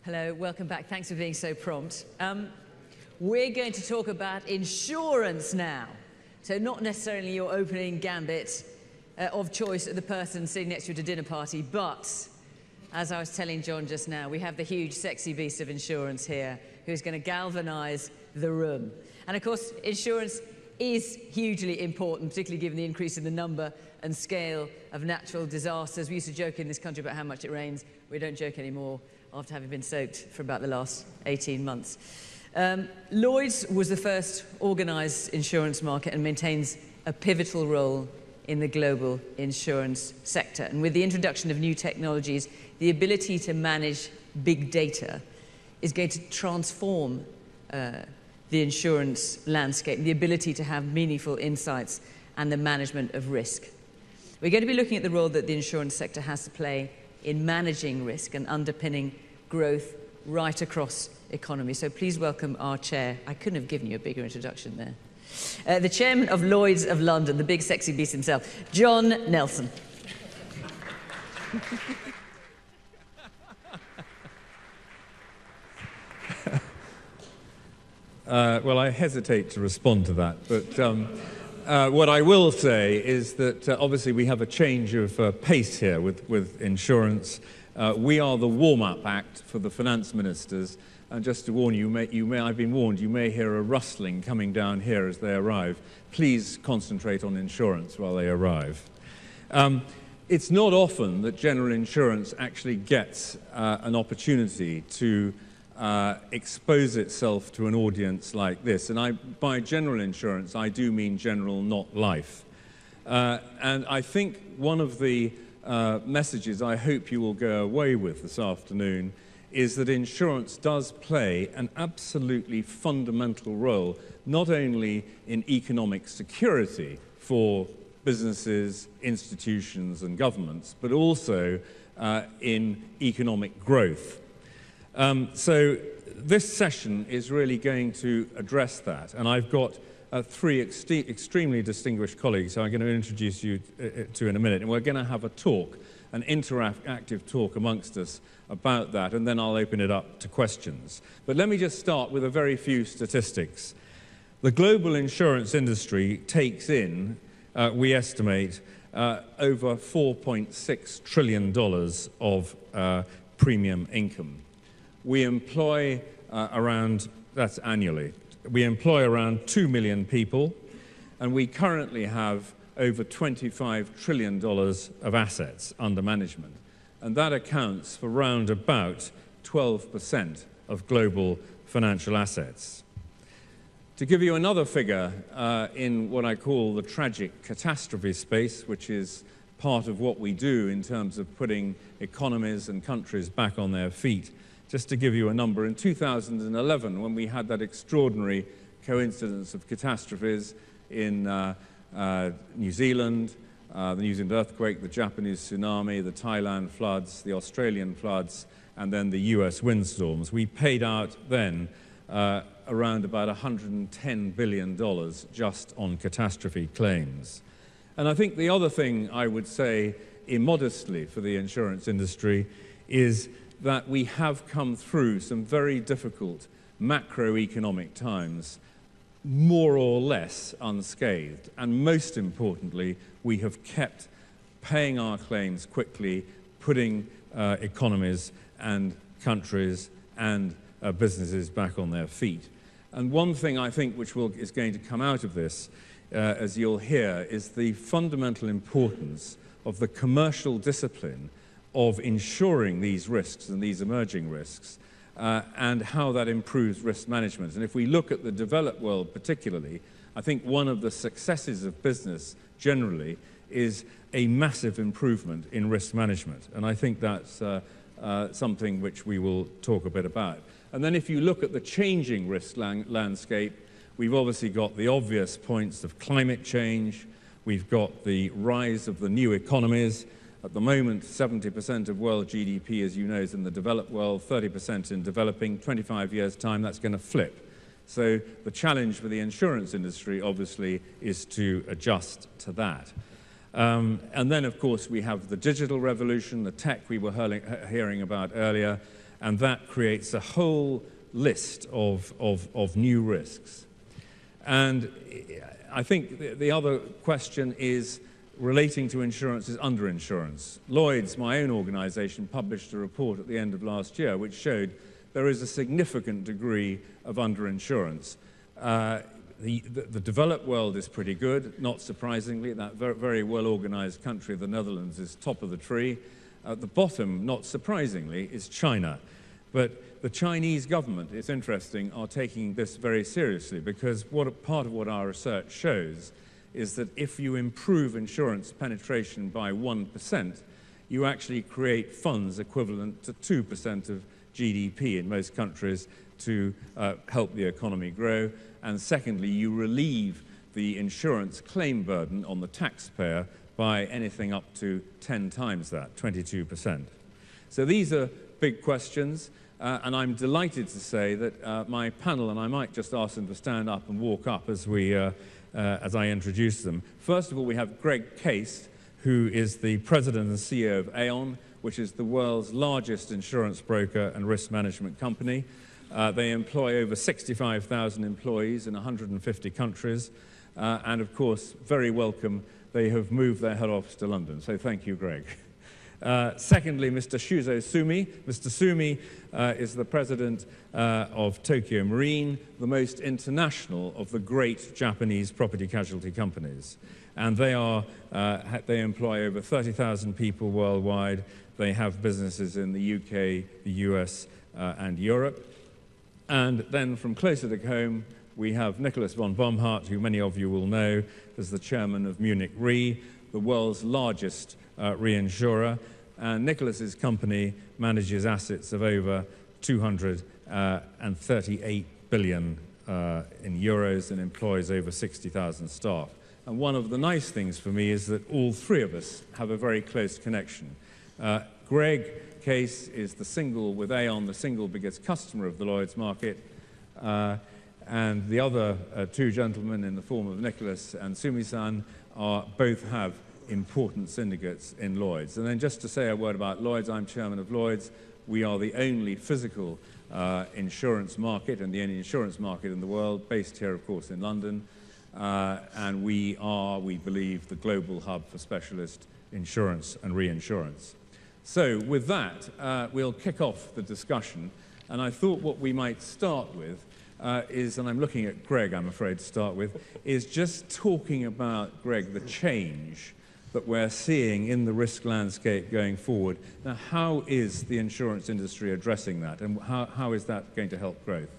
Hello, welcome back. Thanks for being so prompt. We're going to talk about insurance now. So not necessarily your opening gambit of choice of the person sitting next to you at a dinner party, but as I was telling John just now, we have the huge, sexy beast of insurance here who's going to galvanize the room. And of course, insurance is hugely important, particularly given the increase in the number and scale of natural disasters. We used to joke in this country about how much it rains. We don't joke anymore after having been soaked for about the last 18 months. Lloyd's was the first organised insurance market and maintains a pivotal role in the global insurance sector. And with the introduction of new technologies, the ability to manage big data is going to transform the insurance landscape, the ability to have meaningful insights and the management of risk. We're going to be looking at the role that the insurance sector has to play in managing risk and underpinning growth right across economy. So please welcome our chair. I couldn't have given you a bigger introduction there. The chairman of Lloyd's of London, the big sexy beast himself, John Nelson. Well, I hesitate to respond to that, but what I will say is that obviously we have a change of pace here with insurance. We are the warm-up act for the finance ministers, and just to warn you, I've been warned, you may hear a rustling coming down here as they arrive. Please concentrate on insurance while they arrive. It's not often that general insurance actually gets an opportunity to expose itself to an audience like this. And by general insurance, I do mean general, not life. And I think one of the messages I hope you will go away with this afternoon is that insurance does play an absolutely fundamental role, not only in economic security for businesses, institutions, and governments, but also in economic growth. So this session is really going to address that, and I've got three extremely distinguished colleagues who I'm going to introduce you to in a minute, and we're going to have a talk, an interactive talk amongst us about that, and then I'll open it up to questions. But let me just start with a very few statistics. The global insurance industry takes in, we estimate, over $4.6 trillion of premium income. We employ that's annually, we employ around 2 million people, and we currently have over $25 trillion of assets under management. And that accounts for round about 12% of global financial assets. To give you another figure in what I call the tragic catastrophe space, which is part of what we do in terms of putting economies and countries back on their feet, just to give you a number, in 2011, when we had that extraordinary coincidence of catastrophes in New Zealand, the New Zealand earthquake, the Japanese tsunami, the Thailand floods, the Australian floods, and then the US windstorms, we paid out then around about $110 billion just on catastrophe claims. And I think the other thing I would say immodestly for the insurance industry is that we have come through some very difficult macroeconomic times more or less unscathed. And most importantly, we have kept paying our claims quickly, putting economies and countries and businesses back on their feet. And one thing I think which is going to come out of this, as you'll hear, is the fundamental importance of the commercial discipline of insuring these risks and these emerging risks, and how that improves risk management. And if we look at the developed world particularly, I think one of the successes of business generally is a massive improvement in risk management. And I think that's something which we will talk a bit about. And then if you look at the changing risk landscape, we've obviously got the obvious points of climate change, we've got the rise of the new economies. At the moment, 70% of world GDP, as you know, is in the developed world, 30% in developing. 25 years' time, that's going to flip. So the challenge for the insurance industry, obviously, is to adjust to that. And then, of course, we have the digital revolution, the tech we were hearing about earlier, And that creates a whole list of new risks. And I think the other question is relating to insurance is underinsurance. Lloyd's, my own organisation, published a report at the end of last year which showed there is a significant degree of underinsurance. The developed world is pretty good, not surprisingly. That very well-organized country, the Netherlands, is top of the tree. At the bottom, not surprisingly, is China. But the Chinese government, it's interesting, are taking this very seriously, because part of what our research shows is that if you improve insurance penetration by 1%, you actually create funds equivalent to 2% of GDP in most countries to help the economy grow. And secondly, you relieve the insurance claim burden on the taxpayer by anything up to 10 times that, 22%. So these are big questions, and I'm delighted to say that my panel, and I might just ask them to stand up and walk up as I introduce them. First of all, we have Greg Case, who is the president and CEO of Aon, which is the world's largest insurance broker and risk management company. They employ over 65,000 employees in 150 countries. And of course, very welcome, they have moved their head office to London. So thank you, Greg. Secondly, Mr. Shuzo Sumi. Mr. Sumi is the president of Tokyo Marine, the most international of the great Japanese property casualty companies. And they employ over 30,000 people worldwide. They have businesses in the UK, the US, and Europe. And then from closer to home, we have Nicholas von Bomhard, who many of you will know as the chairman of Munich Re, the world's largest reinsurer. And Nicholas's company manages assets of over 238 billion in euros and employs over 60,000 staff. And one of the nice things for me is that all three of us have a very close connection. Greg Case is with Aon, the single biggest customer of the Lloyd's market. And the other two gentlemen in the form of Nicholas and Sumi-san both have important syndicates in Lloyd's. And then just to say a word about Lloyd's, I'm chairman of Lloyd's. We are the only physical insurance market and the only insurance market in the world, based here, of course, in London. And we are, we believe, the global hub for specialist insurance and reinsurance. So with that, we'll kick off the discussion. And I thought what we might start with is, and I'm looking at Greg, I'm afraid, to start with, is just talking about, Greg, the change that we're seeing in the risk landscape going forward. Now, how is the insurance industry addressing that, and how is that going to help growth?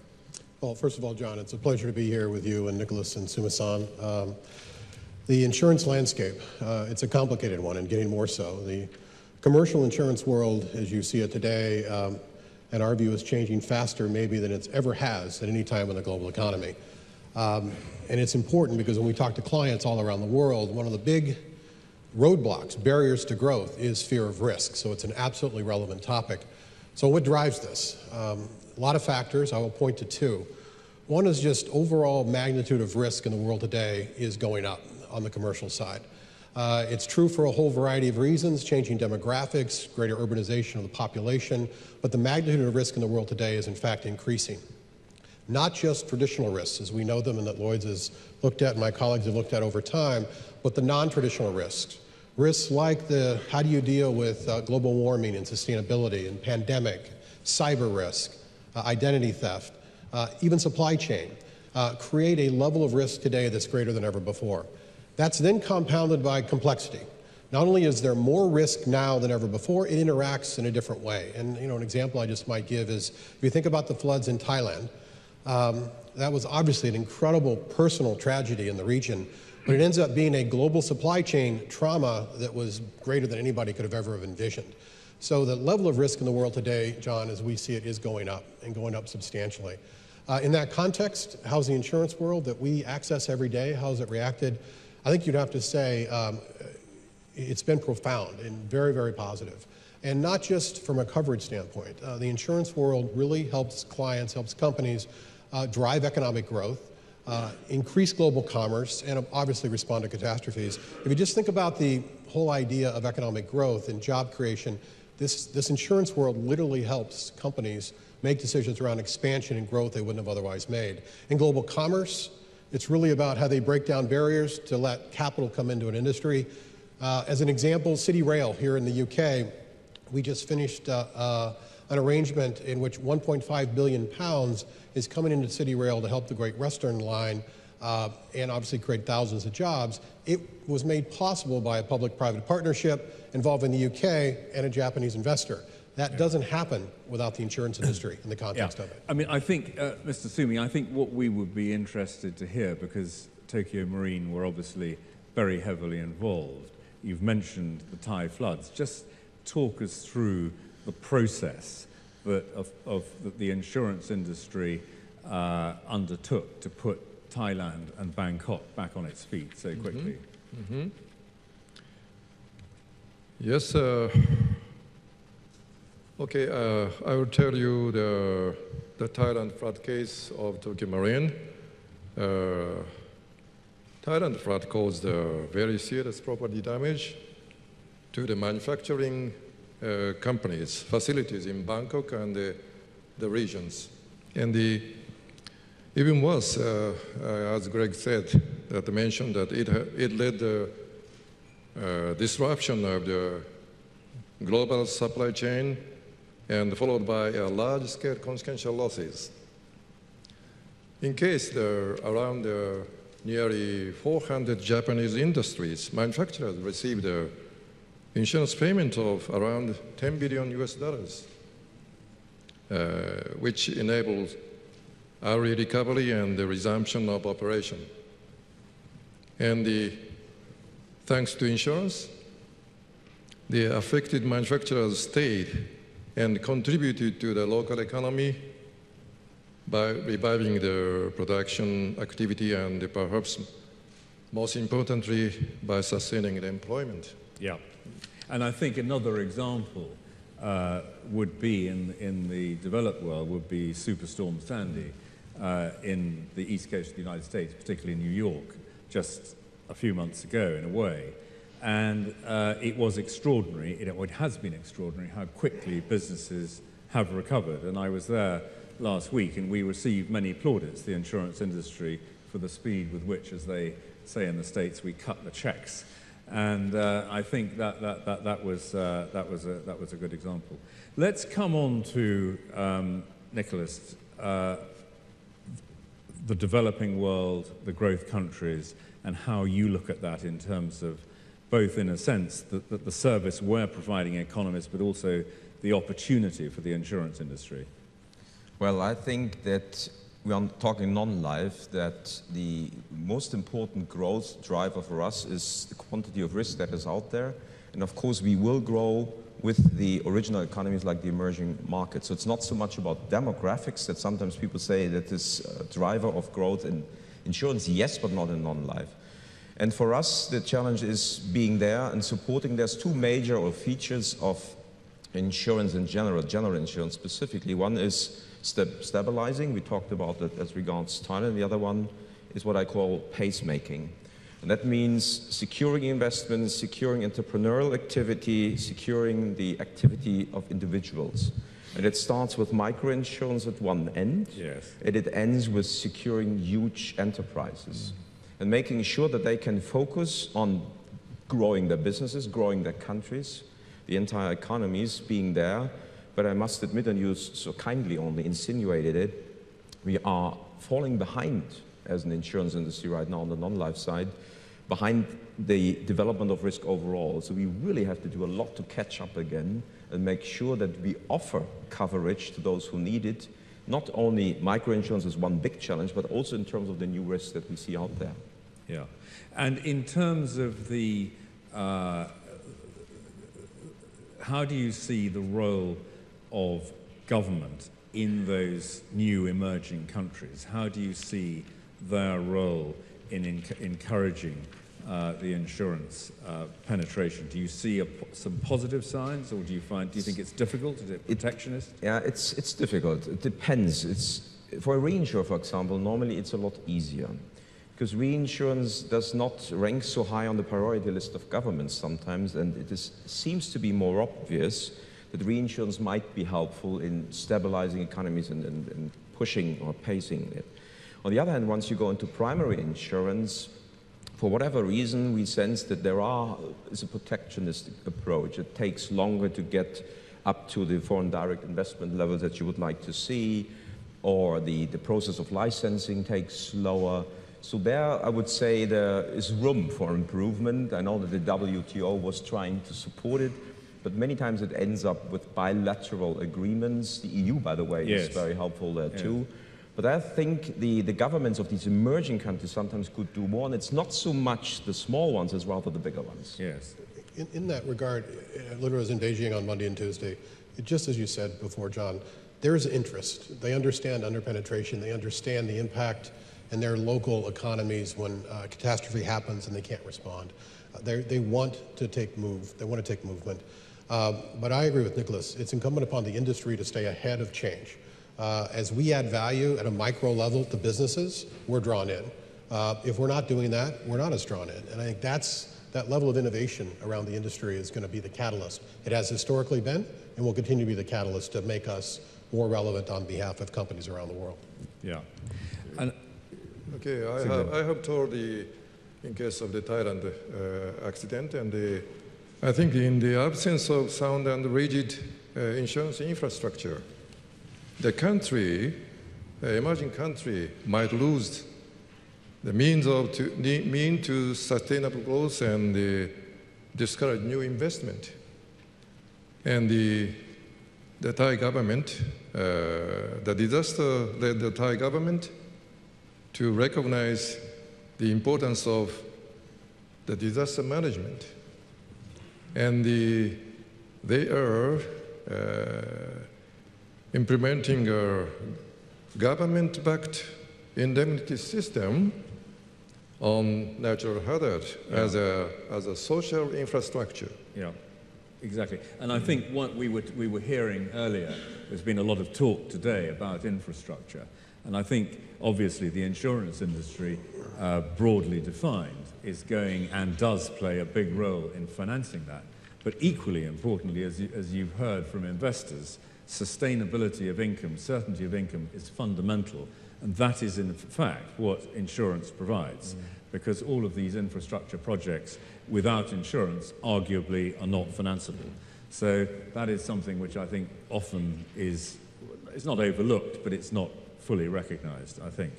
Well, first of all, John, it's a pleasure to be here with you and Nicholas and Sumi-san. The insurance landscape, it's a complicated one and getting more so. The commercial insurance world, as you see it today, in our view, is changing faster maybe than it's ever has at any time in the global economy. And it's important because when we talk to clients all around the world, one of the big roadblocks, barriers to growth, is fear of risk. So it's an absolutely relevant topic. So what drives this? A lot of factors. I will point to two. One is just overall magnitude of risk in the world today is going up on the commercial side. It's true for a whole variety of reasons, changing demographics, greater urbanization of the population, but the magnitude of risk in the world today is in fact increasing. Not just traditional risks as we know them and that Lloyd's has looked at and my colleagues have looked at over time, but the non-traditional risks. Risks like how do you deal with global warming and sustainability and pandemic, cyber risk, identity theft, even supply chain, create a level of risk today that's greater than ever before. That's then compounded by complexity. Not only is there more risk now than ever before, it interacts in a different way. And an example I just might give is, if you think about the floods in Thailand, that was obviously an incredible personal tragedy in the region, but it ends up being a global supply chain trauma that was greater than anybody could have ever envisioned. So the level of risk in the world today, John, as we see it, is going up and going up substantially. In that context, how's the insurance world that we access every day, how's it reacted? I think you'd have to say it's been profound and very, very positive. And not just from a coverage standpoint. The insurance world really helps clients, helps companies drive economic growth, increase global commerce, and obviously respond to catastrophes. If you just think about the whole idea of economic growth and job creation, This insurance world literally helps companies make decisions around expansion and growth they wouldn't have otherwise made. In global commerce, it's really about how they break down barriers to let capital come into an industry. As an example, City Rail here in the UK, we just finished an arrangement in which £1.5 billion is coming into City Rail to help the Great Western Line and obviously create thousands of jobs. It was made possible by a public-private partnership involving the UK and a Japanese investor. That doesn't happen without the insurance industry in the context of it. I mean, I think, Mr. Sumi, I think what we would be interested to hear, because Tokyo Marine were obviously very heavily involved, you've mentioned the Thai floods. Just talk us through the process that the insurance industry undertook to put Thailand and Bangkok back on its feet so quickly. Yes. Okay, I will tell you the Thailand flood case of Tokyo Marine. Thailand flood caused very serious property damage to the manufacturing companies, facilities in Bangkok and the regions. And even worse, as Greg said, that mentioned that it led to disruption of the global supply chain and followed by large-scale consequential losses. In case around nearly 400 Japanese industries, manufacturers received insurance payment of around $10 billion US, which enabled early recovery and the resumption of operation. And thanks to insurance, the affected manufacturers stayed and contributed to the local economy by reviving the production activity and perhaps most importantly by sustaining the employment. Yeah, and I think another example would be in the developed world would be Superstorm Sandy in the east coast of the United States, particularly in New York, just a few months ago in a way. And it was extraordinary, it has been extraordinary how quickly businesses have recovered. And I was there last week and we received many plaudits, the insurance industry, for the speed with which, as they say in the States, we cut the checks. And I think that was a good example. Let's come on to, Nicholas, the developing world, the growth countries, and how you look at that in terms of both in a sense that the service we're providing economists, but also the opportunity for the insurance industry? Well, I think that we are talking non-life, that the most important growth driver for us is the quantity of risk that is out there. And of course, we will grow with the original economies like the emerging markets. So it's not so much about demographics that sometimes people say that this driver of growth in insurance, yes, but not in non-life. And for us, the challenge is being there and supporting. There's two major features of insurance in general insurance specifically. One is stabilizing. We talked about that as regards Thailand. The other one is what I call pacemaking. And that means securing investments, securing entrepreneurial activity, securing the activity of individuals. And it starts with microinsurance at one end, and it ends with securing huge enterprises and making sure that they can focus on growing their businesses, growing their countries, the entire economies being there. But I must admit, and you so kindly only insinuated it, we are falling behind as an insurance industry right now on the non-life side, behind the development of risk overall. So we really have to do a lot to catch up again and make sure that we offer coverage to those who need it. Not only microinsurance is one big challenge, but also in terms of the new risks that we see out there. Yeah, and in terms of the, how do you see the role of government in those new emerging countries? How do you see their role in encouraging the insurance penetration? Do you see some positive signs, or do you think it's difficult? Is it protectionist? Yeah, it's difficult. It depends. For a reinsurer, for example, normally it's a lot easier because reinsurance does not rank so high on the priority list of governments sometimes, and it seems to be more obvious that reinsurance might be helpful in stabilizing economies and pushing or pacing it. On the other hand, once you go into primary insurance, for whatever reason, we sense that is a protectionist approach. It takes longer to get up to the foreign direct investment levels that you would like to see, or the process of licensing takes lower. So there, I would say there is room for improvement. I know that the WTO was trying to support it, but many times it ends up with bilateral agreements. The EU, by the way, is very helpful there too. But I think the governments of these emerging countries sometimes could do more, and it's not so much the small ones as rather the bigger ones. Yes. In that regard, I literally was in Beijing on Monday and Tuesday. Just as you said before, John, there's interest. They understand underpenetration. They understand the impact in their local economies when a catastrophe happens and they can't respond. They want to take movement. But I agree with Nicholas. It's incumbent upon the industry to stay ahead of change. As we add value at a micro level to businesses, we're drawn in. If we're not doing that, we're not as drawn in. And I think that level of innovation around the industry is going to be the catalyst. It has historically been and will continue to be the catalyst to make us more relevant on behalf of companies around the world. Yeah. Okay, I have told in case of the Thailand accident, and I think in the absence of sound and rigid insurance infrastructure, the country, emerging country, might lose the means to sustainable growth and discourage new investment. And the Thai government, the disaster led the Thai government to recognize the importance of the disaster management. And they are implementing a government-backed indemnity system on natural hazard as a social infrastructure. Yeah, exactly. And I think what we were hearing earlier, there's been a lot of talk today about infrastructure. And I think, obviously, the insurance industry, broadly defined, is going and does play a big role in financing that. But equally importantly, as you've heard from investors, sustainability of income, certainty of income is fundamental. And that is, in fact, what insurance provides. Because all of these infrastructure projects, without insurance, arguably are not financeable. So that is something which I think often it's not overlooked, but it's not fully recognized, I think.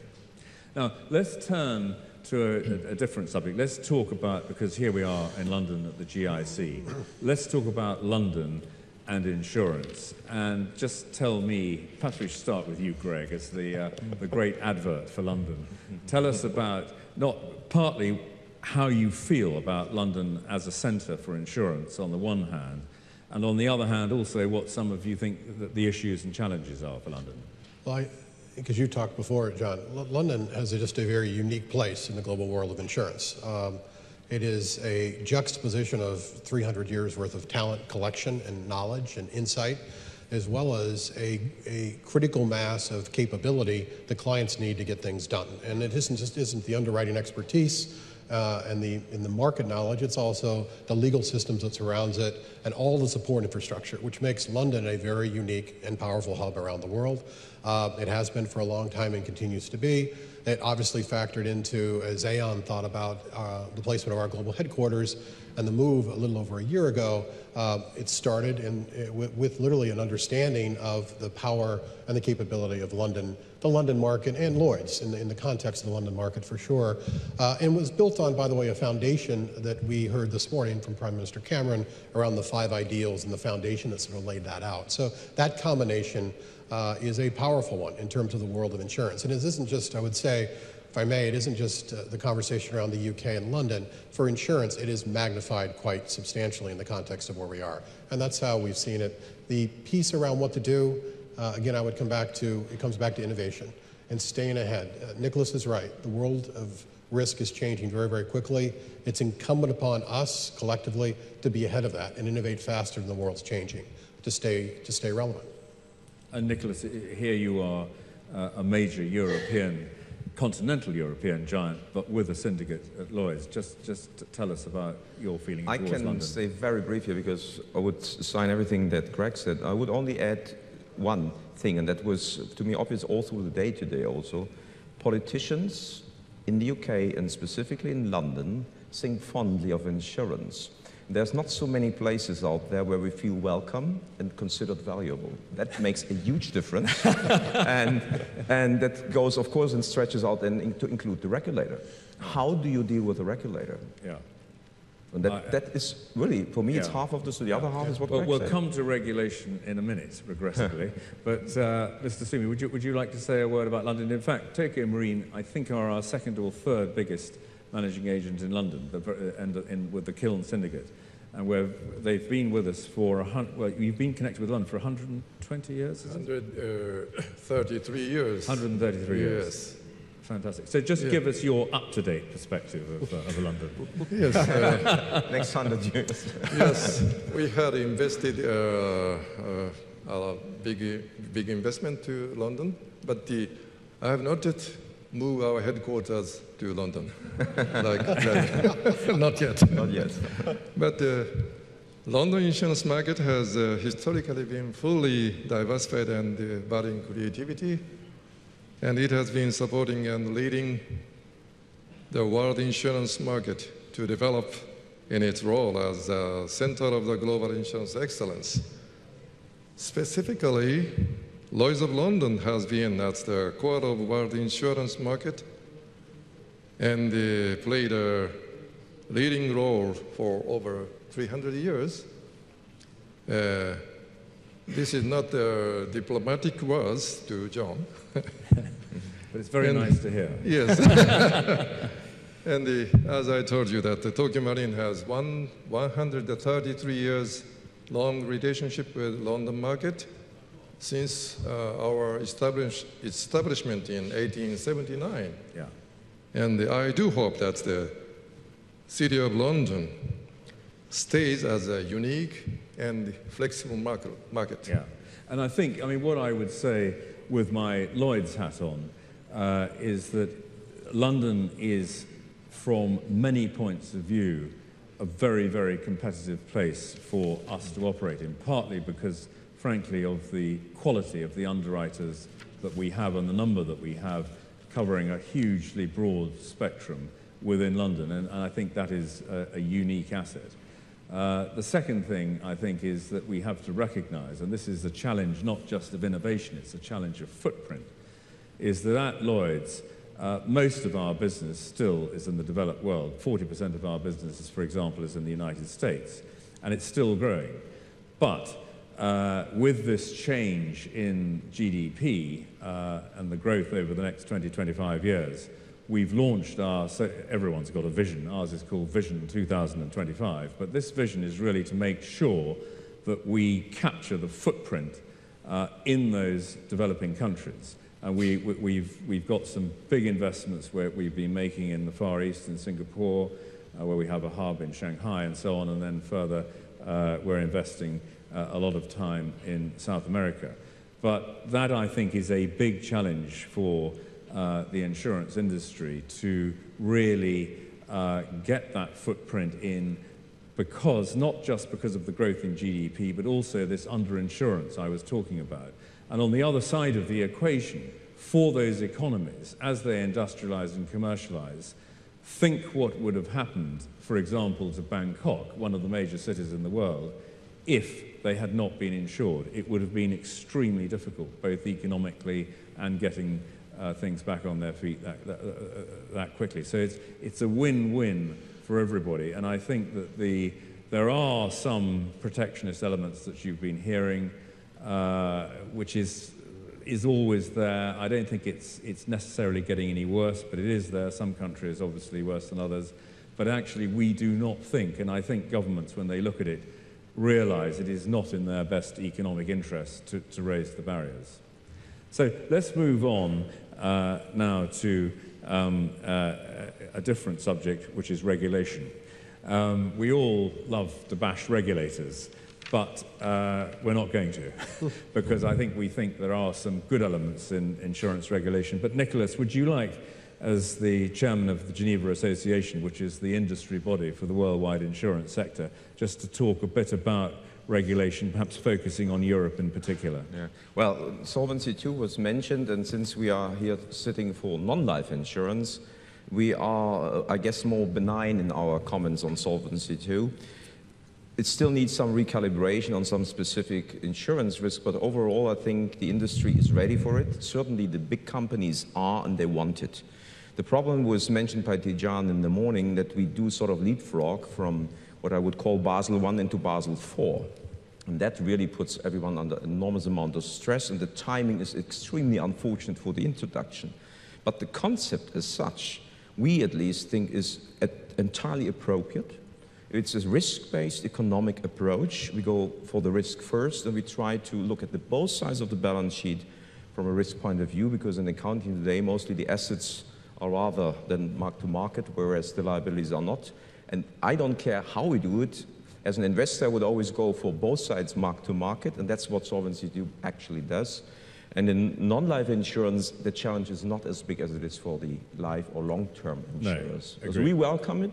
Now, let's turn to a different subject. Let's talk about, because here we are in London at the GIC, let's talk about London and insurance. And just tell me, perhaps we should start with you, Greg, as the great advert for London. Tell us about, not partly how you feel about London as a centre for insurance on the one hand, and on the other hand also what some of you think that the issues and challenges are for London. Well, because you talked before, John, London has just a very unique place in the global world of insurance. It is a juxtaposition of 300 years worth of talent collection and knowledge and insight, as well as a critical mass of capability the clients need to get things done. And it isn't the underwriting expertise and the market knowledge, it's also the legal systems that surrounds it and all the support infrastructure, which makes London a very unique and powerful hub around the world. It has been for a long time and continues to be. It obviously factored into, as Aon thought about the placement of our global headquarters and the move a little over a year ago, it started with literally an understanding of the power and the capability of London, the London market, and Lloyd's in the context of the London market for sure. And was built on, by the way, a foundation that we heard this morning from Prime Minister Cameron around the 5 ideals and the foundation that sort of laid that out. So that combination is a powerful one in terms of the world of insurance. And it isn't just, I would say, if I may, it isn't just the conversation around the UK and London. For insurance, it is magnified quite substantially in the context of where we are. And that's how we've seen it. The piece around what to do, again, I would come back to, it comes back to innovation and staying ahead. Nicholas is right. The world of risk is changing very, very quickly. It's incumbent upon us collectively to be ahead of that and innovate faster than the world's changing to stay relevant. And Nicholas, here you are a major European continental European giant, but with a syndicate at Lloyd's. Just tell us about your feeling towards London. I can say very briefly, because I would sign everything that Greg said. I would only add one thing, and that was, to me, obvious all through the day today also. Politicians in the UK, and specifically in London, think fondly of insurance. There's not so many places out there where we feel welcome and considered valuable. That makes a huge difference. and that goes, of course, and stretches out and to include the regulator. How do you deal with the regulator? Yeah. And that is really, for me, it's half of this, the other half is what we'll come to regulation in a minute, progressively. But Mr. Sumi, would you like to say a word about London? In fact, Tokyo Marine, I think, are our second or third biggest managing agent in London, with the Kiln Syndicate, and where they've been with us for you've been connected with London for 120 years, is it? 133 years. 133 years. Yes. Fantastic. So just give us your up-to-date perspective of London. Yes. Next 100 years. Yes, we had invested a big investment to London, but I have not yet moved our headquarters to London. Not yet. Not yet. But the London insurance market has historically been fully diversified and budding creativity. And it has been supporting and leading the world insurance market to develop in its role as the center of the global insurance excellence. Specifically, Lloyd's of London has been at the core of the world insurance market and played a leading role for over 300 years. This is not diplomatic words to John. But it's very nice to hear. Yes. And as I told you, that the Tokyo Marine has 133 years long relationship with London market since our establishment in 1879. Yeah. And I do hope that the City of London stays as a unique and flexible market. Yeah. And I think, what I would say with my Lloyd's hat on is that London is, from many points of view, a very, very competitive place for us to operate in, partly because, frankly, of the quality of the underwriters that we have and the number that we have covering a hugely broad spectrum within London, and I think that is a unique asset. The second thing, I think, is that we have to recognize, and this is a challenge not just of innovation, it's a challenge of footprint, is that at Lloyd's, most of our business still is in the developed world. 40% of our business, for example, is in the United States, and it's still growing. But with this change in GDP and the growth over the next 20, 25 years, we've launched so everyone's got a vision. Ours is called Vision 2025. But this vision is really to make sure that we capture the footprint in those developing countries. And we've got some big investments where we've been making in the Far East, in Singapore, where we have a hub in Shanghai and so on. And then further, we're investing a lot of time in South America. But that, I think, is a big challenge for the insurance industry to really get that footprint in, because not just because of the growth in GDP, but also this underinsurance I was talking about. And on the other side of the equation, for those economies, as they industrialize and commercialize, think what would have happened, for example, to Bangkok, one of the major cities in the world, if they had not been insured. It would have been extremely difficult, both economically and getting things back on their feet that quickly. So it's a win-win for everybody. And I think that there are some protectionist elements that you've been hearing, which is always there. I don't think it's necessarily getting any worse, but it is there. Some countries obviously worse than others. But actually we do not think, and I think governments, when they look at it, realize it is not in their best economic interest to raise the barriers. So let's move on now to a different subject, which is regulation. We all love to bash regulators, but we're not going to, because I think we think there are some good elements in insurance regulation. But Nicholas, would you like as the chairman of the Geneva Association, which is the industry body for the worldwide insurance sector, just to talk a bit about regulation, perhaps focusing on Europe in particular. Yeah. Well, Solvency II was mentioned, and since we are here sitting for non-life insurance, we are, I guess, more benign in our comments on Solvency II. It still needs some recalibration on some specific insurance risk, but overall I think the industry is ready for it. Certainly the big companies are, and they want it. The problem was mentioned by Tijan in the morning, that we do sort of leapfrog from what I would call Basel I into Basel IV. And that really puts everyone under enormous amount of stress, and the timing is extremely unfortunate for the introduction. But the concept as such, we at least think is entirely appropriate. It's a risk-based economic approach. We go for the risk first, and we try to look at both sides of the balance sheet from a risk point of view, because in accounting today, mostly the assets are rather than mark-to-market, whereas the liabilities are not. And I don't care how we do it. As an investor, I would always go for both sides mark-to-market, and that's what Solvency II actually does. And in non-life insurance, the challenge is not as big as it is for the life or long-term insurers. No, so we welcome it.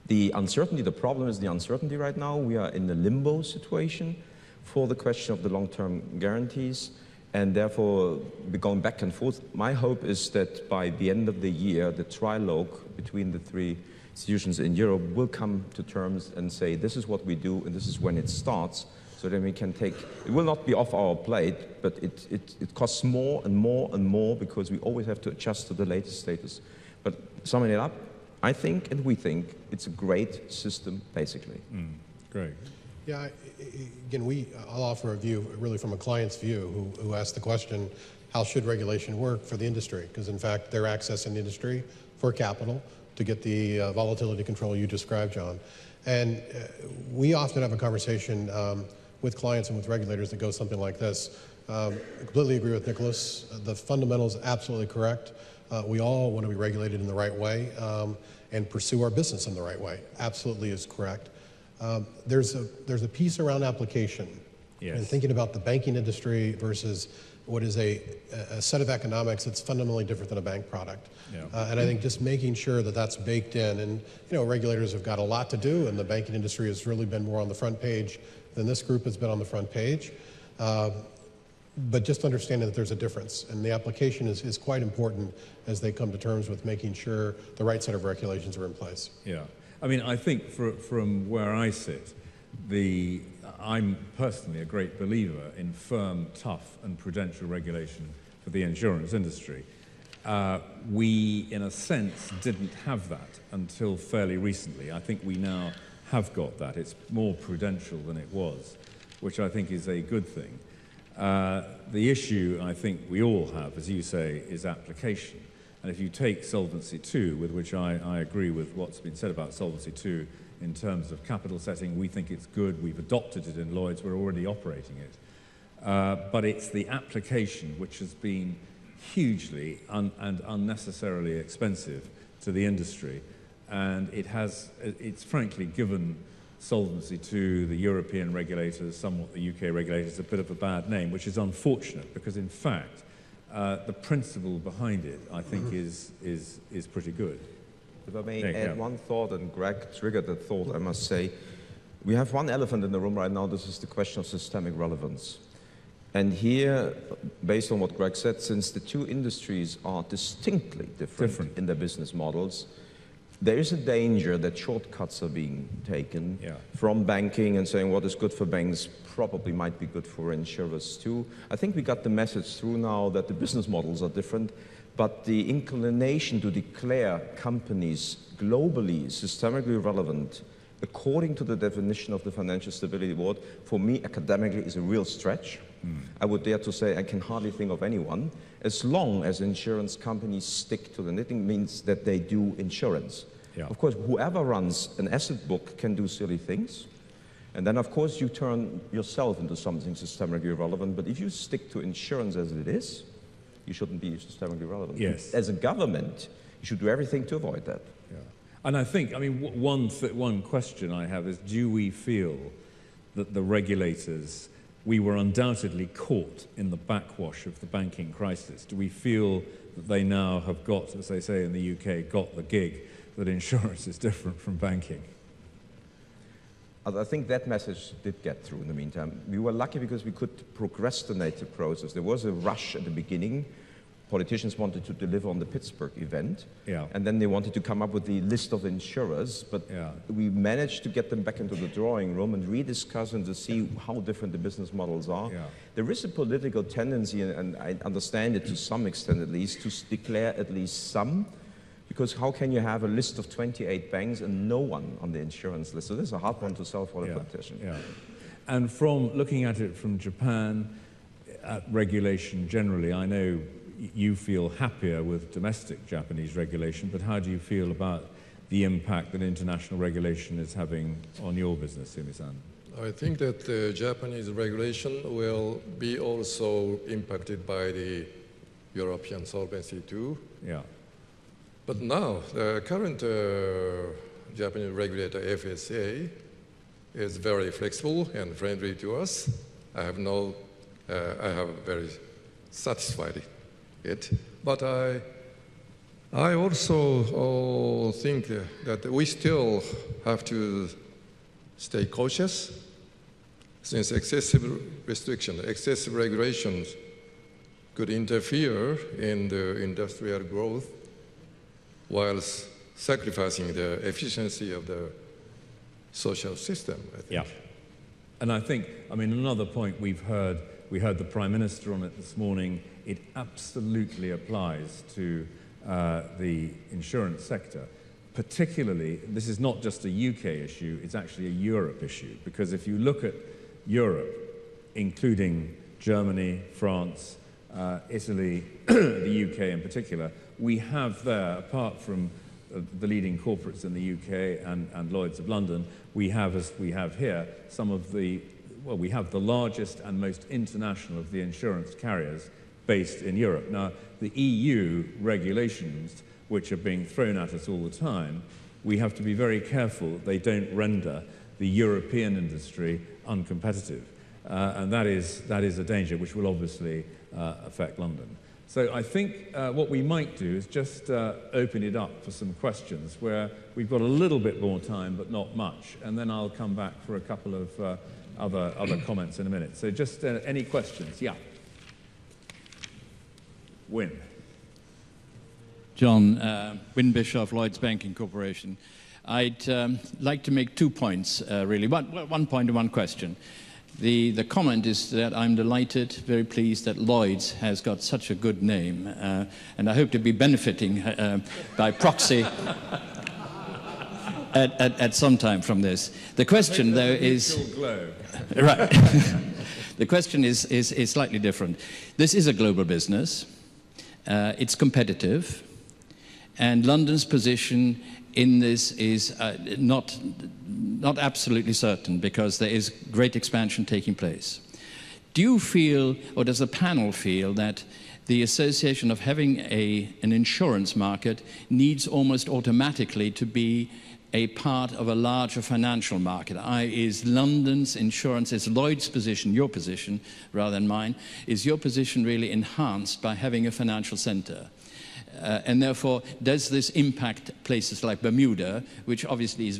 The uncertainty, the problem is the uncertainty right now. We are in a limbo situation for the question of the long-term guarantees, and therefore we're going back and forth. My hope is that by the end of the year, the trilogue between the three institutions in Europe will come to terms and say, this is what we do and this is when it starts, so then we can take, it will not be off our plate, but it costs more and more and more because we always have to adjust to the latest status. But summing it up, I think and we think it's a great system, basically. Great. Yeah, again, I'll offer a view really from a client's view who asked the question, how should regulation work for the industry? Because in fact, they're accessing the industry for capital to get the volatility control you described, John. And we often have a conversation with clients and with regulators that goes something like this. I completely agree with Nicholas. The fundamentals are absolutely correct. We all want to be regulated in the right way and pursue our business in the right way. Absolutely is correct. There's a piece around application. Yes. And thinking about the banking industry versus what is a set of economics that's fundamentally different than a bank product. Yeah. And I think just making sure that that's baked in, and regulators have got a lot to do, and the banking industry has really been more on the front page than this group has been on the front page. But just understanding that there's a difference, and the application is quite important as they come to terms with making sure the right set of regulations are in place. Yeah, I mean, I think from where I sit, I'm personally a great believer in firm, tough, and prudential regulation for the insurance industry. We, in a sense, didn't have that until fairly recently. I think we now have got that. It's more prudential than it was, which I think is a good thing. The issue I think we all have, as you say, is application. And if you take Solvency II, with which I agree with what's been said about Solvency II in terms of capital setting, we think it's good. We've adopted it in Lloyd's. We're already operating it. But it's the application which has been hugely and unnecessarily expensive to the industry. And it's frankly given Solvency II, the European regulators, somewhat the UK regulators, a bit of a bad name, which is unfortunate because, in fact, the principle behind it, I think, is pretty good. If I may add one thought, and Greg triggered that thought, I must say, we have one elephant in the room right now. This is the question of systemic relevance. And here, based on what Greg said, since the two industries are distinctly different in their business models, there is a danger that shortcuts are being taken from banking and saying what is good for banks probably might be good for insurers too. I think we got the message through now that the business models are different, but the inclination to declare companies globally systemically relevant according to the definition of the Financial Stability Board, for me academically is a real stretch. I would dare to say I can hardly think of anyone, as long as insurance companies stick to the knitting, means that they do insurance. Yeah. Of course, whoever runs an asset book can do silly things, and then of course you turn yourself into something systemically relevant, but if you stick to insurance as it is, you shouldn't be systemically relevant. Yes. As a government, you should do everything to avoid that. Yeah. And I think, I mean, one question I have is, do we feel that the regulators we were undoubtedly caught in the backwash of the banking crisis. Do we feel that they now have got, as they say in the UK, got the gig, that insurance is different from banking? I think that message did get through in the meantime. We were lucky because we could procrastinate the process. There was a rush at the beginning. Politicians wanted to deliver on the Pittsburgh event, and then they wanted to come up with the list of insurers, but we managed to get them back into the drawing room and rediscuss and to see how different the business models are. There is a political tendency, and I understand it to some extent at least, to declare at least some, because how can you have a list of 28 banks and no one on the insurance list? So this is a hard one to sell for the politician. And from looking at it from Japan, at regulation generally, I know you feel happier with domestic Japanese regulation, but how do you feel about the impact that international regulation is having on your business, Sumi-san? I think that the Japanese regulation will be also impacted by the European Solvency II. But now, the current Japanese regulator, FSA, is very flexible and friendly to us. I have very satisfied it. But I also think that we still have to stay cautious, since excessive restriction, excessive regulations could interfere in the industrial growth whilst sacrificing the efficiency of the social system, I think. And I think, another point we heard the Prime Minister on it this morning, it absolutely applies to the insurance sector. Particularly, this is not just a UK issue, it's actually a Europe issue, because if you look at Europe, including Germany, France, Italy, the UK in particular, we have there, apart from the leading corporates in the UK and Lloyd's of London, we have, as we have here, we have the largest and most international of the insurance carriers based in Europe. Now, the EU regulations, which are being thrown at us all the time, we have to be very careful that they don't render the European industry uncompetitive. And that is a danger which will obviously affect London. So I think what we might do is just open it up for some questions where we've got a little bit more time, but not much. And then I'll come back for a couple of other comments in a minute. So just any questions? Yeah. Win. John, Win Bischoff, Lloyds Banking Corporation. I'd like to make 2 points, really. One point and one question. The comment is that I'm delighted, very pleased that Lloyds has got such a good name, and I hope to be benefiting by proxy at some time from this. The question, though, is... Right. The question is slightly different. This is a global business. It's competitive. And London's position in this is not absolutely certain, because there is great expansion taking place. Do you feel, or does the panel feel, that the association of having an insurance market needs almost automatically to be a part of a larger financial market? Is London's insurance, is Lloyd's position, your position rather than mine, is your position really enhanced by having a financial centre? And therefore, does this impact places like Bermuda, which obviously is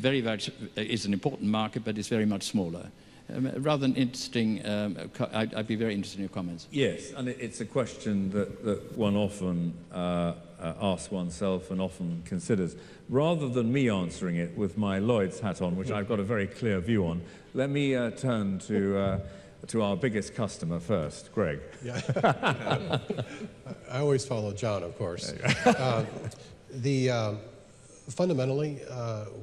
is an important market, but is very much smaller? Rather than interesting, I'd be very interested in your comments. Yes, and it's a question that one often asks oneself and often considers. Rather than me answering it with my Lloyd's hat on, which I've got a very clear view on, let me turn to our biggest customer first, Greg. Yeah. I always follow John, of course. Fundamentally,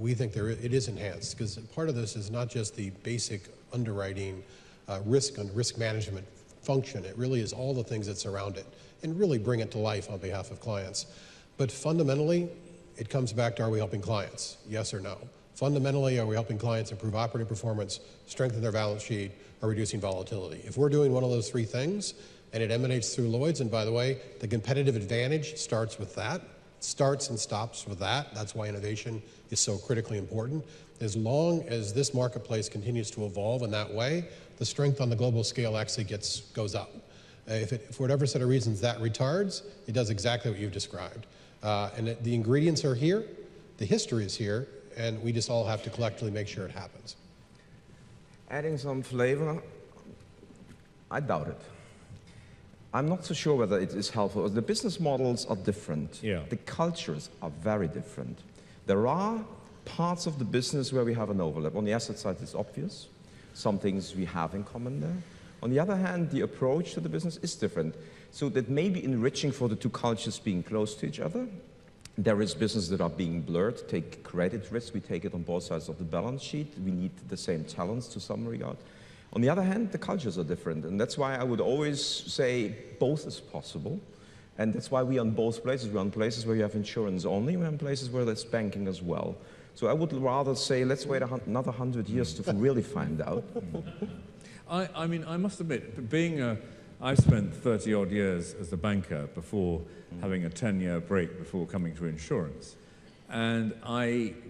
we think it is enhanced, because part of this is not just the basic underwriting risk and risk management function. It really is all the things that surround it and really bring it to life on behalf of clients. But fundamentally, it comes back to, are we helping clients? Yes or no? Fundamentally, are we helping clients improve operating performance, strengthen their balance sheet, or reducing volatility? If we're doing one of those three things, and it emanates through Lloyd's, and by the way, the competitive advantage starts with that, starts and stops with that. That's why innovation is so critically important. As long as this marketplace continues to evolve in that way, the strength on the global scale actually goes up. If for whatever set of reasons that retards, it does exactly what you've described. The ingredients are here, the history is here, and we just all have to collectively make sure it happens. Adding some flavor, I doubt it. I'm not so sure whether it is helpful. The business models are different. Yeah. The cultures are very different. There are parts of the business where we have an overlap. On the asset side, it's obvious. Some things we have in common there. On the other hand, the approach to the business is different. So that may be enriching for the two cultures being close to each other. There is business that are being blurred. Take credit risk. We take it on both sides of the balance sheet. We need the same talents to some regard. On the other hand, the cultures are different. And that's why I would always say both is possible. And that's why we're on both places. We're on places where you have insurance only. We're on places where there's banking as well. So I would rather say, let's wait another 100 years to really find out. I mean, I must admit, I've spent 30-odd years as a banker before having a 10-year break before coming to insurance. And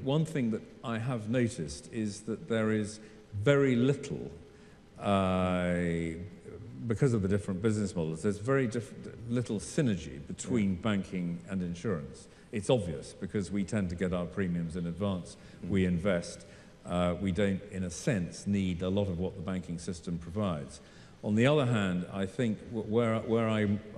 one thing that I have noticed is that there is very little, because of the different business models, there's very little synergy between banking and insurance. It's obvious because we tend to get our premiums in advance. We invest. We don't, in a sense, need a lot of what the banking system provides. On the other hand, I think where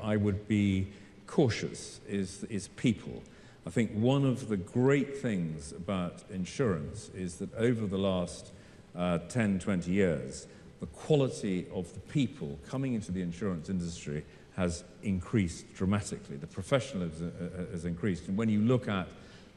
I would be cautious is people. I think one of the great things about insurance is that over the last 10, 20 years, the quality of the people coming into the insurance industry has increased dramatically. The professionalism has increased. And when you look at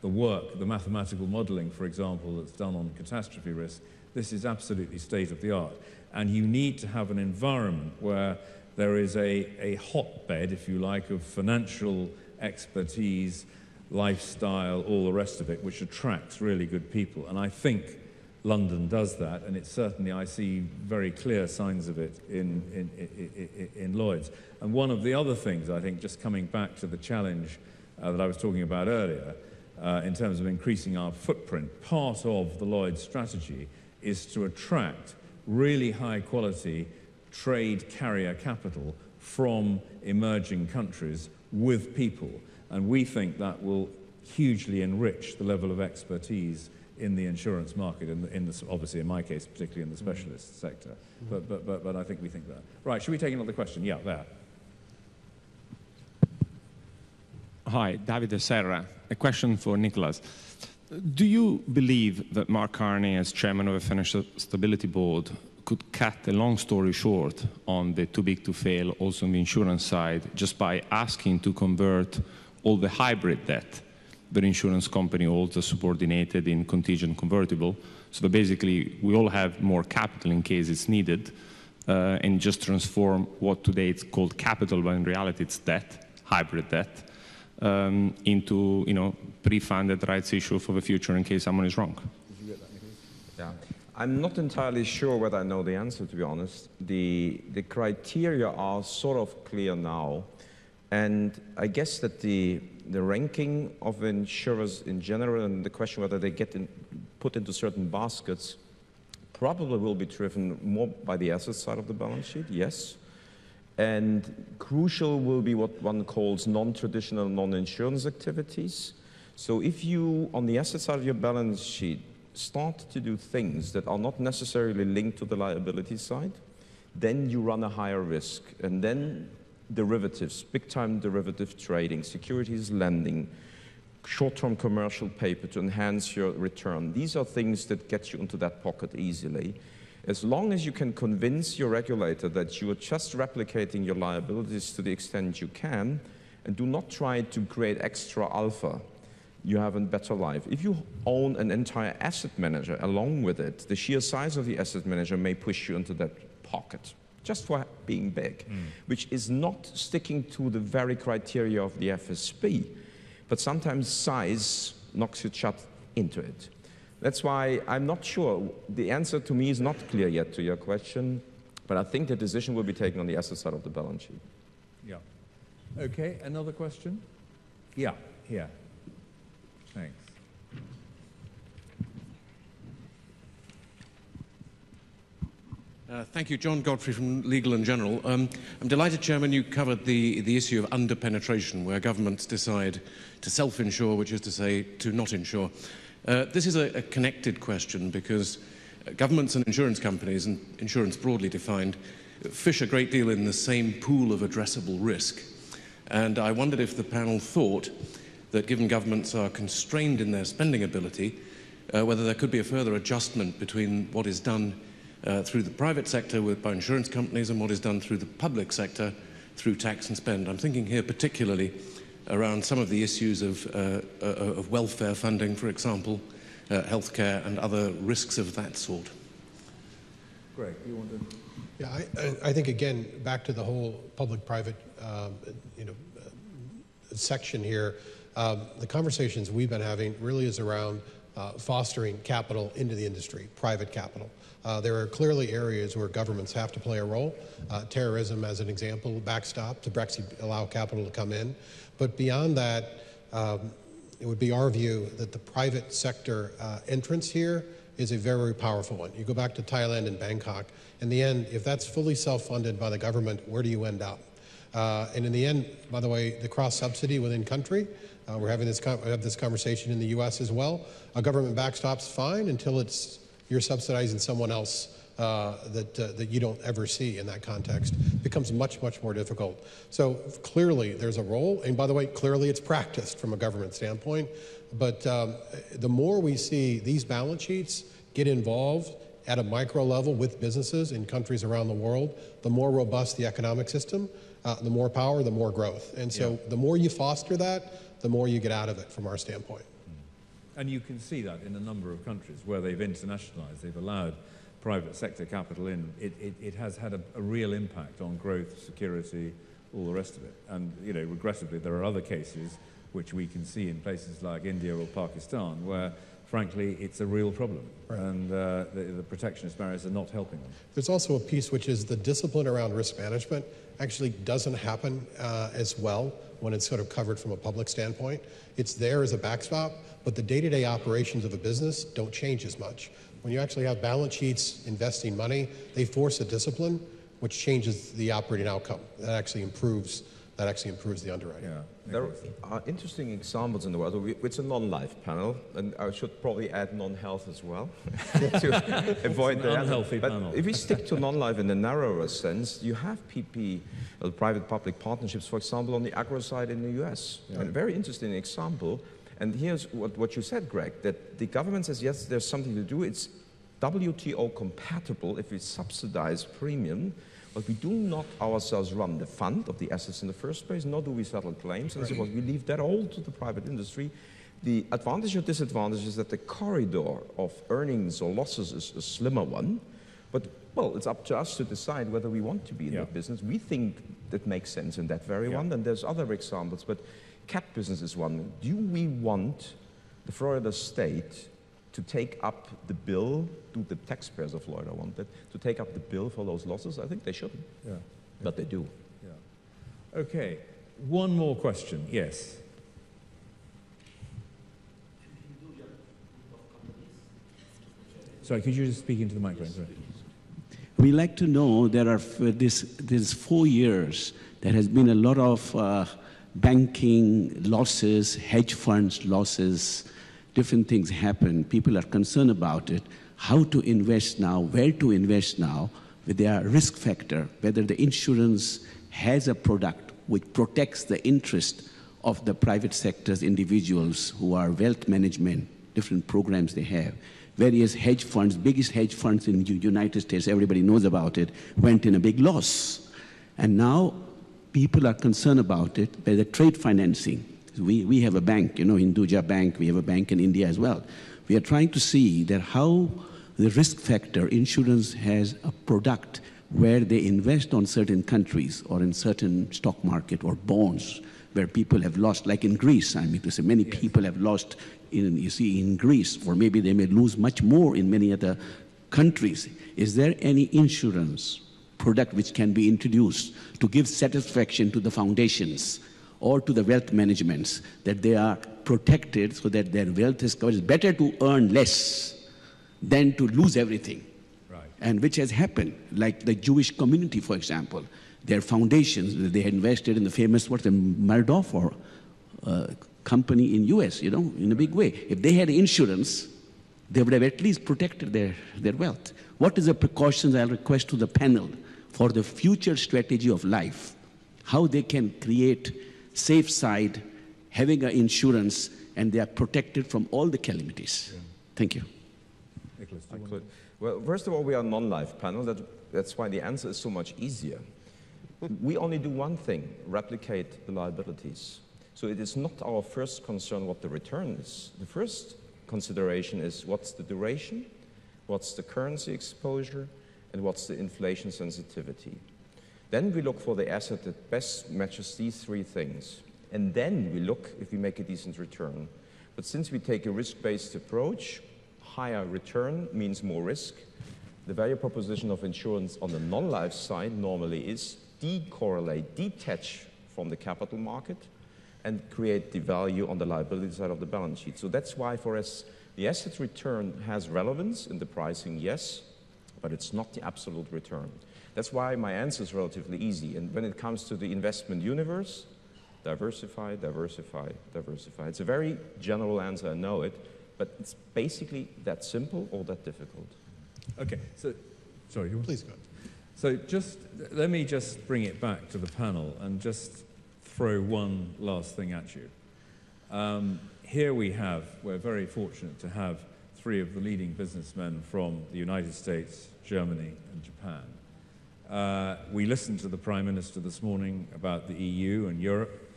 the work, the mathematical modeling, for example, that's done on catastrophe risk, this is absolutely state-of-the-art. And you need to have an environment where there is a hotbed, if you like, of financial expertise, lifestyle, all the rest of it, which attracts really good people. And I think London does that, and it's certainly, I see very clear signs of it in Lloyd's. And one of the other things, I think, just coming back to the challenge that I was talking about earlier, in terms of increasing our footprint, part of the Lloyd's strategy is to attract really high-quality trade carrier capital from emerging countries with people. And we think that will hugely enrich the level of expertise in the insurance market, obviously in my case, particularly in the specialist sector. But I think we think that. Right, should we take another question? Yeah, there. Hi, Davide Serra. A question for Nicholas. Do you believe that Mark Carney, as chairman of a financial stability board, could cut a long story short on the too big to fail also on the insurance side just by asking to convert all the hybrid debt the insurance company holds as subordinated in contingent convertible, so that basically we all have more capital in case it's needed, and just transform what today it's called capital, but in reality it's debt, hybrid debt, into pre-funded rights issue for the future in case someone is wrong. Yeah. I'm not entirely sure whether I know the answer, to be honest. The criteria are sort of clear now, and I guess that the ranking of insurers in general and the question whether they get put into certain baskets probably will be driven more by the asset side of the balance sheet, yes. And crucial will be what one calls non-traditional, non-insurance activities. So if you, on the asset side of your balance sheet, start to do things that are not necessarily linked to the liability side, then you run a higher risk. And then derivatives, big-time derivative trading, securities lending, short-term commercial paper to enhance your return. These are things that get you into that pocket easily. As long as you can convince your regulator that you are just replicating your liabilities to the extent you can and do not try to create extra alpha, you have a better life. If you own an entire asset manager along with it, the sheer size of the asset manager may push you into that pocket, just for being big, which is not sticking to the very criteria of the FSB, but sometimes size knocks you shut into it. That's why I'm not sure. The answer to me is not clear yet to your question, but I think the decision will be taken on the asset side of the balance sheet. Yeah. Okay, another question? Yeah, here. Thanks. Thank you. John Godfrey from Legal & General. I'm delighted, Chairman, you covered the issue of under-penetration, where governments decide to self-insure, which is to say to not insure. This is a connected question because governments and insurance companies, and insurance broadly defined, fish a great deal in the same pool of addressable risk. And I wondered if the panel thought that given governments are constrained in their spending ability, whether there could be a further adjustment between what is done through the private sector by insurance companies and what is done through the public sector through tax and spend. I'm thinking here particularly around some of the issues of welfare funding, for example, healthcare and other risks of that sort. Greg, you want to? Yeah, I think, again, back to the whole public-private section here, the conversations we've been having really is around fostering capital into the industry, private capital. There are clearly areas where governments have to play a role. Terrorism, as an example, backstop to Brexit, allow capital to come in. But beyond that, it would be our view that the private sector entrance here is a very powerful one. You go back to Thailand and Bangkok. In the end, if that's fully self-funded by the government, where do you end up? And in the end, by the way, the cross-subsidy within country, we're having this conversation in the U.S. as well. A government backstop's fine until you're subsidizing someone else that you don't ever see in that context. It becomes much, much more difficult. So clearly there's a role, and by the way, clearly it's practiced from a government standpoint. But the more we see these balance sheets get involved at a micro level with businesses in countries around the world, the more robust the economic system, the more power, the more growth. And so the more you foster that, the more you get out of it from our standpoint. And you can see that in a number of countries where they've internationalized, they've allowed private sector capital in. It has had a real impact on growth, security, all the rest of it. And, you know, regrettably, there are other cases which we can see in places like India or Pakistan where, frankly, it's a real problem. Right. And the protectionist barriers are not helping them. There's also a piece which is the discipline around risk management actually doesn't happen as well when it's sort of covered from a public standpoint. It's there as a backstop, but the day-to-day operations of a business don't change as much. When you actually have balance sheets investing money, they force a discipline which changes the operating outcome. That actually improves the underwriting. Yeah. There are interesting examples in the world. It's a non-life panel, and I should probably add non-health as well to avoid the unhealthy panel. If we stick to non-life in a narrower sense, you have private-public partnerships, for example, on the agro side in the US. Yeah. A very interesting example. And here's what you said, Greg, that the government says, yes, there's something to do. It's WTO compatible if we subsidize premium, but we do not ourselves run the fund of the assets in the first place, nor do we settle claims. And so we leave that all to the private industry. The advantage or disadvantage is that the corridor of earnings or losses is a slimmer one. But, well, it's up to us to decide whether we want to be in that business. We think that makes sense in that very one. And there's other examples, but cat business is one. Do we want the Florida state to take up the bill? Do the taxpayers of Florida want that? To take up the bill for those losses? I think they shouldn't. Yeah. But they do. Yeah. Okay. One more question. Yes. Sorry, could you just speak into the microphone? Sorry. We like to know there are this 4 years there has been a lot of banking losses, hedge funds losses, different things happen. People are concerned about it. How to invest now, where to invest now, with their risk factor, whether the insurance has a product which protects the interest of the private sector's individuals who are wealth management, different programs they have. Various hedge funds, biggest hedge funds in the United States, everybody knows about it, went in a big loss. And now people are concerned about it by the trade financing. We have a bank, you know, Hinduja Bank, we have a bank in India as well. We are trying to see that how the risk factor, insurance has a product where they invest on certain countries or in certain stock market or bonds where people have lost, like in Greece, I mean to say, many people have lost in Greece, or maybe they may lose much more in many other countries. Is there any insurance product which can be introduced to give satisfaction to the foundations or to the wealth managements that they are protected so that their wealth is covered? It's better to earn less than to lose everything. Right. and which has happened, like the Jewish community, for example. Their foundations, they had invested in the famous, the Madoff or company in US, in a big way. If they had insurance, they would have at least protected their wealth. What is the precautions I'll request to the panel for the future strategy of life? How they can create safe side, having an insurance, and they are protected from all the calamities. Yeah. Thank you. Nicholas, well, first of all, we are a non-life panel. That's why the answer is so much easier. We only do one thing, replicate the liabilities. So it is not our first concern what the return is. The first consideration is what's the duration, what's the currency exposure, and what's the inflation sensitivity. Then we look for the asset that best matches these three things. And then we look if we make a decent return. But since we take a risk-based approach, higher return means more risk. The value proposition of insurance on the non-life side normally is decorrelate, detach from the capital market, and create the value on the liability side of the balance sheet. So that's why for us, the asset return has relevance in the pricing, yes, but it's not the absolute return. That's why my answer is relatively easy. And when it comes to the investment universe, diversify, diversify, diversify. It's a very general answer, I know it, but it's basically that simple or that difficult. Okay, so, sorry. Please go. So let me just bring it back to the panel and just throw one last thing at you. Here we're very fortunate to have three of the leading businessmen from the United States, Germany, and Japan. We listened to the Prime Minister this morning about the EU and Europe,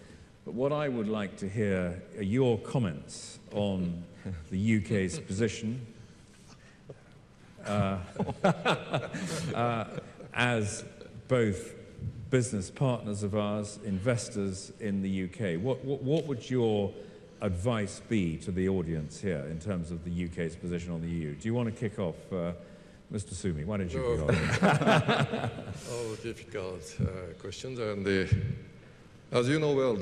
but what I would like to hear are your comments on the UK's position as both business partners of ours, investors in the UK. What would your advice be to the audience here in terms of the UK's position on the EU? Do you want to kick off, Mr. Sumi? Why don't you kick off? Oh, difficult questions. And as you know well,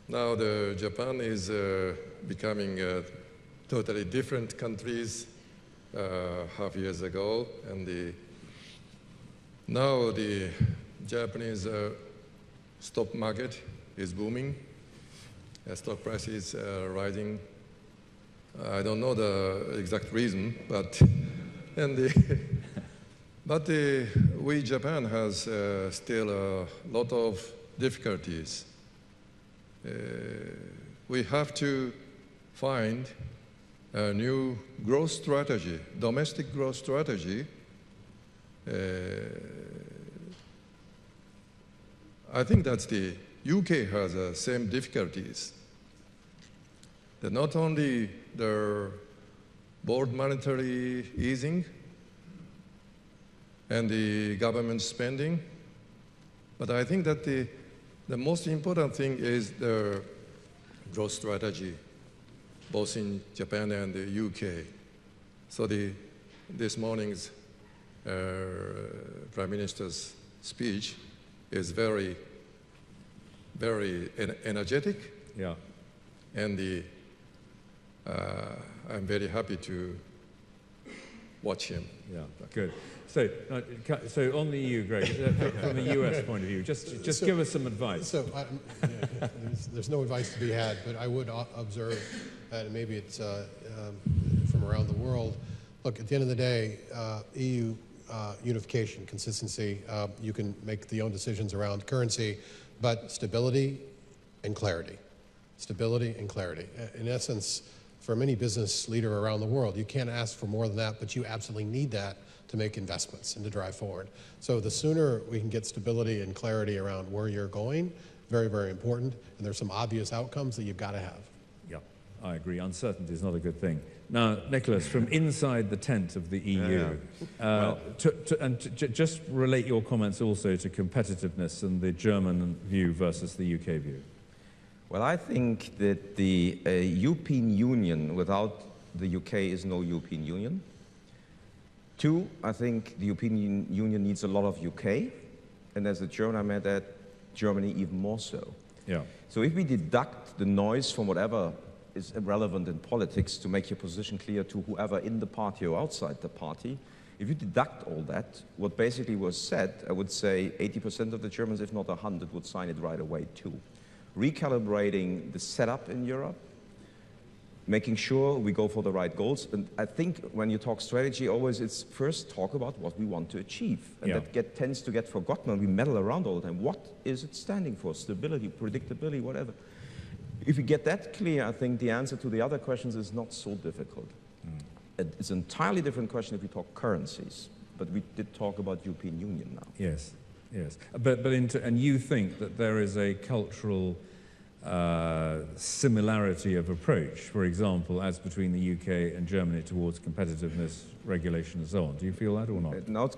now Japan is becoming totally different countries half years ago, and now the Japanese stock market is booming. Stock prices are rising. I don't know the exact reason, but we Japan has still a lot of difficulties. We have to find a new growth strategy, domestic growth strategy. I think that the UK has the same difficulties. That not only the board monetary easing and the government spending, but I think that the most important thing is the growth strategy, both in Japan and the UK. So this morning's Prime Minister's speech is very, very energetic. Yeah. And I'm very happy to watch him. Yeah, good. So on the EU, Greg, from a US point of view, just give us some advice. So there's no advice to be had, but I would observe, and maybe it's from around the world. Look, at the end of the day, EU unification, consistency, you can make your own decisions around currency, but stability and clarity. Stability and clarity. In essence, for any business leader around the world, you can't ask for more than that, but you absolutely need that to make investments and to drive forward. So the sooner we can get stability and clarity around where you're going, very, very important, and there's some obvious outcomes that you've got to have. Yeah, I agree. Uncertainty is not a good thing. Now, Nicholas, from inside the tent of the EU, just relate your comments also to competitiveness and the German view versus the UK view. Well, I think that the European Union without the UK is no European Union. Two, I think the European Union needs a lot of UK, and as a German, I meant that Germany even more so. Yeah. So if we deduct the noise from whatever is irrelevant in politics to make your position clear to whoever in the party or outside the party, If you deduct all that, what basically was said, I would say 80% of the Germans, if not 100, would sign it right away too. Recalibrating the setup in Europe, making sure we go for the right goals. And I think when you talk strategy, always it's first talk about what we want to achieve. And that tends to get forgotten, and we meddle around all the time. What is it standing for? Stability, predictability, whatever. If we get that clear, I think the answer to the other questions is not so difficult. It's an entirely different question if we talk currencies. But we did talk about European Union now. Yes, yes. And you think that there is a cultural similarity of approach, for example, as between the UK and Germany towards competitiveness, regulation, and so on. Do you feel that or not? Now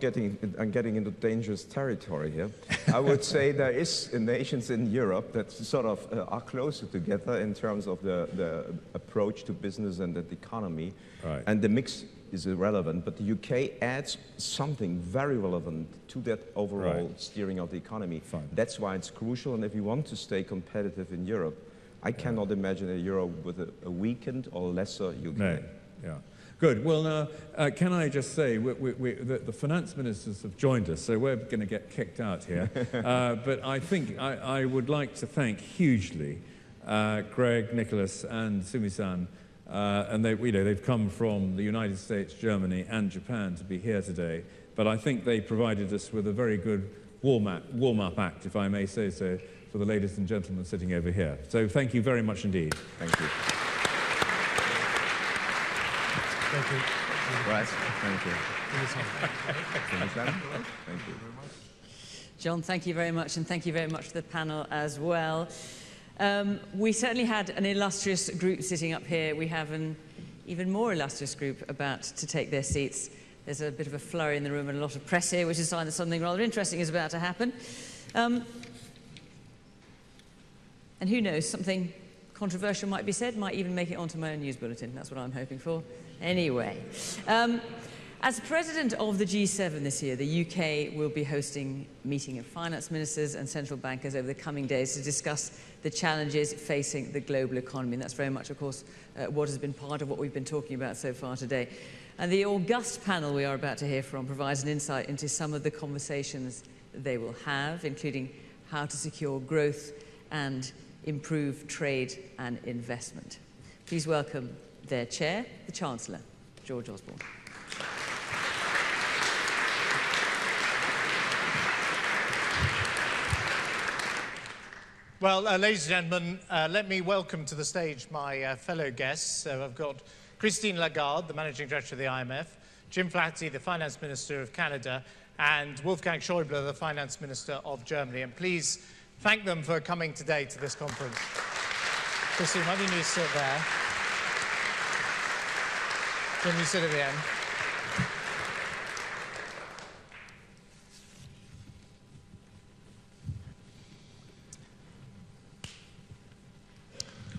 I'm getting into dangerous territory here. I would say there is nations in Europe that sort of are closer together in terms of the approach to business and the economy. Right. And the mix is irrelevant, but the UK adds something very relevant to that overall steering of the economy. Fine. That's why it's crucial, and if you want to stay competitive in Europe, I cannot imagine a euro with a weakened or lesser UK. No. Yeah. Good. Well, now, can I just say, the finance ministers have joined us, so we're going to get kicked out here. But I think I would like to thank hugely Greg, Nicholas, and Sumi-san. And they've come from the United States, Germany, and Japan to be here today. But I think they provided us with a very good warm-up act, if I may say so, for the ladies and gentlemen sitting over here. So thank you very much indeed. Thank you. Thank you. Right. Thank you. Thank you. John, thank you very much, and thank you very much to the panel as well. We certainly had an illustrious group sitting up here. We have an even more illustrious group about to take their seats. There's a bit of a flurry in the room and a lot of press here, which is a sign that something rather interesting is about to happen. And who knows, something controversial might be said, might even make it onto my own news bulletin. That's what I'm hoping for. Anyway, as president of the G7 this year, the UK will be hosting a meeting of finance ministers and central bankers over the coming days to discuss the challenges facing the global economy. And that's very much, of course, what has been part of what we've been talking about so far today. And the august panel we are about to hear from provides an insight into some of the conversations they will have, including how to secure growth and improve trade and investment. Please welcome their chair, the Chancellor, George Osborne. Well, ladies and gentlemen, let me welcome to the stage my fellow guests. So I've got Christine Lagarde, the Managing Director of the IMF, Jim Flaherty, the Finance Minister of Canada, and Wolfgang Schäuble, the Finance Minister of Germany. And please thank them for coming today to this conference. Christine, why don't you sit there? Jim, you sit at the end.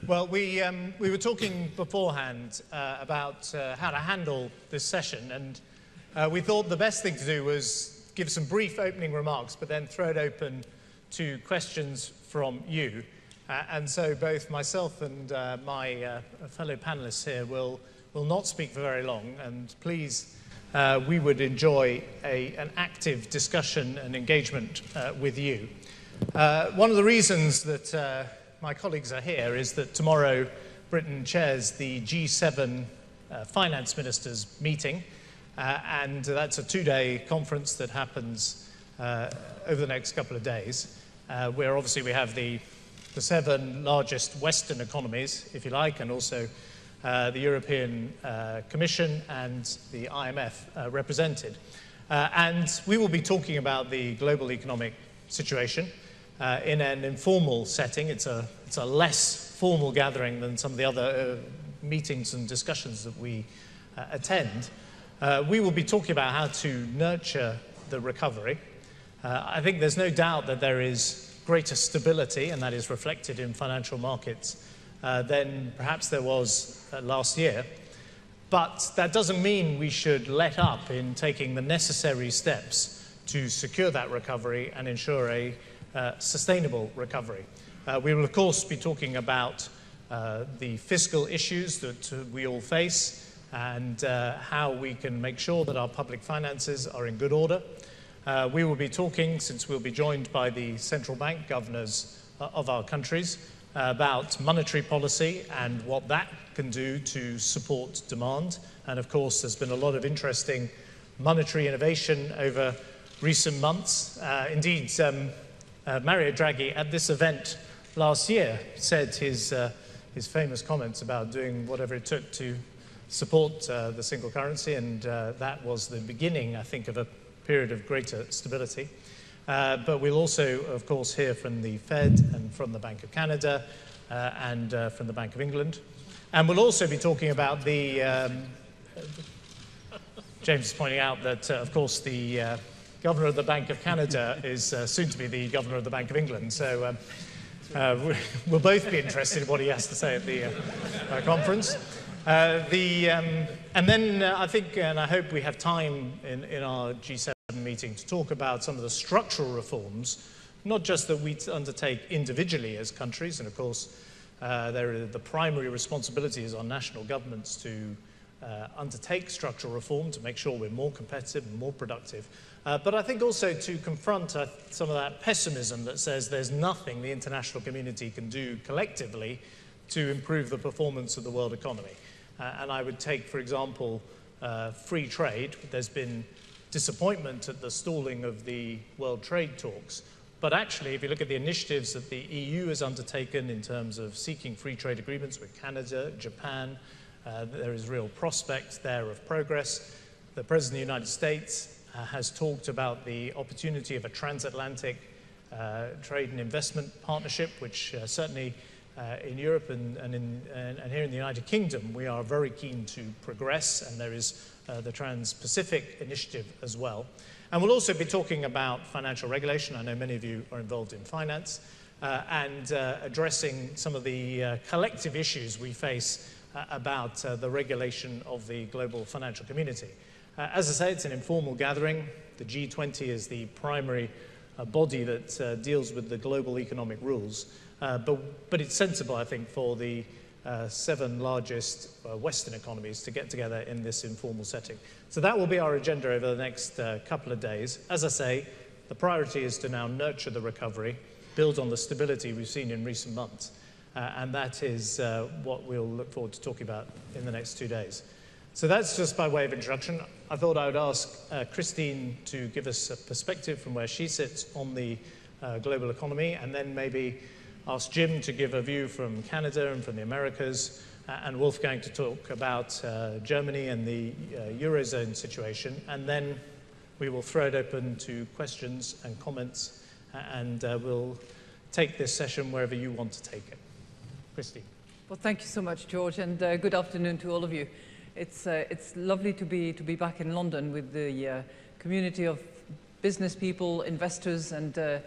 Well, we were talking beforehand about how to handle this session, and we thought the best thing to do was give some brief opening remarks, but then throw it open to questions from you. And so both myself and my fellow panelists here will not speak for very long, and please, we would enjoy an active discussion and engagement with you. One of the reasons that my colleagues are here is that tomorrow Britain chairs the G7 finance ministers meeting, and that's a two-day conference that happens over the next couple of days, where obviously we have the 7 largest Western economies, if you like, and also the European Commission and the IMF represented. And we will be talking about the global economic situation in an informal setting. It's a less formal gathering than some of the other meetings and discussions that we attend. We will be talking about how to nurture the recovery. I think there's no doubt that there is greater stability, and that is reflected in financial markets, than perhaps there was last year. But that doesn't mean we should let up in taking the necessary steps to secure that recovery and ensure a sustainable recovery. We will, of course, be talking about the fiscal issues that we all face, and how we can make sure that our public finances are in good order. We will be talking, since we'll be joined by the central bank governors of our countries, about monetary policy and what that can do to support demand. And of course, there's been a lot of interesting monetary innovation over recent months. Indeed, Mario Draghi at this event last year said his famous comments about doing whatever it took to support the single currency, and that was the beginning, I think, of a period of greater stability. But we'll also, of course, hear from the Fed and from the Bank of Canada and from the Bank of England. And we'll also be talking about the... James is pointing out that, of course, the Governor of the Bank of Canada is soon to be the Governor of the Bank of England. So we'll both be interested in what he has to say at the conference. And then I think, and I hope we have time in our G7 meeting to talk about some of the structural reforms, not just that we undertake individually as countries, and of course the primary responsibility is on national governments to undertake structural reform to make sure we're more competitive and more productive. But I think also to confront some of that pessimism that says there's nothing the international community can do collectively to improve the performance of the world economy. And I would take, for example, free trade. There's been disappointment at the stalling of the world trade talks. But actually, if you look at the initiatives that the EU has undertaken in terms of seeking free trade agreements with Canada, Japan, there is real prospect there of progress. The President of the United States has talked about the opportunity of a transatlantic trade and investment partnership, which certainly in Europe and here in the United Kingdom, we are very keen to progress, and there is the Trans-Pacific Initiative as well. And we'll also be talking about financial regulation. I know many of you are involved in finance, and addressing some of the collective issues we face about the regulation of the global financial community. As I say, it's an informal gathering. The G20 is the primary body that deals with the global economic rules. But it's sensible, I think, for the 7 largest Western economies to get together in this informal setting. So that will be our agenda over the next couple of days. As I say, the priority is to now nurture the recovery, build on the stability we've seen in recent months. And that is what we'll look forward to talking about in the next 2 days. So that's just by way of introduction. I thought I would ask Christine to give us a perspective from where she sits on the global economy, and then maybe ask Jim to give a view from Canada and from the Americas, and Wolfgang to talk about Germany and the Eurozone situation, and then we will throw it open to questions and comments, and we'll take this session wherever you want to take it. Christine. Well, thank you so much, George, and good afternoon to all of you. It's lovely to be back in London with the community of business people, investors, and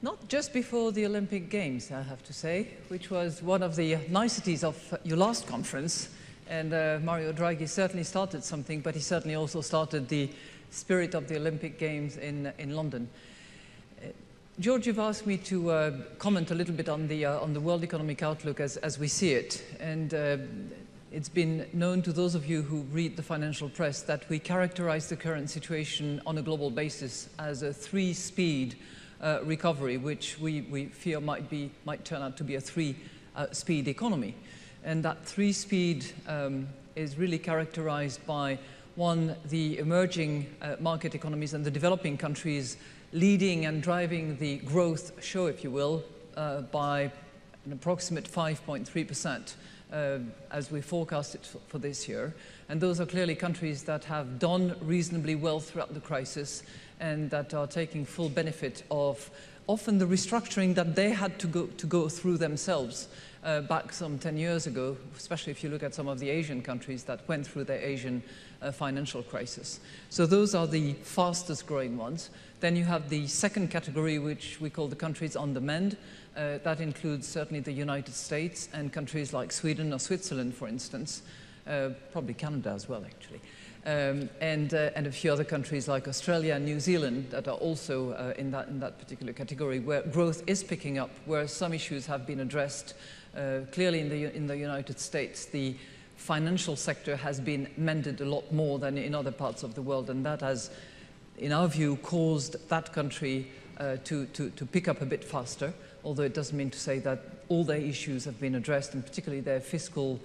not just before the Olympic Games, I have to say, which was one of the niceties of your last conference. And Mario Draghi certainly started something, but he certainly also started the spirit of the Olympic Games in London. George, you've asked me to comment a little bit on the world economic outlook as we see it. And it's been known to those of you who read the financial press that we characterize the current situation on a global basis as a 3-speed recovery, which we fear might turn out to be a 3-speed economy. And that 3-speed is really characterized by, one, the emerging market economies and the developing countries leading and driving the growth show, if you will, by an approximate 5.3%. As we forecast it for this year. And those are clearly countries that have done reasonably well throughout the crisis and that are taking full benefit of often the restructuring that they had to go through themselves back some 10 years ago, especially if you look at some of the Asian countries that went through the Asian financial crisis. So those are the fastest growing ones. Then you have the second category, which we call the countries on the mend. That includes certainly the United States and countries like Sweden or Switzerland, for instance, probably Canada as well, actually, and a few other countries like Australia and New Zealand that are also in that particular category, where growth is picking up, where some issues have been addressed. Clearly, in the United States, the financial sector has been mended a lot more than in other parts of the world, and that has, in our view, caused that country to pick up a bit faster, although it doesn't mean to say that all their issues have been addressed, and particularly their fiscal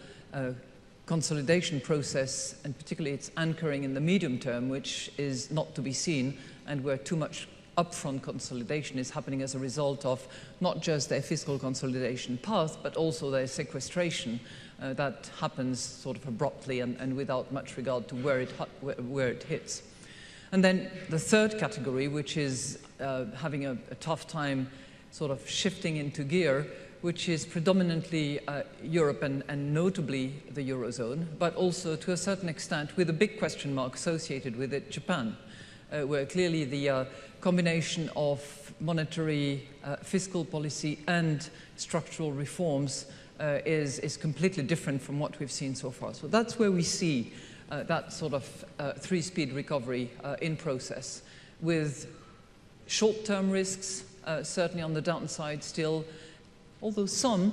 consolidation process, and particularly its anchoring in the medium term, which is not to be seen, and where too much upfront consolidation is happening as a result of not just their fiscal consolidation path, but also their sequestration that happens sort of abruptly and without much regard to where it hits. And then the third category, which is having a tough time sort of shifting into gear, which is predominantly Europe and notably the Eurozone, but also to a certain extent, with a big question mark associated with it, Japan, where clearly the combination of monetary, fiscal policy and structural reforms is completely different from what we've seen so far. So that's where we see that sort of three-speed recovery in process, with short-term risks certainly on the downside still, although some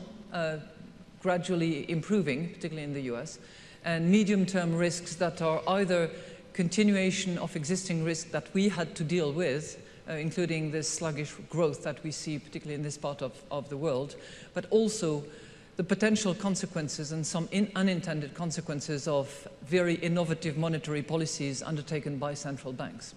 gradually improving, particularly in the US, and medium-term risks that are either continuation of existing risk that we had to deal with, including this sluggish growth that we see particularly in this part of the world, but also the potential consequences and some unintended consequences of very innovative monetary policies undertaken by central banks.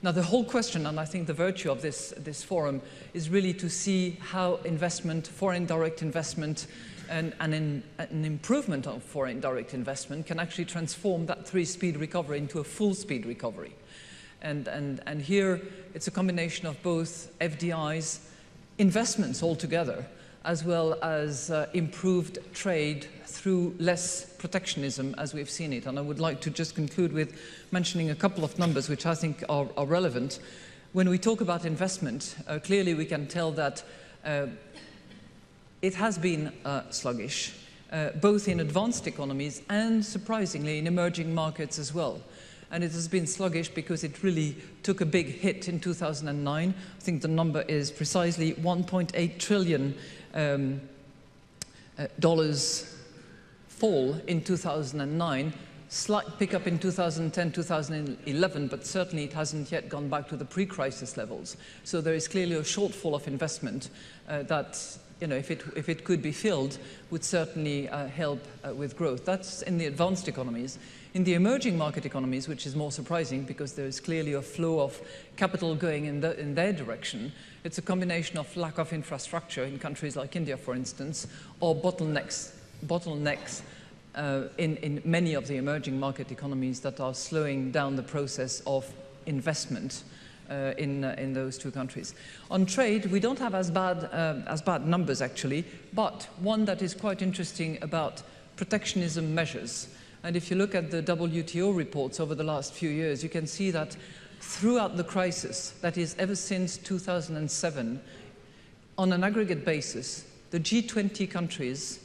Now, the whole question, and I think the virtue of this forum, is really to see how investment, foreign direct investment, and an improvement of foreign direct investment can actually transform that three-speed recovery into a full-speed recovery. And here, it's a combination of both FDIs, investments altogether, as well as improved trade through less protectionism as we've seen it. And I would like to just conclude with mentioning a couple of numbers which I think are relevant. When we talk about investment, clearly we can tell that it has been sluggish, both in advanced economies and, surprisingly, in emerging markets as well. And it has been sluggish because it really took a big hit in 2009. I think the number is precisely $1.8 trillion fall in 2009, slight pickup in 2010, 2011, but certainly it hasn't yet gone back to the pre-crisis levels. So there is clearly a shortfall of investment that, if it could be filled, would certainly help with growth. That's in the advanced economies. In the emerging market economies, which is more surprising because there is clearly a flow of capital going in their direction, it's a combination of lack of infrastructure in countries like India, for instance, or bottlenecks in many of the emerging market economies that are slowing down the process of investment in those two countries. On trade, we don't have as bad numbers, actually, but one that is quite interesting about protectionism measures. And if you look at the WTO reports over the last few years, you can see that throughout the crisis, that is ever since 2007, on an aggregate basis, the G20 countries,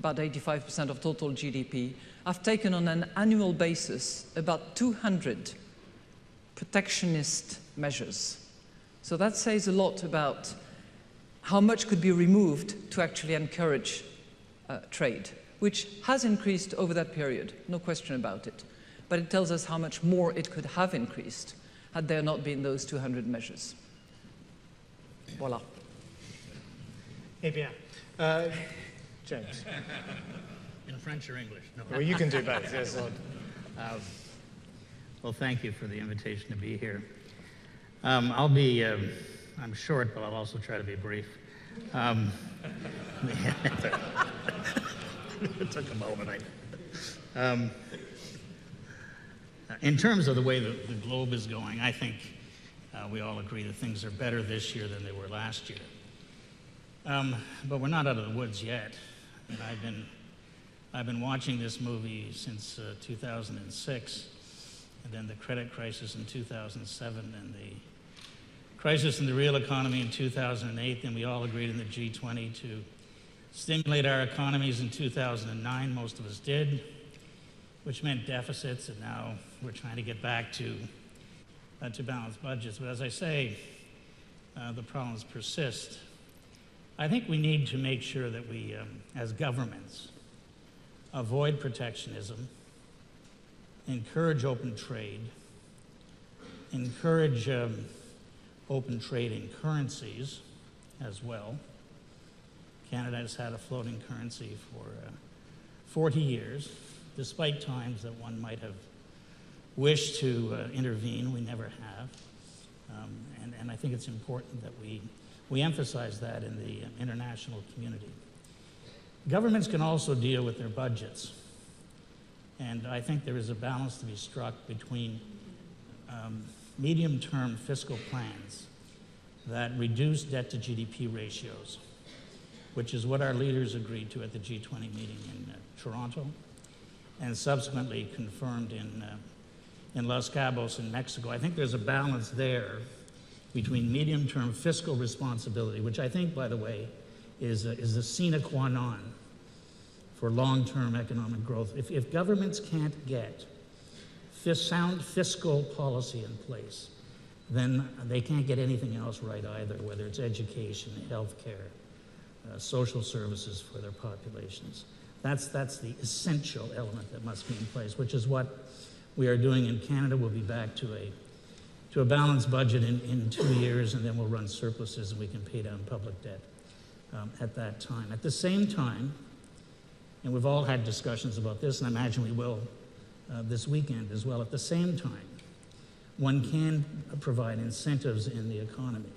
about 85% of total GDP, have taken on an annual basis about 200 protectionist measures. So that says a lot about how much could be removed to actually encourage trade, which has increased over that period, no question about it. But it tells us how much more it could have increased had there not been those 200 measures. Voilà. Eh bien. James. In French or English? No. Well, you can do both. Yes. Well, thank you for the invitation to be here. I'll be, I'm short, but I'll also try to be brief. It took a moment. In terms of the way the globe is going, I think we all agree that things are better this year than they were last year. But we're not out of the woods yet. And I've been watching this movie since 2006, and then the credit crisis in 2007, and the crisis in the real economy in 2008. Then we all agreed in the G20 to stimulate our economies in 2009. Most of us did, which meant deficits, and now we're trying to get back to balanced budgets. But as I say, the problems persist. I think we need to make sure that we, as governments, avoid protectionism, encourage open trade, encourage open trade in currencies as well. Canada has had a floating currency for 40 years, despite times that one might have wished to intervene. We never have. And I think it's important that we emphasize that in the international community. Governments can also deal with their budgets. And I think there is a balance to be struck between medium-term fiscal plans that reduce debt-to-GDP ratios, which is what our leaders agreed to at the G20 meeting in Toronto, and subsequently confirmed in Los Cabos in Mexico. I think there's a balance there between medium-term fiscal responsibility, which I think, by the way, is a sine qua non for long-term economic growth. If governments can't get sound fiscal policy in place, then they can't get anything else right either, whether it's education, healthcare, social services for their populations. That's the essential element that must be in place, which is what we are doing in Canada. We'll be back to a balanced budget in 2 years, and then we'll run surpluses and we can pay down public debt at that time. At the same time, and we've all had discussions about this, and I imagine we will this weekend as well, at the same time, one can provide incentives in the economy.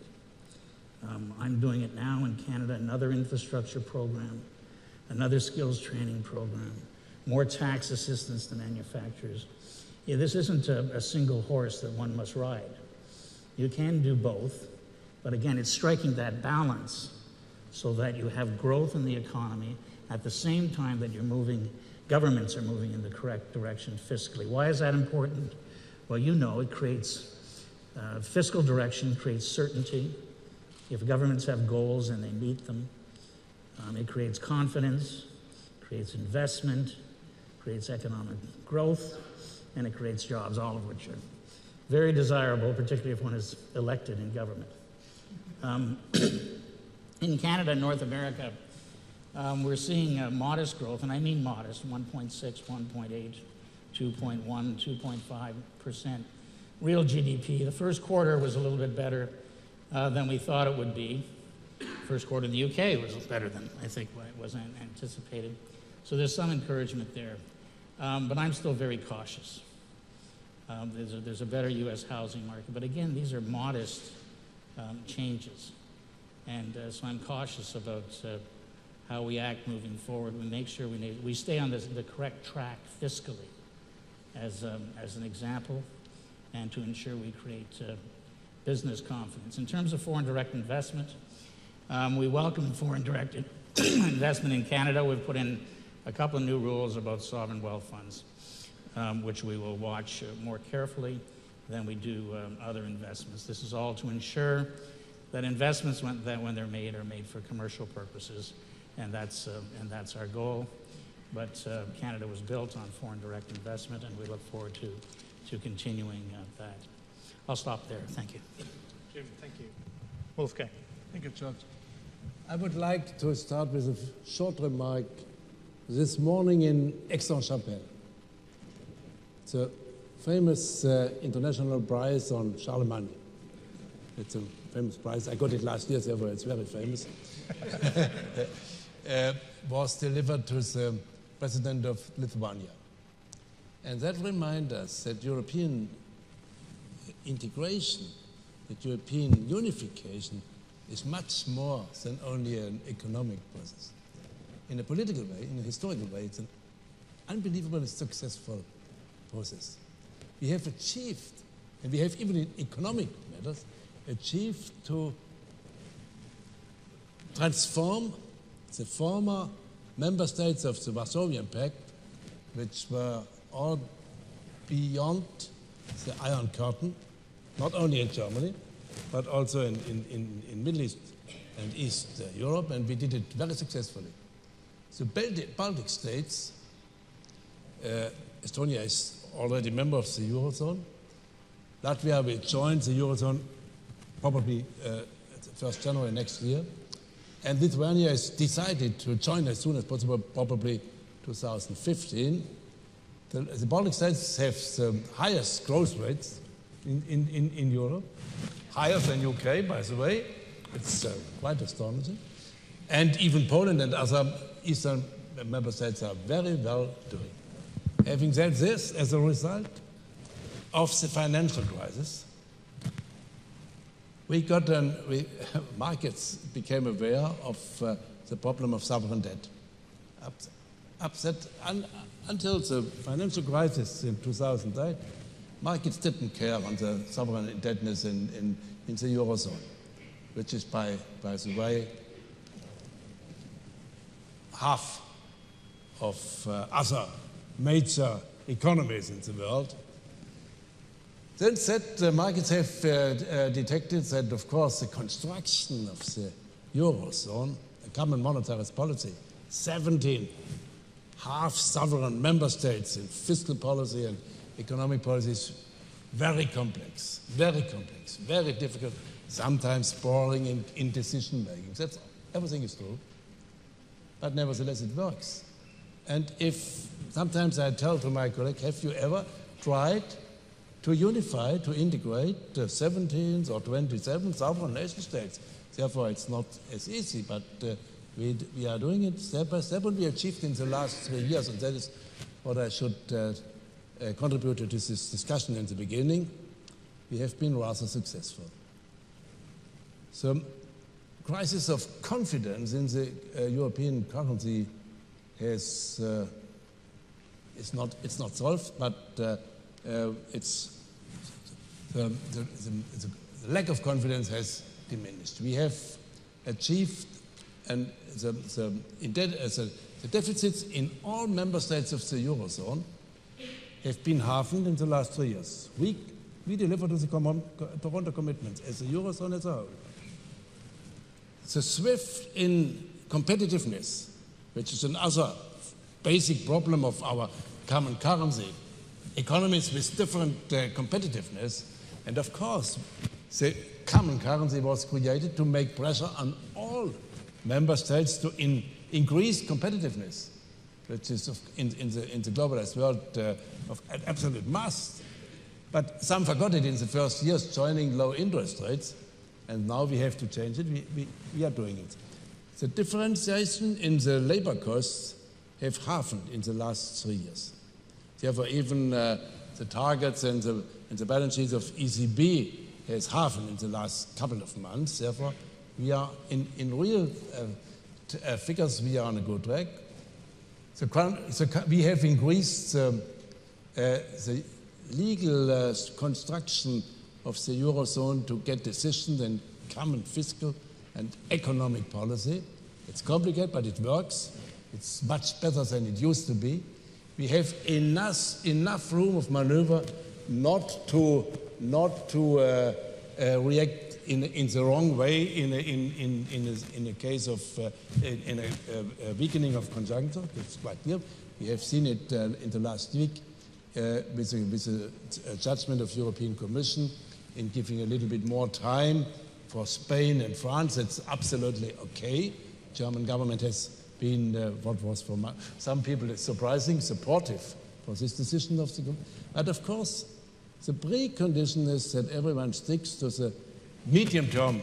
I'm doing it now in Canada, another infrastructure program, another skills training program, more tax assistance to manufacturers. Yeah, this isn't a single horse that one must ride. You can do both, but again, it's striking that balance so that you have growth in the economy at the same time that governments are moving in the correct direction fiscally. Why is that important? Well, you know, it creates fiscal direction, creates certainty. If governments have goals and they meet them, it creates confidence, creates investment, creates economic growth, and it creates jobs, all of which are very desirable, particularly if one is elected in government. In Canada and North America, we're seeing modest growth, and I mean modest, 1.6, 1.8, 2.1, 2.5% real GDP. The first quarter was a little bit better than we thought it would be. First quarter in the UK was better than I think was anticipated. So there's some encouragement there. But I'm still very cautious. There's a better U.S. housing market. But again, these are modest changes. And so I'm cautious about how we act moving forward. We make sure we stay on the correct track fiscally as an example, and to ensure we create business confidence. In terms of foreign direct investment, we welcome foreign direct investment in Canada. We've put in a couple of new rules about sovereign wealth funds, which we will watch more carefully than we do other investments. This is all to ensure that investments, when they're made, are made for commercial purposes, and that's our goal. But Canada was built on foreign direct investment, and we look forward to continuing that. I'll stop there. Thank you. Jim, thank you. Wolfgang. Thank you, George. I would like to start with a short remark. This morning in Aix-en-Chapelle, it's a famous international prize on Charlemagne. It's a famous prize. I got it last year, therefore it's very famous. Was delivered to the president of Lithuania. And that reminds us that European integration, that European unification is much more than only an economic process. In a political way, in a historical way, it's an unbelievably successful process. We have achieved, and we have even in economic matters, achieved to transform the former member states of the Warsaw Pact, which were all beyond the Iron Curtain, not only in Germany, but also in Middle East and East Europe, and we did it very successfully. The Baltic states, Estonia is already a member of the Eurozone. Latvia will join the Eurozone probably 1st January next year. And Lithuania has decided to join as soon as possible, probably 2015, the Baltic states have the highest growth rates in Europe, higher than UK, by the way. It's quite astonishing. And even Poland and other Eastern member states are very well doing. Having said this, as a result of the financial crisis, markets became aware of the problem of sovereign debt. Until the financial crisis in 2008, markets didn't care on the sovereign indebtedness in the Eurozone, which is, by the way, half of other major economies in the world. Since that, the markets have detected that, of course, the construction of the Eurozone, a common monetary policy, 17 half-sovereign member states in fiscal policy and economic policy is very complex, very difficult, sometimes boring in decision-making. That's everything is true. But nevertheless, it works. And if sometimes I tell to my colleague, have you ever tried to unify, to integrate 17 or 27 sovereign nation states? Therefore, it's not as easy, but we are doing it step by step, and we achieved in the last 3 years, and that is what I should contribute to this discussion in the beginning. We have been rather successful. So, crisis of confidence in the European currency it's not solved, but the lack of confidence has diminished. We have achieved, and the deficits in all member states of the Eurozone have been halved in the last 3 years. We delivered to the Toronto commitments as a Eurozone as a whole. The shift in competitiveness, which is another basic problem of our common currency, economies with different competitiveness, and of course, the common currency was created to make pressure on all member states to increase competitiveness, which is in the globalized world of an absolute must. But some forgot it in the first years, joining low interest rates, and now we have to change it. We are doing it. The differentiation in the labor costs have halved in the last 3 years. Therefore, even the targets and the balance sheets of ECB has halved in the last couple of months. Therefore, we are in real figures, we are on a good track. We have increased the legal construction of the Eurozone to get decisions in common fiscal and economic policy. It's complicated, but it works. It's much better than it used to be. We have enough room of maneuver not to react in the wrong way in a case of a weakening of conjuncture. It's quite clear. We have seen it in the last week with the judgment of European Commission in giving a little bit more time for Spain and France. It's absolutely okay. German government has been, what was for some people is surprising, supportive for this decision of the government. But of course, the precondition is that everyone sticks to the medium-term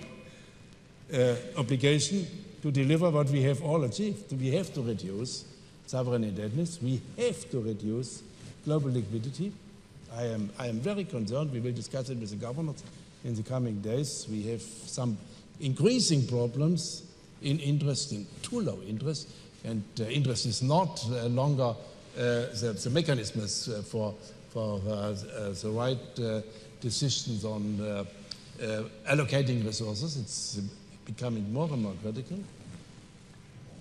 obligation to deliver what we have all achieved. We have to reduce sovereign indebtedness. We have to reduce global liquidity. I am very concerned. We will discuss it with the governors in the coming days. We have some increasing problems in interest, in too low interest, and interest is not longer the mechanisms for the right decisions on allocating resources. It's becoming more and more critical.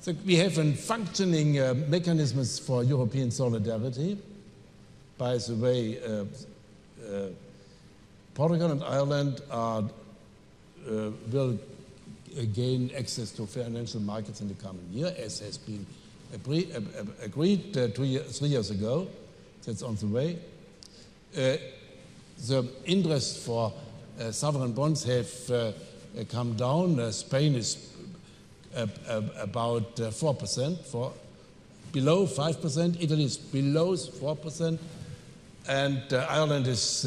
So we have a functioning mechanisms for European solidarity. By the way, Portugal and Ireland will gain access to financial markets in the coming year, as has been agreed 3 years ago. That's on the way. The interest for sovereign bonds have come down. Spain is about 4%, below 5%, Italy is below 4%, and Ireland is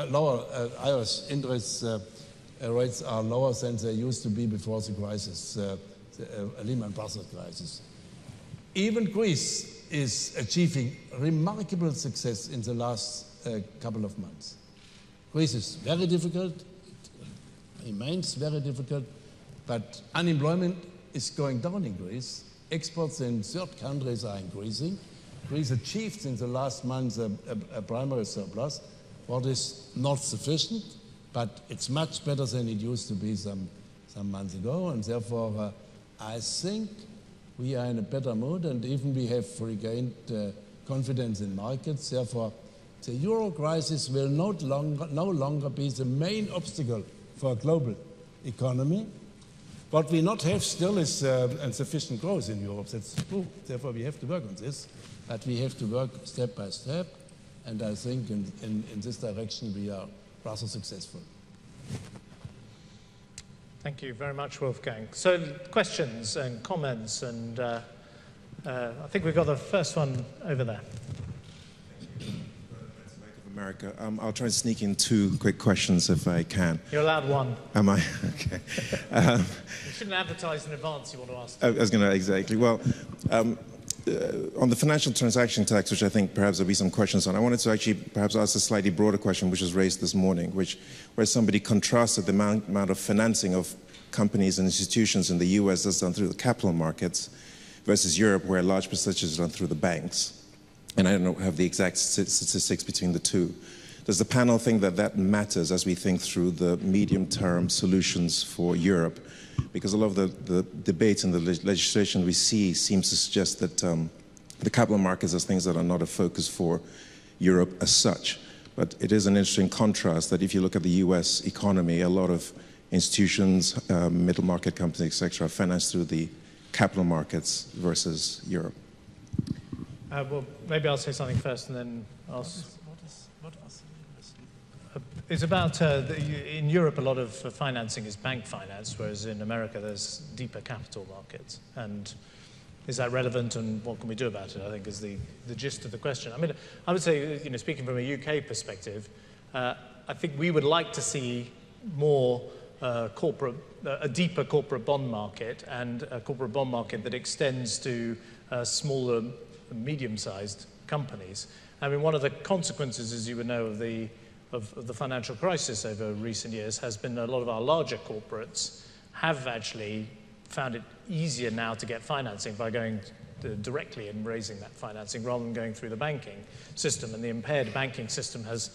lower. Irish interest rates are lower than they used to be before the crisis, the Lehman Brothers crisis. Even Greece is achieving remarkable success in the last couple of months. Greece is very difficult, it remains very difficult, but unemployment is going down in Greece. Exports in third countries are increasing. Greece achieved in the last months a primary surplus, what is not sufficient, but it's much better than it used to be some months ago, and therefore I think we are in a better mood, and even we have regained confidence in markets. Therefore, the euro crisis will no longer be the main obstacle for a global economy. What we not have still is insufficient growth in Europe. That's true. Therefore, we have to work on this, but we have to work step by step, and I think in this direction we are rather successful. Thank you very much, Wolfgang. So questions and comments, and I think we've got the first one over there. America. I'll try and sneak in 2 quick questions if I can. You're allowed 1. Am I? Okay. You shouldn't advertise in advance you want to ask. I was going to, exactly. Well, on the financial transaction tax, which I think perhaps there'll be some questions on, I wanted to actually perhaps ask a slightly broader question, which was raised this morning, where somebody contrasted the amount of financing of companies and institutions in the US that's done through the capital markets versus Europe, where a large percentage is done through the banks. And I don't have the exact statistics between the two. Does the panel think that that matters as we think through the medium-term solutions for Europe? Because a lot of the debates and the legislation we see seems to suggest that the capital markets are things that are not a focus for Europe as such. But it is an interesting contrast that if you look at the US economy, a lot of institutions, middle market companies, etc., are financed through the capital markets versus Europe. Well, maybe I'll say something first and then ask. It's about, in Europe, a lot of financing is bank finance, whereas in America there's deeper capital markets. And is that relevant, and what can we do about it, I think is the gist of the question. I mean, I would say, speaking from a UK perspective, I think we would like to see more a deeper corporate bond market, and a corporate bond market that extends to smaller, medium-sized companies. I mean, one of the consequences, as you would know, of the financial crisis over recent years has been a lot of our larger corporates have actually found it easier now to get financing by going directly and raising that financing rather than going through the banking system. And the impaired banking system has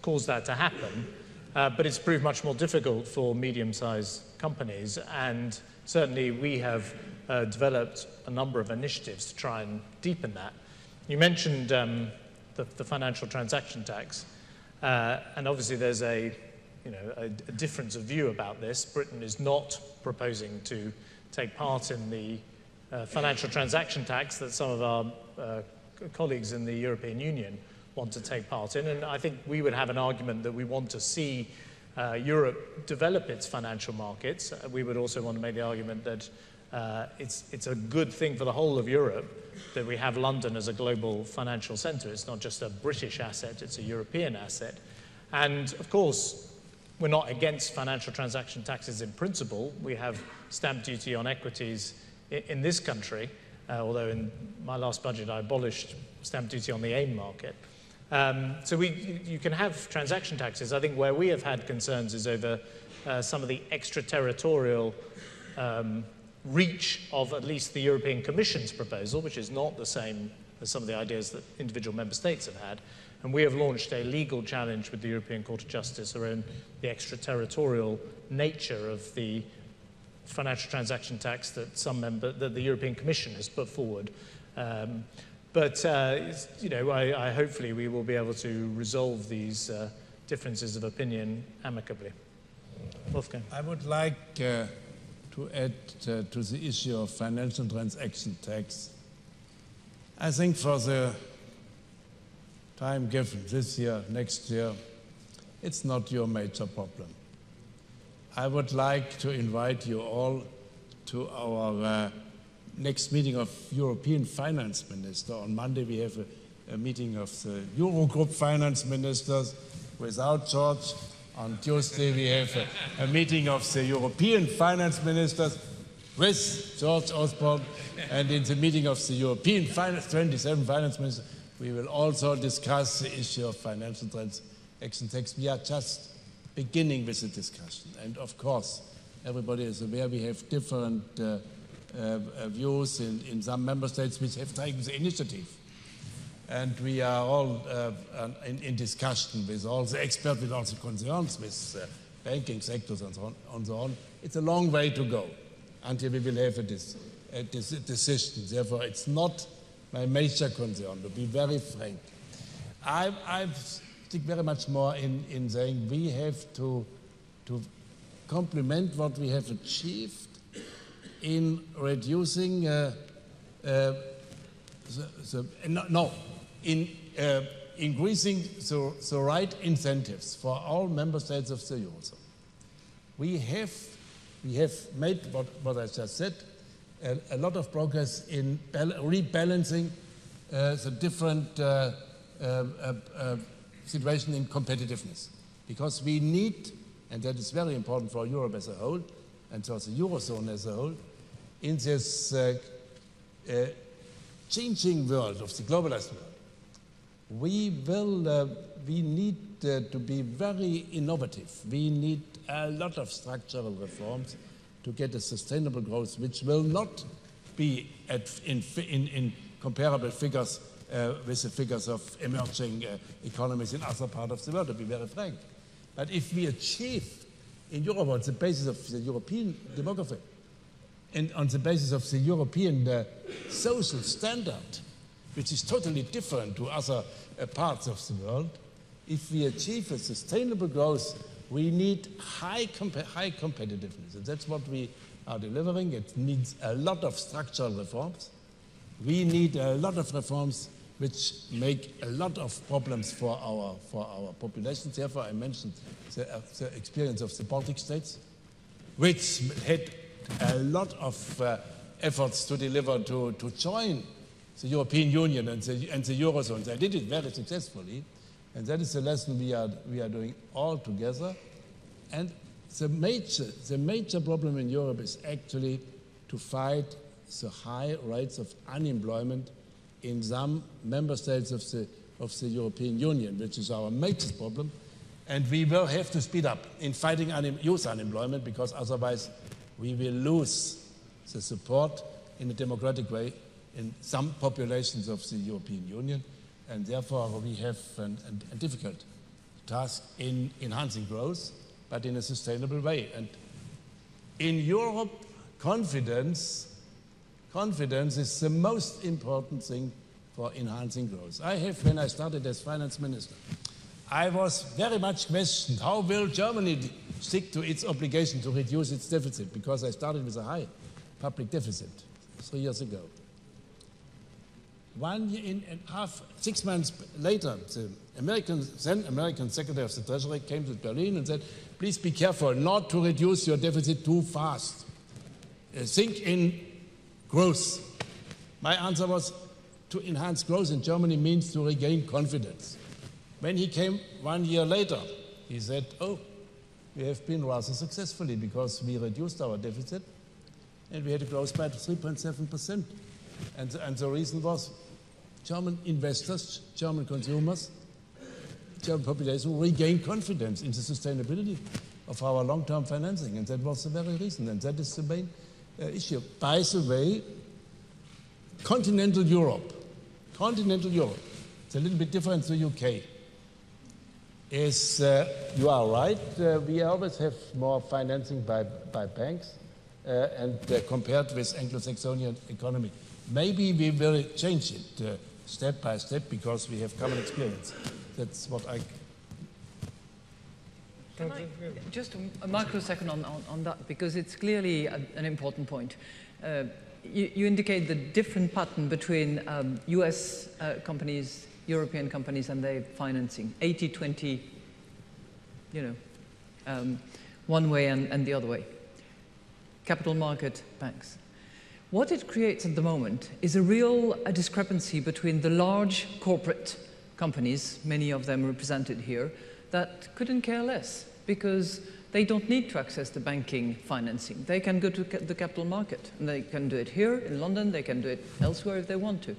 caused that to happen. But it's proved much more difficult for medium-sized companies. And certainly we have developed a number of initiatives to try and deepen that. You mentioned the financial transaction tax. And obviously there's a difference of view about this. Britain is not proposing to take part in the financial transaction tax that some of our colleagues in the European Union want to take part in. And I think we would have an argument that we want to see Europe develop its financial markets. We would also want to make the argument that it's a good thing for the whole of Europe that we have London as a global financial centre. It's not just a British asset, it's a European asset. And of course, we're not against financial transaction taxes in principle. We have stamp duty on equities in this country, although in my last budget I abolished stamp duty on the AIM market. So you can have transaction taxes. I think where we have had concerns is over some of the extraterritorial reach of at least the European Commission's proposal, which is not the same as some of the ideas that individual member states have had. And we have launched a legal challenge with the European Court of Justice around the extraterritorial nature of the financial transaction tax that that the European Commission has put forward. But hopefully we will be able to resolve these differences of opinion amicably. Wolfgang. I would like to add to the issue of financial transaction tax. I think for the time given, this year, next year, it's not your major problem. I would like to invite you all to our next meeting of European finance ministers. On Monday we have a meeting of the Eurogroup finance ministers without George. On Tuesday we have a meeting of the European finance ministers with George Osborne, and in the meeting of the European 27 finance ministers we will also discuss the issue of financial transaction tax. We are just beginning with the discussion, and of course everybody is aware we have different views in some member states which have taken the initiative. And we are all in discussion with all the experts, with all the concerns, with banking sectors and so on. It's a long way to go until we will have a decision. Therefore, it's not my major concern, to be very frank. I stick very much more in saying we have to complement what we have achieved in reducing increasing the right incentives for all member states of the Eurozone. We have made, what I just said, a lot of progress in rebalancing the different situation in competitiveness. Because we need, and that is very important for Europe as a whole, and for the Eurozone as a whole, in this changing world of the globalized world, we need to be very innovative. We need a lot of structural reforms to get a sustainable growth, which will not be in comparable figures with the figures of emerging economies in other parts of the world, to be very frank. But if we achieve in Europe on the basis of the European demography and on the basis of the European social standard, which is totally different to other parts of the world, if we achieve a sustainable growth, we need high competitiveness. And that's what we are delivering. It needs a lot of structural reforms. We need a lot of reforms which make a lot of problems for our populations. Therefore, I mentioned the experience of the Baltic states, which had a lot of efforts to deliver to join the European Union and the Eurozone. They did it very successfully, and that is the lesson we are doing all together. And the major problem in Europe is actually to fight the high rates of unemployment in some member states of the European Union, which is our major problem. And we will have to speed up in fighting youth unemployment, because otherwise we will lose the support in a democratic way in some populations of the European Union. And therefore we have a difficult task in enhancing growth, but in a sustainable way. And in Europe, confidence is the most important thing for enhancing growth. When I started as finance minister, I was very much questioned, how will Germany stick to its obligation to reduce its deficit? Because I started with a high public deficit 3 years ago. 1 year and a half, 6 months later, the then American Secretary of the Treasury came to Berlin and said, please be careful not to reduce your deficit too fast. Think in growth. My answer was, to enhance growth in Germany means to regain confidence. When he came 1 year later, he said, oh, we have been rather successfully because we reduced our deficit and we had a growth by 3.7%. And the reason was German investors, German consumers, German population regained confidence in the sustainability of our long-term financing. And that was the very reason. And that is the main issue. By the way, continental Europe, it's a little bit different to UK. You are right, we always have more financing by banks and compared with Anglo-Saxonian economy. Maybe we will change it step by step because we have common experience. That's what I... Just a microsecond on that, because it's clearly an important point. You indicate the different pattern between US companies, European companies, and their financing. 80-20, one way and the other way. Capital market banks. What it creates at the moment is a real discrepancy between the large corporate companies, many of them represented here, that couldn't care less because they don't need to access the banking financing. They can go to the capital market, and they can do it here in London, they can do it elsewhere if they want to.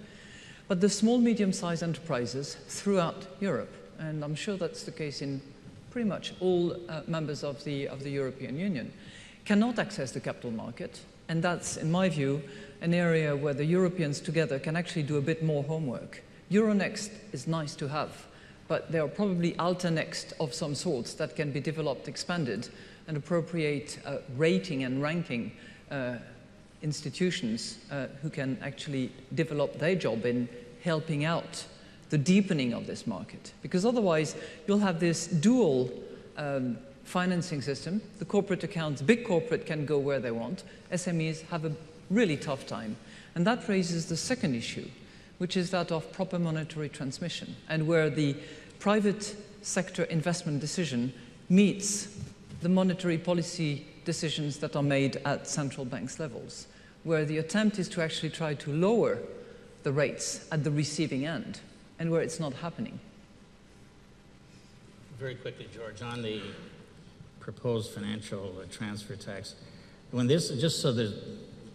But the small, medium-sized enterprises throughout Europe, and I'm sure that's the case in pretty much all members of the European Union, cannot access the capital market, and that's, in my view, an area where the Europeans together can actually do a bit more homework. Euronext is nice to have, but there are probably Altanext of some sorts that can be developed, expanded, and appropriate rating and ranking institutions who can actually develop their job in helping out the deepening of this market. Because otherwise, you'll have this dual financing system. The corporate accounts, big corporate can go where they want. SMEs have a really tough time. And that raises the second issue, which is that of proper monetary transmission, and where the private sector investment decision meets the monetary policy decisions that are made at central banks levels, where the attempt is to actually try to lower the rates at the receiving end, and where it's not happening. Very quickly, George, on the proposed financial transfer tax, when this, just so that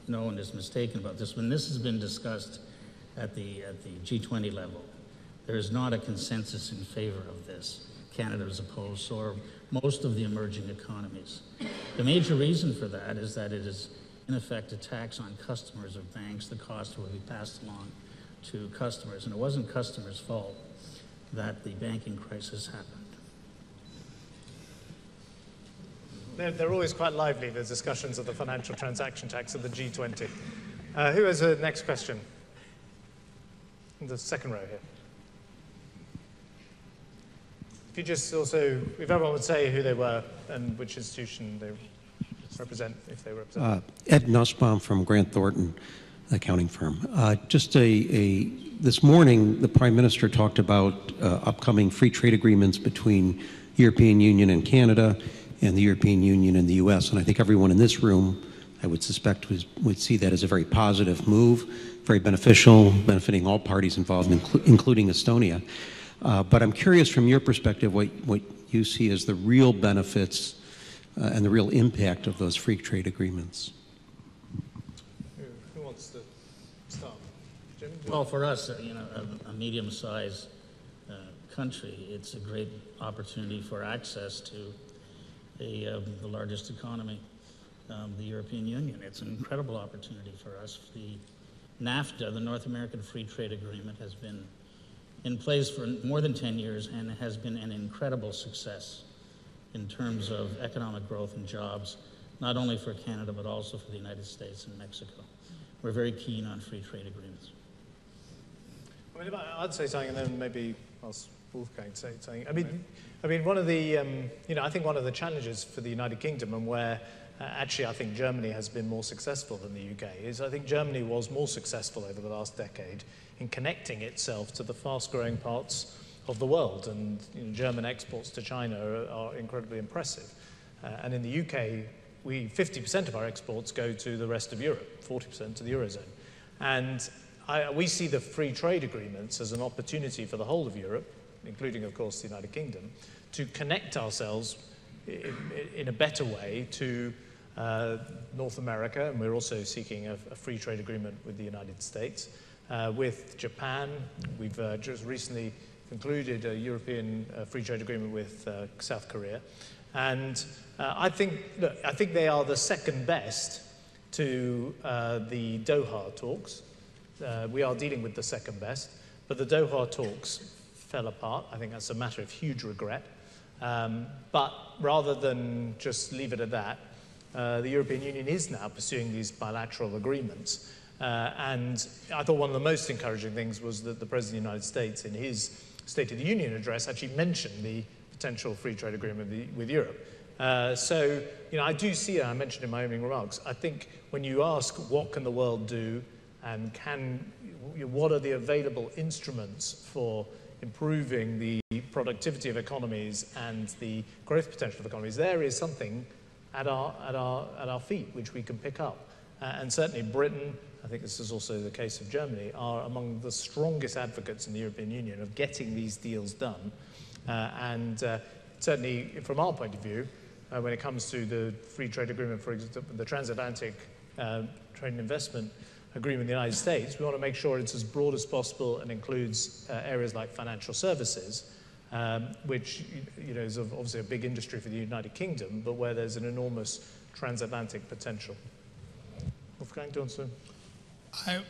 no one is mistaken about this, when this has been discussed at the G20 level, there is not a consensus in favor of this. Canada is opposed, so are most of the emerging economies. The major reason for that is that it is, in effect, a tax on customers of banks. The cost will be passed along to customers, and it wasn't customers' fault that the banking crisis happened. They're always quite lively, the discussions of the financial transaction tax at the G20. Who has a next question? In the second row here. If you just also, if everyone would say who they were and which institution they represent, if they represent. Ed Nussbaum from Grant Thornton accounting firm. This morning, the Prime Minister talked about upcoming free trade agreements between European Union and Canada and the European Union and the U.S. And I think everyone in this room, I would suspect, would see that as a very positive move, very beneficial, benefiting all parties involved, including Estonia. But I'm curious from your perspective what you see as the real benefits and the real impact of those free trade agreements. Who wants to start? Jim? Well, for us, a medium-sized country, it's a great opportunity for access to the largest economy, the European Union. It's an incredible opportunity for us. The NAFTA, the North American Free Trade Agreement, has been in place for more than 10 years and has been an incredible success in terms of economic growth and jobs, not only for Canada, but also for the United States and Mexico. We're very keen on free trade agreements. I mean, I'd say something, and then maybe ask Wolfgang to say something. I mean, one of the, I think one of the challenges for the United Kingdom, and where actually I think Germany has been more successful than the UK, is I think Germany was more successful over the last decade in connecting itself to the fast-growing parts of the world, and German exports to China are incredibly impressive. And in the UK, 50% of our exports go to the rest of Europe, 40% to the Eurozone. And we see the free trade agreements as an opportunity for the whole of Europe, including, of course, the United Kingdom, to connect ourselves in a better way to North America, and we're also seeking a free trade agreement with the United States. With Japan, we've just recently concluded a European free trade agreement with South Korea. And I think they are the second best to the Doha talks. We are dealing with the second best, but the Doha talks fell apart. I think that's a matter of huge regret. But rather than just leave it at that, the European Union is now pursuing these bilateral agreements. And I thought one of the most encouraging things was that the President of the United States, in his State of the Union address, actually mentioned the potential free trade agreement with Europe. So, I do see, and I mentioned in my opening remarks, I think when you ask what can the world do and what are the available instruments for improving the productivity of economies and the growth potential of economies, there is something at our feet which we can pick up. And certainly Britain, I think this is also the case of Germany, are among the strongest advocates in the European Union of getting these deals done. Certainly from our point of view, when it comes to the free trade agreement, for example, the transatlantic trade and investment agreement in the United States, we want to make sure it's as broad as possible and includes areas like financial services, which is obviously a big industry for the United Kingdom, but where there's an enormous transatlantic potential. Wolfgang, do you want to? I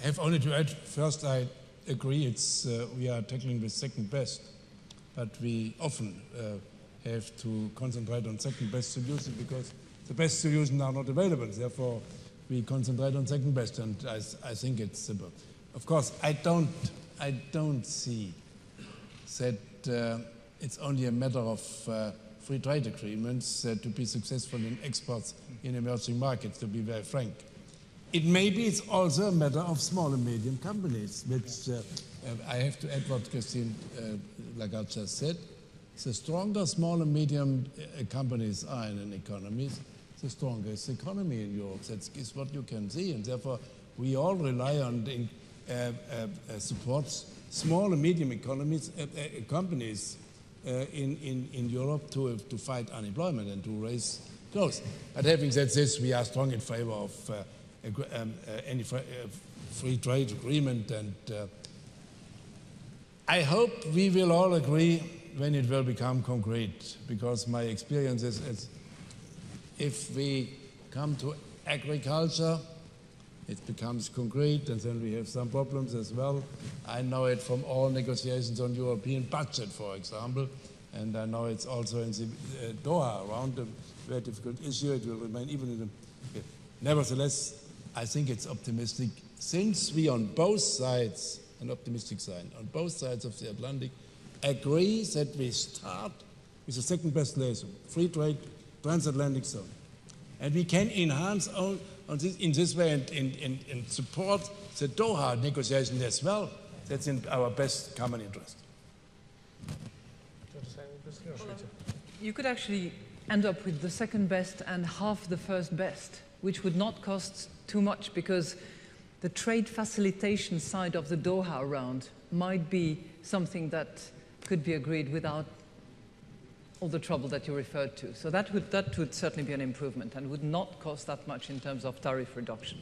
have only to add, first I agree we are tackling the second best, but we often have to concentrate on second best solution because the best solutions are not available. Therefore, we concentrate on second best, and I think it's simple. Of course, I don't see that it's only a matter of free trade agreements to be successful in exports in emerging markets, to be very frank. It maybe it's also a matter of small and medium companies, which I have to add what Christine Lagarde just said. The stronger small and medium companies are in an economy, the strongest economy in Europe. That is what you can see, and therefore we all rely on the support small and medium companies in Europe to fight unemployment and to raise growth. But having said this, we are strong in favor of any free trade agreement, and I hope we will all agree when it will become concrete, because my experience is if we come to agriculture, it becomes concrete, and then we have some problems as well. I know it from all negotiations on European budget, for example, and I know it's also in the Doha round, a very difficult issue. It will remain even in the... Nevertheless, I think it's optimistic, since we on both sides, an optimistic sign, on both sides of the Atlantic, agree that we start with the second best lesson, free trade, transatlantic zone. And we can enhance in this way and support the Doha negotiation as well. That's in our best common interest. You could actually end up with the second best and half the first best, which would not cost too much, because the trade facilitation side of the Doha round might be something that could be agreed without all the trouble that you referred to. So that would certainly be an improvement and would not cost that much in terms of tariff reduction.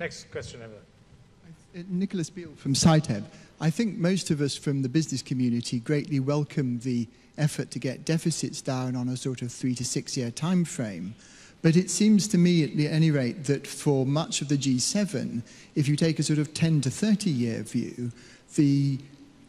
Next question over. Nicholas Beale from CITEB. I think most of us from the business community greatly welcome the effort to get deficits down on a sort of 3 to 6 year time frame. But it seems to me, at any rate, that for much of the G7, if you take a sort of 10 to 30 year view, the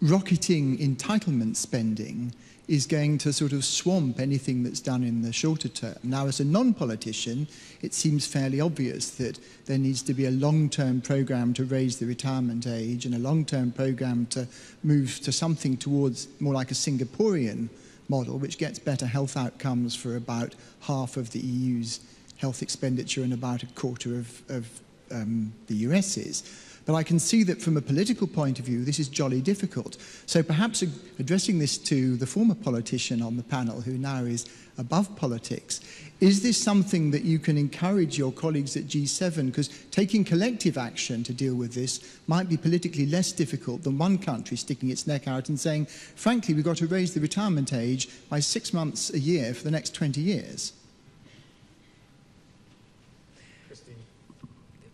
rocketing entitlement spending is going to sort of swamp anything that's done in the shorter term. Now, as a non-politician, it seems fairly obvious that there needs to be a long-term program to raise the retirement age and a long-term program to move to something towards more like a Singaporean model, which gets better health outcomes for about half of the EU's health expenditure and about a quarter of the US's. But I can see that from a political point of view, this is jolly difficult. So perhaps addressing this to the former politician on the panel, who now is above politics, is this something that you can encourage your colleagues at G7? Because taking collective action to deal with this might be politically less difficult than one country sticking its neck out and saying, frankly, we've got to raise the retirement age by 6 months a year for the next 20 years.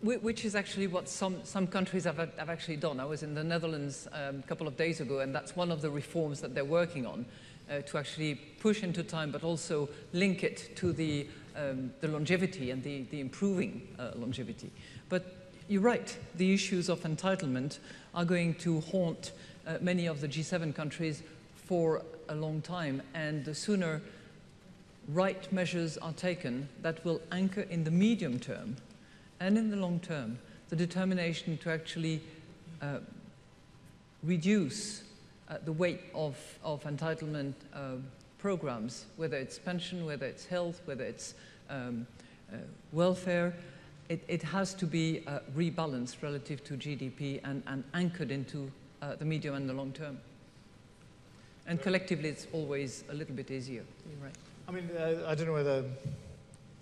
Which is actually what some countries have actually done. I was in the Netherlands a couple of days ago, and that's one of the reforms that they're working on, to actually push into time, but also link it to the longevity and the improving longevity. But you're right, the issues of entitlement are going to haunt many of the G7 countries for a long time, and the sooner right measures are taken that will anchor in the medium term and in the long term the determination to actually reduce the weight of entitlement programs, whether it's pension, whether it's health, whether it's welfare. It has to be rebalanced relative to GDP and anchored into the medium and the long term. And collectively, it's always a little bit easier. You're right. I mean, I don't know whether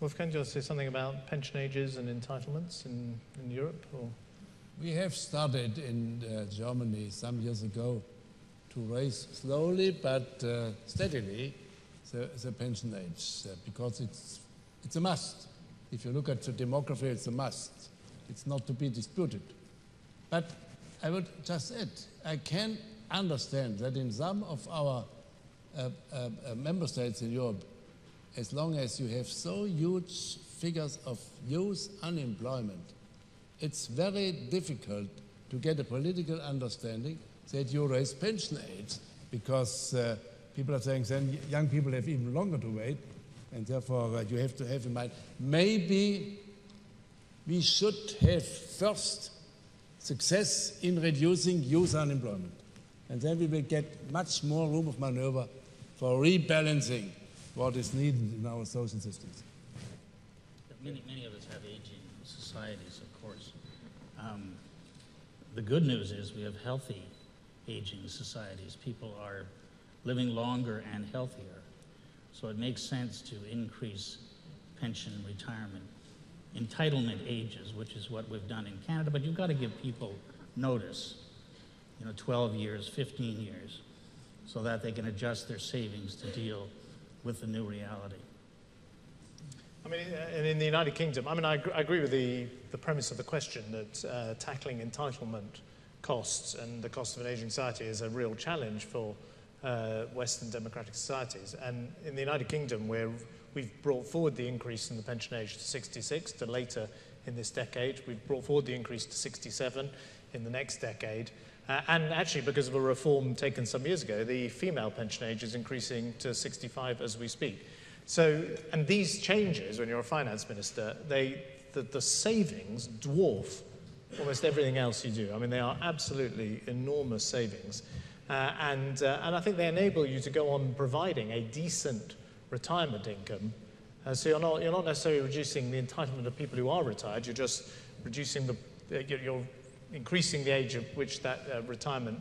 Wolfgang, do you want to say something about pension ages and entitlements in Europe? Or? We have started in Germany some years ago to raise slowly but steadily the pension age because it's a must. If you look at the demography, it's a must. It's not to be disputed. But I would just add, I can understand that in some of our member states in Europe, as long as you have so huge figures of youth unemployment, it's very difficult to get a political understanding that you raise pension age because people are saying then young people have even longer to wait, and therefore you have to have in mind, maybe we should have first success in reducing youth unemployment. And then we will get much more room of maneuver for rebalancing what is needed in our social systems. Many of us have aging societies, of course. The good news is we have healthy aging societies. People are living longer and healthier. So it makes sense to increase pension and retirement entitlement ages, which is what we've done in Canada, but you've got to give people notice, 12 years, 15 years, so that they can adjust their savings to deal with the new reality. I mean, and in the United Kingdom, I agree with the premise of the question that tackling entitlement costs and the cost of an aging society is a real challenge for Western democratic societies. And in the United Kingdom, where we've brought forward the increase in the pension age to 66 to later in this decade, we've brought forward the increase to 67 in the next decade. And actually, because of a reform taken some years ago, the female pension age is increasing to 65 as we speak. So, and these changes, when you're a finance minister, the savings dwarf almost everything else you do. I mean, they are absolutely enormous savings. And I think they enable you to go on providing a decent retirement income. So you're not necessarily reducing the entitlement of people who are retired, you're just reducing you're increasing the age at which that retirement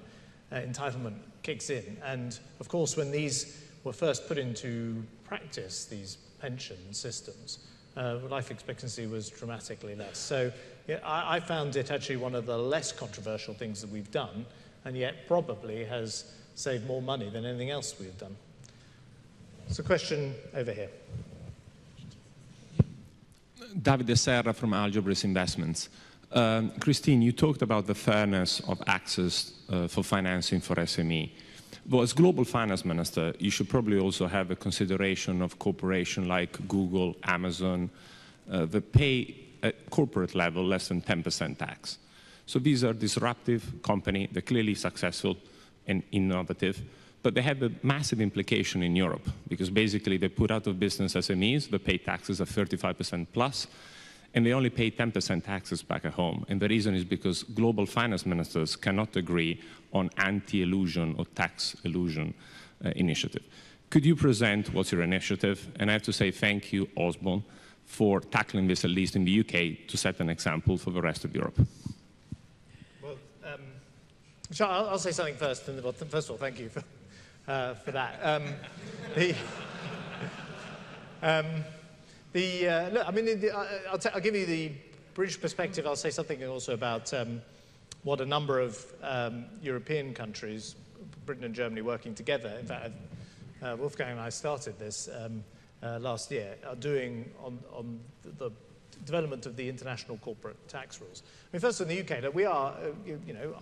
entitlement kicks in. And of course, when these were first put into practice, these pension systems, life expectancy was dramatically less. So yeah, I found it actually one of the less controversial things that we've done, and yet probably has saved more money than anything else we've done. So question over here. Davide Serra from Algebris Investments. Christine, you talked about the fairness of access for financing for SME. Well, as Global Finance Minister, you should probably also have a consideration of corporations like Google, Amazon, that pay at corporate level less than 10% tax. So these are disruptive companies, they're clearly successful and innovative, but they have a massive implication in Europe because basically they put out of business SMEs, they pay taxes of 35% plus, and they only pay 10% taxes back at home. And the reason is because global finance ministers cannot agree on anti-illusion or tax illusion initiative. Could you present what's your initiative? And I have to say thank you, Osborne, for tackling this, at least in the UK, to set an example for the rest of Europe. Well, so I'll say something first. First of all, thank you for that. Look, I mean, I'll give you the British perspective. I'll say something also about what a number of European countries, Britain and Germany, working together. In fact, Wolfgang and I started this last year, are doing on the development of the international corporate tax rules. I mean, first in the UK, we are,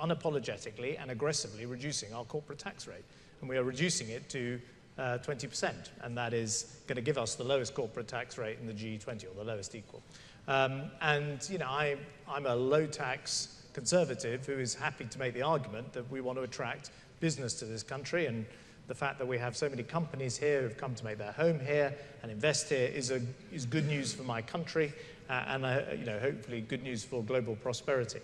unapologetically and aggressively reducing our corporate tax rate, and we are reducing it to 20%, and that is going to give us the lowest corporate tax rate in the G20, or the lowest equal. I'm a low-tax conservative who is happy to make the argument that we want to attract business to this country, and the fact that we have so many companies here who've come to make their home here and invest here is good news for my country, and hopefully good news for global prosperity.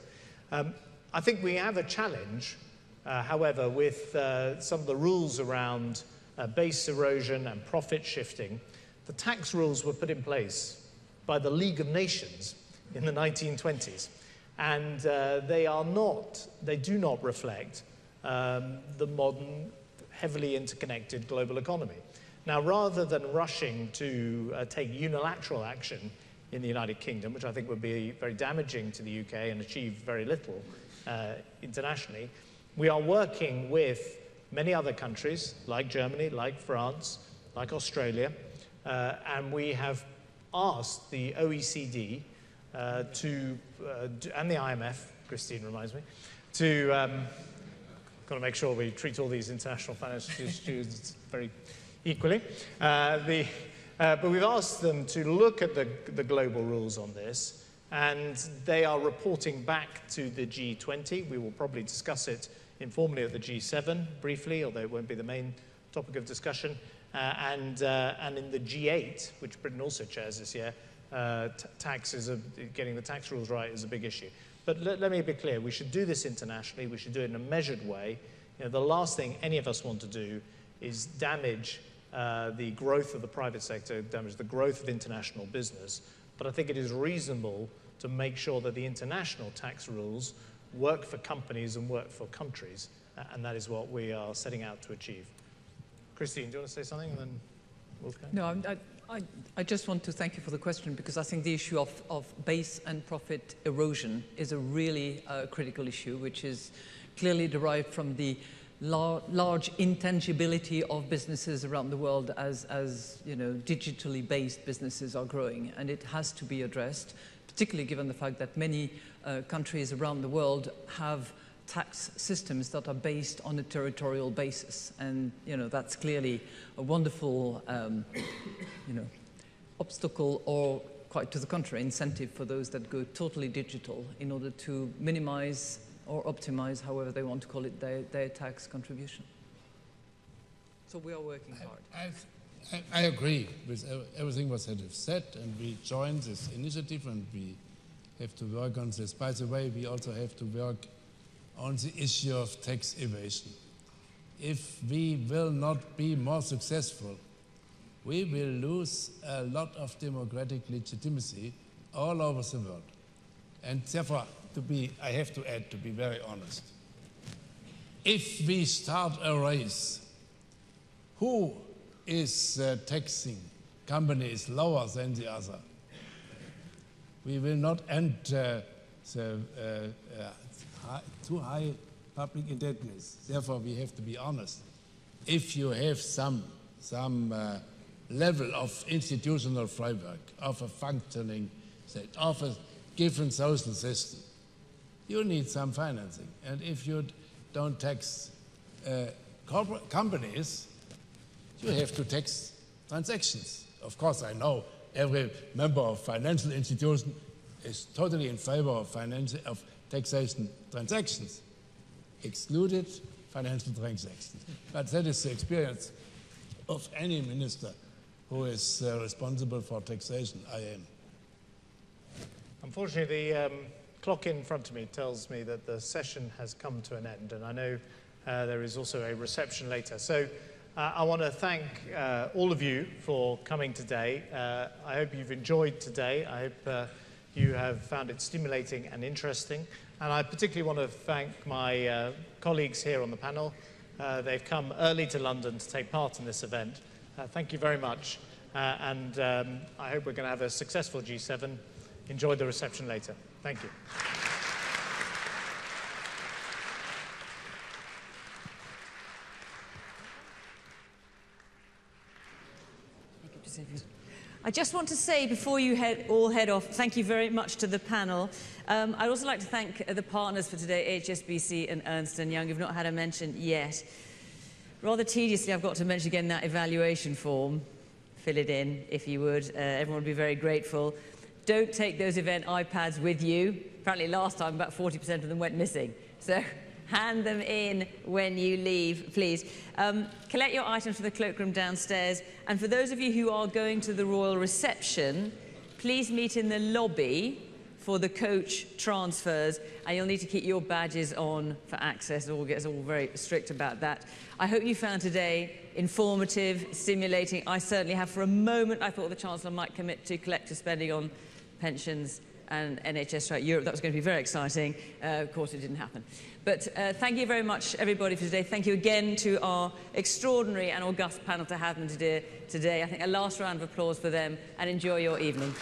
I think we have a challenge, however, with some of the rules around base erosion and profit shifting. The tax rules were put in place by the League of Nations in the 1920s, and they do not reflect the modern, heavily interconnected global economy. Now, rather than rushing to take unilateral action in the United Kingdom, which I think would be very damaging to the UK and achieve very little internationally, we are working with many other countries, like Germany, like France, like Australia, and we have asked the OECD and the IMF, Christine reminds me, to got to make sure we treat all these international financial institutions very equally. But we've asked them to look at the global rules on this, and they are reporting back to the G20. We will probably discuss it informally at the G7 briefly, although it won't be the main topic of discussion. And in the G8, which Britain also chairs this year, getting the tax rules right is a big issue. But let me be clear, we should do this internationally, we should do it in a measured way. You know, the last thing any of us want to do is damage the growth of the private sector, damage the growth of international business. But I think it is reasonable to make sure that the international tax rules work for companies and work for countries, and that is what we are setting out to achieve. Christine, do you want to say something, and then Wolfgang? No, I just want to thank you for the question, because I think the issue of base and profit erosion is a really critical issue, which is clearly derived from the large intangibility of businesses around the world as you know, digitally based businesses are growing, and it has to be addressed, particularly given the fact that many countries around the world have tax systems that are based on a territorial basis, and you know, that's clearly a wonderful you know, obstacle, or quite to the contrary, incentive for those that go totally digital in order to minimize or optimize, however they want to call it, their tax contribution. So we are working hard. I agree with everything what you have said, and we join this initiative, and we have to work on this. By the way, we also have to work on the issue of tax evasion. If we will not be more successful, we will lose a lot of democratic legitimacy all over the world. And therefore, I have to add, to be very honest, if we start a race, who is taxing companies lower than the other, we will not enter the too high public indebtedness. Therefore, we have to be honest. If you have some level of institutional framework, of a functioning state, of a given social system, you need some financing. And if you don't tax corporate companies, you have to tax transactions. Of course, I know every member of financial institution is totally in favor of taxation transactions, excluded financial transactions. But that is the experience of any minister who is responsible for taxation. I am. Unfortunately, the clock in front of me tells me that the session has come to an end, and I know there is also a reception later. So I want to thank all of you for coming today. I hope you've enjoyed today. I hope you have found it stimulating and interesting. And I particularly want to thank my colleagues here on the panel. They've come early to London to take part in this event. Thank you very much. And I hope we're going to have a successful G7. Enjoy the reception later. Thank you. I just want to say, before you all head off, thank you very much to the panel. I'd also like to thank the partners for today, HSBC and Ernst & Young. You've not had a mention yet. Rather tediously, I've got to mention again that evaluation form. Fill it in, if you would. Everyone would be very grateful. Don't take those event iPads with you. Apparently last time, about 40% of them went missing. So hand them in when you leave, please. Collect your items from the cloakroom downstairs. And for those of you who are going to the royal reception, please meet in the lobby for the coach transfers. And you'll need to keep your badges on for access. It all gets all very strict about that. I hope you found today informative, stimulating. I certainly have. For a moment, I thought the Chancellor might commit to collective spending on pensions and NHS throughout Europe. That was going to be very exciting. Of course, it didn't happen. But thank you very much, everybody, for today. Thank you again to our extraordinary and august panel to have them today. I think a last round of applause for them, and enjoy your evening.